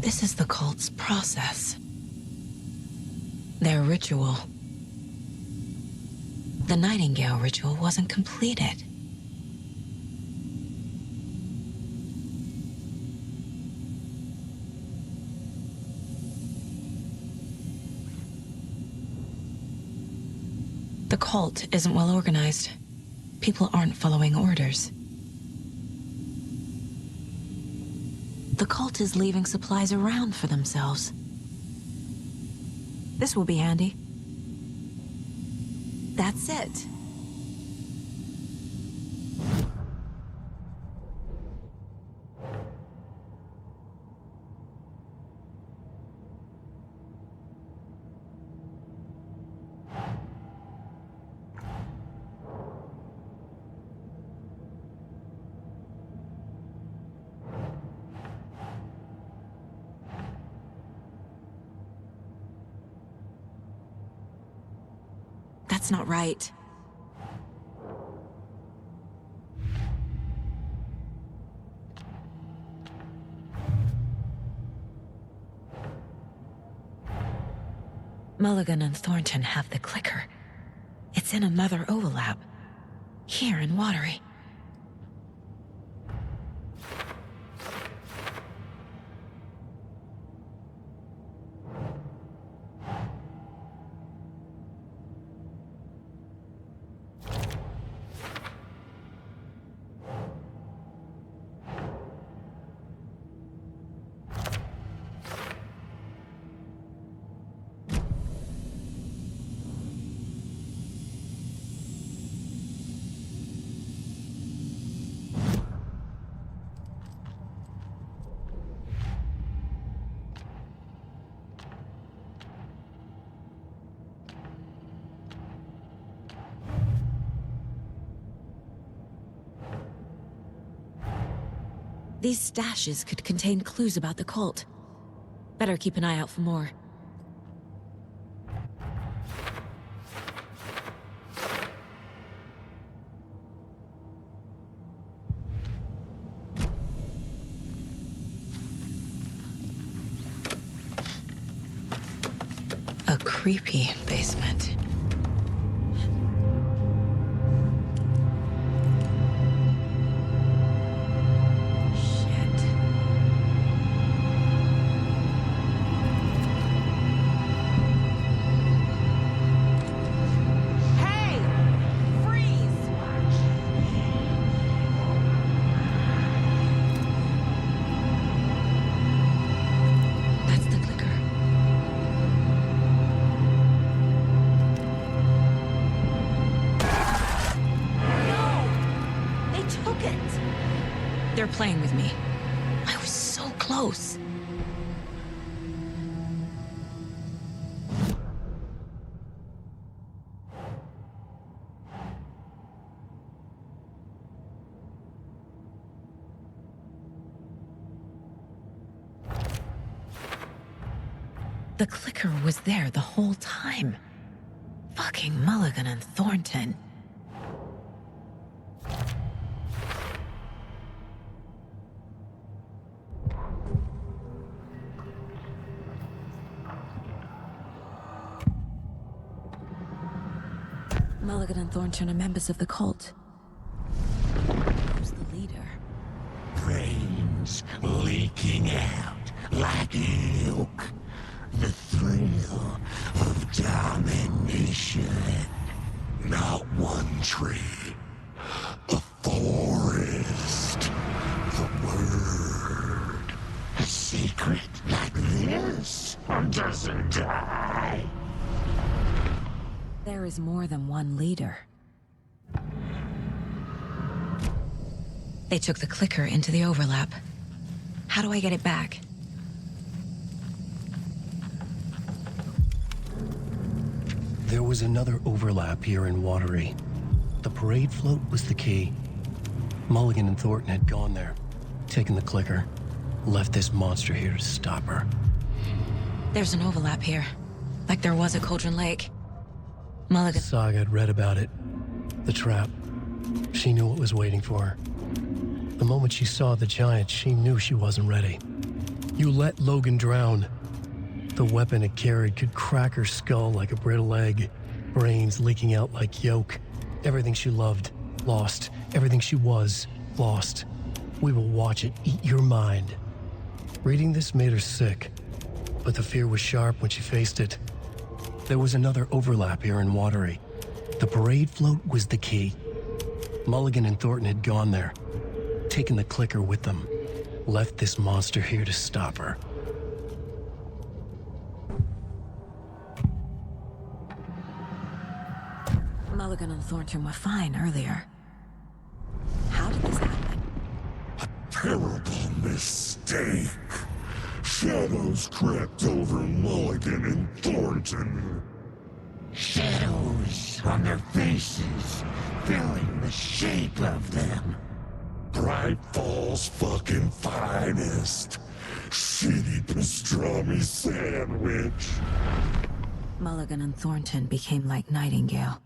Speaker 2: This is the cult's process. Their ritual. The Nightingale ritual wasn't completed. The cult isn't well organized. People aren't following orders. The cult is leaving supplies around for themselves. This will be handy. That's it. That's not right. Mulligan and Thornton have the clicker. It's in another overlap. Here in Watery. These stashes could contain clues about the cult. Better keep an eye out for more. A creepy basement. They're playing with me. I was so close. The clicker was there the whole time. Fucking Mulligan and Thornton. Mulligan and Thornton are members of the cult. Who's the leader?
Speaker 4: Brains leaking out like milk. The thrill of domination. Not one tree. A forest. The word. A secret like this doesn't die.
Speaker 2: There is more than one leader. They took the clicker into the overlap. How do I get it back?
Speaker 14: There was another overlap here in Watery. The parade float was the key. Mulligan and Thornton had gone there, taken the clicker, left this monster here to stop her.
Speaker 2: There's an overlap here, like there was at Cauldron Lake. Mulligan.
Speaker 14: Saga had read about it. The trap. She knew what was waiting for her. The moment she saw the giant, she knew she wasn't ready. You let Logan drown. The weapon it carried could crack her skull like a brittle egg, brains leaking out like yolk. Everything she loved, lost. Everything she was, lost. We will watch it eat your mind. Reading this made her sick, but the fear was sharp when she faced it. There was another overlap here in Watery. The parade float was the key. Mulligan and Thornton had gone there, taken the clicker with them, left this monster here to stop her.
Speaker 2: Mulligan and Thornton were fine earlier. How did this happen?
Speaker 1: Terrible mistake. Shadows crept over Mulligan and Thornton.
Speaker 4: Shadows on their faces, filling the shape of them.
Speaker 1: Bright Falls fucking finest. Shitty pastrami sandwich.
Speaker 2: Mulligan and Thornton became like Nightingale.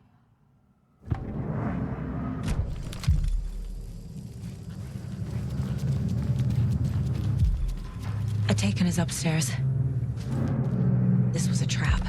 Speaker 2: Atakan is upstairs. This was a trap.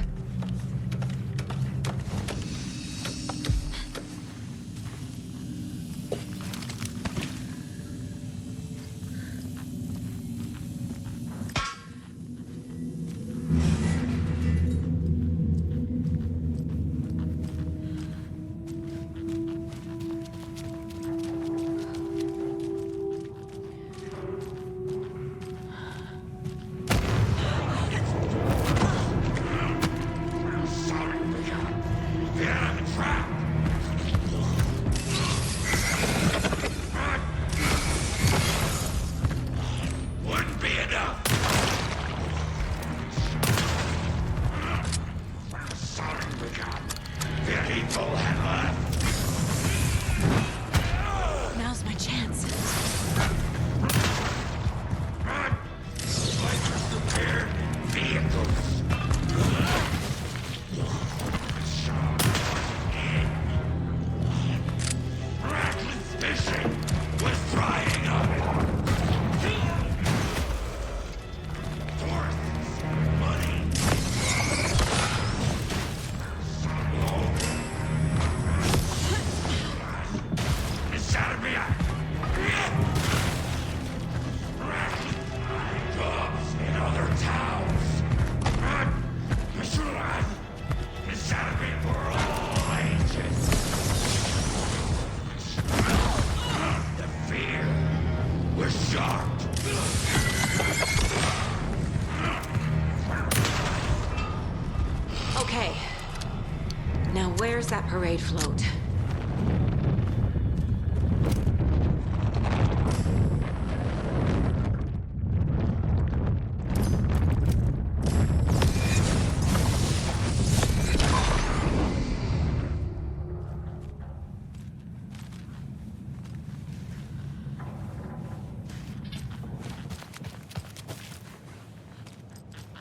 Speaker 2: Now's my chance. Okay. Now where's that parade float?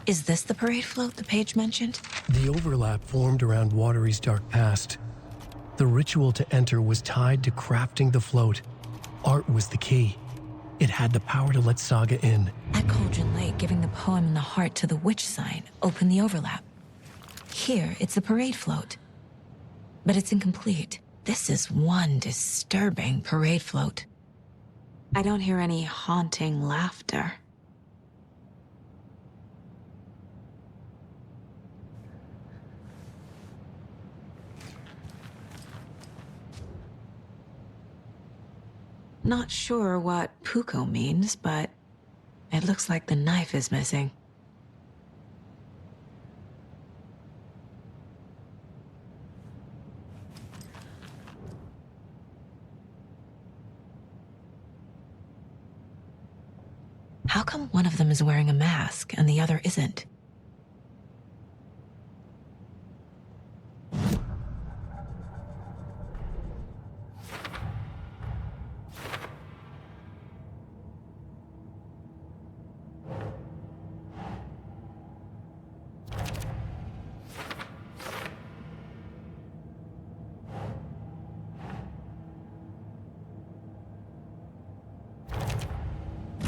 Speaker 2: Is this the parade float the page mentioned?
Speaker 14: The overlap formed around Watery's dark past. The ritual to enter was tied to crafting the float. Art was the key. It had the power to let Saga in.
Speaker 2: At Cauldron Lake, giving the poem in the heart to the witch sign opened the overlap. Here, it's the parade float. But it's incomplete. This is one disturbing parade float. I don't hear any haunting laughter. Not sure what Puko means, but it looks like the knife is missing. How come one of them is wearing a mask and the other isn't?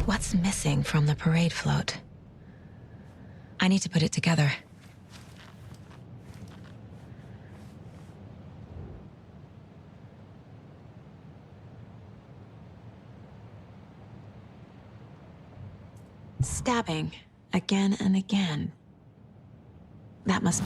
Speaker 2: What's missing from the parade float? I need to put it together. Stabbing again and again. That must...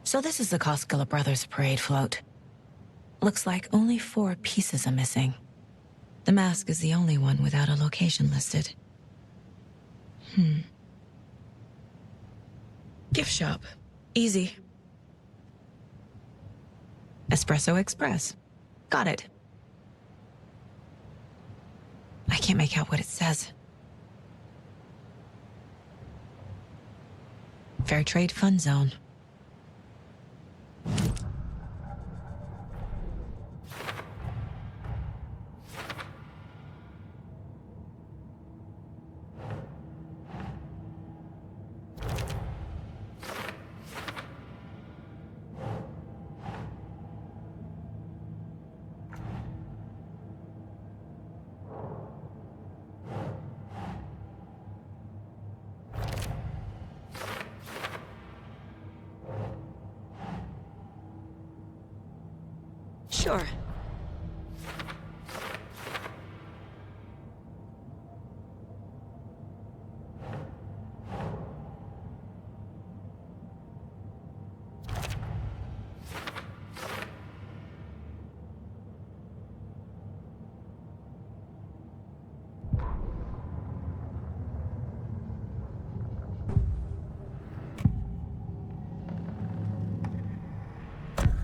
Speaker 2: So this is the Koskela Brothers parade float. Looks like only 4 pieces are missing. The mask is the only one without a location listed. Gift shop. Easy. Espresso Express. Got it. I can't make out what it says. Fair Trade Fund Zone. Sure.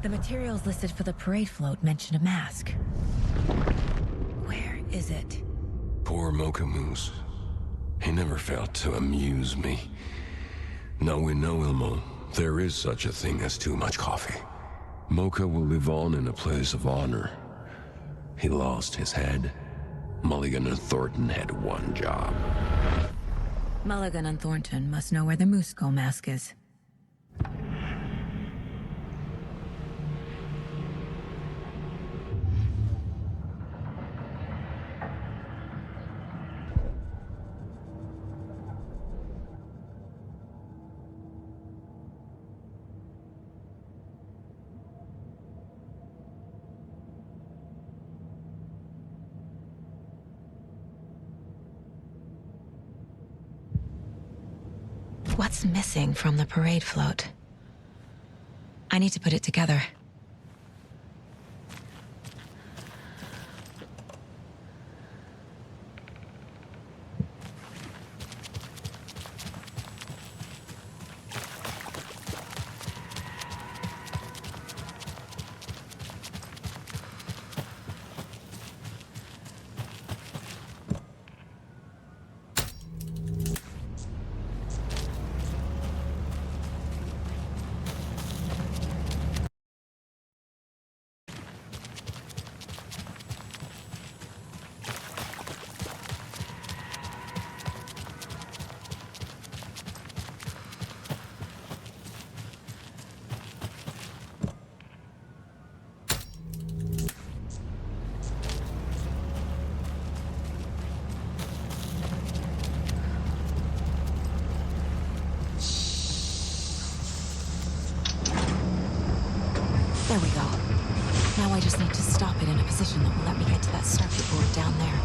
Speaker 2: The materials listed for the parade float mention a mask. Where is it?
Speaker 18: Poor Mocha Moose. He never failed to amuse me. Now we know, Ilmo, there is such a thing as too much coffee. Mocha will live on in a place of honor. He lost his head. Mulligan and Thornton had one job.
Speaker 2: Mulligan and Thornton must know where the Moose Skull mask is. What's missing from the parade float? I need to put it together. There we go. Now I just need to stop it in a position that will let me get to that circuit board down there.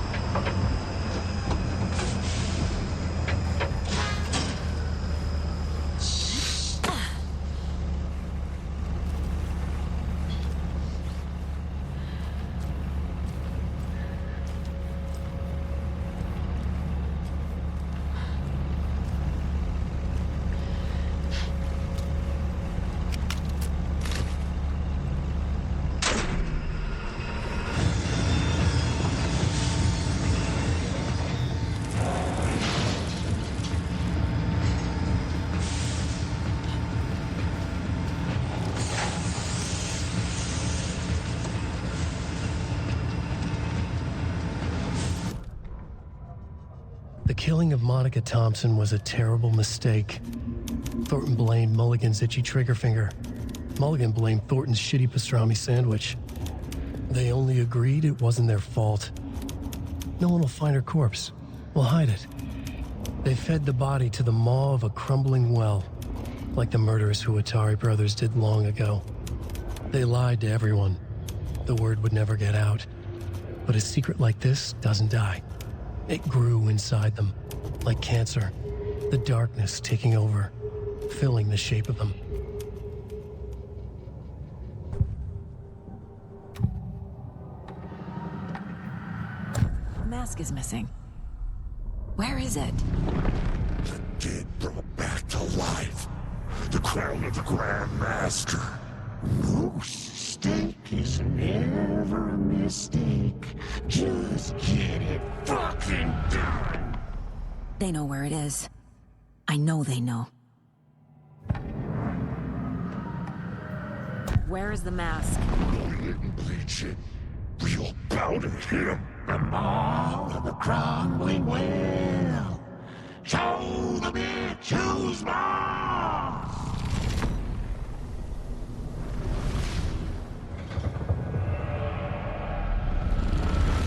Speaker 14: The killing of Monica Thompson was a terrible mistake. Thornton blamed Mulligan's itchy trigger finger. Mulligan blamed Thornton's shitty pastrami sandwich. They only agreed it wasn't their fault. No one will find her corpse. We'll hide it. They fed the body to the maw of a crumbling well, like the murderous Huatari brothers did long ago. They lied to everyone. The word would never get out. But a secret like this doesn't die. It grew inside them, like cancer, the darkness taking over, filling the shape of them.
Speaker 2: mask is missing. Where is it?
Speaker 9: Dead brought back to life. The crown of the Grand Master. Moose steak is never a mistake. Just get it fucking done.
Speaker 2: They know where it is. I know they know. Where is the mask?
Speaker 9: We didn't bleach it. We'll bow to him. The maw of the crumbling well. Show the bitch who's boss.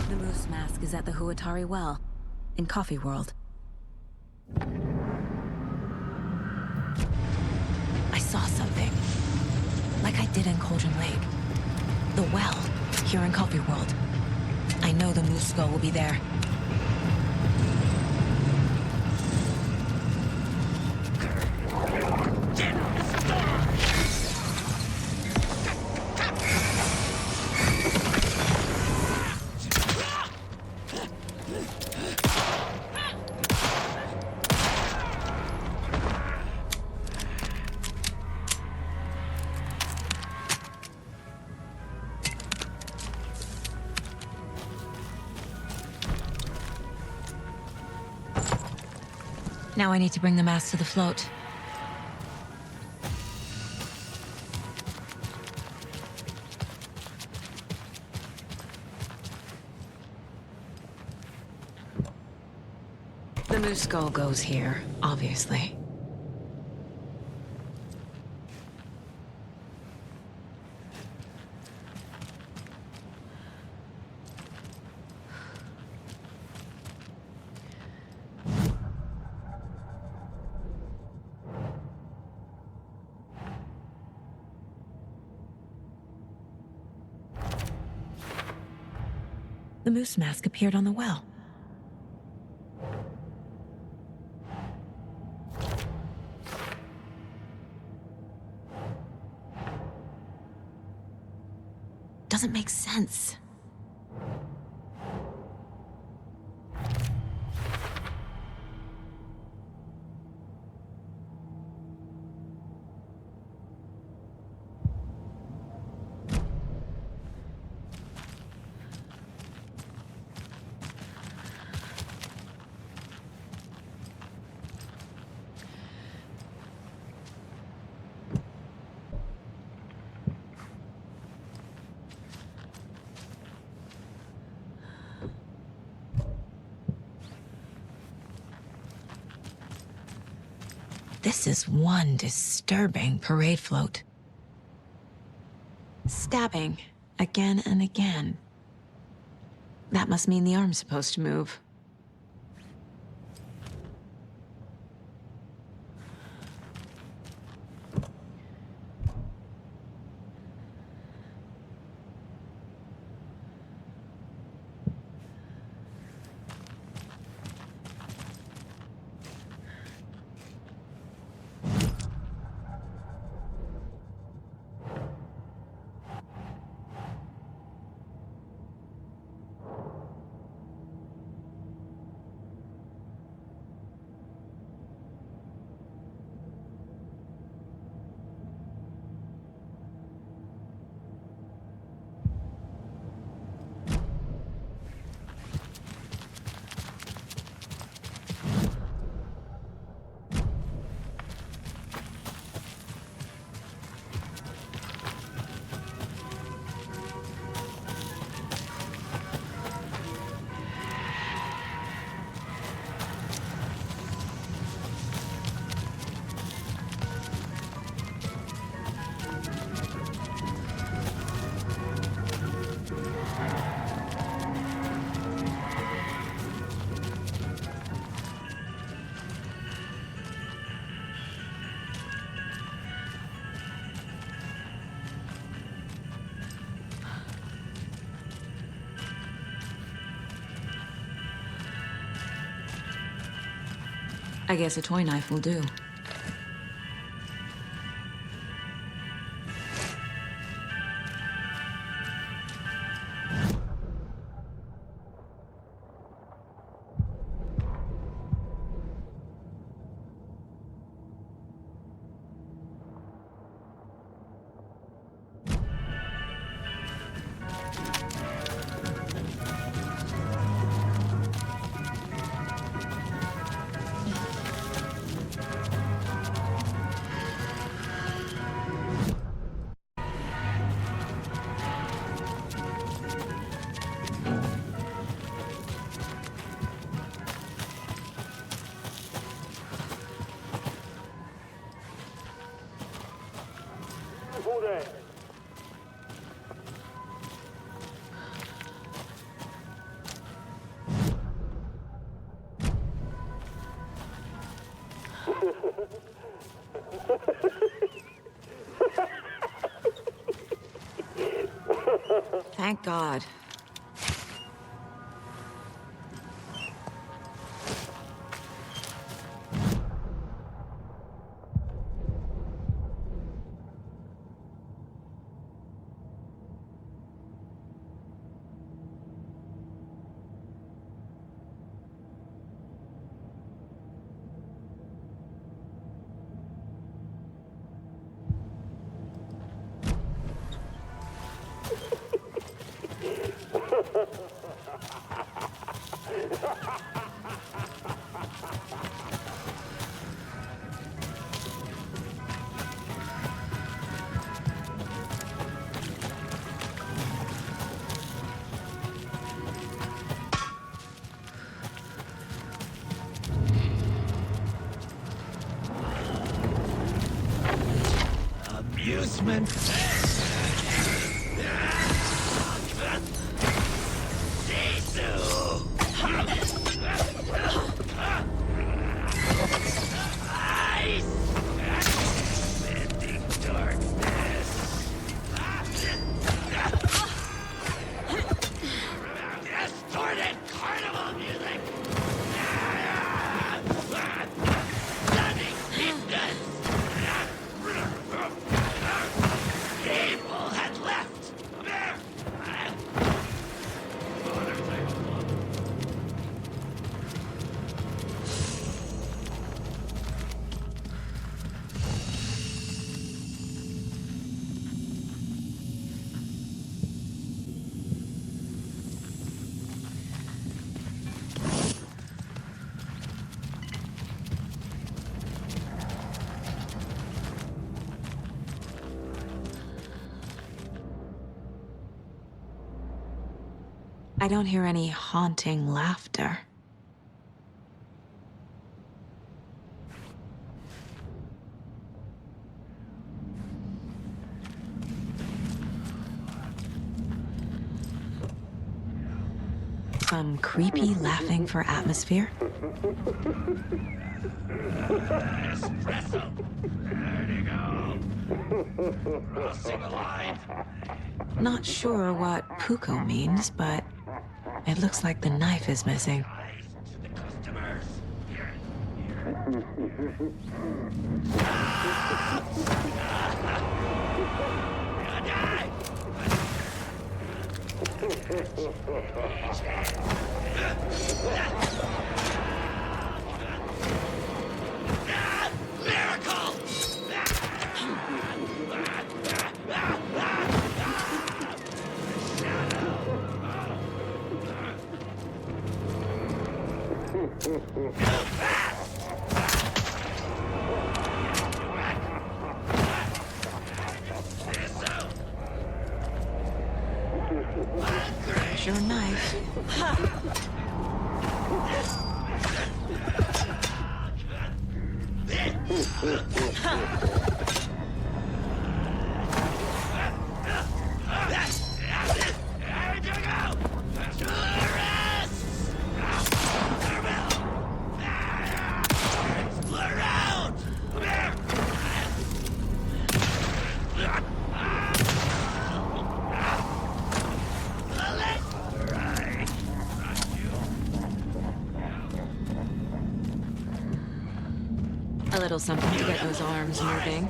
Speaker 2: The moose mask is at the Huatari Well, in Coffee World. I saw something. Like I did in Cauldron Lake. The well, here in Coffee World. I know the moose skull will be there. Now I need to bring the mask to the float. The moose skull goes here, obviously. The moose mask appeared on the well. Doesn't make sense. This is one disturbing parade float. Stabbing again and again. That must mean the arm's supposed to move. I guess a toy knife will do.
Speaker 13: Thank God.
Speaker 9: Amusement.
Speaker 4: Distorted carnival music! People had left!
Speaker 13: I don't hear any haunting laughter. Some creepy laughing for atmosphere?
Speaker 4: Espresso! There you go! Crossing the line!
Speaker 13: Not sure what Puko means, but it looks like the knife is missing.
Speaker 4: Miracle!
Speaker 13: There's your knife. A little something to get those arms moving.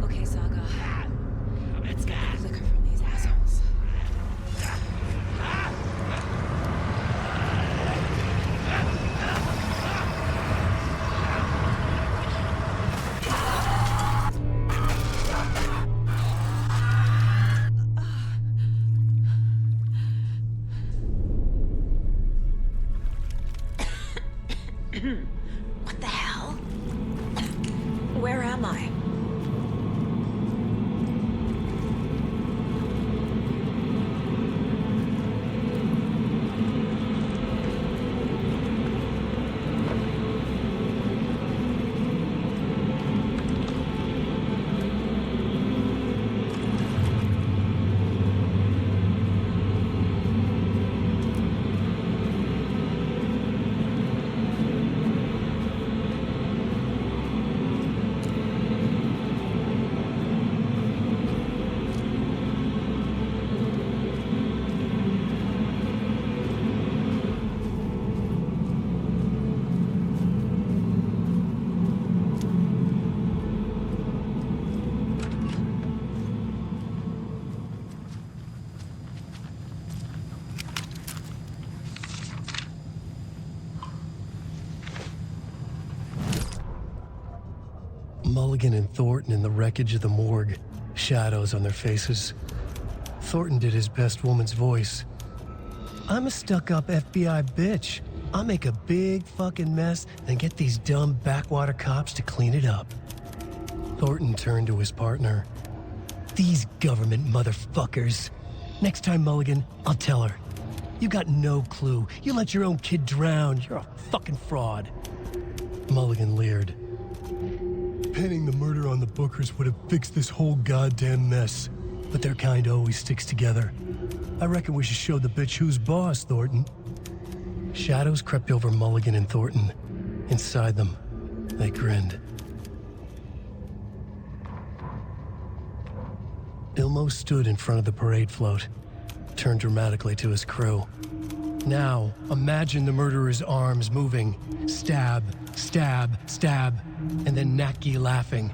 Speaker 13: Okay, Saga. Let's get the liquor from these assholes. What the hell? Where am I?
Speaker 14: Mulligan and Thornton in the wreckage of the morgue, shadows on their faces. Thornton did his best woman's voice. I'm a stuck-up FBI bitch. I'll make a big fucking mess, then get these dumb backwater cops to clean it up. Thornton turned to his partner. These government motherfuckers. Next time, Mulligan, I'll tell her. You got no clue. You let your own kid drown. You're a fucking fraud. Mulligan leered. Pinning the murder on the Bookers would have fixed this whole goddamn mess. But their kind always sticks together. I reckon we should show the bitch who's boss, Thornton. Shadows crept over Mulligan and Thornton. Inside them, they grinned. Ilmo stood in front of the parade float, turned dramatically to his crew. Now, imagine the murderer's arms moving. Stab, stab, stab, and then Naki laughing.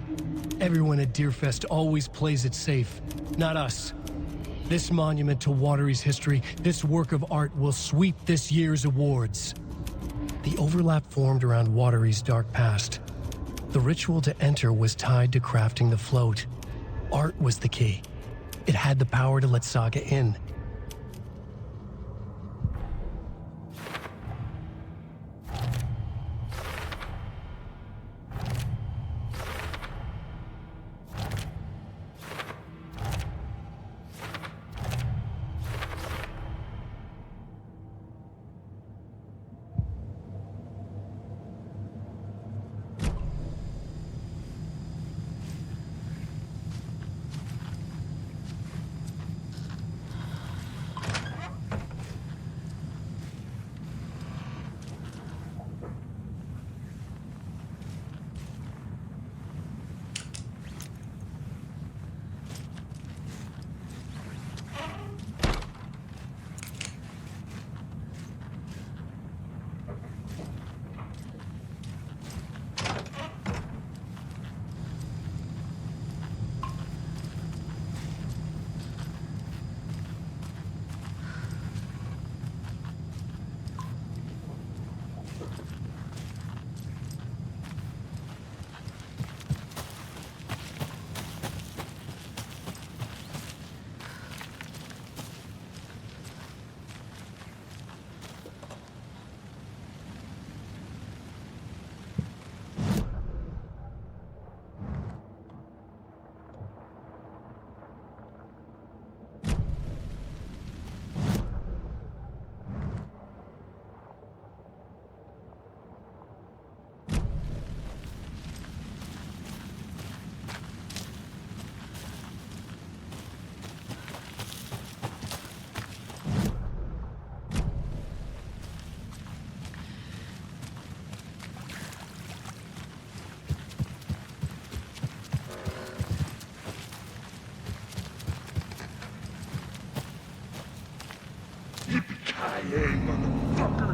Speaker 14: Everyone at Deerfest always plays it safe, not us. This monument to Watery's history, this work of art will sweep this year's awards. The overlap formed around Watery's dark past. The ritual to enter was tied to crafting the float. Art was the key. It had the power to let Saga in.
Speaker 9: Yippee-ki-yay, motherfucker!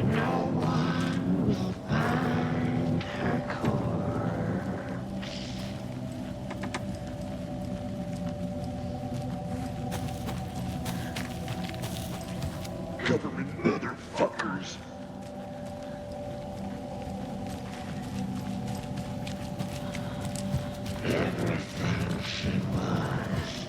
Speaker 9: No one will find her corpse. Government motherfuckers. Everything she was lost.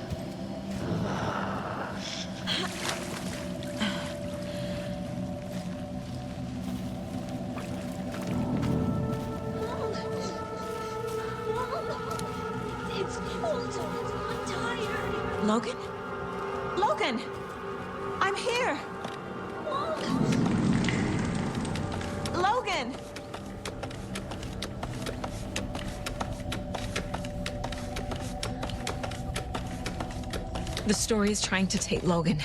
Speaker 2: It's cold. I'm tired. Logan? Logan! I'm here! Logan! The story is trying to take Logan.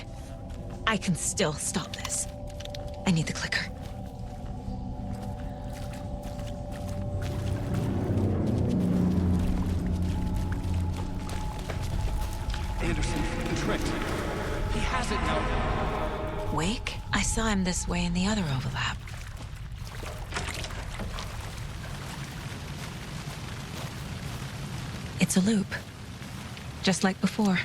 Speaker 2: I can still stop this. I need the clicker.
Speaker 15: Anderson, the trick. He has it now.
Speaker 2: Wake? I saw him this way in the other overlap. It's a loop. Just like before.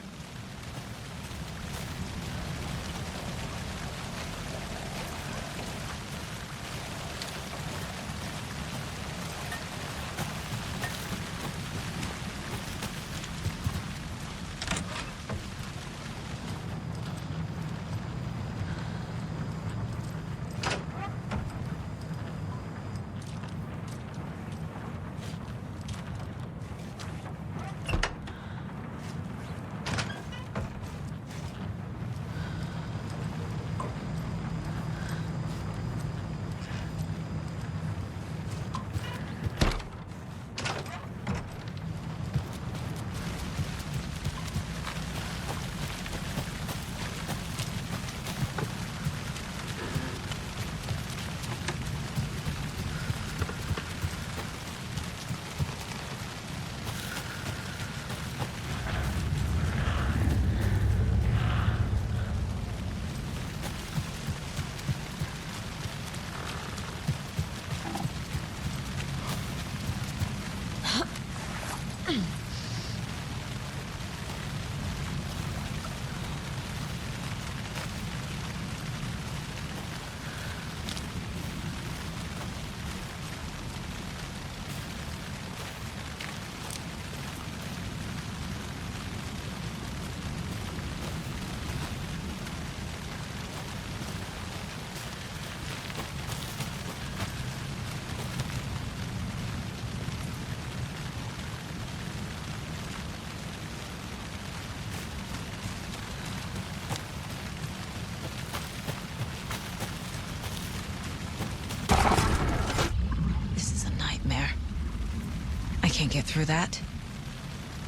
Speaker 2: get through that.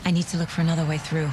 Speaker 2: I need to look for another way through.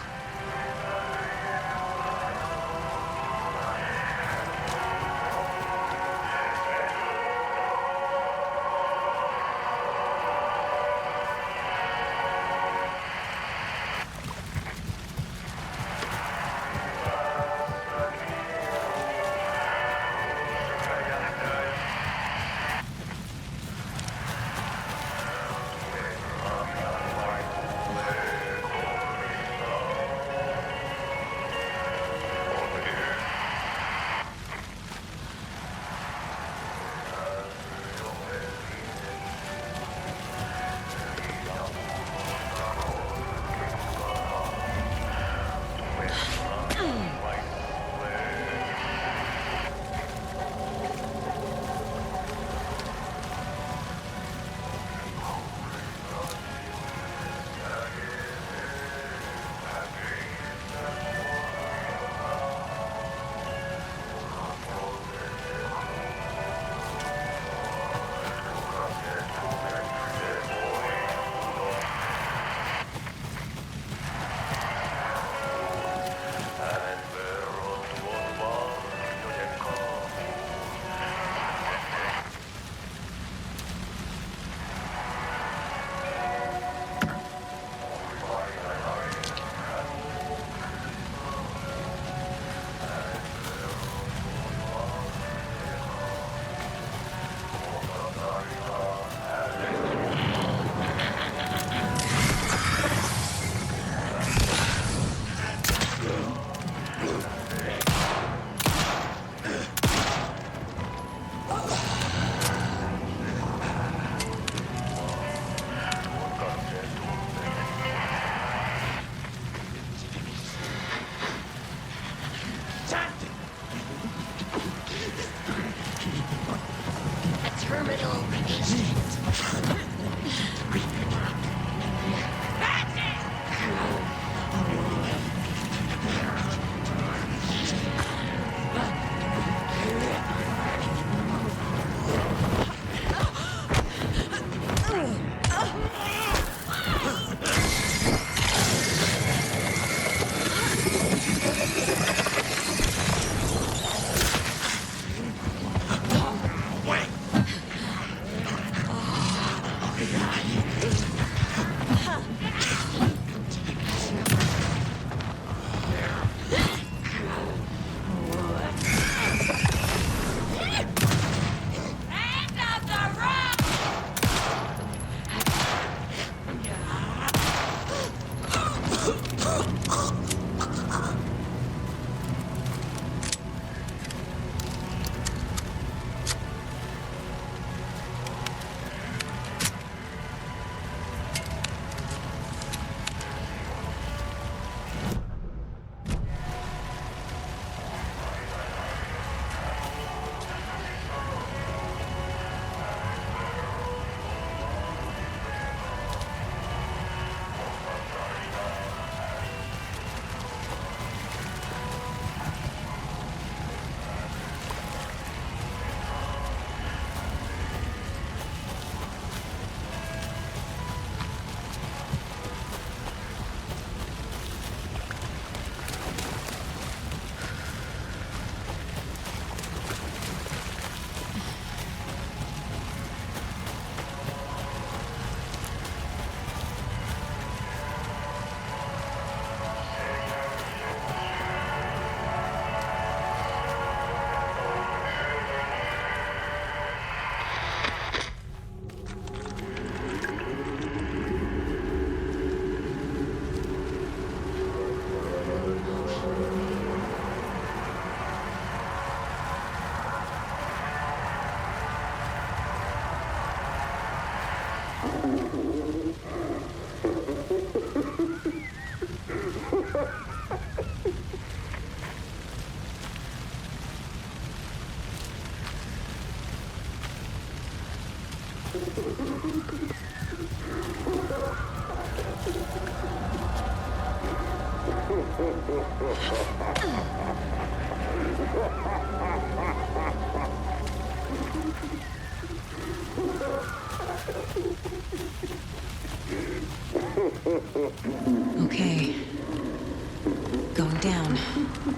Speaker 5: Still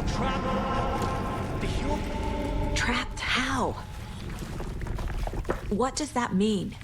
Speaker 5: trapped. The human.
Speaker 13: Trapped how? What does that mean?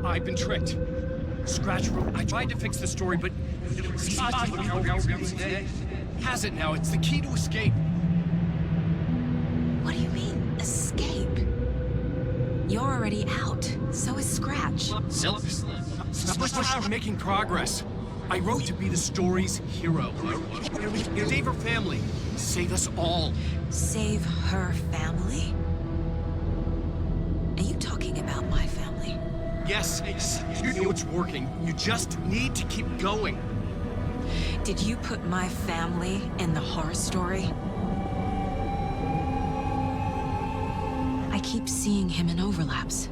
Speaker 15: I've been tricked. Scratch wrote. I tried to fix the story, but has it now. It's the key to escape.
Speaker 13: What do you mean, escape? You're already out. So is Scratch.
Speaker 15: Stop making progress. I wrote to be the story's hero. Save her family. Save us all.
Speaker 13: Save her family? Are you talking about my family?
Speaker 15: Yes, you know it's working. You just need to keep going.
Speaker 13: Did you put my family in the horror story? I keep seeing him in overlaps,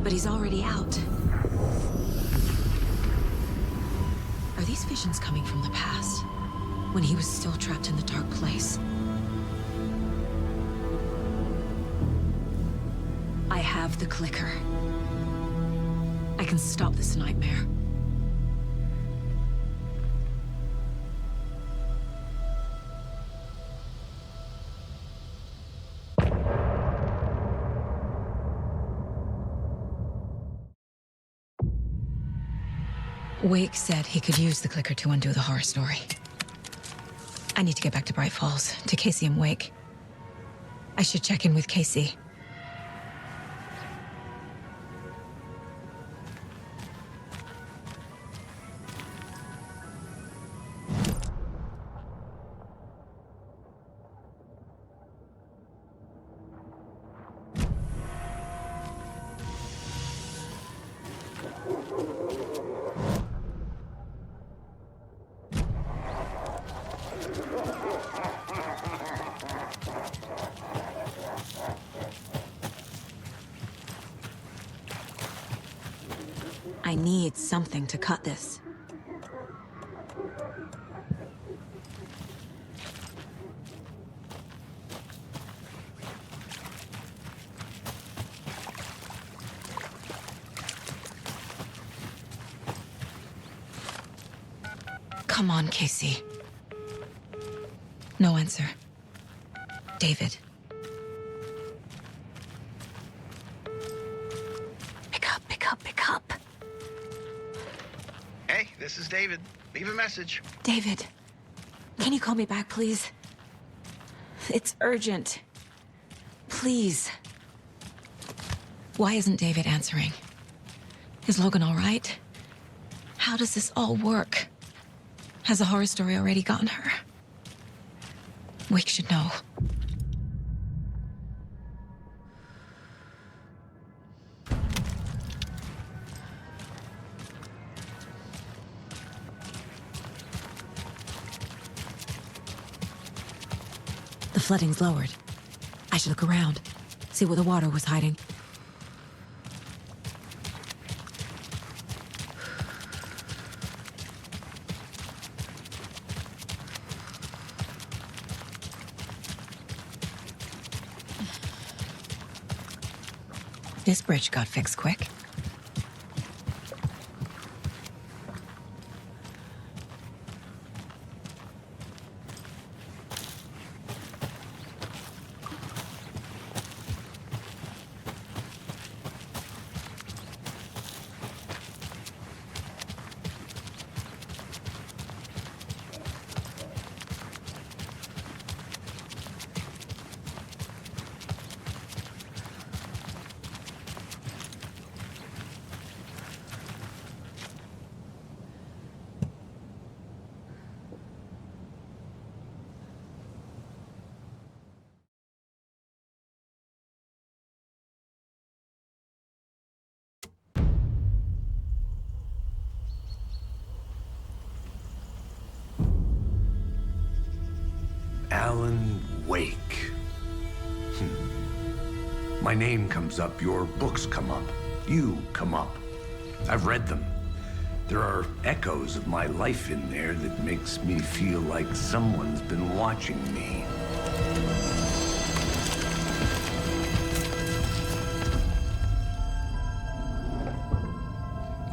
Speaker 13: but he's already out. Are these visions coming from the past, when he was still trapped in the dark place? I have the clicker. I can stop this nightmare. Wake said he could use the clicker to undo the horror story. I need to get back to Bright Falls, to Casey and Wake. I should check in with Casey.
Speaker 2: I need something to cut this. Come on, Casey. No answer. David. Pick up.
Speaker 3: Hey, this is David. Leave a message.
Speaker 2: David, can you call me back, please? It's urgent. Please. Why isn't David answering? Is Logan all right? How does this all work? Has the horror story already gotten her? Wake should know. The flooding's lowered. I should look around, see where the water was hiding. This bridge got fixed quick.
Speaker 9: Alan Wake. My name comes up, your books come up, you come up. I've read them. There are echoes of my life in there that makes me feel like someone's been watching me.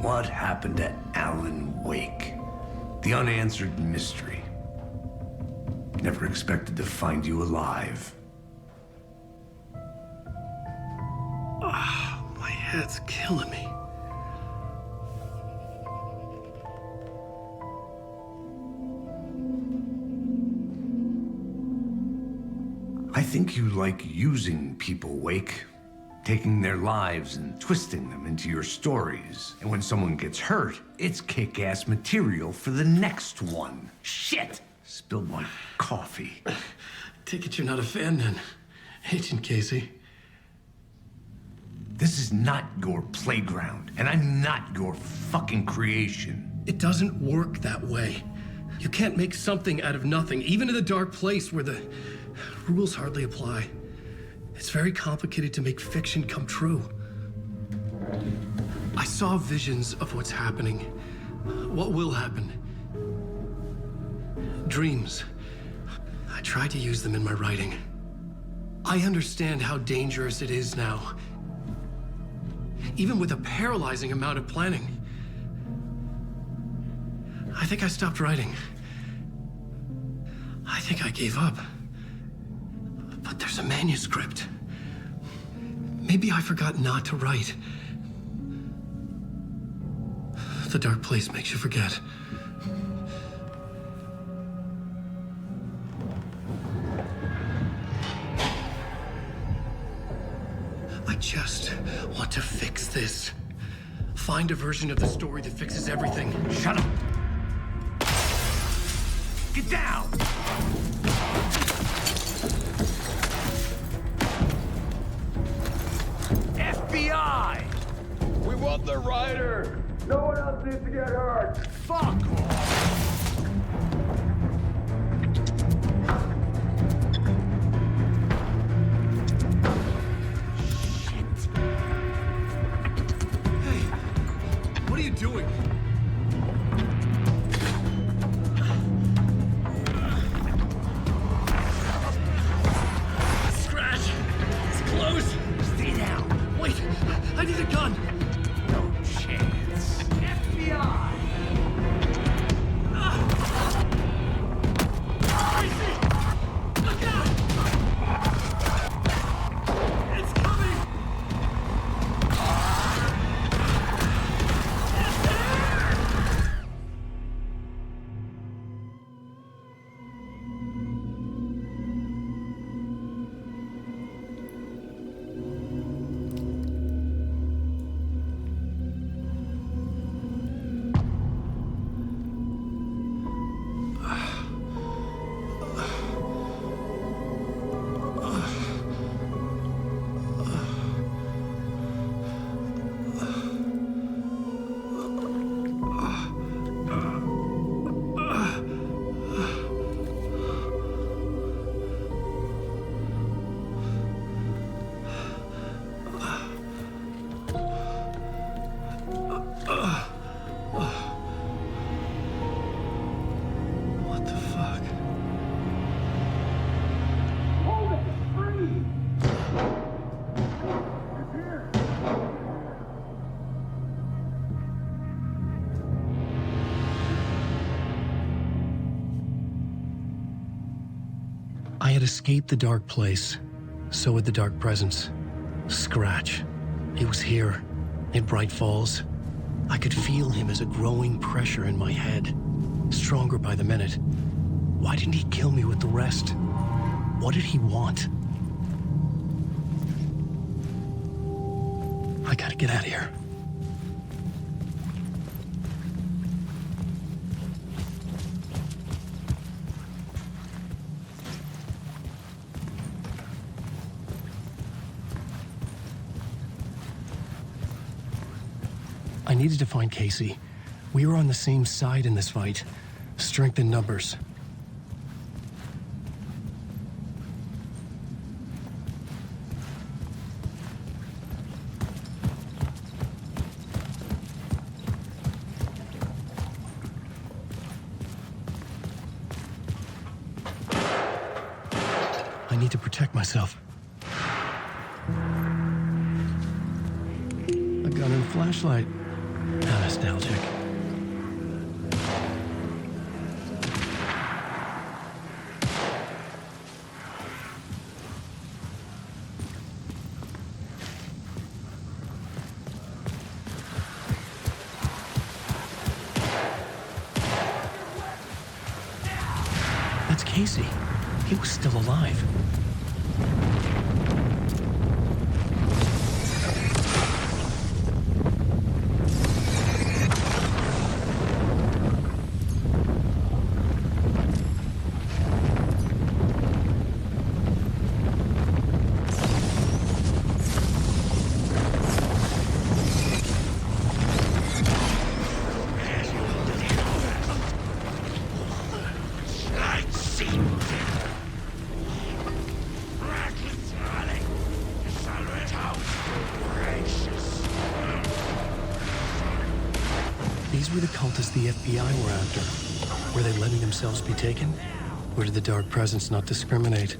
Speaker 9: What happened to Alan Wake? The unanswered mystery. Never expected to find you alive.
Speaker 14: My head's killing me.
Speaker 9: I think you like using people, Wake. Taking their lives and twisting them into your stories. And when someone gets hurt, it's kick-ass material for the next one. Shit! Spilled my coffee.
Speaker 14: Take it you're not a fan then, Agent Casey.
Speaker 9: This is not your playground, and I'm not your fucking creation.
Speaker 14: It doesn't work that way. You can't make something out of nothing, even in the dark place where the rules hardly apply. It's very complicated to make fiction come true. I saw visions of what's happening, what will happen. Dreams. I tried to use them in my writing. I understand how dangerous it is now. Even with a paralyzing amount of planning. I think I stopped writing. I think I gave up. But there's a manuscript. Maybe I forgot not to write. The dark place makes you forget. I just want to fix this. Find a version of the story that fixes everything.
Speaker 9: Shut up! Get down! FBI!
Speaker 15: We want the rider! No one else needs to get hurt!
Speaker 9: Fuck off!
Speaker 14: What are you
Speaker 15: doing? Scratch! It's close! Stay down! Wait! I need a gun!
Speaker 4: No chance.
Speaker 15: FBI! Look out! It's coming!
Speaker 14: What the fuck?
Speaker 1: Hold it! Freeze! It's here!
Speaker 14: I had escaped the dark place. So had the dark presence. Scratch. He was here, in Bright Falls. I could feel him as a growing pressure in my head, stronger by the minute. Why didn't he kill me with the rest? What did he want? I gotta get out of here. I needed to find Casey. We were on the same side in this fight. Strength in numbers. I need to protect myself. A gun and flashlight. How nostalgic. That's Casey. He was still alive. These were the cultists the FBI were after. Were they letting themselves be taken? Or did the dark presence not discriminate?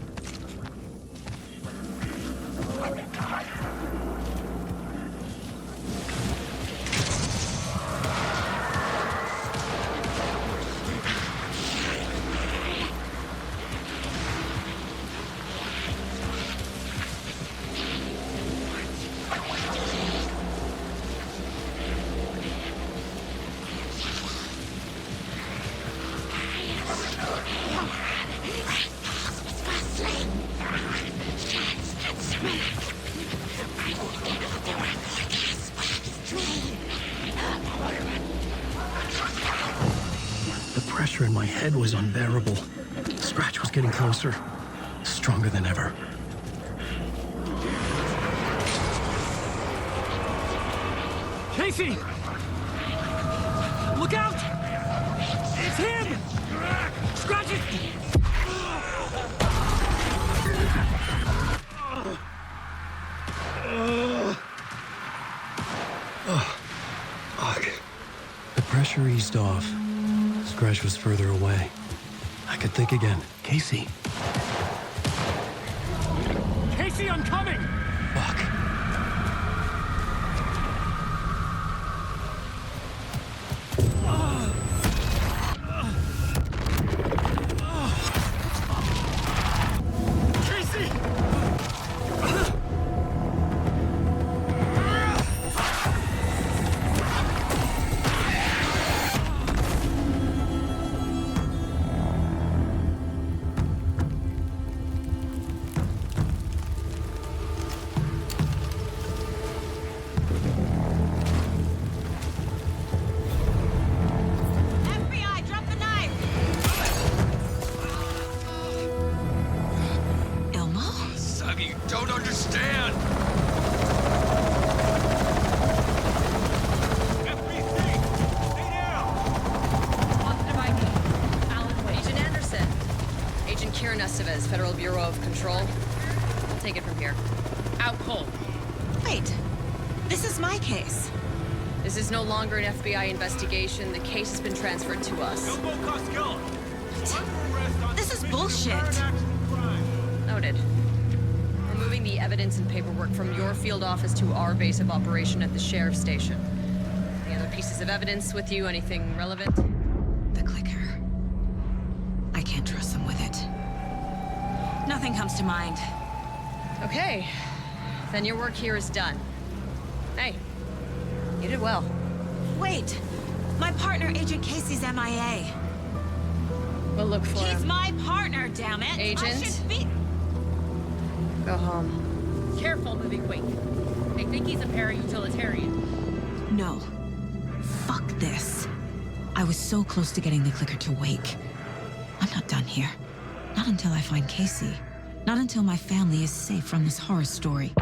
Speaker 14: The pressure in my head was unbearable. Scratch was getting closer, stronger than ever.
Speaker 15: Casey! Look out! It's him! Scratch it!
Speaker 14: Oh, fuck. pressure eased off. Scratch was further away. I could think again. Casey.
Speaker 15: Casey, I'm coming!
Speaker 14: Fuck.
Speaker 15: Casey!
Speaker 19: FBI, drop the knife!
Speaker 2: Elmo?
Speaker 18: Saga, you don't understand!
Speaker 20: Positive ID. Alan Wake. Agent Anderson. Agent Kieran Estevez, Federal Bureau of Control. I'll take it from here. Out cold.
Speaker 2: Wait. This is my case.
Speaker 20: This is no longer an FBI investigation. The case has been transferred to us.
Speaker 2: This is bullshit.
Speaker 20: Noted. We're moving the evidence and paperwork from your field office to our base of operation at the sheriff's station. Any other pieces of evidence with you? Anything relevant?
Speaker 2: The clicker. I can't trust them with it. Nothing comes to mind.
Speaker 20: Okay. Then your work here is done. Hey, you did well.
Speaker 2: Wait! My partner, Agent Casey's MIA.
Speaker 20: We'll look for
Speaker 2: He's
Speaker 20: him.
Speaker 2: my partner, damn it!
Speaker 20: Agent?
Speaker 2: I should be...
Speaker 20: Go home.
Speaker 19: Careful, moving Wake. They think he's a para-utilitarian.
Speaker 2: No. Fuck this. I was so close to getting the clicker to Wake. I'm not done here. Not until I find Casey. Not until my family is safe from this horror story.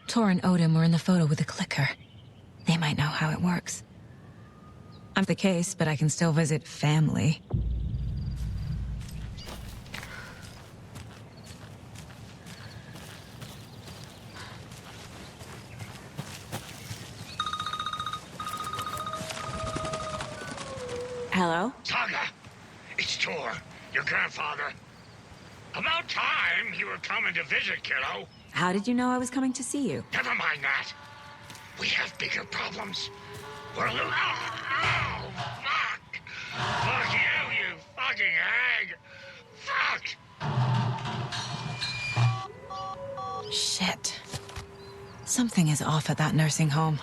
Speaker 2: Tor and Odin were in the photo with the clicker. They might know how it works. I'm the case, but I can still visit family. Hello?
Speaker 22: Saga, it's Tor, your grandfather. About time you were coming to visit, kiddo.
Speaker 2: How did you know I was coming to see you?
Speaker 22: Never mind that. We have bigger problems. We're a little... Oh, fuck! Fuck you, you fucking hag! Fuck!
Speaker 2: Shit. Something is off at that nursing home.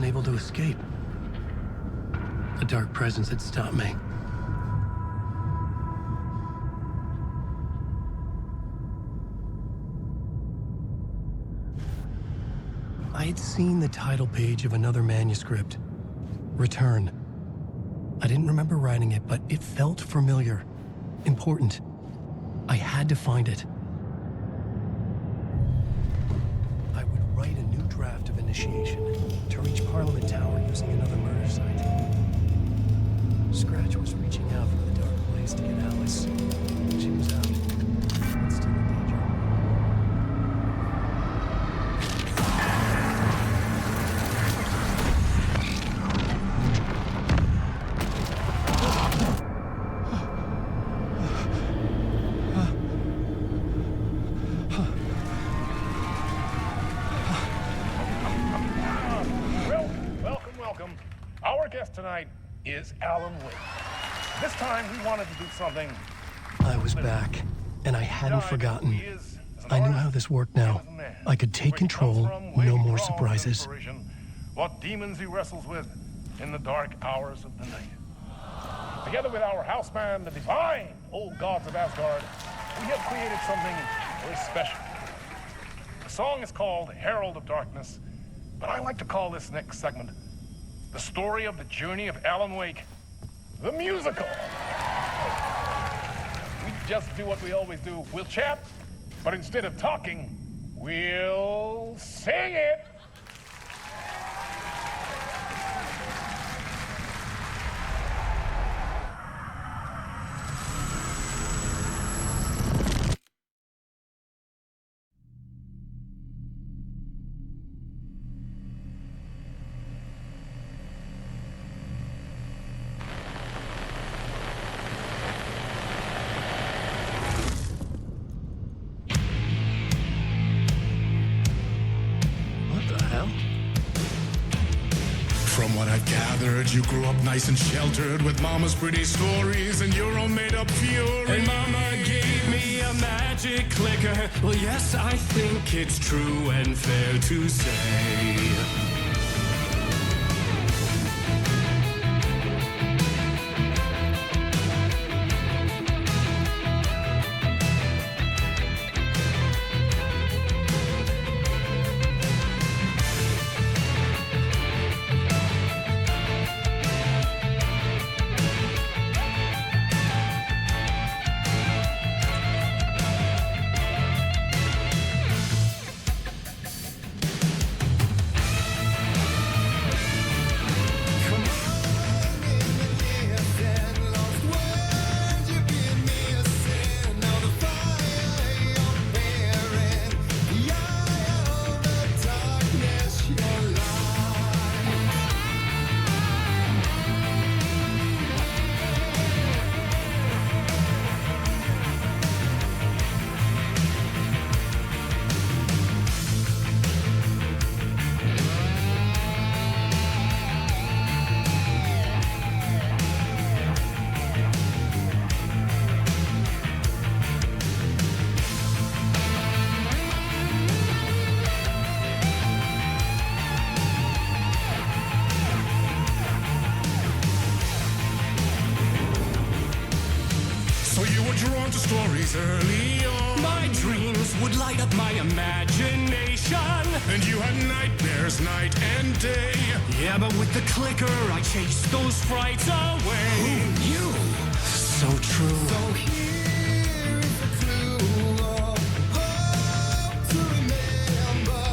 Speaker 14: Able to escape. A dark presence had stopped me. I had seen the title page of another manuscript. Return. I didn't remember writing it, but it felt familiar. Important. I had to find it. I would write a new draft of initiation to reach Parliament Tower using another murder site. Scratch was reaching out from the dark place to get Alice. She was out, but still in danger.
Speaker 1: Welcome. Our guest tonight is Alan Wake. This time we wanted to do something.
Speaker 14: I was back, and I hadn't forgotten. I knew how this worked now. I could take control, no more surprises.
Speaker 1: What demons he wrestles with, in the dark hours of the night. Together with our house band, the divine old gods of Asgard, we have created something very special. The song is called Herald of Darkness, but I like to call this next segment the story of the journey of Alan Wake, the musical. We just do what we always do. We'll chat, but instead of talking, we'll sing it.
Speaker 9: From what I've gathered, you grew up nice and sheltered with mama's pretty stories and your own made-up fury.
Speaker 15: And mama gave me a magic clicker. Well, yes, I think it's true and fair to say.
Speaker 9: Drawn to stories early on.
Speaker 15: My dreams would light up my imagination.
Speaker 9: And you had nightmares night and day.
Speaker 15: Yeah, but with the clicker, I chased those frights away.
Speaker 9: Who knew?
Speaker 15: So true.
Speaker 9: So here is a clue of hope to remember.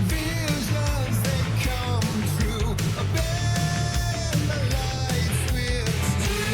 Speaker 9: Visions, they come true. Bend the lights with steel.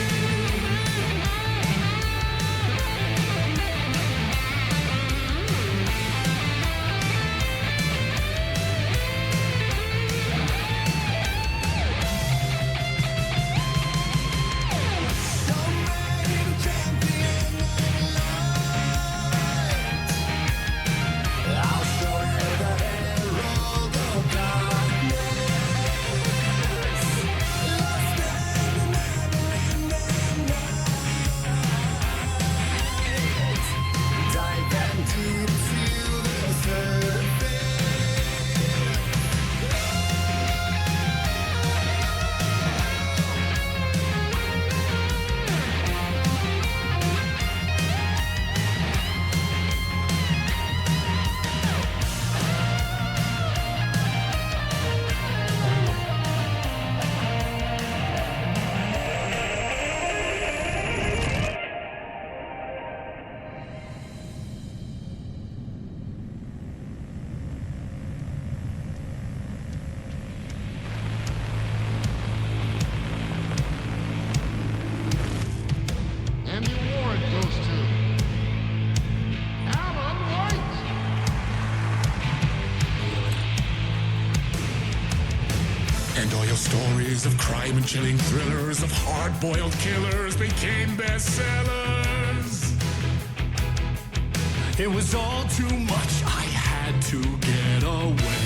Speaker 1: And the award goes to Alan Wake.
Speaker 9: And all your stories of crime and chilling thrillers of hard-boiled killers became bestsellers.
Speaker 15: It was all too much. I had to get away.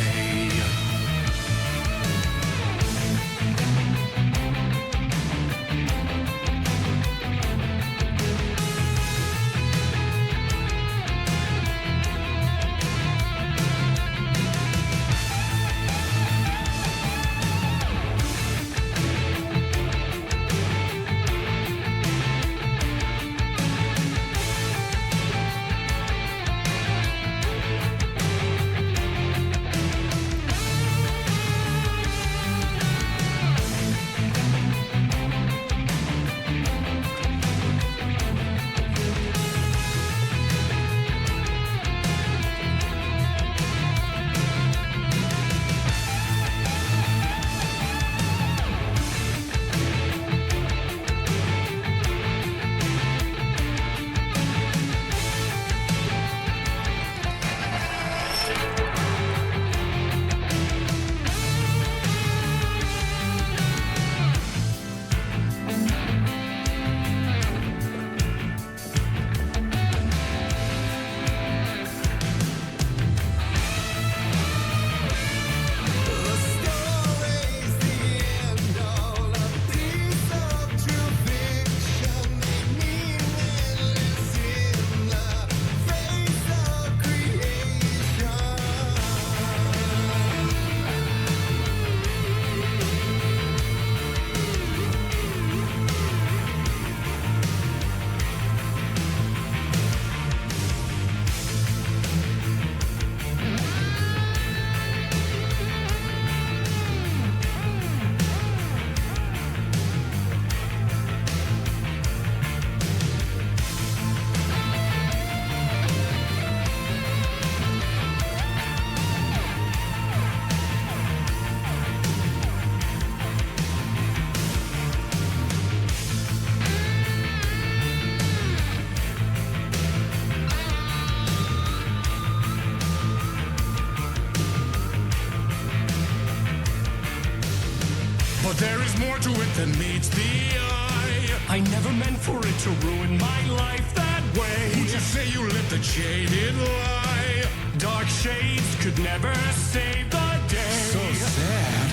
Speaker 9: But there is more to it than meets the eye.
Speaker 15: I never meant for it to ruin my life that way.
Speaker 9: Who'd you say you lived a jaded lie?
Speaker 15: Dark shades could never save the day.
Speaker 9: So sad,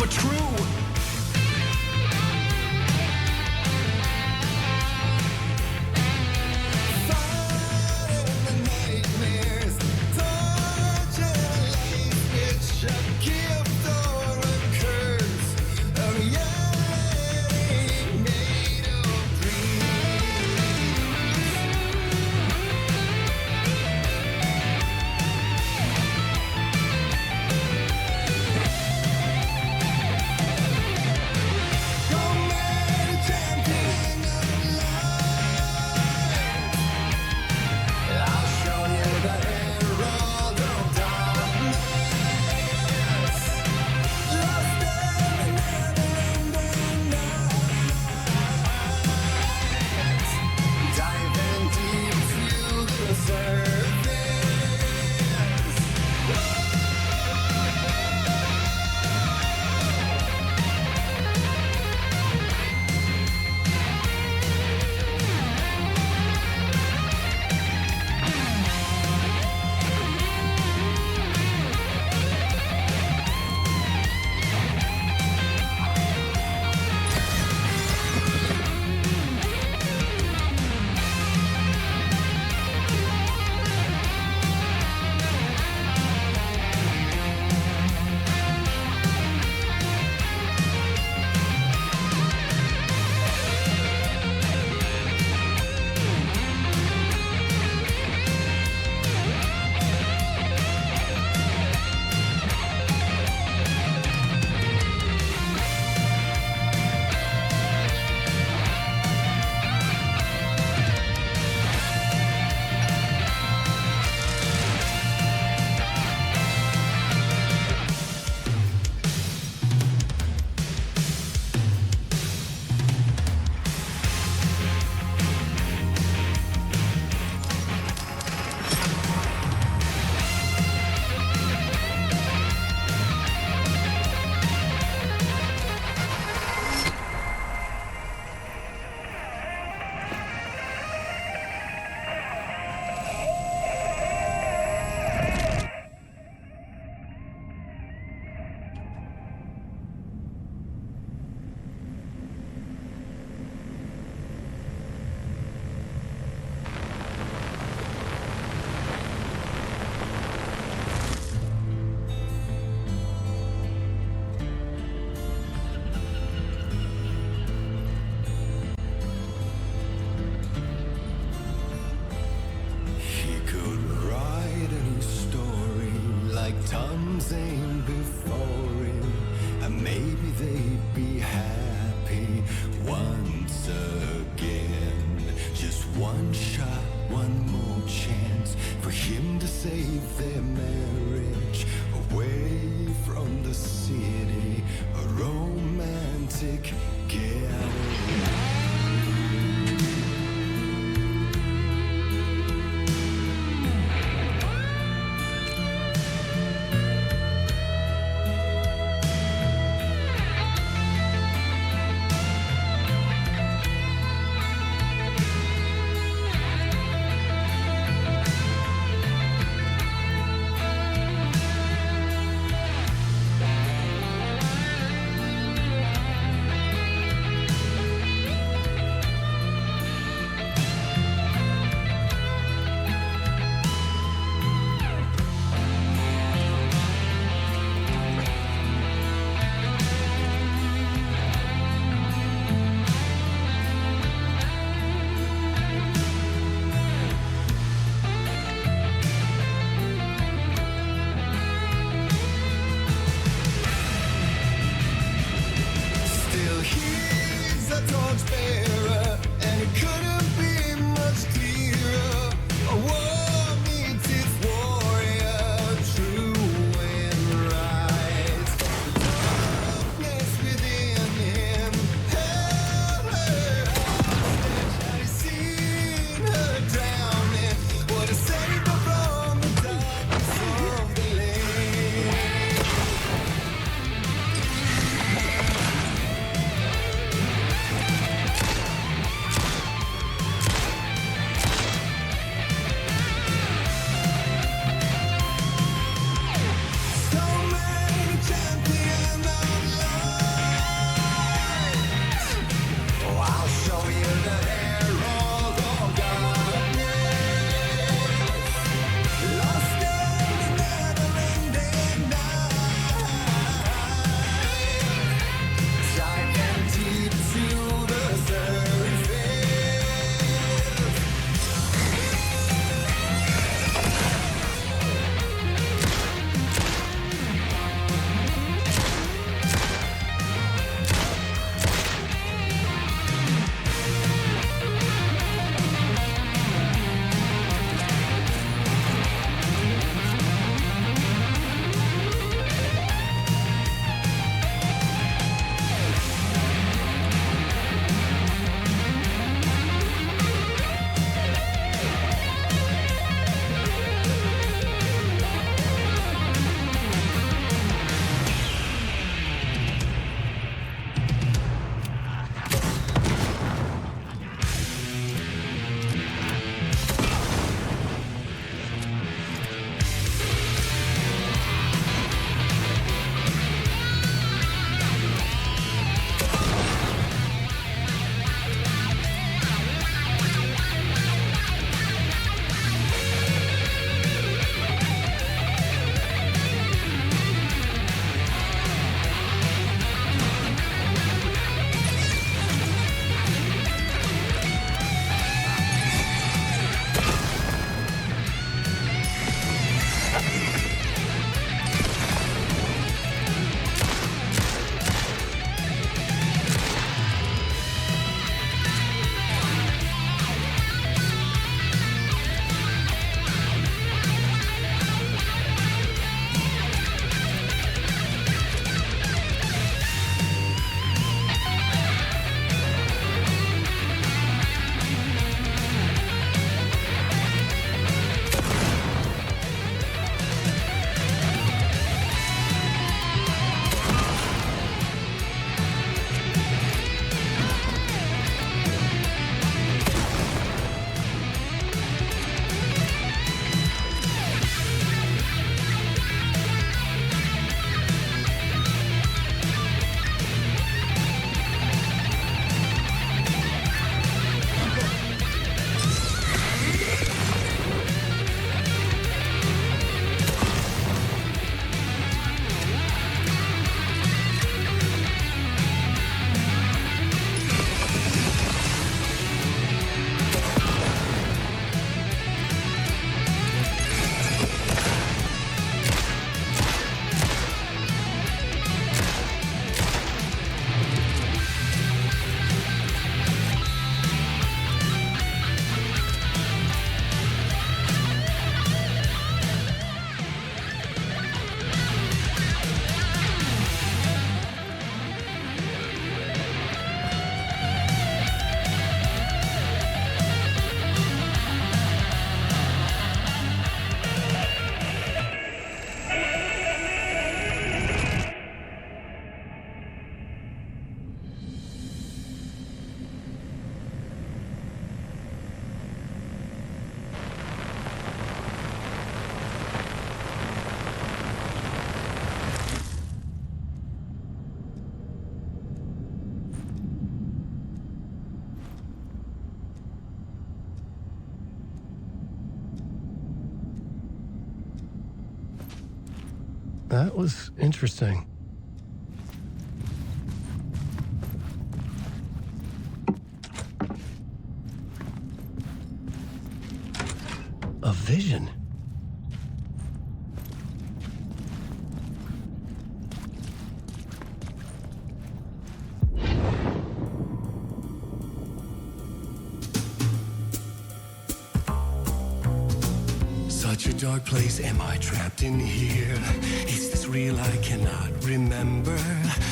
Speaker 15: but true.
Speaker 7: Tom Zane before him, and maybe they'd be happy once again. Just one shot, one more chance for him to save their marriage away from the city, a romantic getaway.
Speaker 14: That was interesting. A vision.
Speaker 7: Such a dark place, am I trapped in here? Is this real? I cannot remember.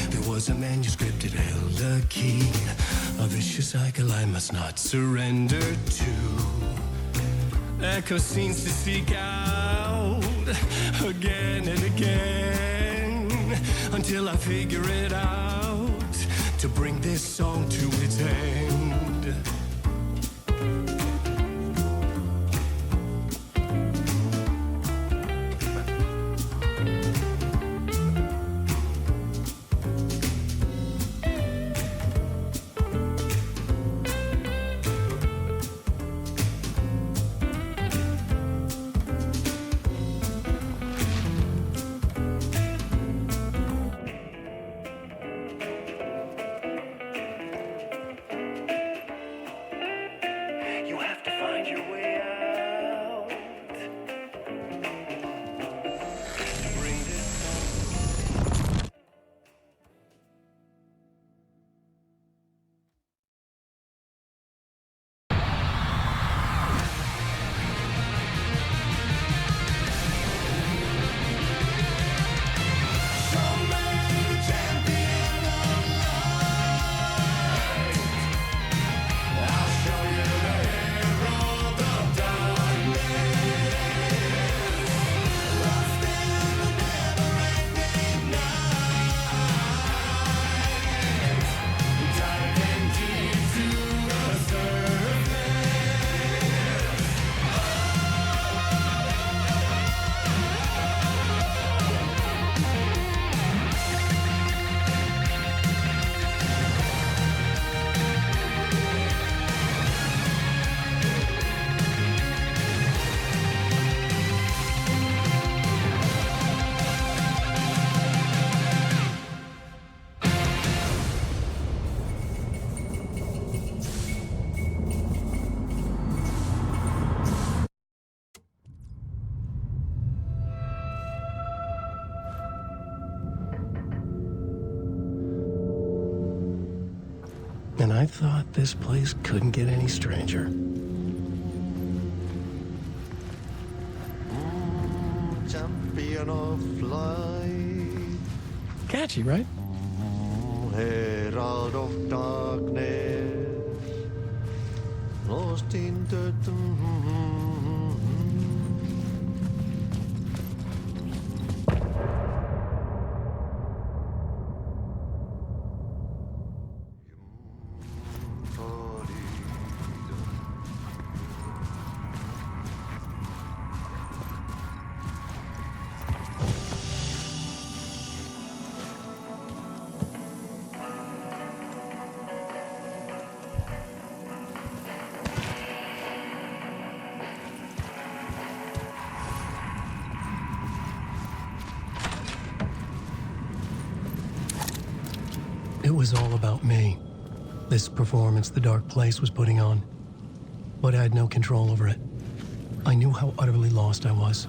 Speaker 7: There was a manuscript, it held a key. A vicious cycle I must not surrender to. Echo scenes to seek out again and again until I figure it out to bring this song to its end. You have to find your way out. Bring this song.
Speaker 14: And I thought this place couldn't get any stranger.
Speaker 7: Champion of light,
Speaker 14: Catchy, right?
Speaker 7: herald of darkness, lost in the
Speaker 14: It was all about me. This performance the Dark Place was putting on. But I had no control over it. I knew how utterly lost I was.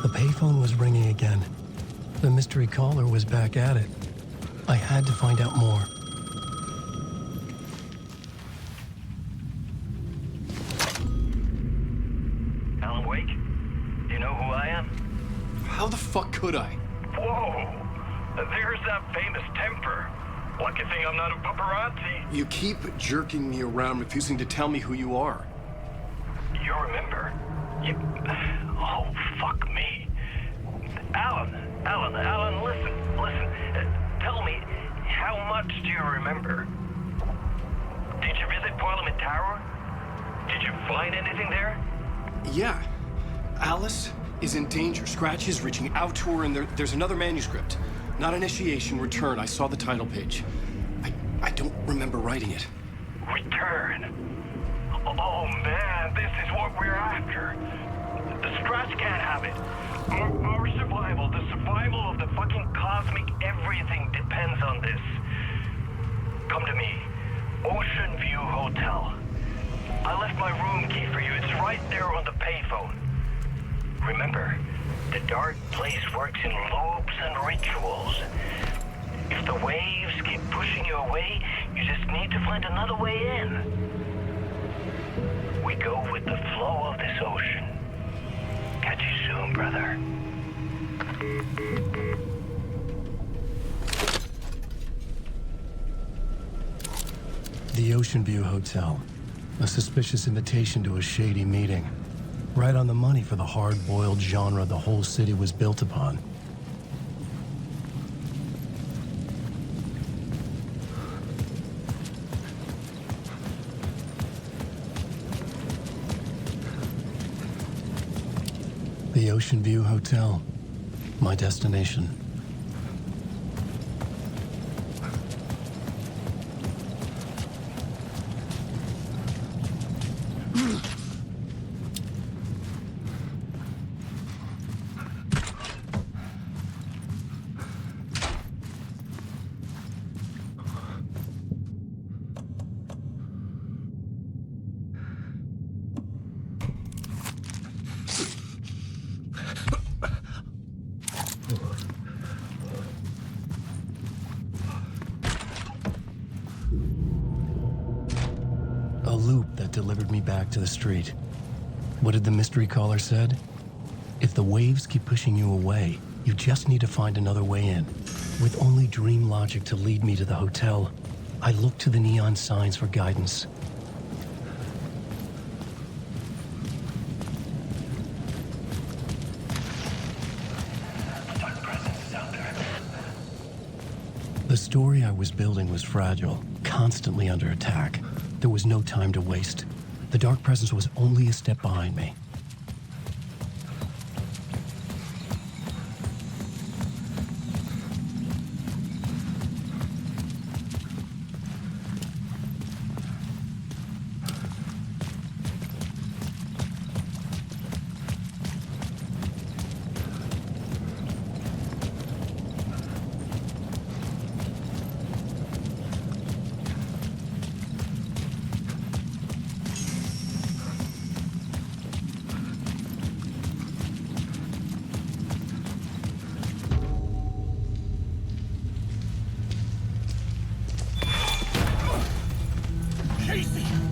Speaker 14: The payphone was ringing again. The mystery caller was back at it. I had to find out more.
Speaker 8: Alan Wake? Do you know who I am?
Speaker 15: How the fuck could I?
Speaker 8: Whoa! There's that famous temper. Lucky thing I'm not a paparazzi.
Speaker 15: You keep jerking me around, refusing to tell me who you are.
Speaker 8: You remember? You... Oh, fuck me. Alan, listen. Tell me, how much do you remember? Did you visit Parliament Tower? Did you find anything there?
Speaker 15: Yeah. Alice is in danger. Scratch is reaching out to her, and there's another manuscript. Not initiation, return. I saw the title page. I don't remember writing it.
Speaker 8: Return? Oh man, this is what we're after. The Scratch can't have it. Our survival, the survival of the fucking cosmic everything depends on this. Come to me. Ocean View Hotel. I left my room key for you. It's right there on the payphone. Remember, the dark place works in loops and rituals. If the waves keep pushing you away, you just need to find another way in. We go with the flow of this ocean. Catch you soon, brother.
Speaker 14: The Ocean View Hotel. A suspicious invitation to a shady meeting. Right on the money for the hard-boiled genre the whole city was built upon. The Ocean View Hotel. My destination. Delivered me back to the street. What did the mystery caller said? If the waves keep pushing you away, you just need to find another way in. With only dream logic to lead me to the hotel, I looked to the neon signs for guidance. The story I was building was fragile, constantly under attack. There was no time to waste. The Dark Presence was only a step behind me.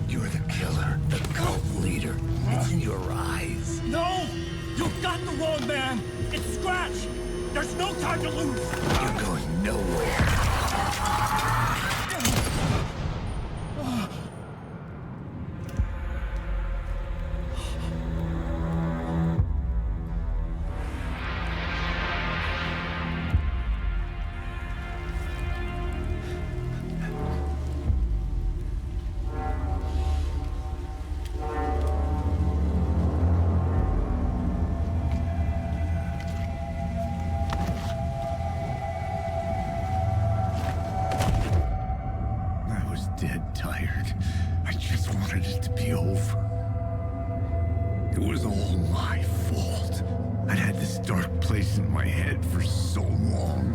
Speaker 9: You're the killer, the cult leader. It's in your eyes.
Speaker 15: No! You've got the wrong man! It's Scratch! There's no time to lose!
Speaker 9: You're going nowhere. Dead tired. I just wanted it to be over. It was all my fault. I'd had this dark place in my head for so long.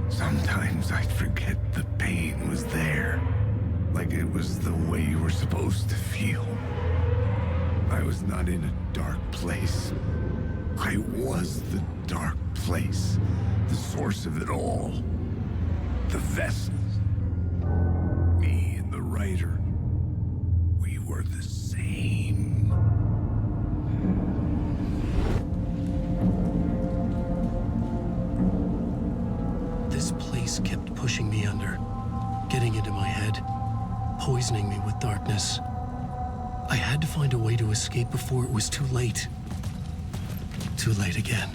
Speaker 9: Sometimes I'd forget the pain was there. Like it was the way you were supposed to feel. I was not in a dark place. I was the dark place. The source of it all. The vessel. Me and the writer. We were the same.
Speaker 14: This place kept pushing me under, getting into my head, poisoning me with darkness. I had to find a way to escape before it was too late. Too late again.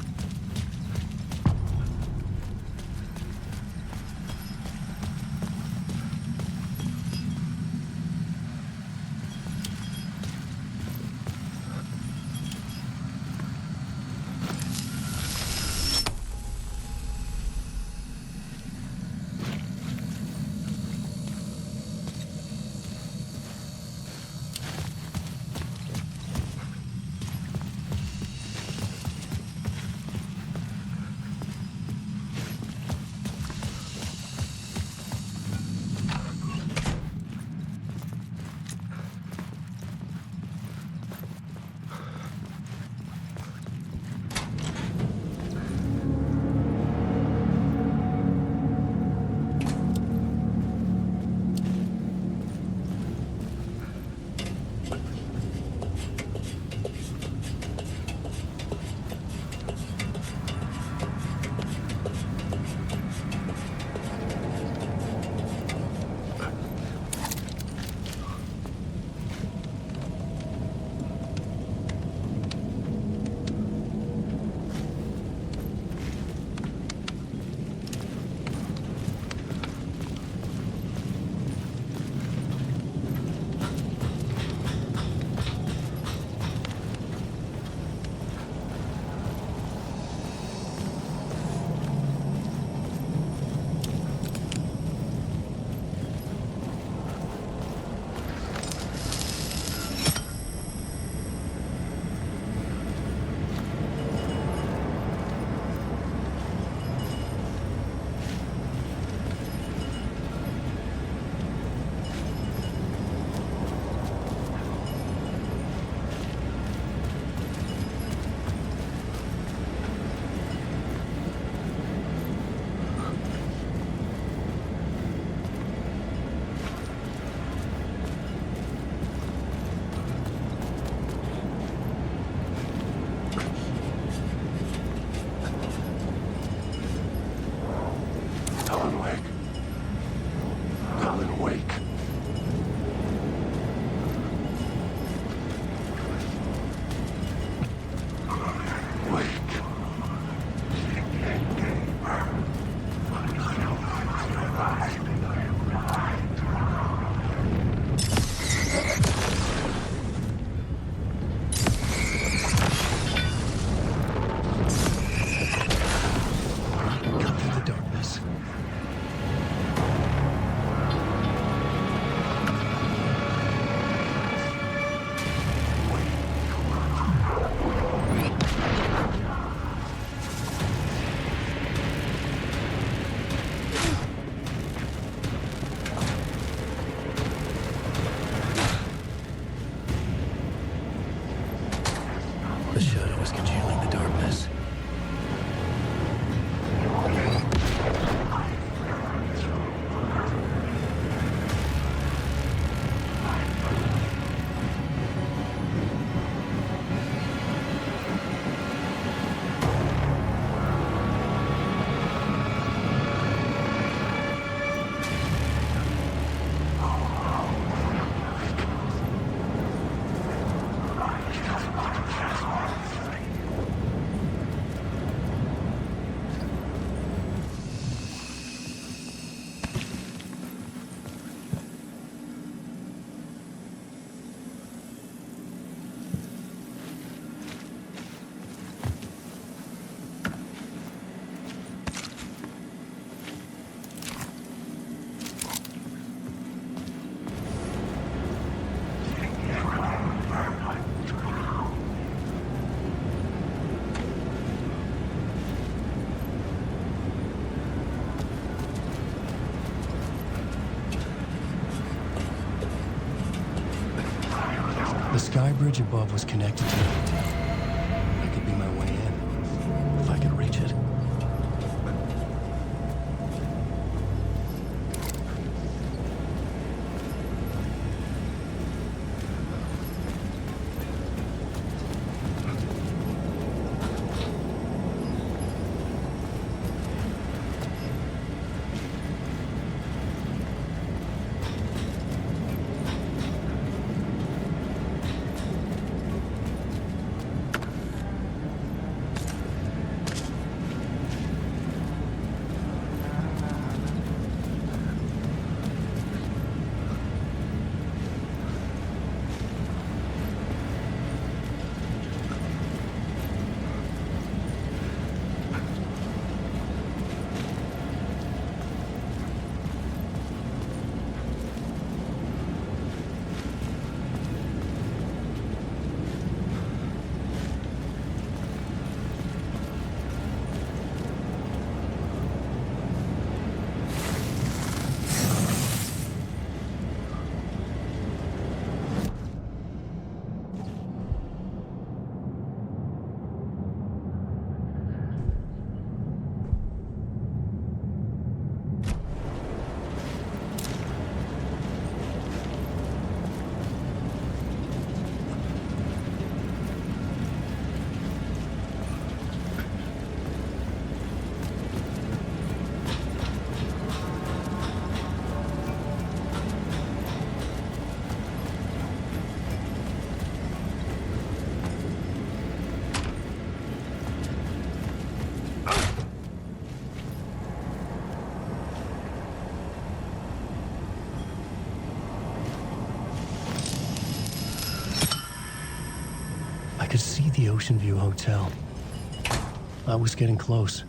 Speaker 14: sky bridge above was connected to it. That could be my way in, if I could reach it. I could see the Ocean View Hotel. I was getting close.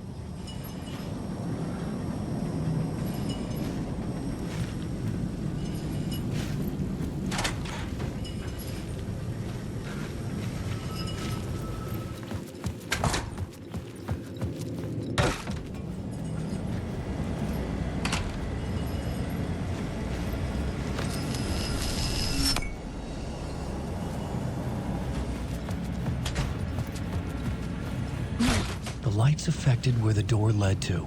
Speaker 14: The lights affected where the door led to.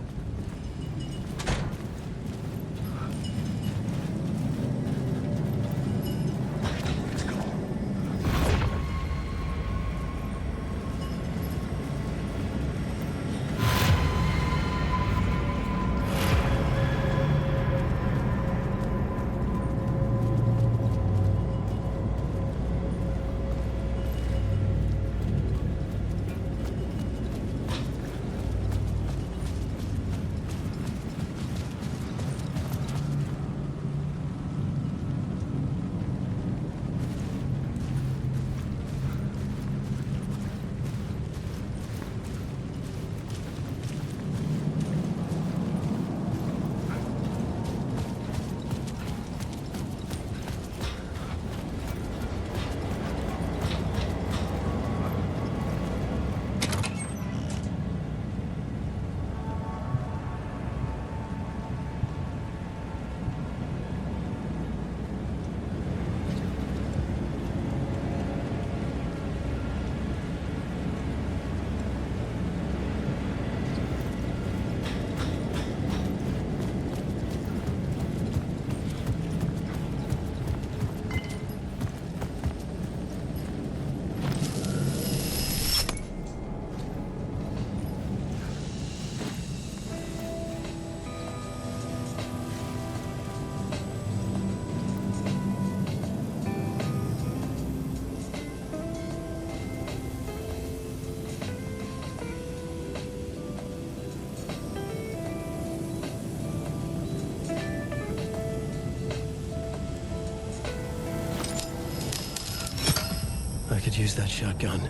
Speaker 14: I could use that shotgun.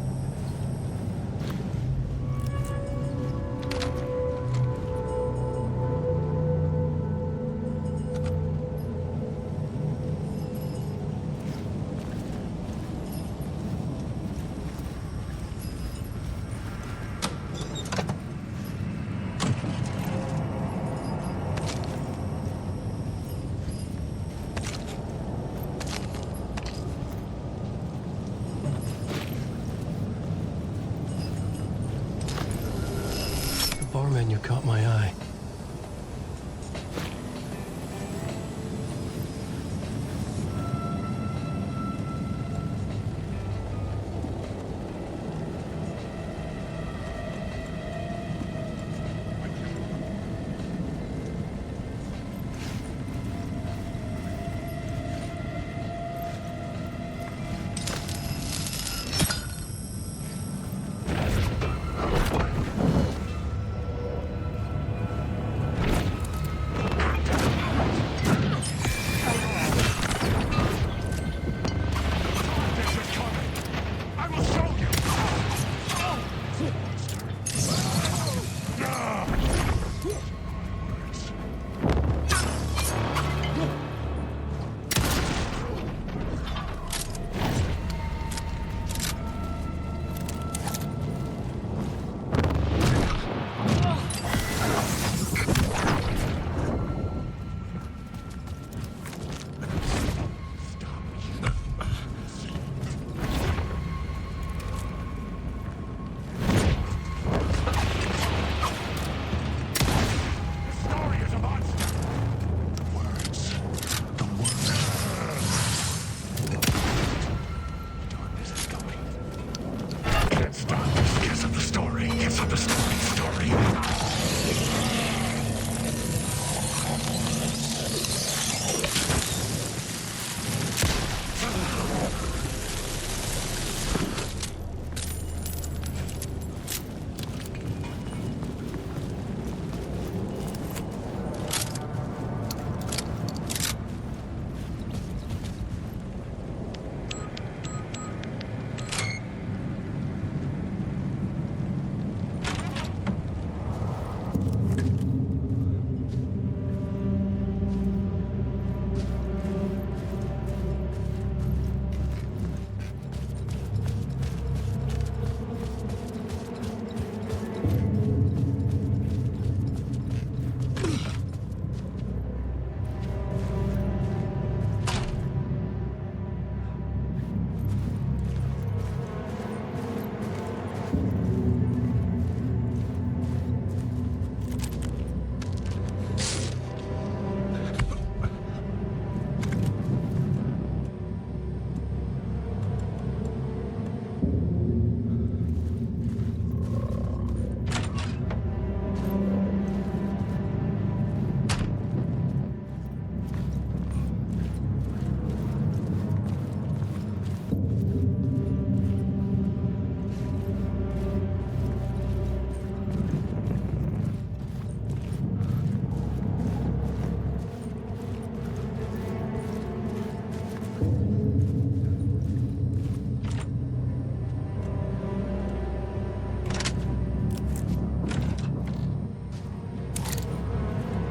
Speaker 14: power menu caught my eye.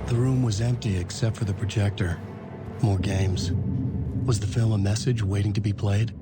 Speaker 14: The room was empty except for the projector. More games. Was the film a message waiting to be played?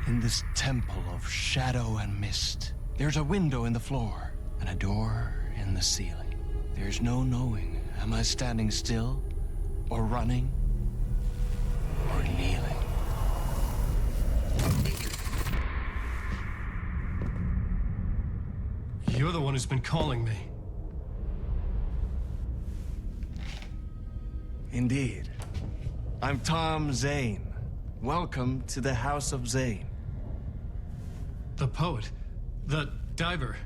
Speaker 6: In this temple of shadow and mist, there's a window in the floor and a door in the ceiling. There's no knowing, am I standing still, or running, or kneeling?
Speaker 14: You're the one who's been calling me.
Speaker 6: Indeed. I'm Tom Zane. Welcome to the House of Zane.
Speaker 14: The poet. The diver.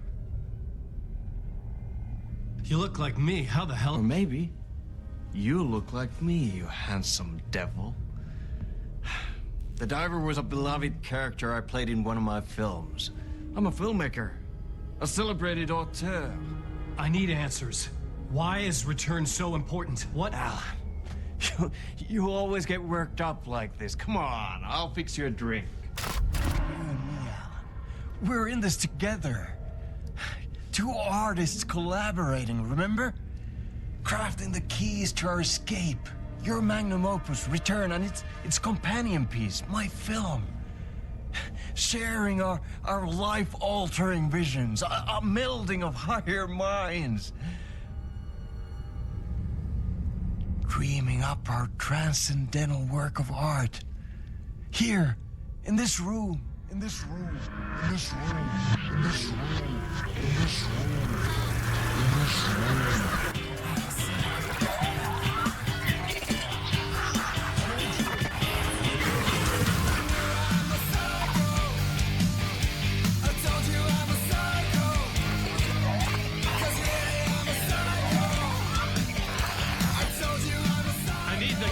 Speaker 14: You look like me. How the hell?
Speaker 6: Or maybe you look like me, you handsome devil. The diver was a beloved character I played in one of my films. I'm a filmmaker, a celebrated auteur.
Speaker 14: I need answers. Why is Return so important? What?
Speaker 6: Alan, you always get worked up like this. Come on, I'll fix you a drink. You and me, Alan. We're in this together. Two artists collaborating, remember? Crafting the keys to our escape. Your magnum opus, Return, and its companion piece, my film. Sharing our life-altering visions, a melding of higher minds. Dreaming up our transcendental work of art. Here, in this room, in this room, in this room, in this room, in this room, in this room.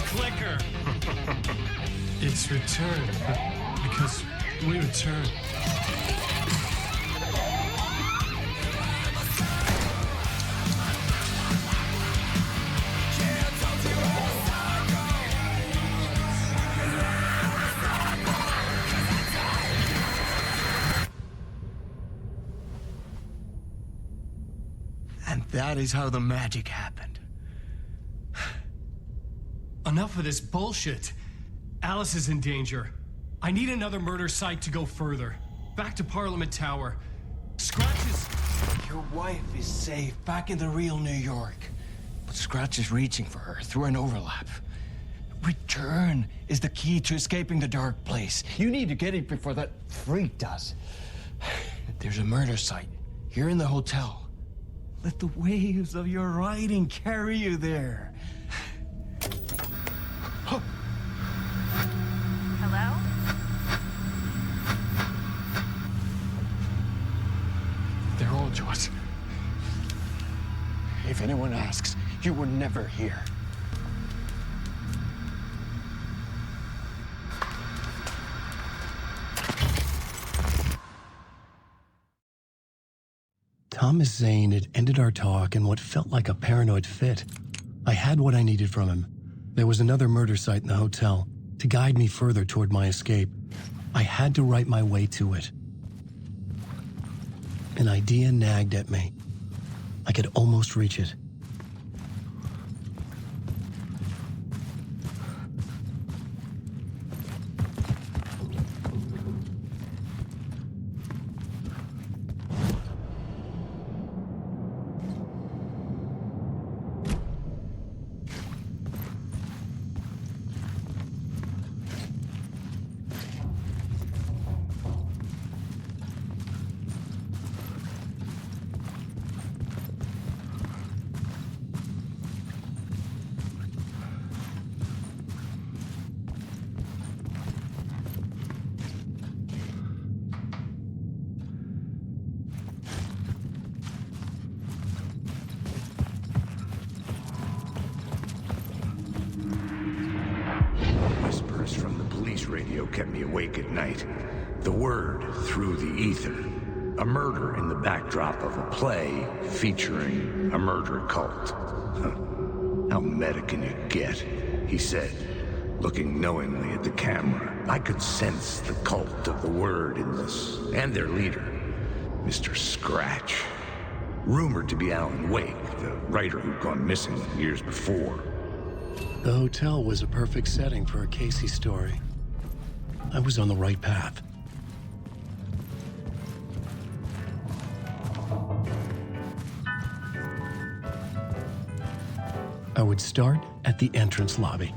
Speaker 14: Clicker. It's Return, because we return.
Speaker 6: And that is how the magic happened.
Speaker 14: Enough of this bullshit. Alice is in danger. I need another murder site to go further. Back to Parliament Tower. Scratch is...
Speaker 6: Your wife is safe, back in the real New York. But Scratch is reaching for her through an overlap. Return is the key to escaping the dark place. You need to get it before that freak does. There's a murder site here in the hotel. Let the waves of your writing carry you there.
Speaker 11: Hello?
Speaker 6: They're all yours. If anyone asks, you were never here.
Speaker 14: Thomas Zane had ended our talk in what felt like a paranoid fit. I had what I needed from him. There was another murder site in the hotel to guide me further toward my escape. I had to write my way to it. An idea nagged at me. I could almost reach it.
Speaker 9: Whispers from the police radio kept me awake at night. The word through the ether. A murder in the backdrop of a play featuring a murder cult. How meta can you get? He said, looking knowingly at the camera. I could sense the cult of the word in this, and their leader, Mr. Scratch. Rumored to be Alan Wake, the writer who'd gone missing years before.
Speaker 14: The hotel was a perfect setting for a Casey story. I was on the right path. I would start at the entrance lobby.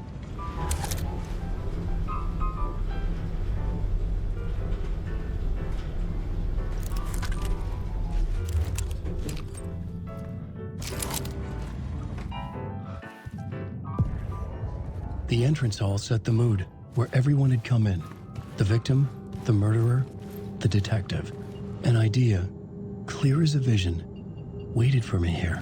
Speaker 14: The entrance hall set the mood, where everyone had come in. The victim, the murderer, the detective. An idea, clear as a vision, waited for me here.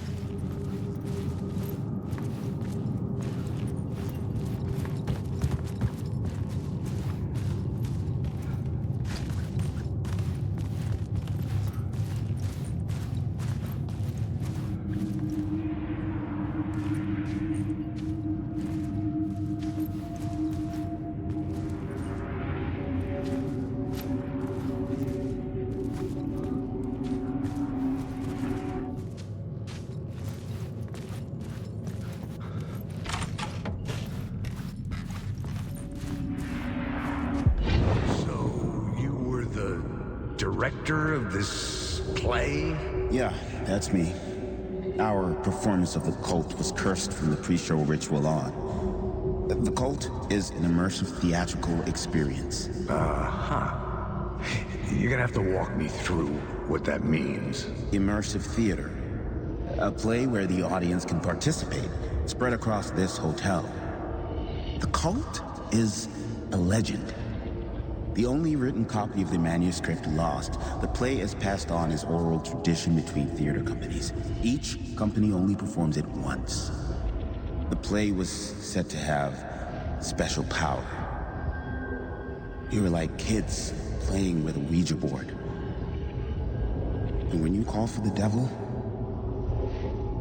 Speaker 9: Director of this play?
Speaker 11: Yeah, that's me. Our performance of The Cult was cursed from the pre-show ritual on. The Cult is an immersive theatrical experience.
Speaker 9: You're gonna have to walk me through what that means.
Speaker 11: Immersive theater. A play where the audience can participate, spread across this hotel. The Cult is a legend. The only written copy of the manuscript lost, the play is passed on as oral tradition between theater companies. Each company only performs it once. The play was said to have special power. We were like kids playing with a Ouija board. And when you call for the devil,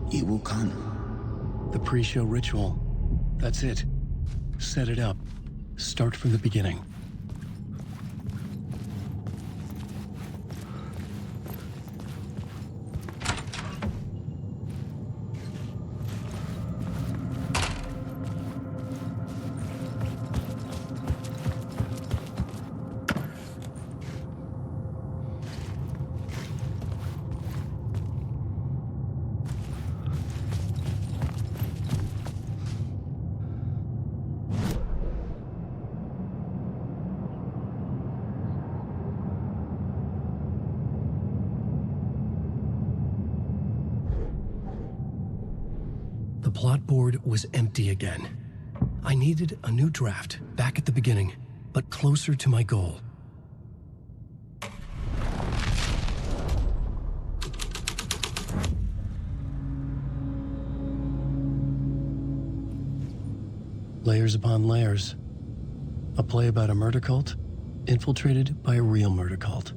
Speaker 11: he will come.
Speaker 14: The pre-show ritual. That's it. Set it up. Start from the beginning. The plot board was empty again. I needed a new draft, back at the beginning, but closer to my goal. Layers upon layers. A play about a murder cult, infiltrated by a real murder cult.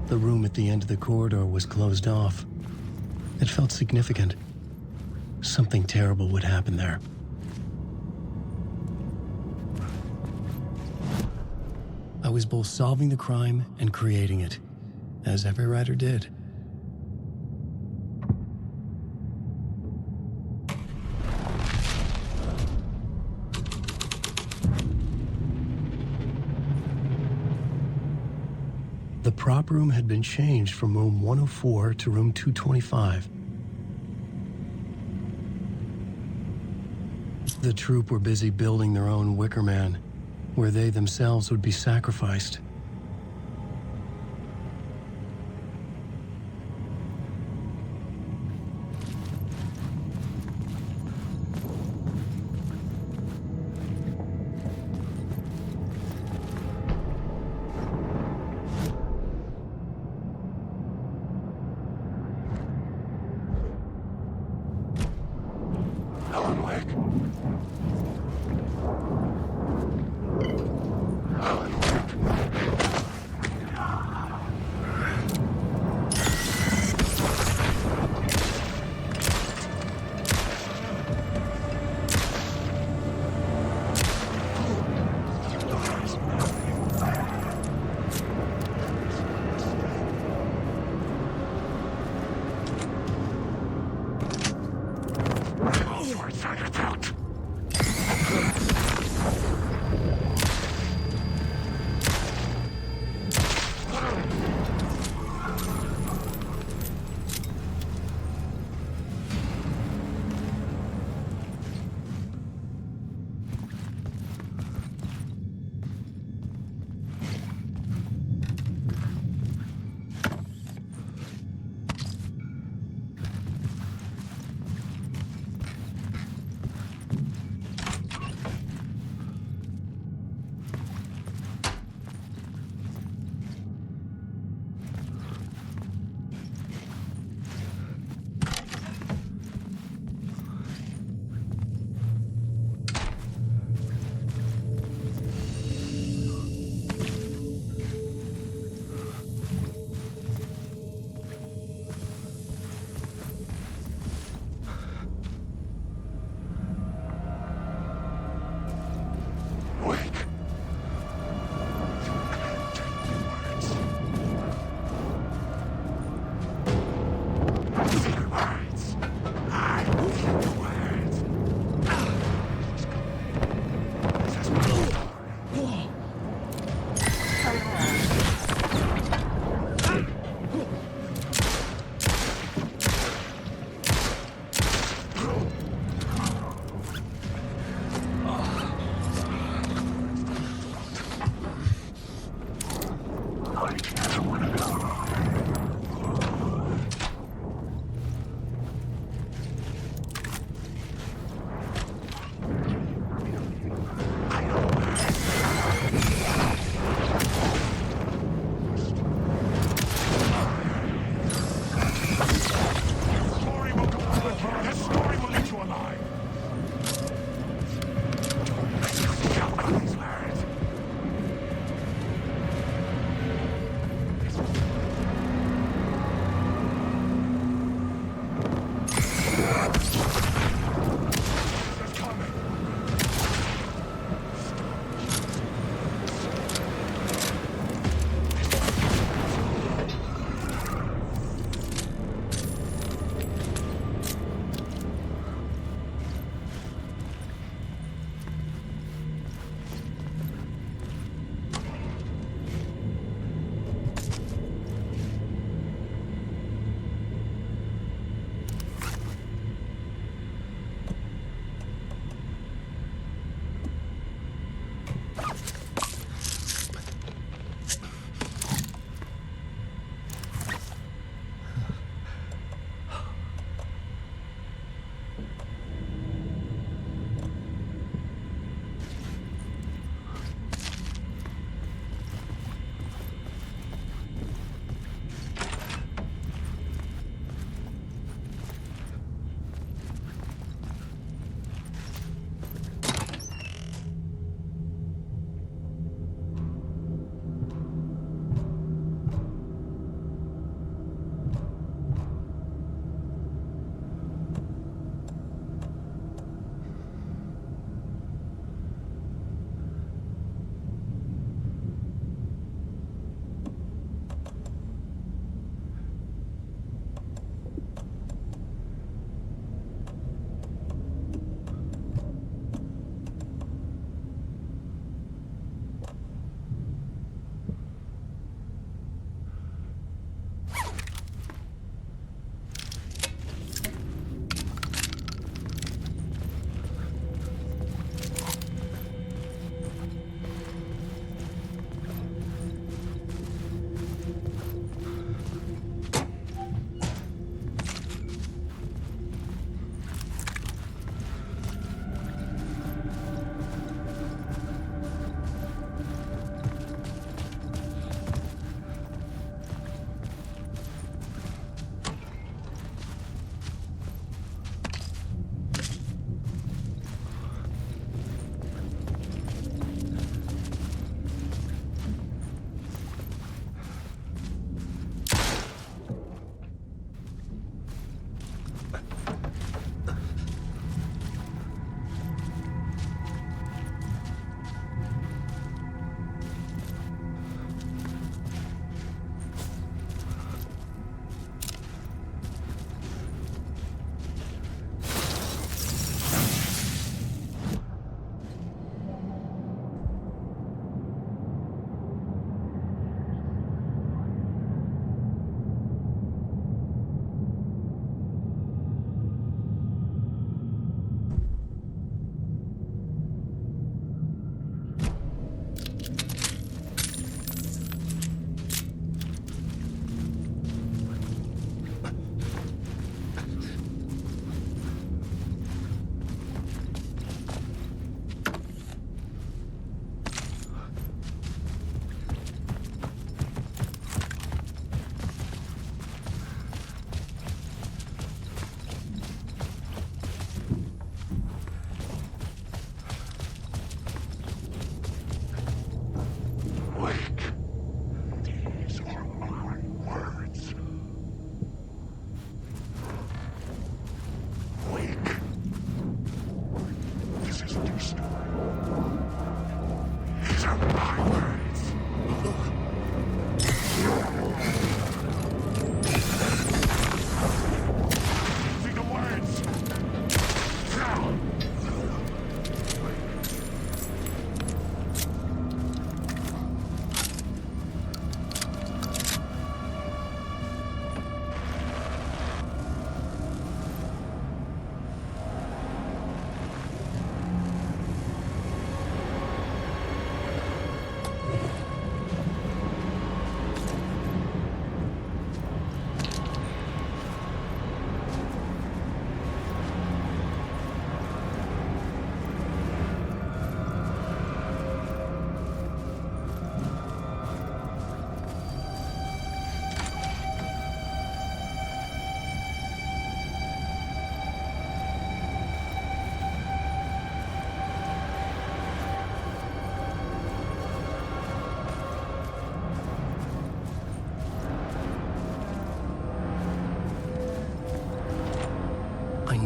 Speaker 14: The room at the end of the corridor was closed off. It felt significant. Something terrible would happen there. I was both solving the crime and creating it, as every writer did. The prop room had been changed from room 104 to room 225. The troop were busy building their own Wicker Man, where they themselves would be sacrificed.
Speaker 18: Alan Wake. Alan Wake.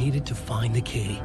Speaker 14: needed to find the key.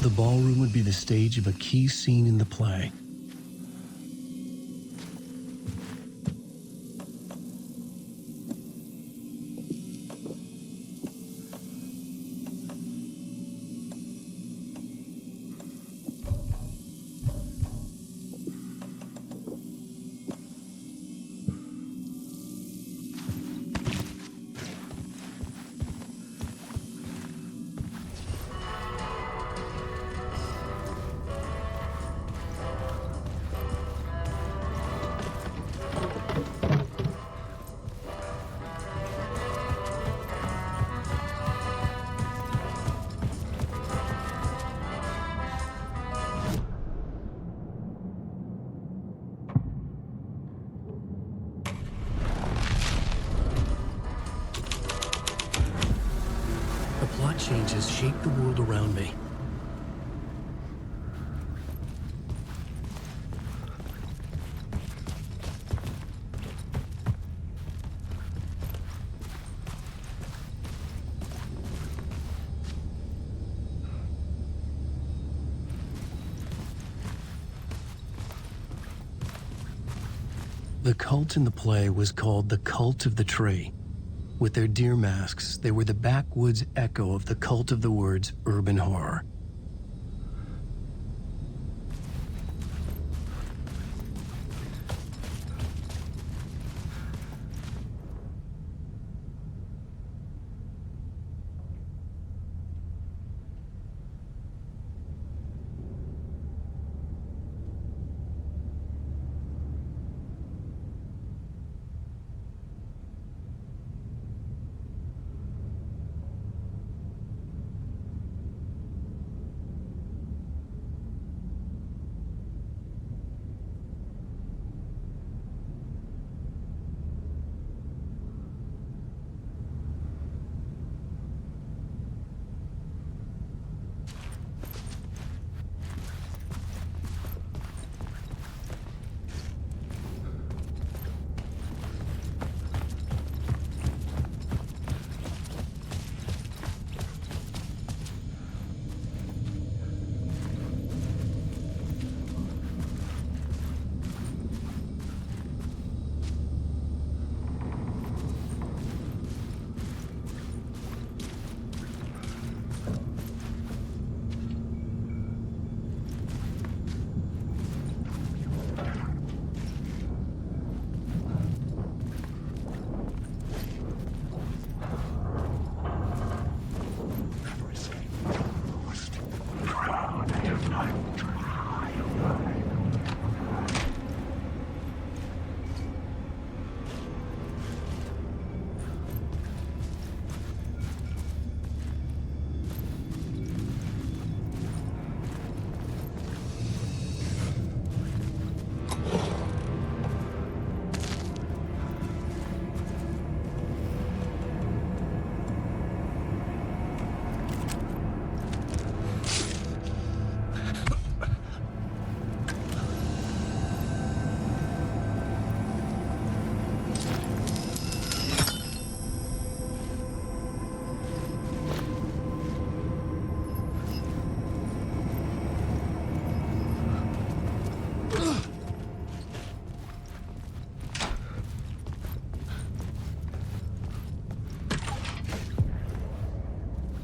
Speaker 14: The ballroom would be the stage of a key scene in the play. Plot changes shape the world around me. The cult in the play was called the Cult of the Tree. With their deer masks, they were the backwoods echo of the cult of the word's urban horror.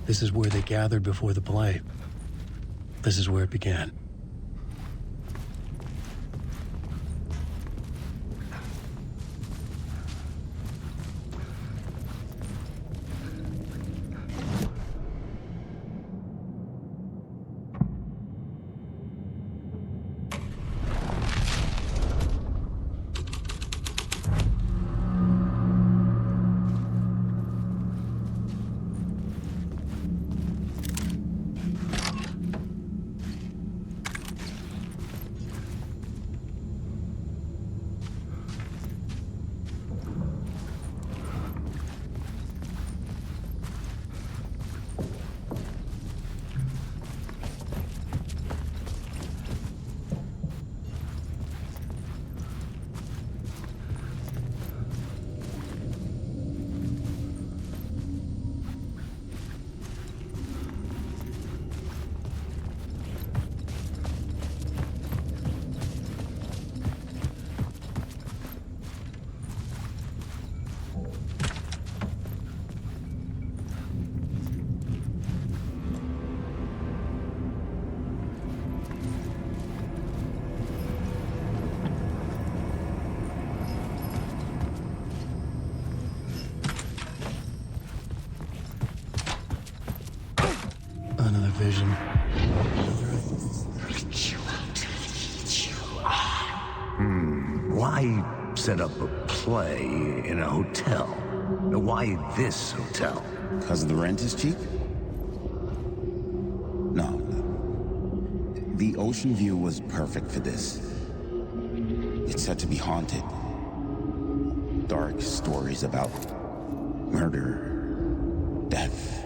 Speaker 14: This is where they gathered before the play. This is where it began. vision.
Speaker 9: Why set up a play in a hotel? Why this hotel?
Speaker 11: Because the rent is cheap? No. The ocean view was perfect for this. It's said to be haunted. Dark stories about murder, death,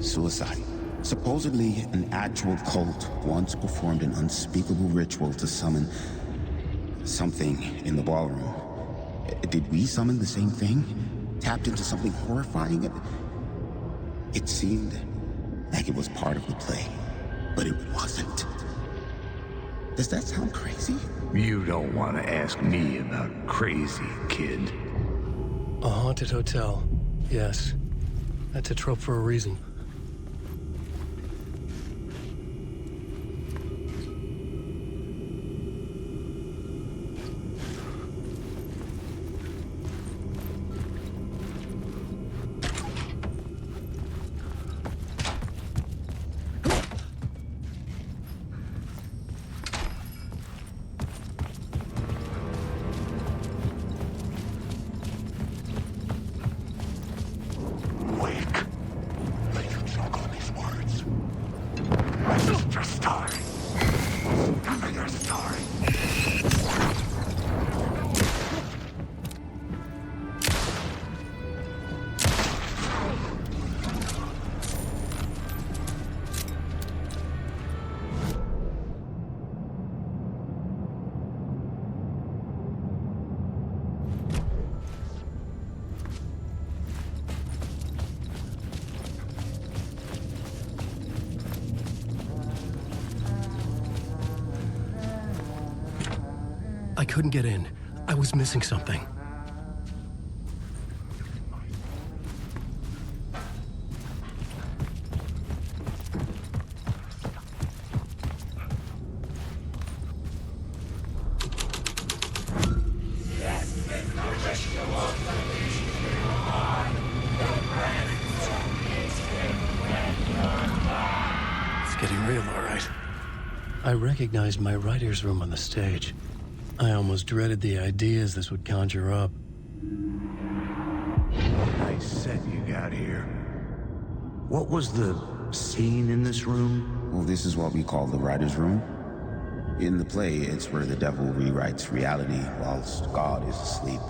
Speaker 11: suicide. Supposedly, an actual cult once performed an unspeakable ritual to summon something in the ballroom. Did we summon the same thing? Tapped into something horrifying? It seemed like it was part of the play, but it wasn't. Does that sound crazy?
Speaker 9: You don't want to ask me about crazy, kid.
Speaker 14: A haunted hotel. Yes. That's a trope for a reason. I couldn't get in. I was missing something. It's getting real, all right. I recognized my writer's room on the stage. I almost dreaded the ideas this would conjure up.
Speaker 9: Nice set you got here. What was the scene in this room?
Speaker 11: Well, this is what we call the writer's room. In the play, it's where the devil rewrites reality whilst God is asleep.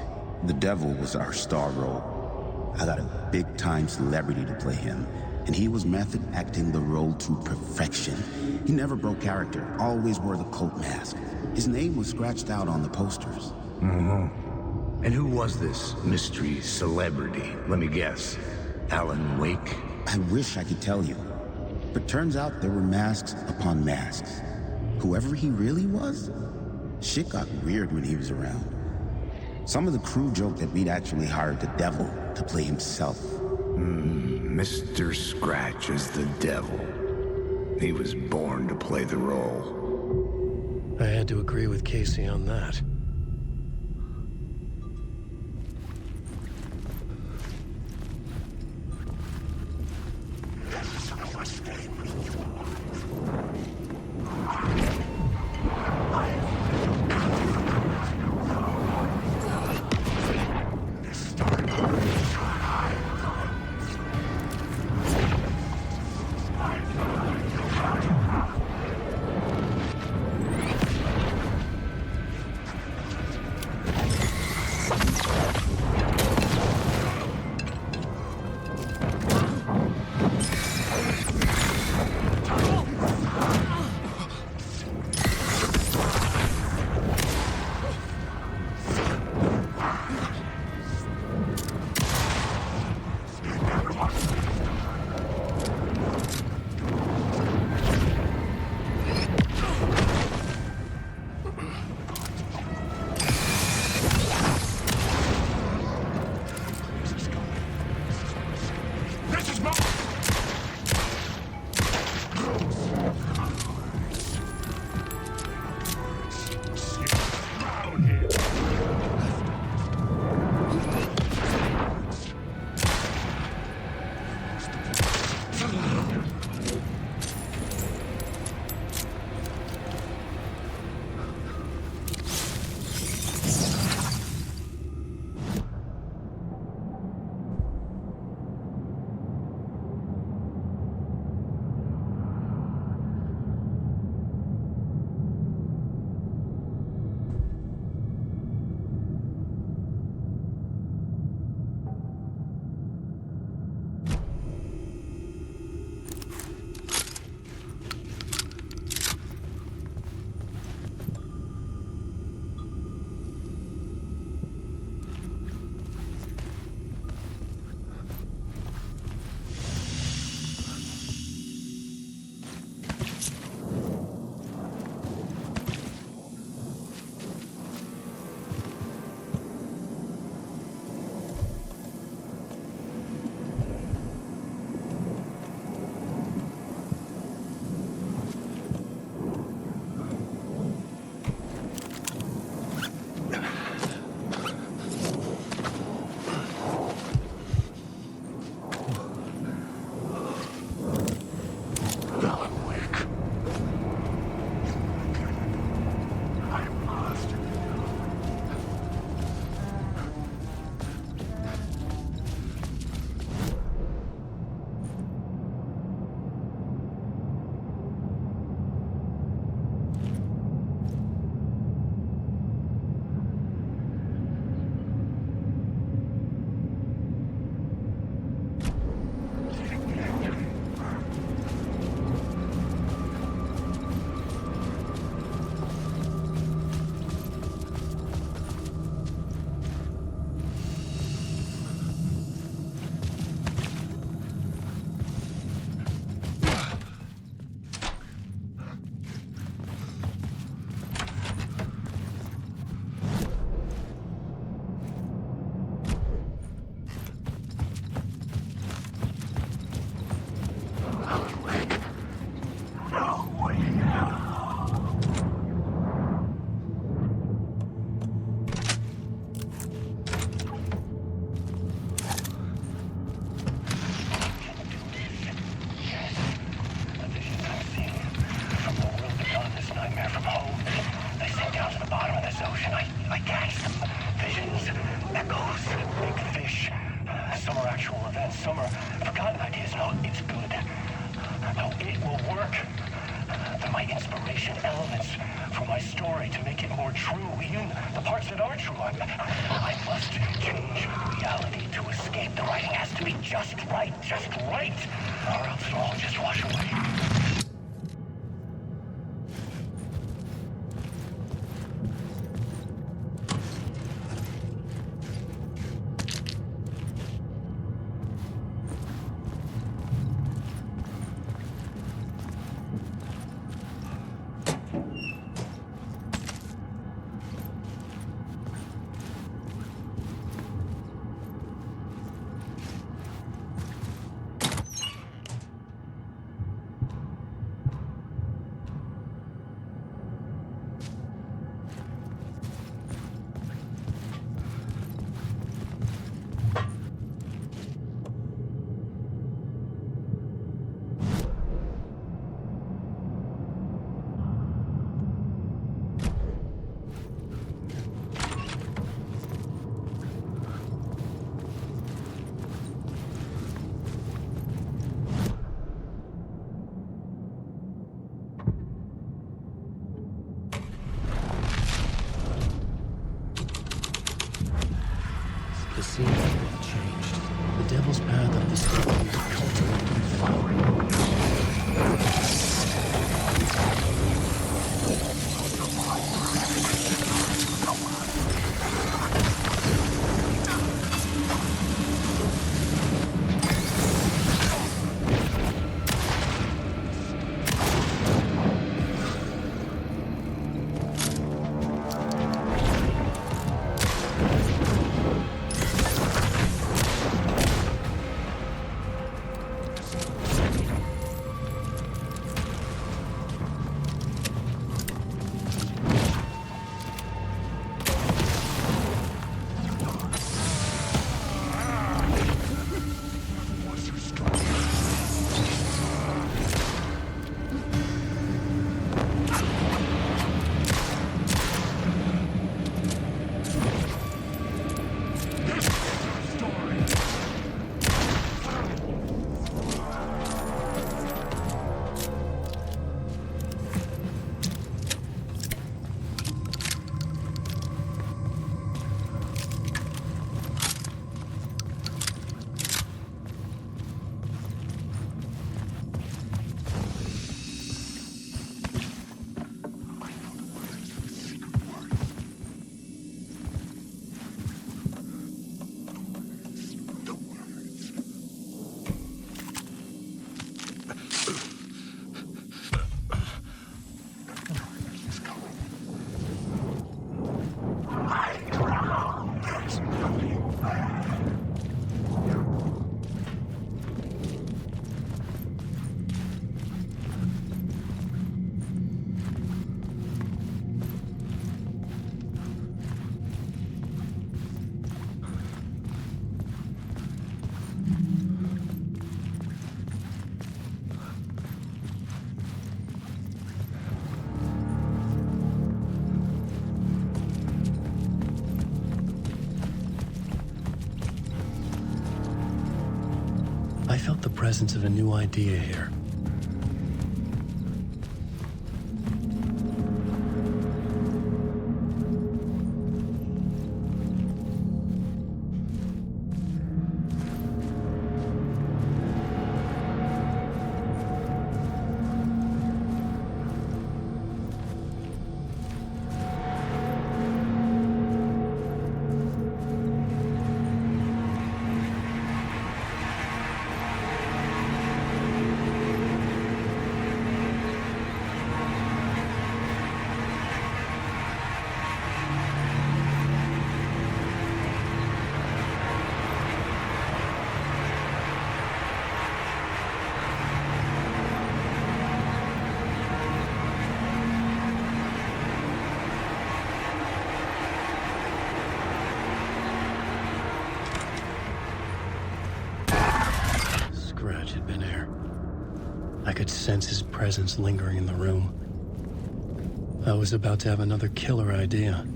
Speaker 11: The devil was our star role. I got a big-time celebrity to play him, and he was method acting the role to perfection. He never broke character, always wore the cult mask. His name was scratched out on the posters.
Speaker 9: Mm-hmm. And who was this mystery celebrity? Let me guess. Alan Wake?
Speaker 11: I wish I could tell you. But turns out there were masks upon masks. Whoever he really was, shit got weird when he was around. Some of the crew joked that we'd actually hired the devil to play himself.
Speaker 9: Mr. Scratch is the devil. He was born to play the role.
Speaker 14: I had to agree with Casey on that.
Speaker 8: or else it'll all just wash away.
Speaker 14: The scene had changed. The devil's path of the story was cultivating and flowering. I felt the presence of a new idea here. Scratch had been here. I could sense his presence lingering in the room. I was about to have another killer idea.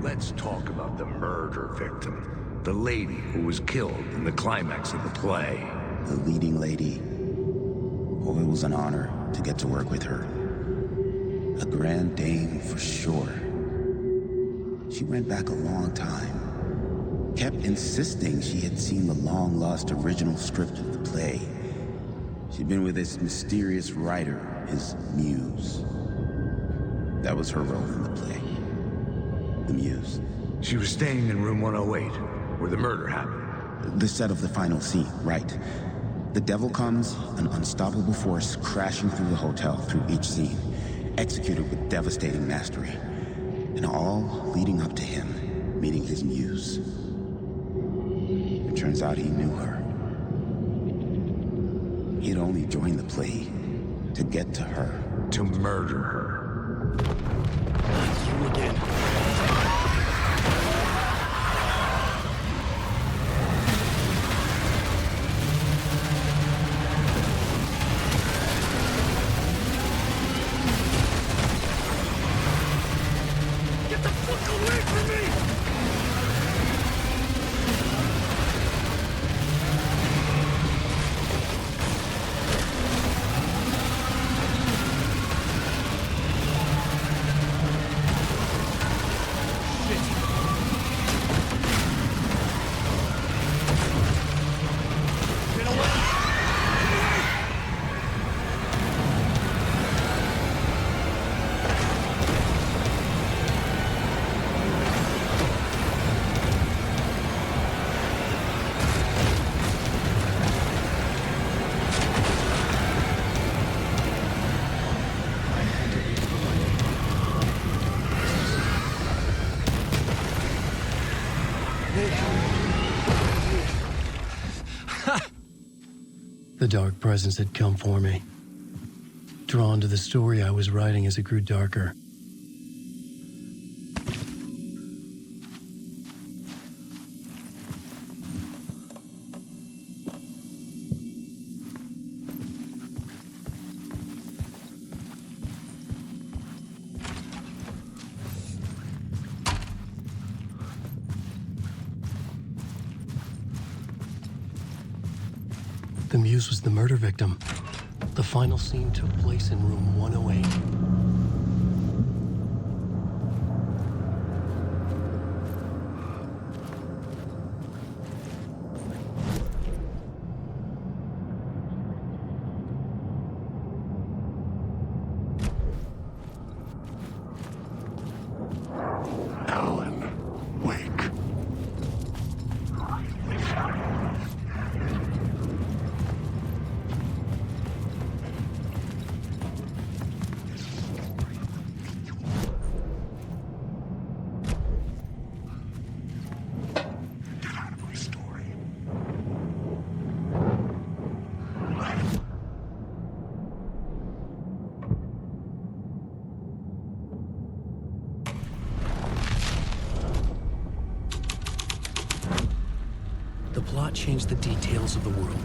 Speaker 9: Let's talk about the murder victim. The lady who was killed in the climax of the play.
Speaker 11: the leading lady. Oh, it was an honor to get to work with her. A grand dame for sure. She went back a long time. Kept insisting she had seen the long-lost original script of the play. She'd been with this mysterious writer, his muse. That was her role in the play. The muse.
Speaker 9: She was staying in room 108, where the murder happened.
Speaker 11: The set of the final scene, right. The devil comes, an unstoppable force crashing through the hotel through each scene, executed with devastating mastery, and all leading up to him meeting his muse. It turns out he knew her. He'd only joined the play to get to her.
Speaker 9: To murder her.
Speaker 14: You again.
Speaker 9: Get the fuck away from me!
Speaker 14: The dark presence had come for me, drawn to the story I was writing as it grew darker. The muse was the murder victim. The final scene took place in room 108.
Speaker 9: Alan Wake.
Speaker 14: The plot changed the details of the world.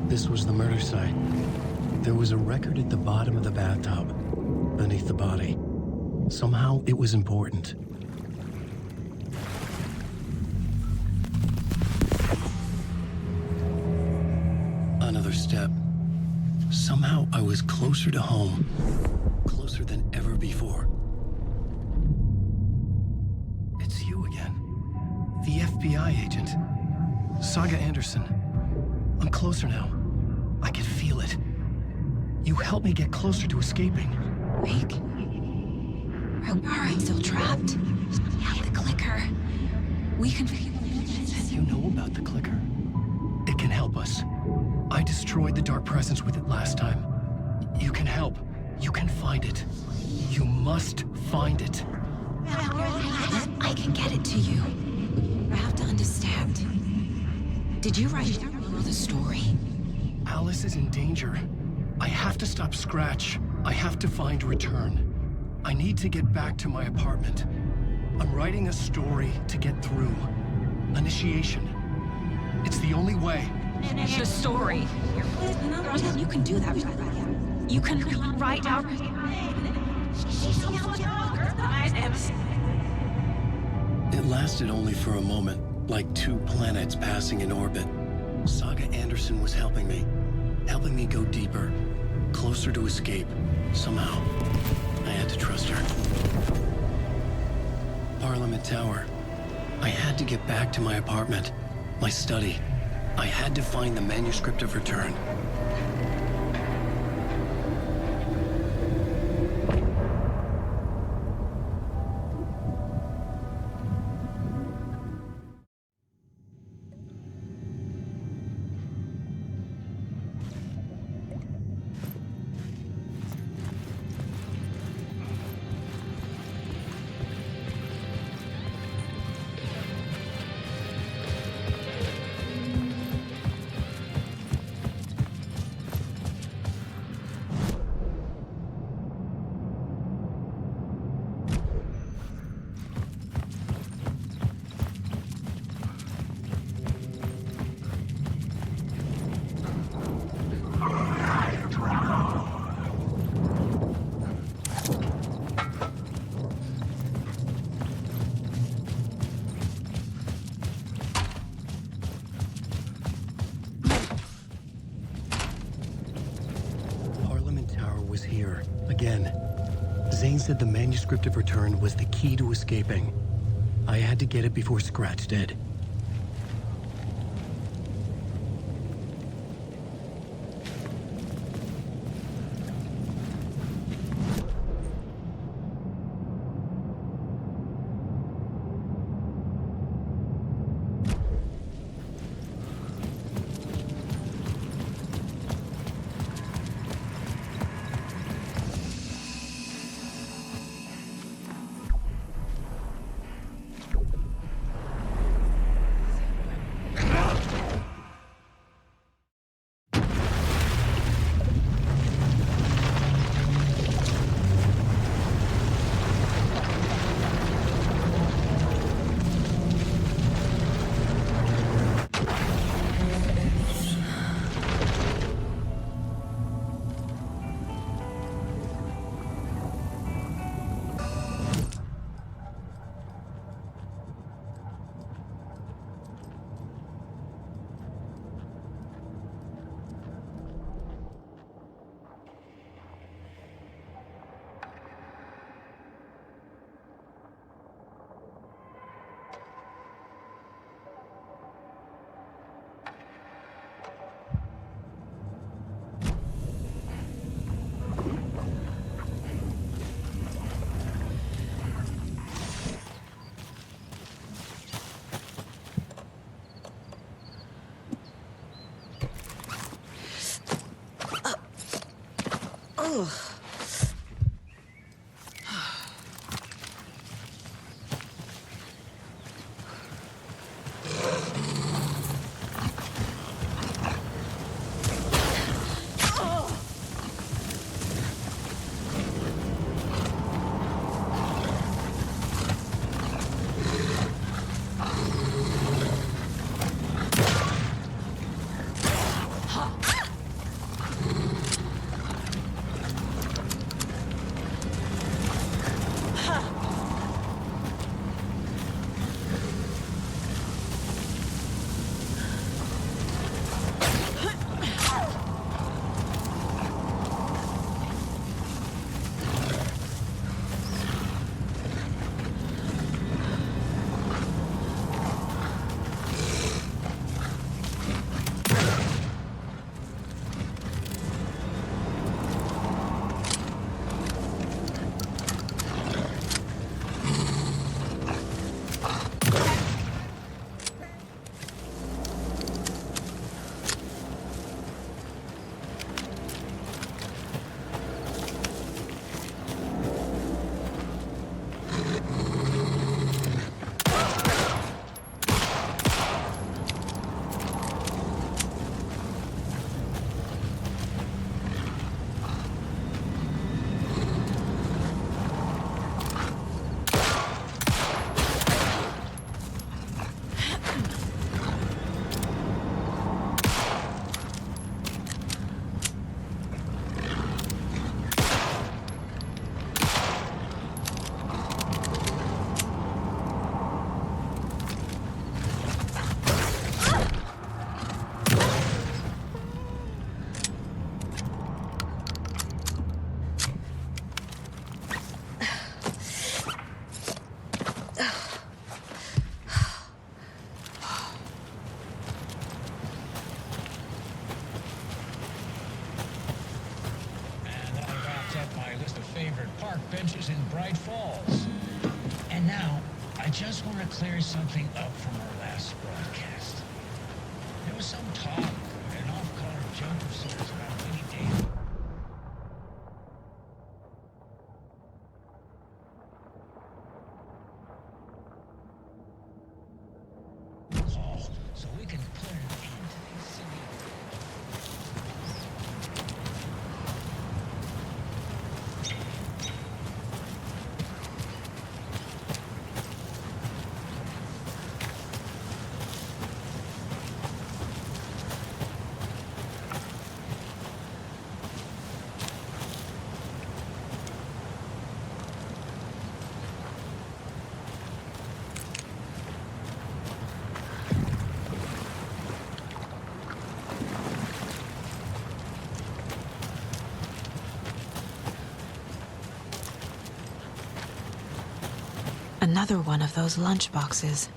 Speaker 14: This was the murder site. There was a record at the bottom of the bathtub, beneath the body. Somehow it was important. Another step. Somehow I was closer to home. Closer than ever before. It's you again. The FBI agent. Saga Anderson. I'm closer now. I can feel it. You helped me get closer to escaping.
Speaker 2: Wake, I'm still trapped. We have the clicker. We can...
Speaker 14: You know about the clicker. It can help us. I destroyed the dark presence with it last time. You can help. You can find it. You must find it.
Speaker 2: I can get it to you. You have to understand. Did you write the story?
Speaker 14: Alice is in danger. I have to stop Scratch. I have to find Return. I need to get back to my apartment. I'm writing a story to get through. Initiation. It's the only way.
Speaker 13: The story.
Speaker 2: You can do that. You can write out...
Speaker 6: It lasted only for a moment, like two planets passing in orbit. Saga Anderson was helping me go deeper, closer to escape. Somehow, I had to trust her. Parliament Tower. I had to get back to my apartment, my study. I had to find the manuscript of Return. Was here, again. Zane said the manuscript of Return was the key to escaping. I had to get it before Scratch did.
Speaker 12: Bright Falls. And now, I just want to clear something up from our last broadcast. There was some talk, an off-color joke of sorts about Winnie Davis. Call, so we can put an end to these silly...
Speaker 2: Another one of those lunchboxes.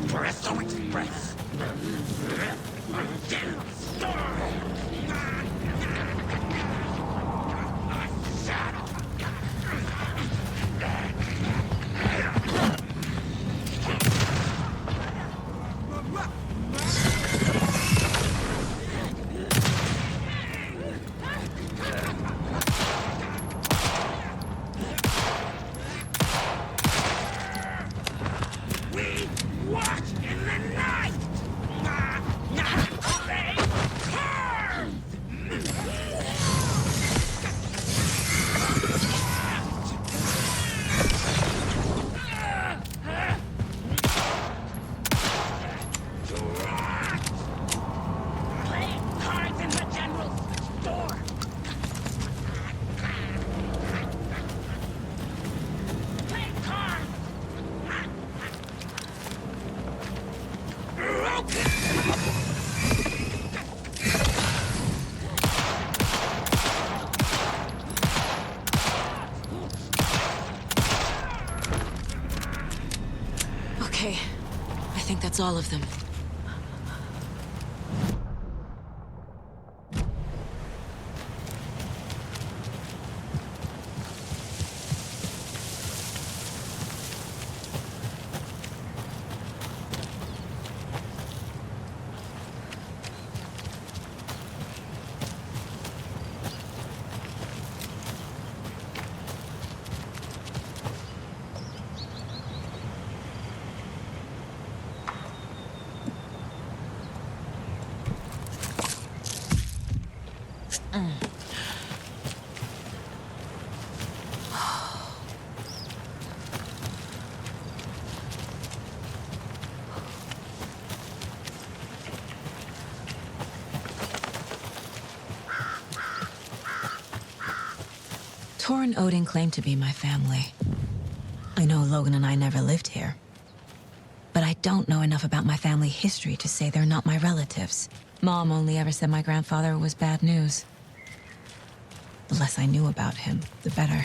Speaker 9: Espresso Express.
Speaker 2: Okay, I think that's all of them. Torrin Odin claimed to be my family. I know Logan and I never lived here. But I don't know enough about my family history to say they're not my relatives. Mom only ever said my grandfather was bad news. The less I knew about him, the better.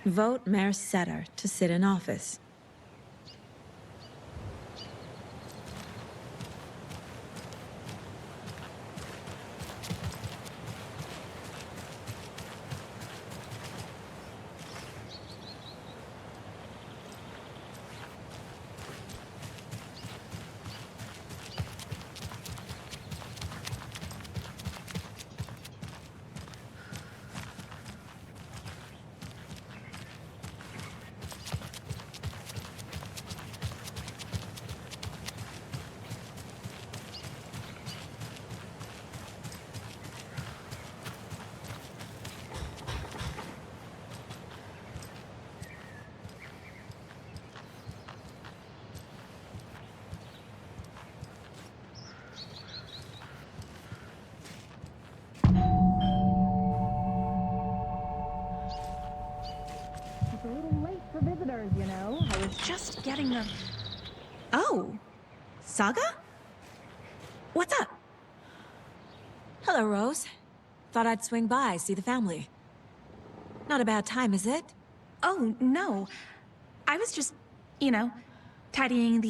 Speaker 2: Vote Mayor Setter to sit in office.
Speaker 16: here, you know. I was just getting the...
Speaker 2: Oh, Saga? What's up? Hello, Rose. Thought I'd swing by, see the family. Not a bad time, is it?
Speaker 16: Oh, no. I was just, you know, tidying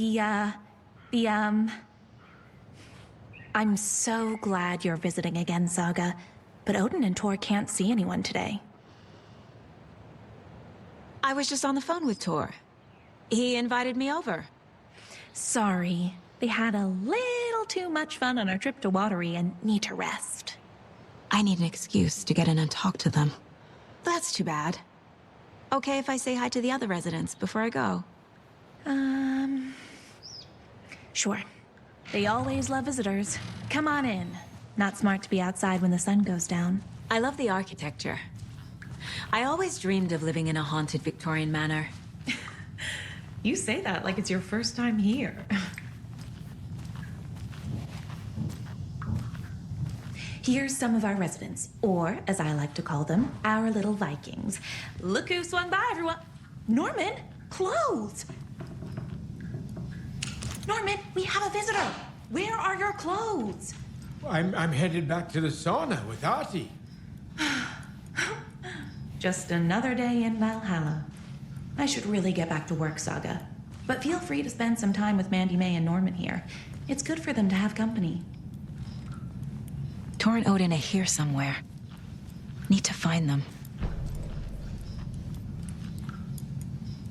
Speaker 16: I'm so glad you're visiting again, Saga. But Odin and Tor can't see anyone today.
Speaker 2: I was just on the phone with Tor. He invited me over.
Speaker 16: Sorry. They had a little too much fun on our trip to Watery and need to rest.
Speaker 2: I need an excuse to get in and talk to them. That's too bad. Okay if I say hi to the other residents before I go?
Speaker 16: Sure. They always love visitors. Come on in. Not smart to be outside when the sun goes down.
Speaker 2: I love the architecture. I always dreamed of living in a haunted Victorian manor.
Speaker 16: You say that like it's your first time here. Here's some of our residents, or as I like to call them, our little Vikings. Look who swung by, everyone. Norman, clothes. Norman, we have a visitor. Where are your clothes?
Speaker 17: I'm headed back to the sauna with Ahti.
Speaker 16: Just another day in Valhalla. I should really get back to work, Saga. But feel free to spend some time with Mandy May and Norman here. It's good for them to have company.
Speaker 2: Tor and Odin are here somewhere. Need to find them.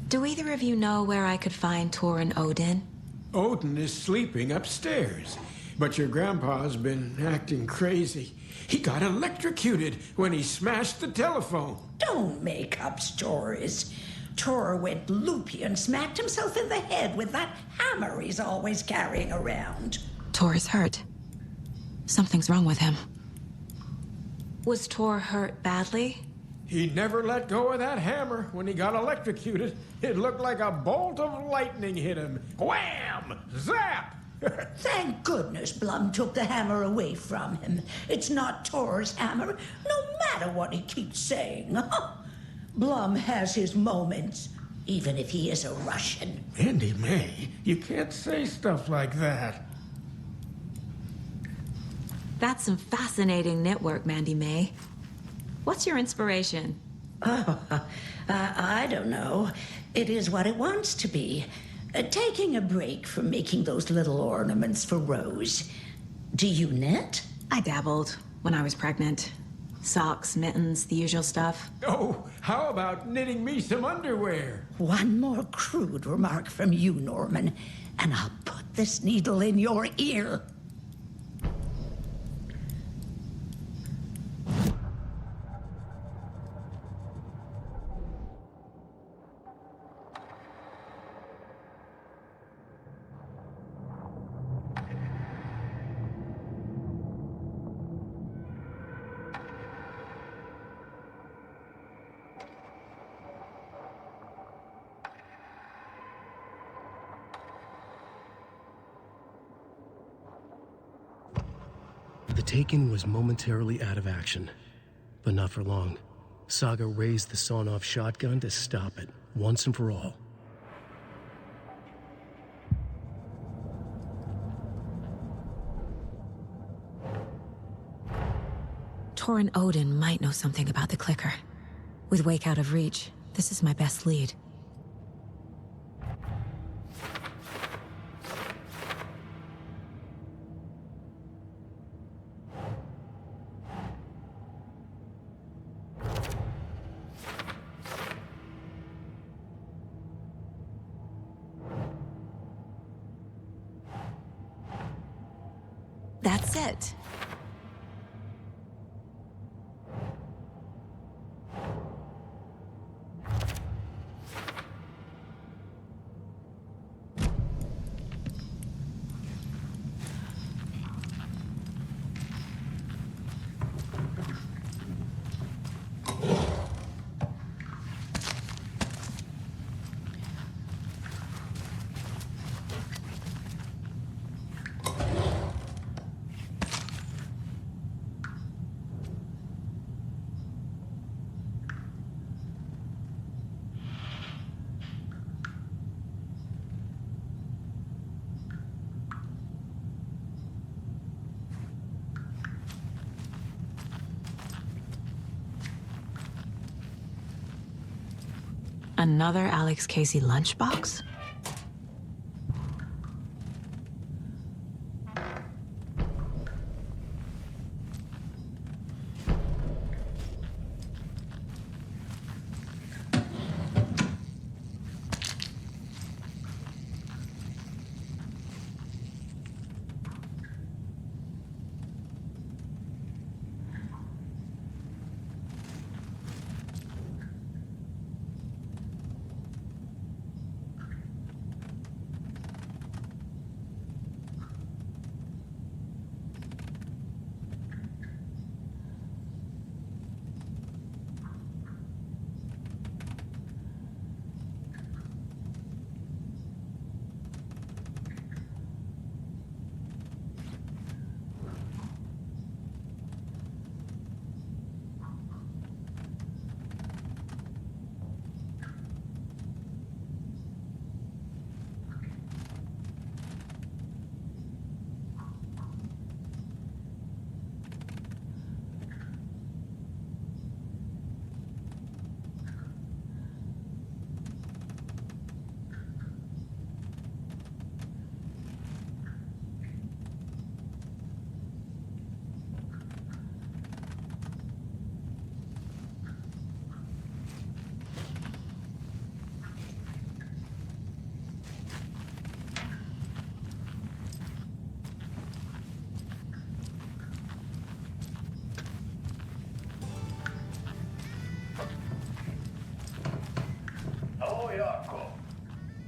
Speaker 2: Do either of you know where I could find Tor and Odin?
Speaker 17: Odin is sleeping upstairs, but your grandpa's been acting crazy. He got electrocuted when he smashed the telephone.
Speaker 21: Don't make up stories. Tor went loopy and smacked himself in the head with that hammer he's always carrying around.
Speaker 2: Tor is hurt. Something's wrong with him. Was Tor hurt badly?
Speaker 17: He never let go of that hammer when he got electrocuted. It looked like a bolt of lightning hit him. Wham! Zap!
Speaker 21: Thank goodness Blum took the hammer away from him. It's not Tor's hammer, no matter what he keeps saying. Blum has his moments, even if he is a Russian.
Speaker 17: Mandy May, you can't say stuff like that.
Speaker 2: That's some fascinating network, Mandy May. What's your inspiration?
Speaker 21: I don't know. It is what it wants to be. Taking a break from making those little ornaments for Rose. Do you knit?
Speaker 2: I dabbled when I was pregnant. Socks, mittens, the usual stuff.
Speaker 17: Oh, how about knitting me some underwear?
Speaker 21: One more crude remark from you, Norman, and I'll put this needle in your ear.
Speaker 14: The Taken was momentarily out of action, but not for long. Saga raised the sawn-off shotgun to stop it, once and for all.
Speaker 2: Tor and Odin might know something about the clicker. With Wake out of reach, this is my best lead. That's it. Another Alex Casey lunchbox?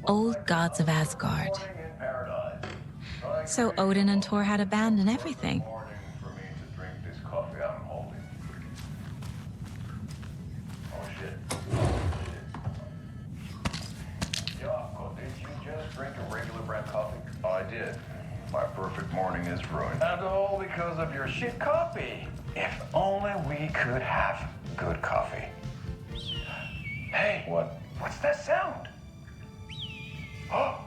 Speaker 2: Old gods of Asgard. So Odin and Thor had a band and everything.
Speaker 8: I did. My perfect morning is ruined. And all because of your shit coffee. If only we could have good coffee. Hey, what's that sound? Oh!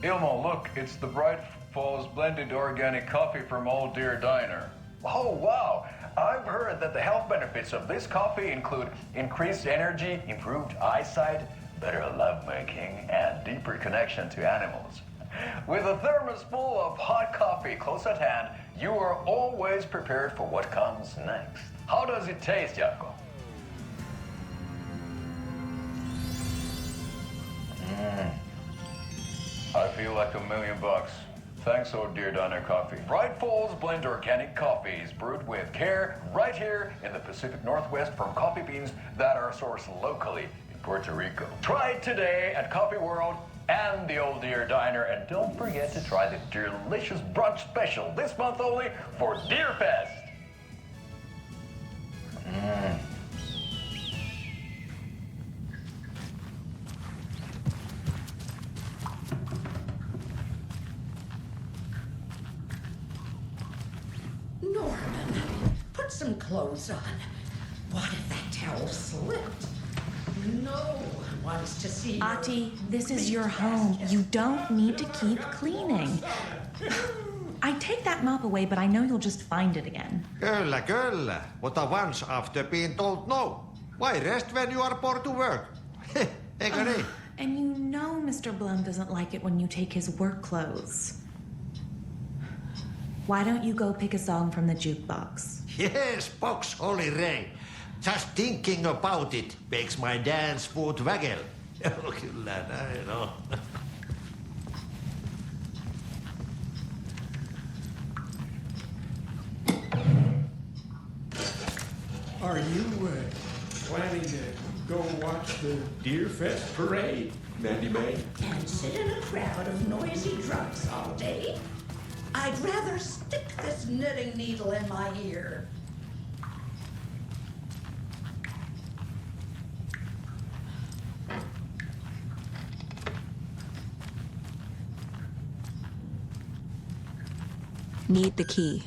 Speaker 8: Ilmo, look, it's the Bright Falls blended organic coffee from Old Deer Diner. Oh, wow. I've heard that the health benefits of this coffee include increased energy, improved eyesight, better lovemaking, and deeper connection to animals. With a thermos full of hot coffee close at hand, you are always prepared for what comes next. How does it taste, Jaakko? I feel like $1 million. Thanks, Old Deer Diner Coffee. Bright Falls Blend Organic Coffee is brewed with care right here in the Pacific Northwest from coffee beans that are sourced locally in Puerto Rico. Try it today at Coffee World and the Old Deer Diner, and don't forget to try the delicious brunch special this month only for Deer Fest.
Speaker 21: Norman, put some clothes on. What if that towel slipped? No one wants to see your
Speaker 16: Ahti, this is your home. You don't need to keep cleaning. I take that mop away, but I know you'll just find it again.
Speaker 3: Kyllä, kyllä. Mutta once after being told no. Why rest when you are bored to work? Eikö niin?
Speaker 16: And you know Mr. Blum doesn't like it when you take his work clothes. Why don't you go pick a song from the jukebox?
Speaker 3: Yes, box Holy Ray. Just thinking about it makes my dance foot waggle. Kyllä näin on.
Speaker 17: Are you planning to go watch the Deer Fest parade, Mandy May?
Speaker 21: And sit in a crowd of noisy drunks all day? I'd rather stick this knitting needle in my ear.
Speaker 2: Need the key.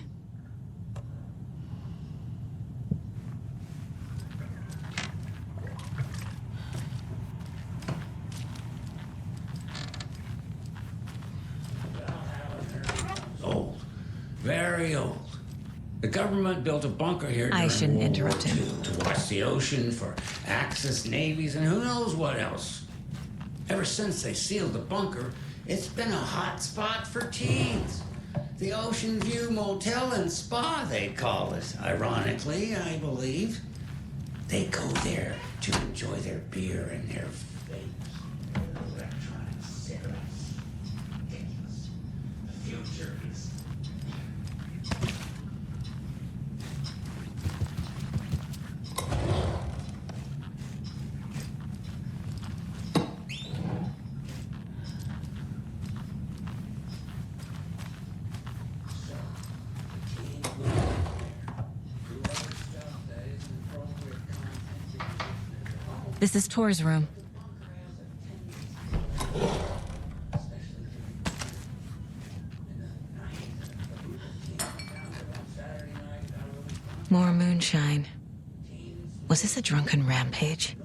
Speaker 5: Old. Very old. The government built a bunker here
Speaker 2: I shouldn't interrupt him.
Speaker 5: to watch the ocean for Axis navies and who knows what else. Ever since they sealed the bunker, it's been a hot spot for teens. The Ocean View Motel and Spa, they call it. Ironically, I believe. They go there to enjoy their beer and their vapes. Electronic cigarettes. Ridiculous. The future is...
Speaker 2: This is Tor's room. More moonshine. Was this a drunken rampage?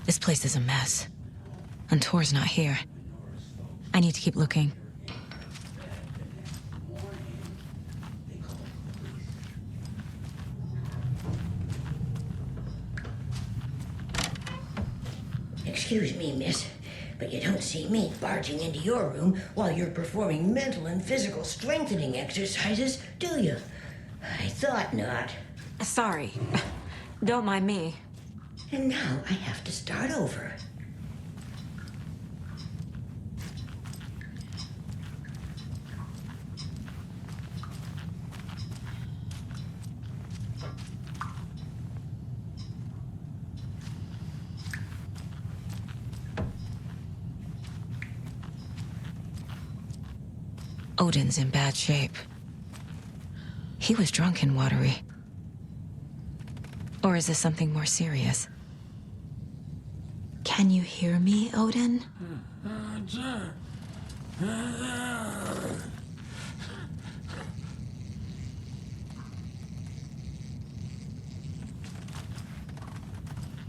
Speaker 2: This place is a mess. And Tor's not here. I need to keep looking.
Speaker 21: Excuse me, miss, but you don't see me barging into your room while you're performing mental and physical strengthening exercises, do you? I thought not.
Speaker 13: Sorry. Don't mind me.
Speaker 21: And now I have to start over.
Speaker 2: Odin's in bad shape. He was drunk and watery. Or is this something more serious? Can you hear me, Odin?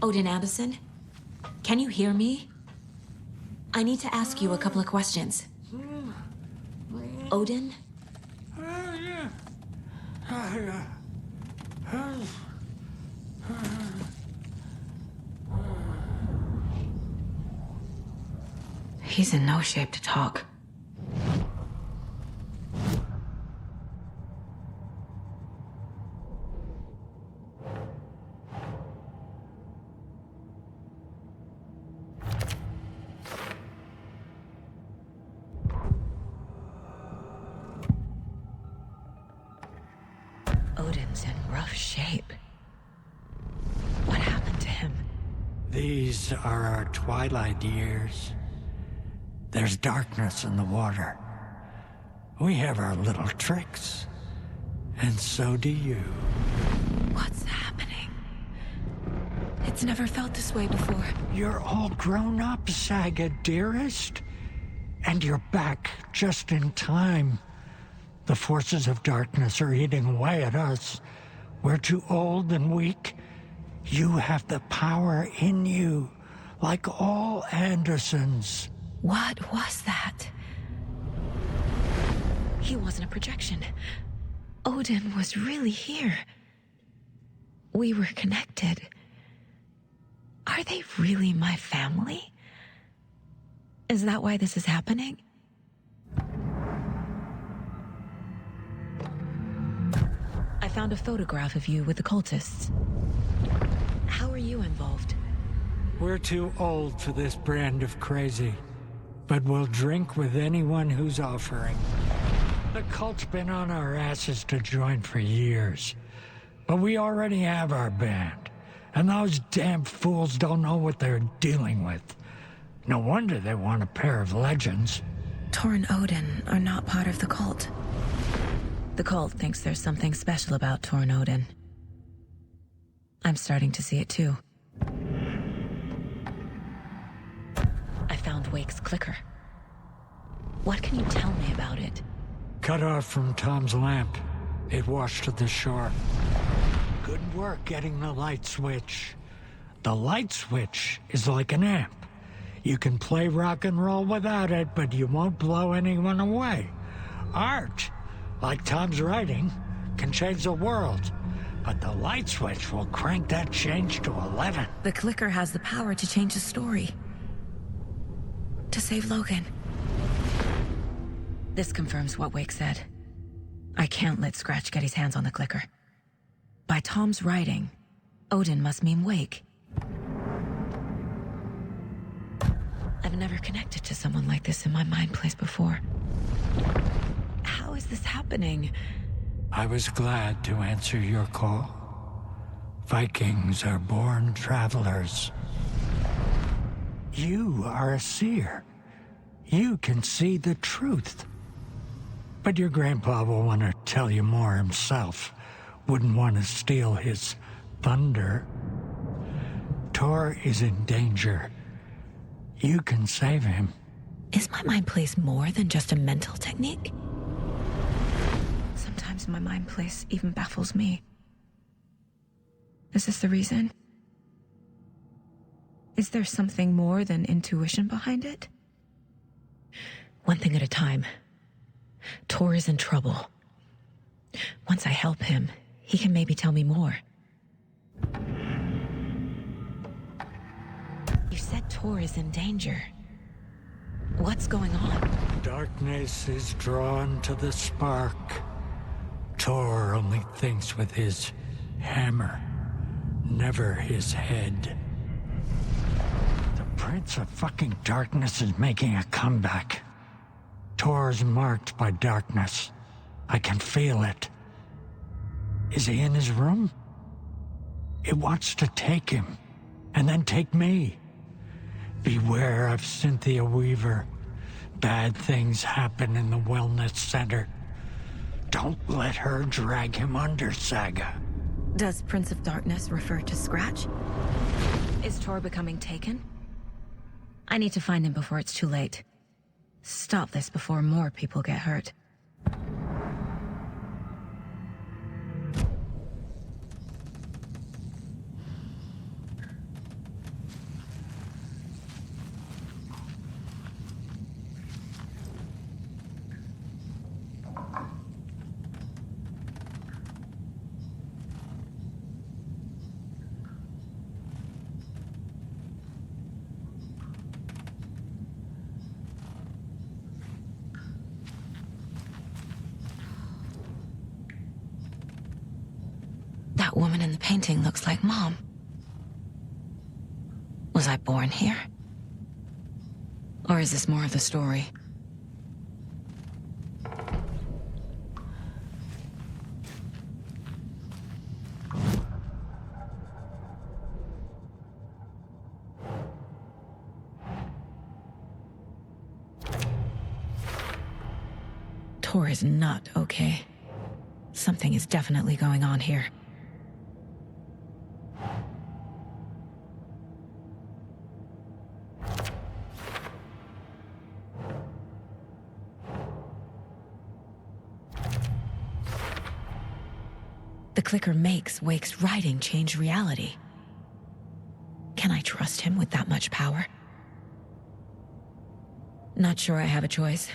Speaker 2: Odin Anderson? Can you hear me? I need to ask you a couple of questions. Odin? He's in no shape to talk. Odin's in rough shape. What happened to him?
Speaker 4: These are our twilight years. There's darkness in the water. We have our little tricks. And so do you.
Speaker 2: What's happening? It's never felt this way before.
Speaker 4: You're all grown up, Saga, dearest. And you're back just in time. The forces of darkness are eating away at us. We're too old and weak. You have the power in you, like all Andersons.
Speaker 2: What was that? He wasn't a projection. Odin was really here. We were connected. Are they really my family? Is that why this is happening? I found a photograph of you with the cultists. How are you involved?
Speaker 4: We're too old for this brand of crazy, but we'll drink with anyone who's offering. The cult's been on our asses to join for years, but we already have our band, and those damn fools don't know what they're dealing with. No wonder they want a pair of legends.
Speaker 2: Tor and Odin are not part of the cult. The cult thinks there's something special about Tor and Odin. I'm starting to see it too. I found Wake's clicker. What can you tell me about it?
Speaker 4: Cut off from Tom's lamp. It washed to the shore. Good work getting the light switch. The light switch is like an amp. You can play rock and roll without it, but you won't blow anyone away. Art like Tom's writing, can change the world. But the light switch will crank that change to 11.
Speaker 2: The clicker has the power to change the story. To save Logan. This confirms what Wake said. I can't let Scratch get his hands on the clicker. By Tom's writing, Odin must mean Wake. I've never connected to someone like this in my mind place before. How is this happening?
Speaker 4: I was glad to answer your call. Vikings are born travelers. You are a seer. You can see the truth. But your grandpa will want to tell you more himself. Wouldn't want to steal his thunder. Tor is in danger. You can save him.
Speaker 2: Is my mind place more than just a mental technique? Sometimes my mind place even baffles me. Is this the reason? Is there something more than intuition behind it? One thing at a time. Tor is in trouble. Once I help him, he can maybe tell me more. You said Tor is in danger. What's going on?
Speaker 4: Darkness is drawn to the spark. Tor only thinks with his hammer, never his head. The Prince of fucking Darkness is making a comeback. Tor's marked by darkness. I can feel it. Is he in his room? It wants to take him, and then take me. Beware of Cynthia Weaver. Bad things happen in the wellness center. Don't let her drag him under, Saga.
Speaker 2: Does Prince of Darkness refer to Scratch? Is Tor becoming taken? I need to find him before it's too late. Stop this before more people get hurt. That woman in the painting looks like Mom. Was I born here? Or is this more of the story? Tor is not okay. Something is definitely going on here. The clicker makes Wake's writing change reality. Can I trust him with that much power? Not sure I have a choice.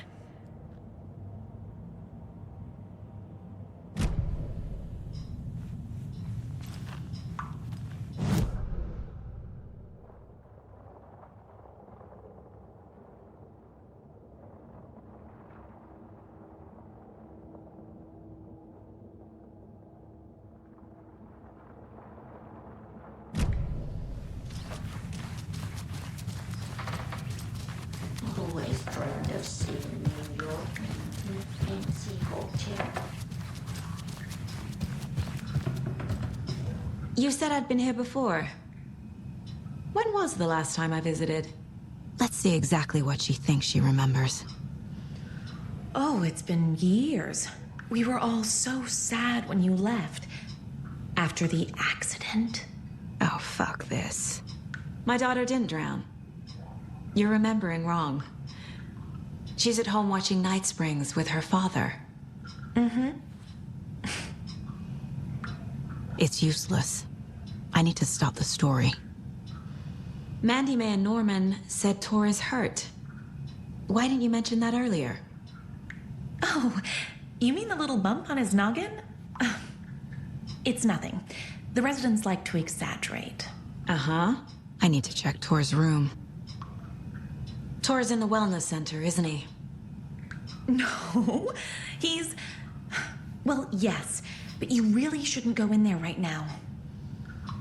Speaker 21: Always dreamed of seeing New York in the fancy hotel.
Speaker 13: You said I'd been here before. When was the last time I visited?
Speaker 2: Let's see exactly what she thinks she remembers.
Speaker 16: Oh, it's been years. We were all so sad when you left. After the accident.
Speaker 2: Oh, fuck this.
Speaker 13: My daughter didn't drown. You're remembering wrong. She's at home watching Night Springs with her father.
Speaker 16: Mm-hmm.
Speaker 2: It's useless. I need to stop the story.
Speaker 13: Mandy May and Norman said Tor is hurt. Why didn't you mention that earlier?
Speaker 16: Oh, You mean the little bump on his noggin? It's nothing. The residents like to exaggerate.
Speaker 13: Uh-huh. I need to check Tor's room. Tor's in the wellness center, isn't he?
Speaker 16: No, he's... Well, yes, but you really shouldn't go in there right now.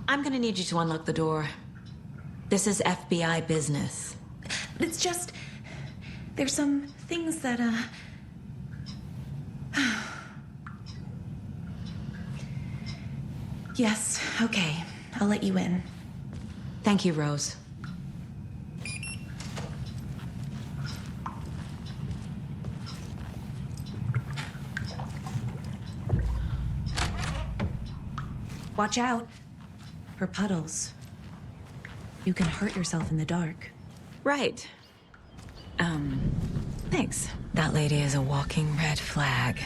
Speaker 13: I'm gonna need you to unlock the door. This is FBI business.
Speaker 16: It's just... There's some things that, Yes, okay. I'll let you in.
Speaker 13: Thank you, Rose.
Speaker 16: Watch out for puddles. You can hurt yourself in the dark.
Speaker 13: Right. Thanks. That lady is a walking red flag.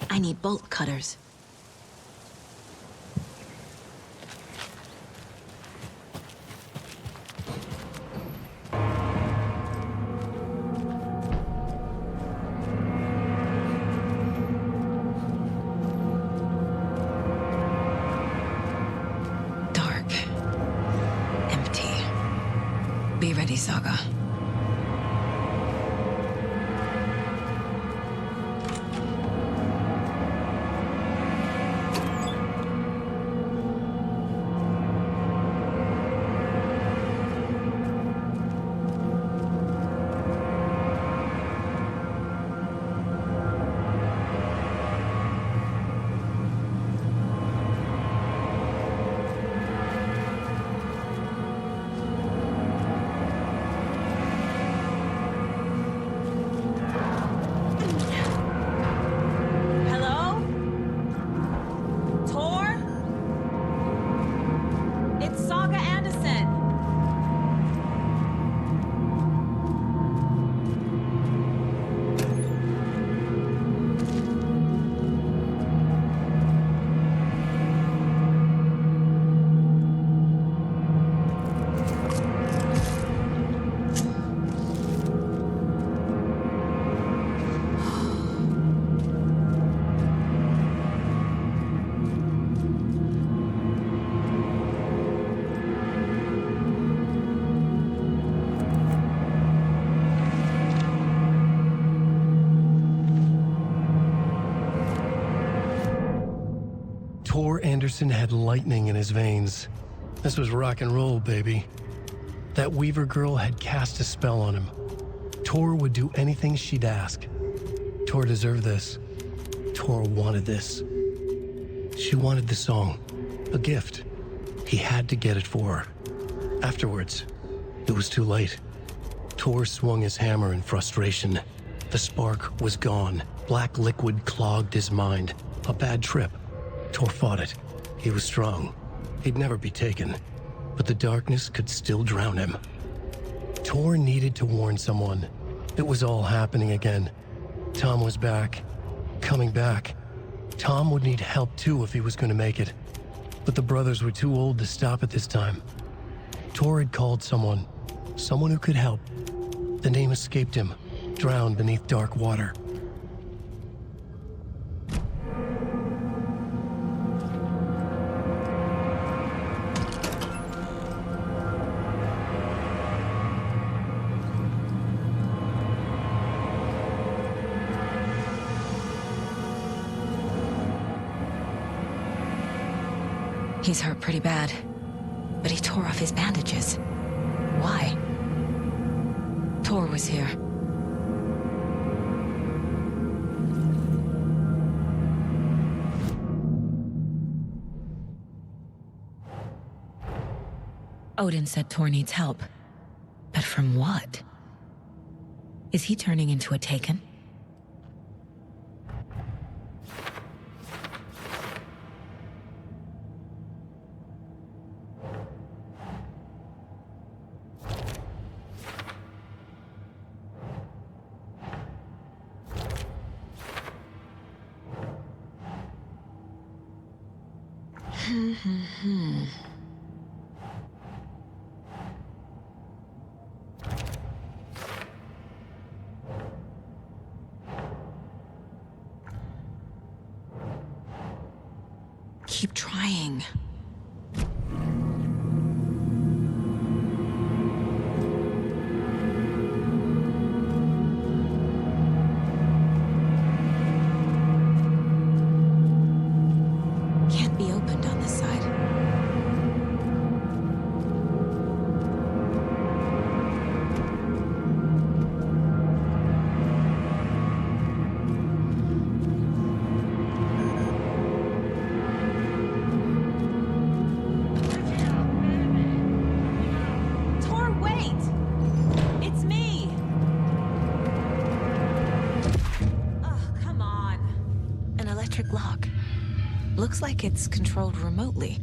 Speaker 13: I need bolt cutters. Dark. Empty. Be ready, Saga.
Speaker 14: Tor Anderson had lightning in his veins. This was rock and roll, baby. That Weaver girl had cast a spell on him. Tor would do anything she'd ask. Tor deserved this. Tor wanted this. She wanted the song, a gift. He had to get it for her. Afterwards, it was too late. Tor swung his hammer in frustration. The spark was gone. Black liquid clogged his mind. A bad trip. Tor fought it. He was strong. He'd never be taken. But the darkness could still drown him. Tor needed to warn someone. It was all happening again. Tom was back. Coming back. Tom would need help too if he was going to make it. But the brothers were too old to stop it this time. Tor had called someone. Someone who could help. The name escaped him. Drowned beneath dark water.
Speaker 2: He's hurt pretty bad, but he tore off his bandages. Why? Tor was here. Odin said Tor needs help. But from what? Is he turning into a Taken?
Speaker 13: Keep trying. Can't be opened on this side. Tor, wait! It's me! Oh, come on. An electric lock. Looks like it's controlled remotely.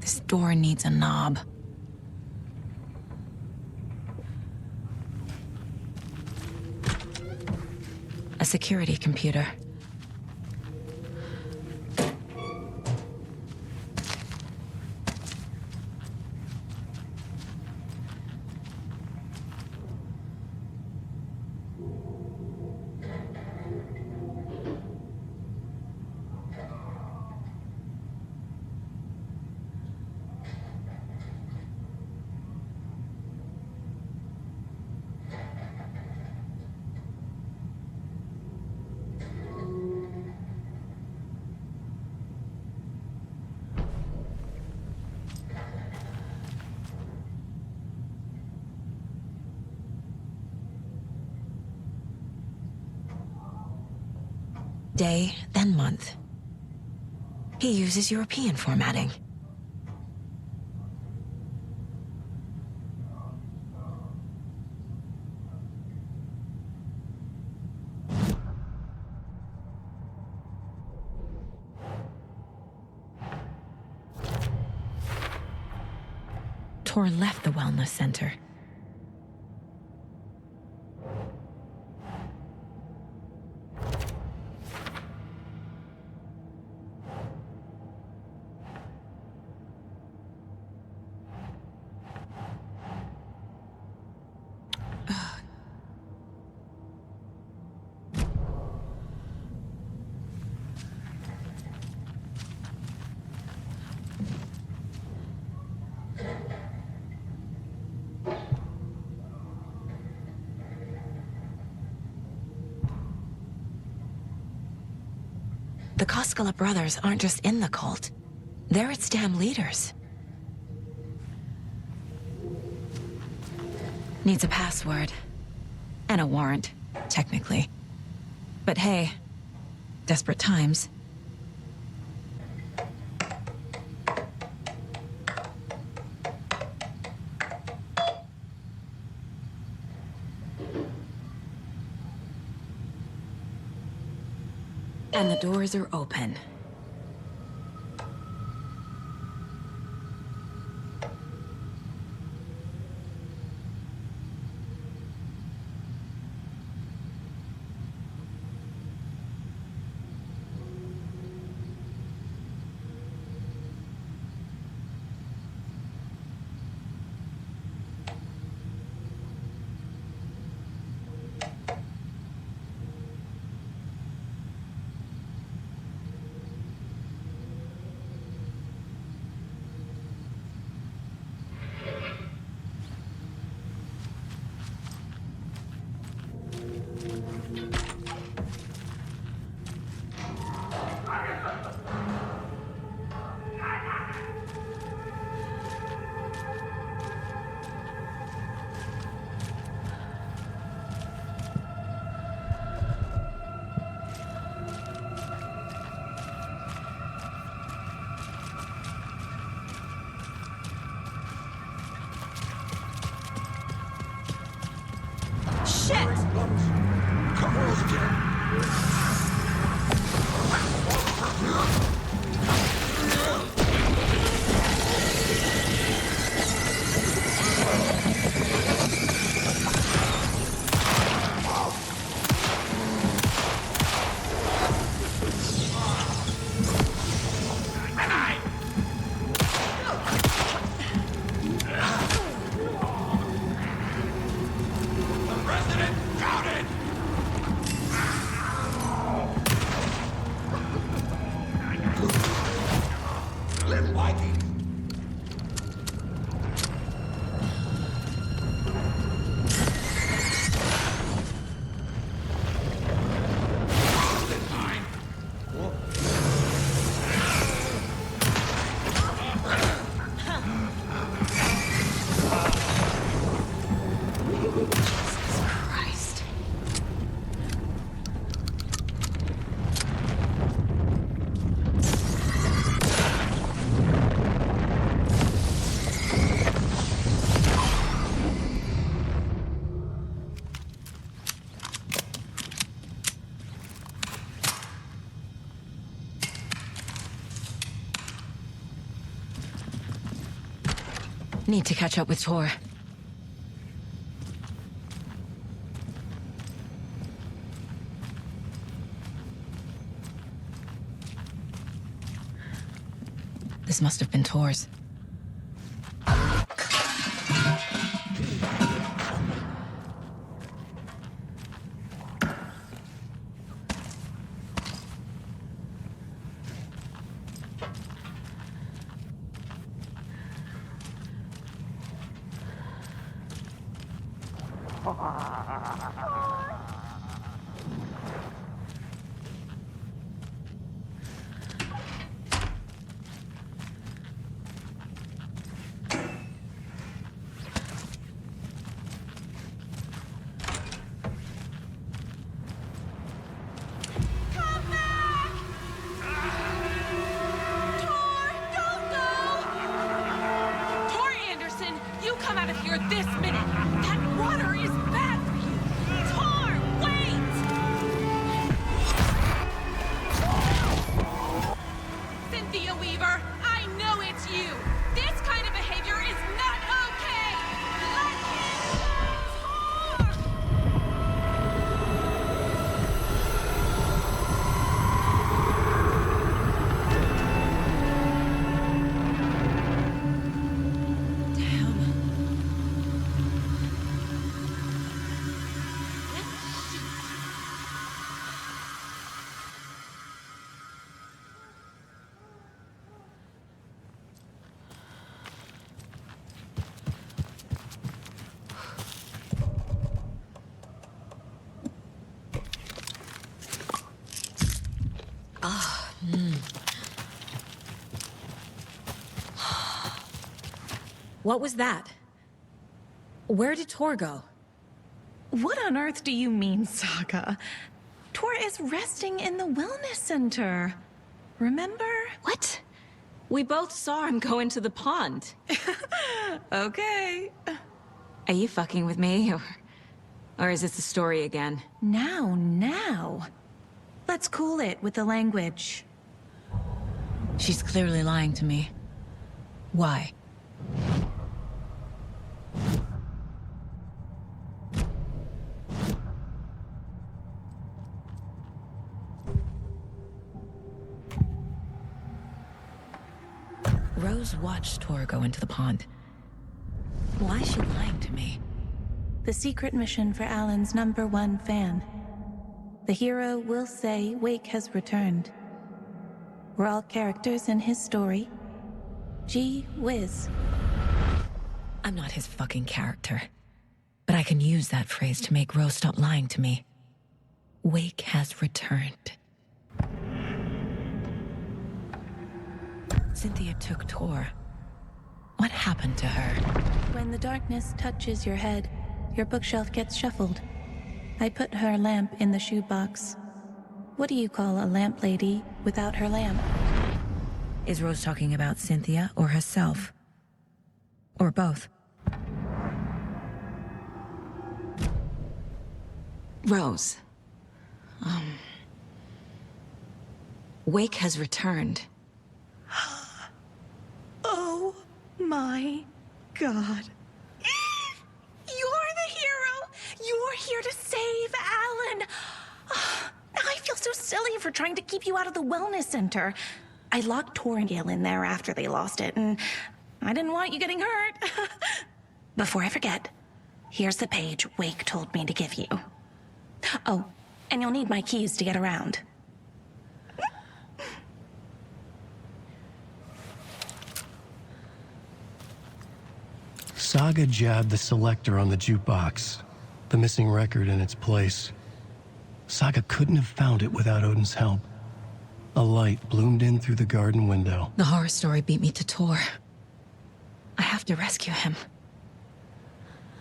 Speaker 13: This door needs a knob. A security computer. Day, then month. He uses European formatting. Tor left the wellness center. The Koskela brothers aren't just in the cult. They're its damn leaders. Needs a password. And a warrant, technically. But hey, desperate times. And the doors are open.
Speaker 9: Come on again.
Speaker 2: Need to catch up with Tor. This must have been Tor's. What was that? Where did Tor go?
Speaker 16: What on earth do you mean, Saga? Tor is resting in the wellness center. Remember?
Speaker 13: What? We both saw him go into the pond.
Speaker 16: Okay.
Speaker 13: Are you fucking with me, or is this the story again?
Speaker 16: Now. Let's cool it with the language.
Speaker 2: She's clearly lying to me. Why? Rose watched Tor go into the pond. Why is she lying to me?
Speaker 16: The secret mission for Alan's #1 fan. The hero will say Wake has returned. We're all characters in his story. Gee whiz.
Speaker 2: I'm not his fucking character. But I can use that phrase to make Rose stop lying to me. Wake has returned. Cynthia took Tor. What happened to her?
Speaker 16: When the darkness touches your head, your bookshelf gets shuffled. I put her lamp in the shoebox. What do you call a lamp lady without her lamp?
Speaker 2: Is Rose talking about Cynthia or herself? Or both?
Speaker 13: Rose. Wake has returned.
Speaker 10: Oh my God. You're the hero! You're here to save Alan! I feel so silly for trying to keep you out of the wellness center. I locked Torringale in there after they lost it, and I didn't want you getting hurt. Before I forget, here's the page Wake told me to give you. Oh, and you'll need my keys to get around.
Speaker 14: Saga jabbed the selector on the jukebox, the missing record in its place. Saga couldn't have found it without Odin's help. A light bloomed in through the garden window.
Speaker 2: The horror story beat me to Tor. I have to rescue him.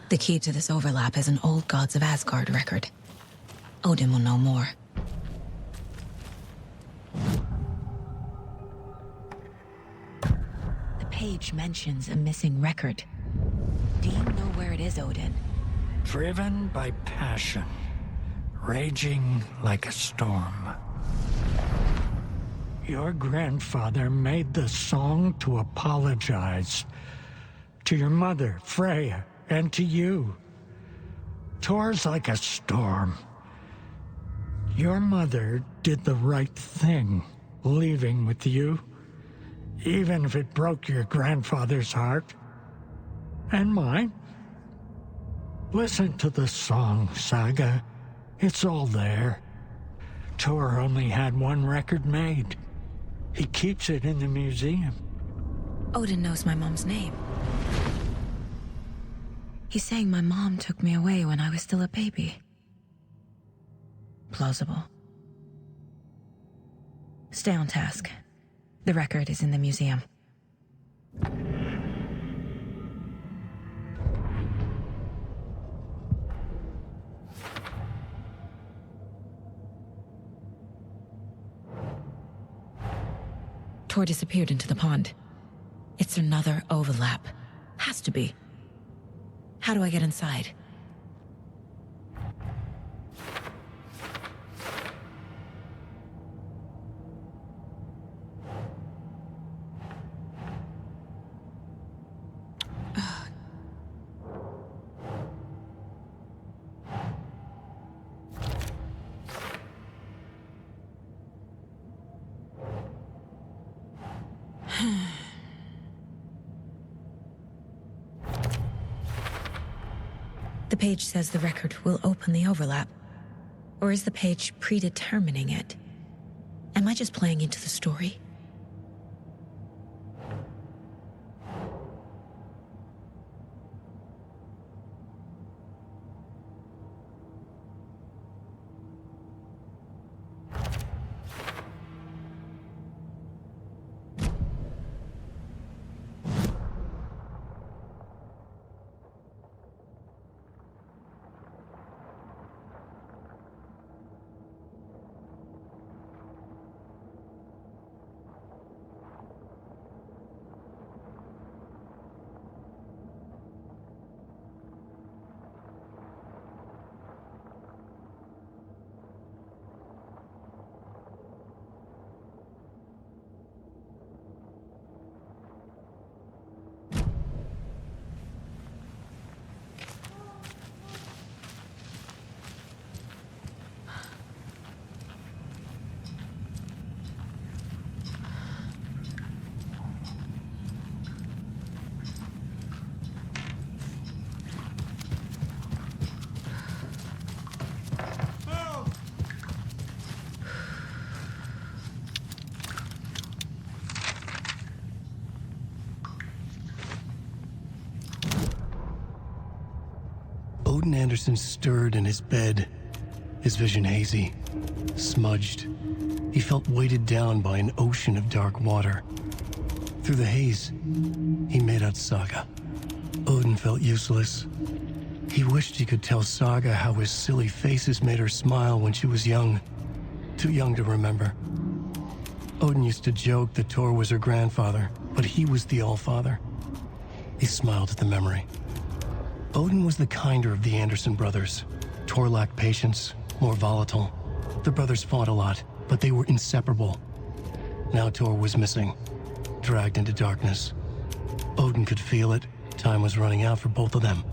Speaker 2: The key to this overlap is an old Gods of Asgard record. Odin will know more. The page mentions a missing record. Do you know where it is, Odin?
Speaker 12: Driven by passion, raging like a storm. Your grandfather made the song to apologize. To your mother, Freya, and to you. Tor's like a storm. Your mother did the right thing, leaving with you, even if it broke your grandfather's heart. And mine. Listen to the song, Saga. It's all there. Tor only had one record made. He keeps it in the museum.
Speaker 2: Odin knows my mom's name. He's saying my mom took me away when I was still a baby. Plausible. Stay on task. The record is in the museum. Tor disappeared into the pond. It's another overlap. Has to be. How do I get inside? The page says the record will open the overlap. Or is the page predetermining it? Am I just playing into the story?
Speaker 14: Odin Anderson stirred in his bed, his vision hazy, smudged. He felt weighted down by an ocean of dark water. Through the haze, he made out Saga. Odin felt useless. He wished he could tell Saga how his silly faces made her smile when she was young. Too young to remember. Odin used to joke that Tor was her grandfather, but he was the Allfather. He smiled at the memory. Odin was the kinder of the Anderson brothers, Tor lacked patience, more volatile. The brothers fought a lot, but they were inseparable. Now Tor was missing, dragged into darkness. Odin could feel it. Time was running out for both of them.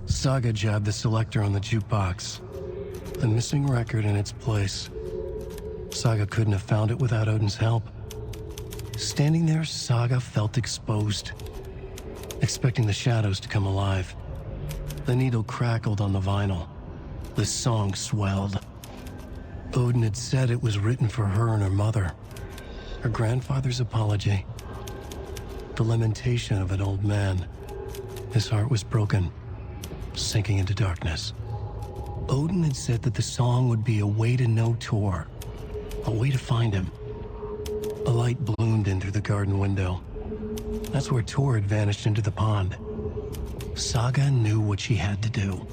Speaker 14: Saga jabbed the selector on the jukebox. The missing record in its place. Saga couldn't have found it without Odin's help. Standing there, Saga felt exposed, expecting the shadows to come alive. The needle crackled on the vinyl. The song swelled. Odin had said it was written for her and her mother. Her grandfather's apology. The lamentation of an old man. His heart was broken, sinking into darkness. Odin had said that the song would be a way to know Tor, a way to find him. A light bloomed in through the garden window. That's where Tor had vanished into the pond. Saga knew what she had to do.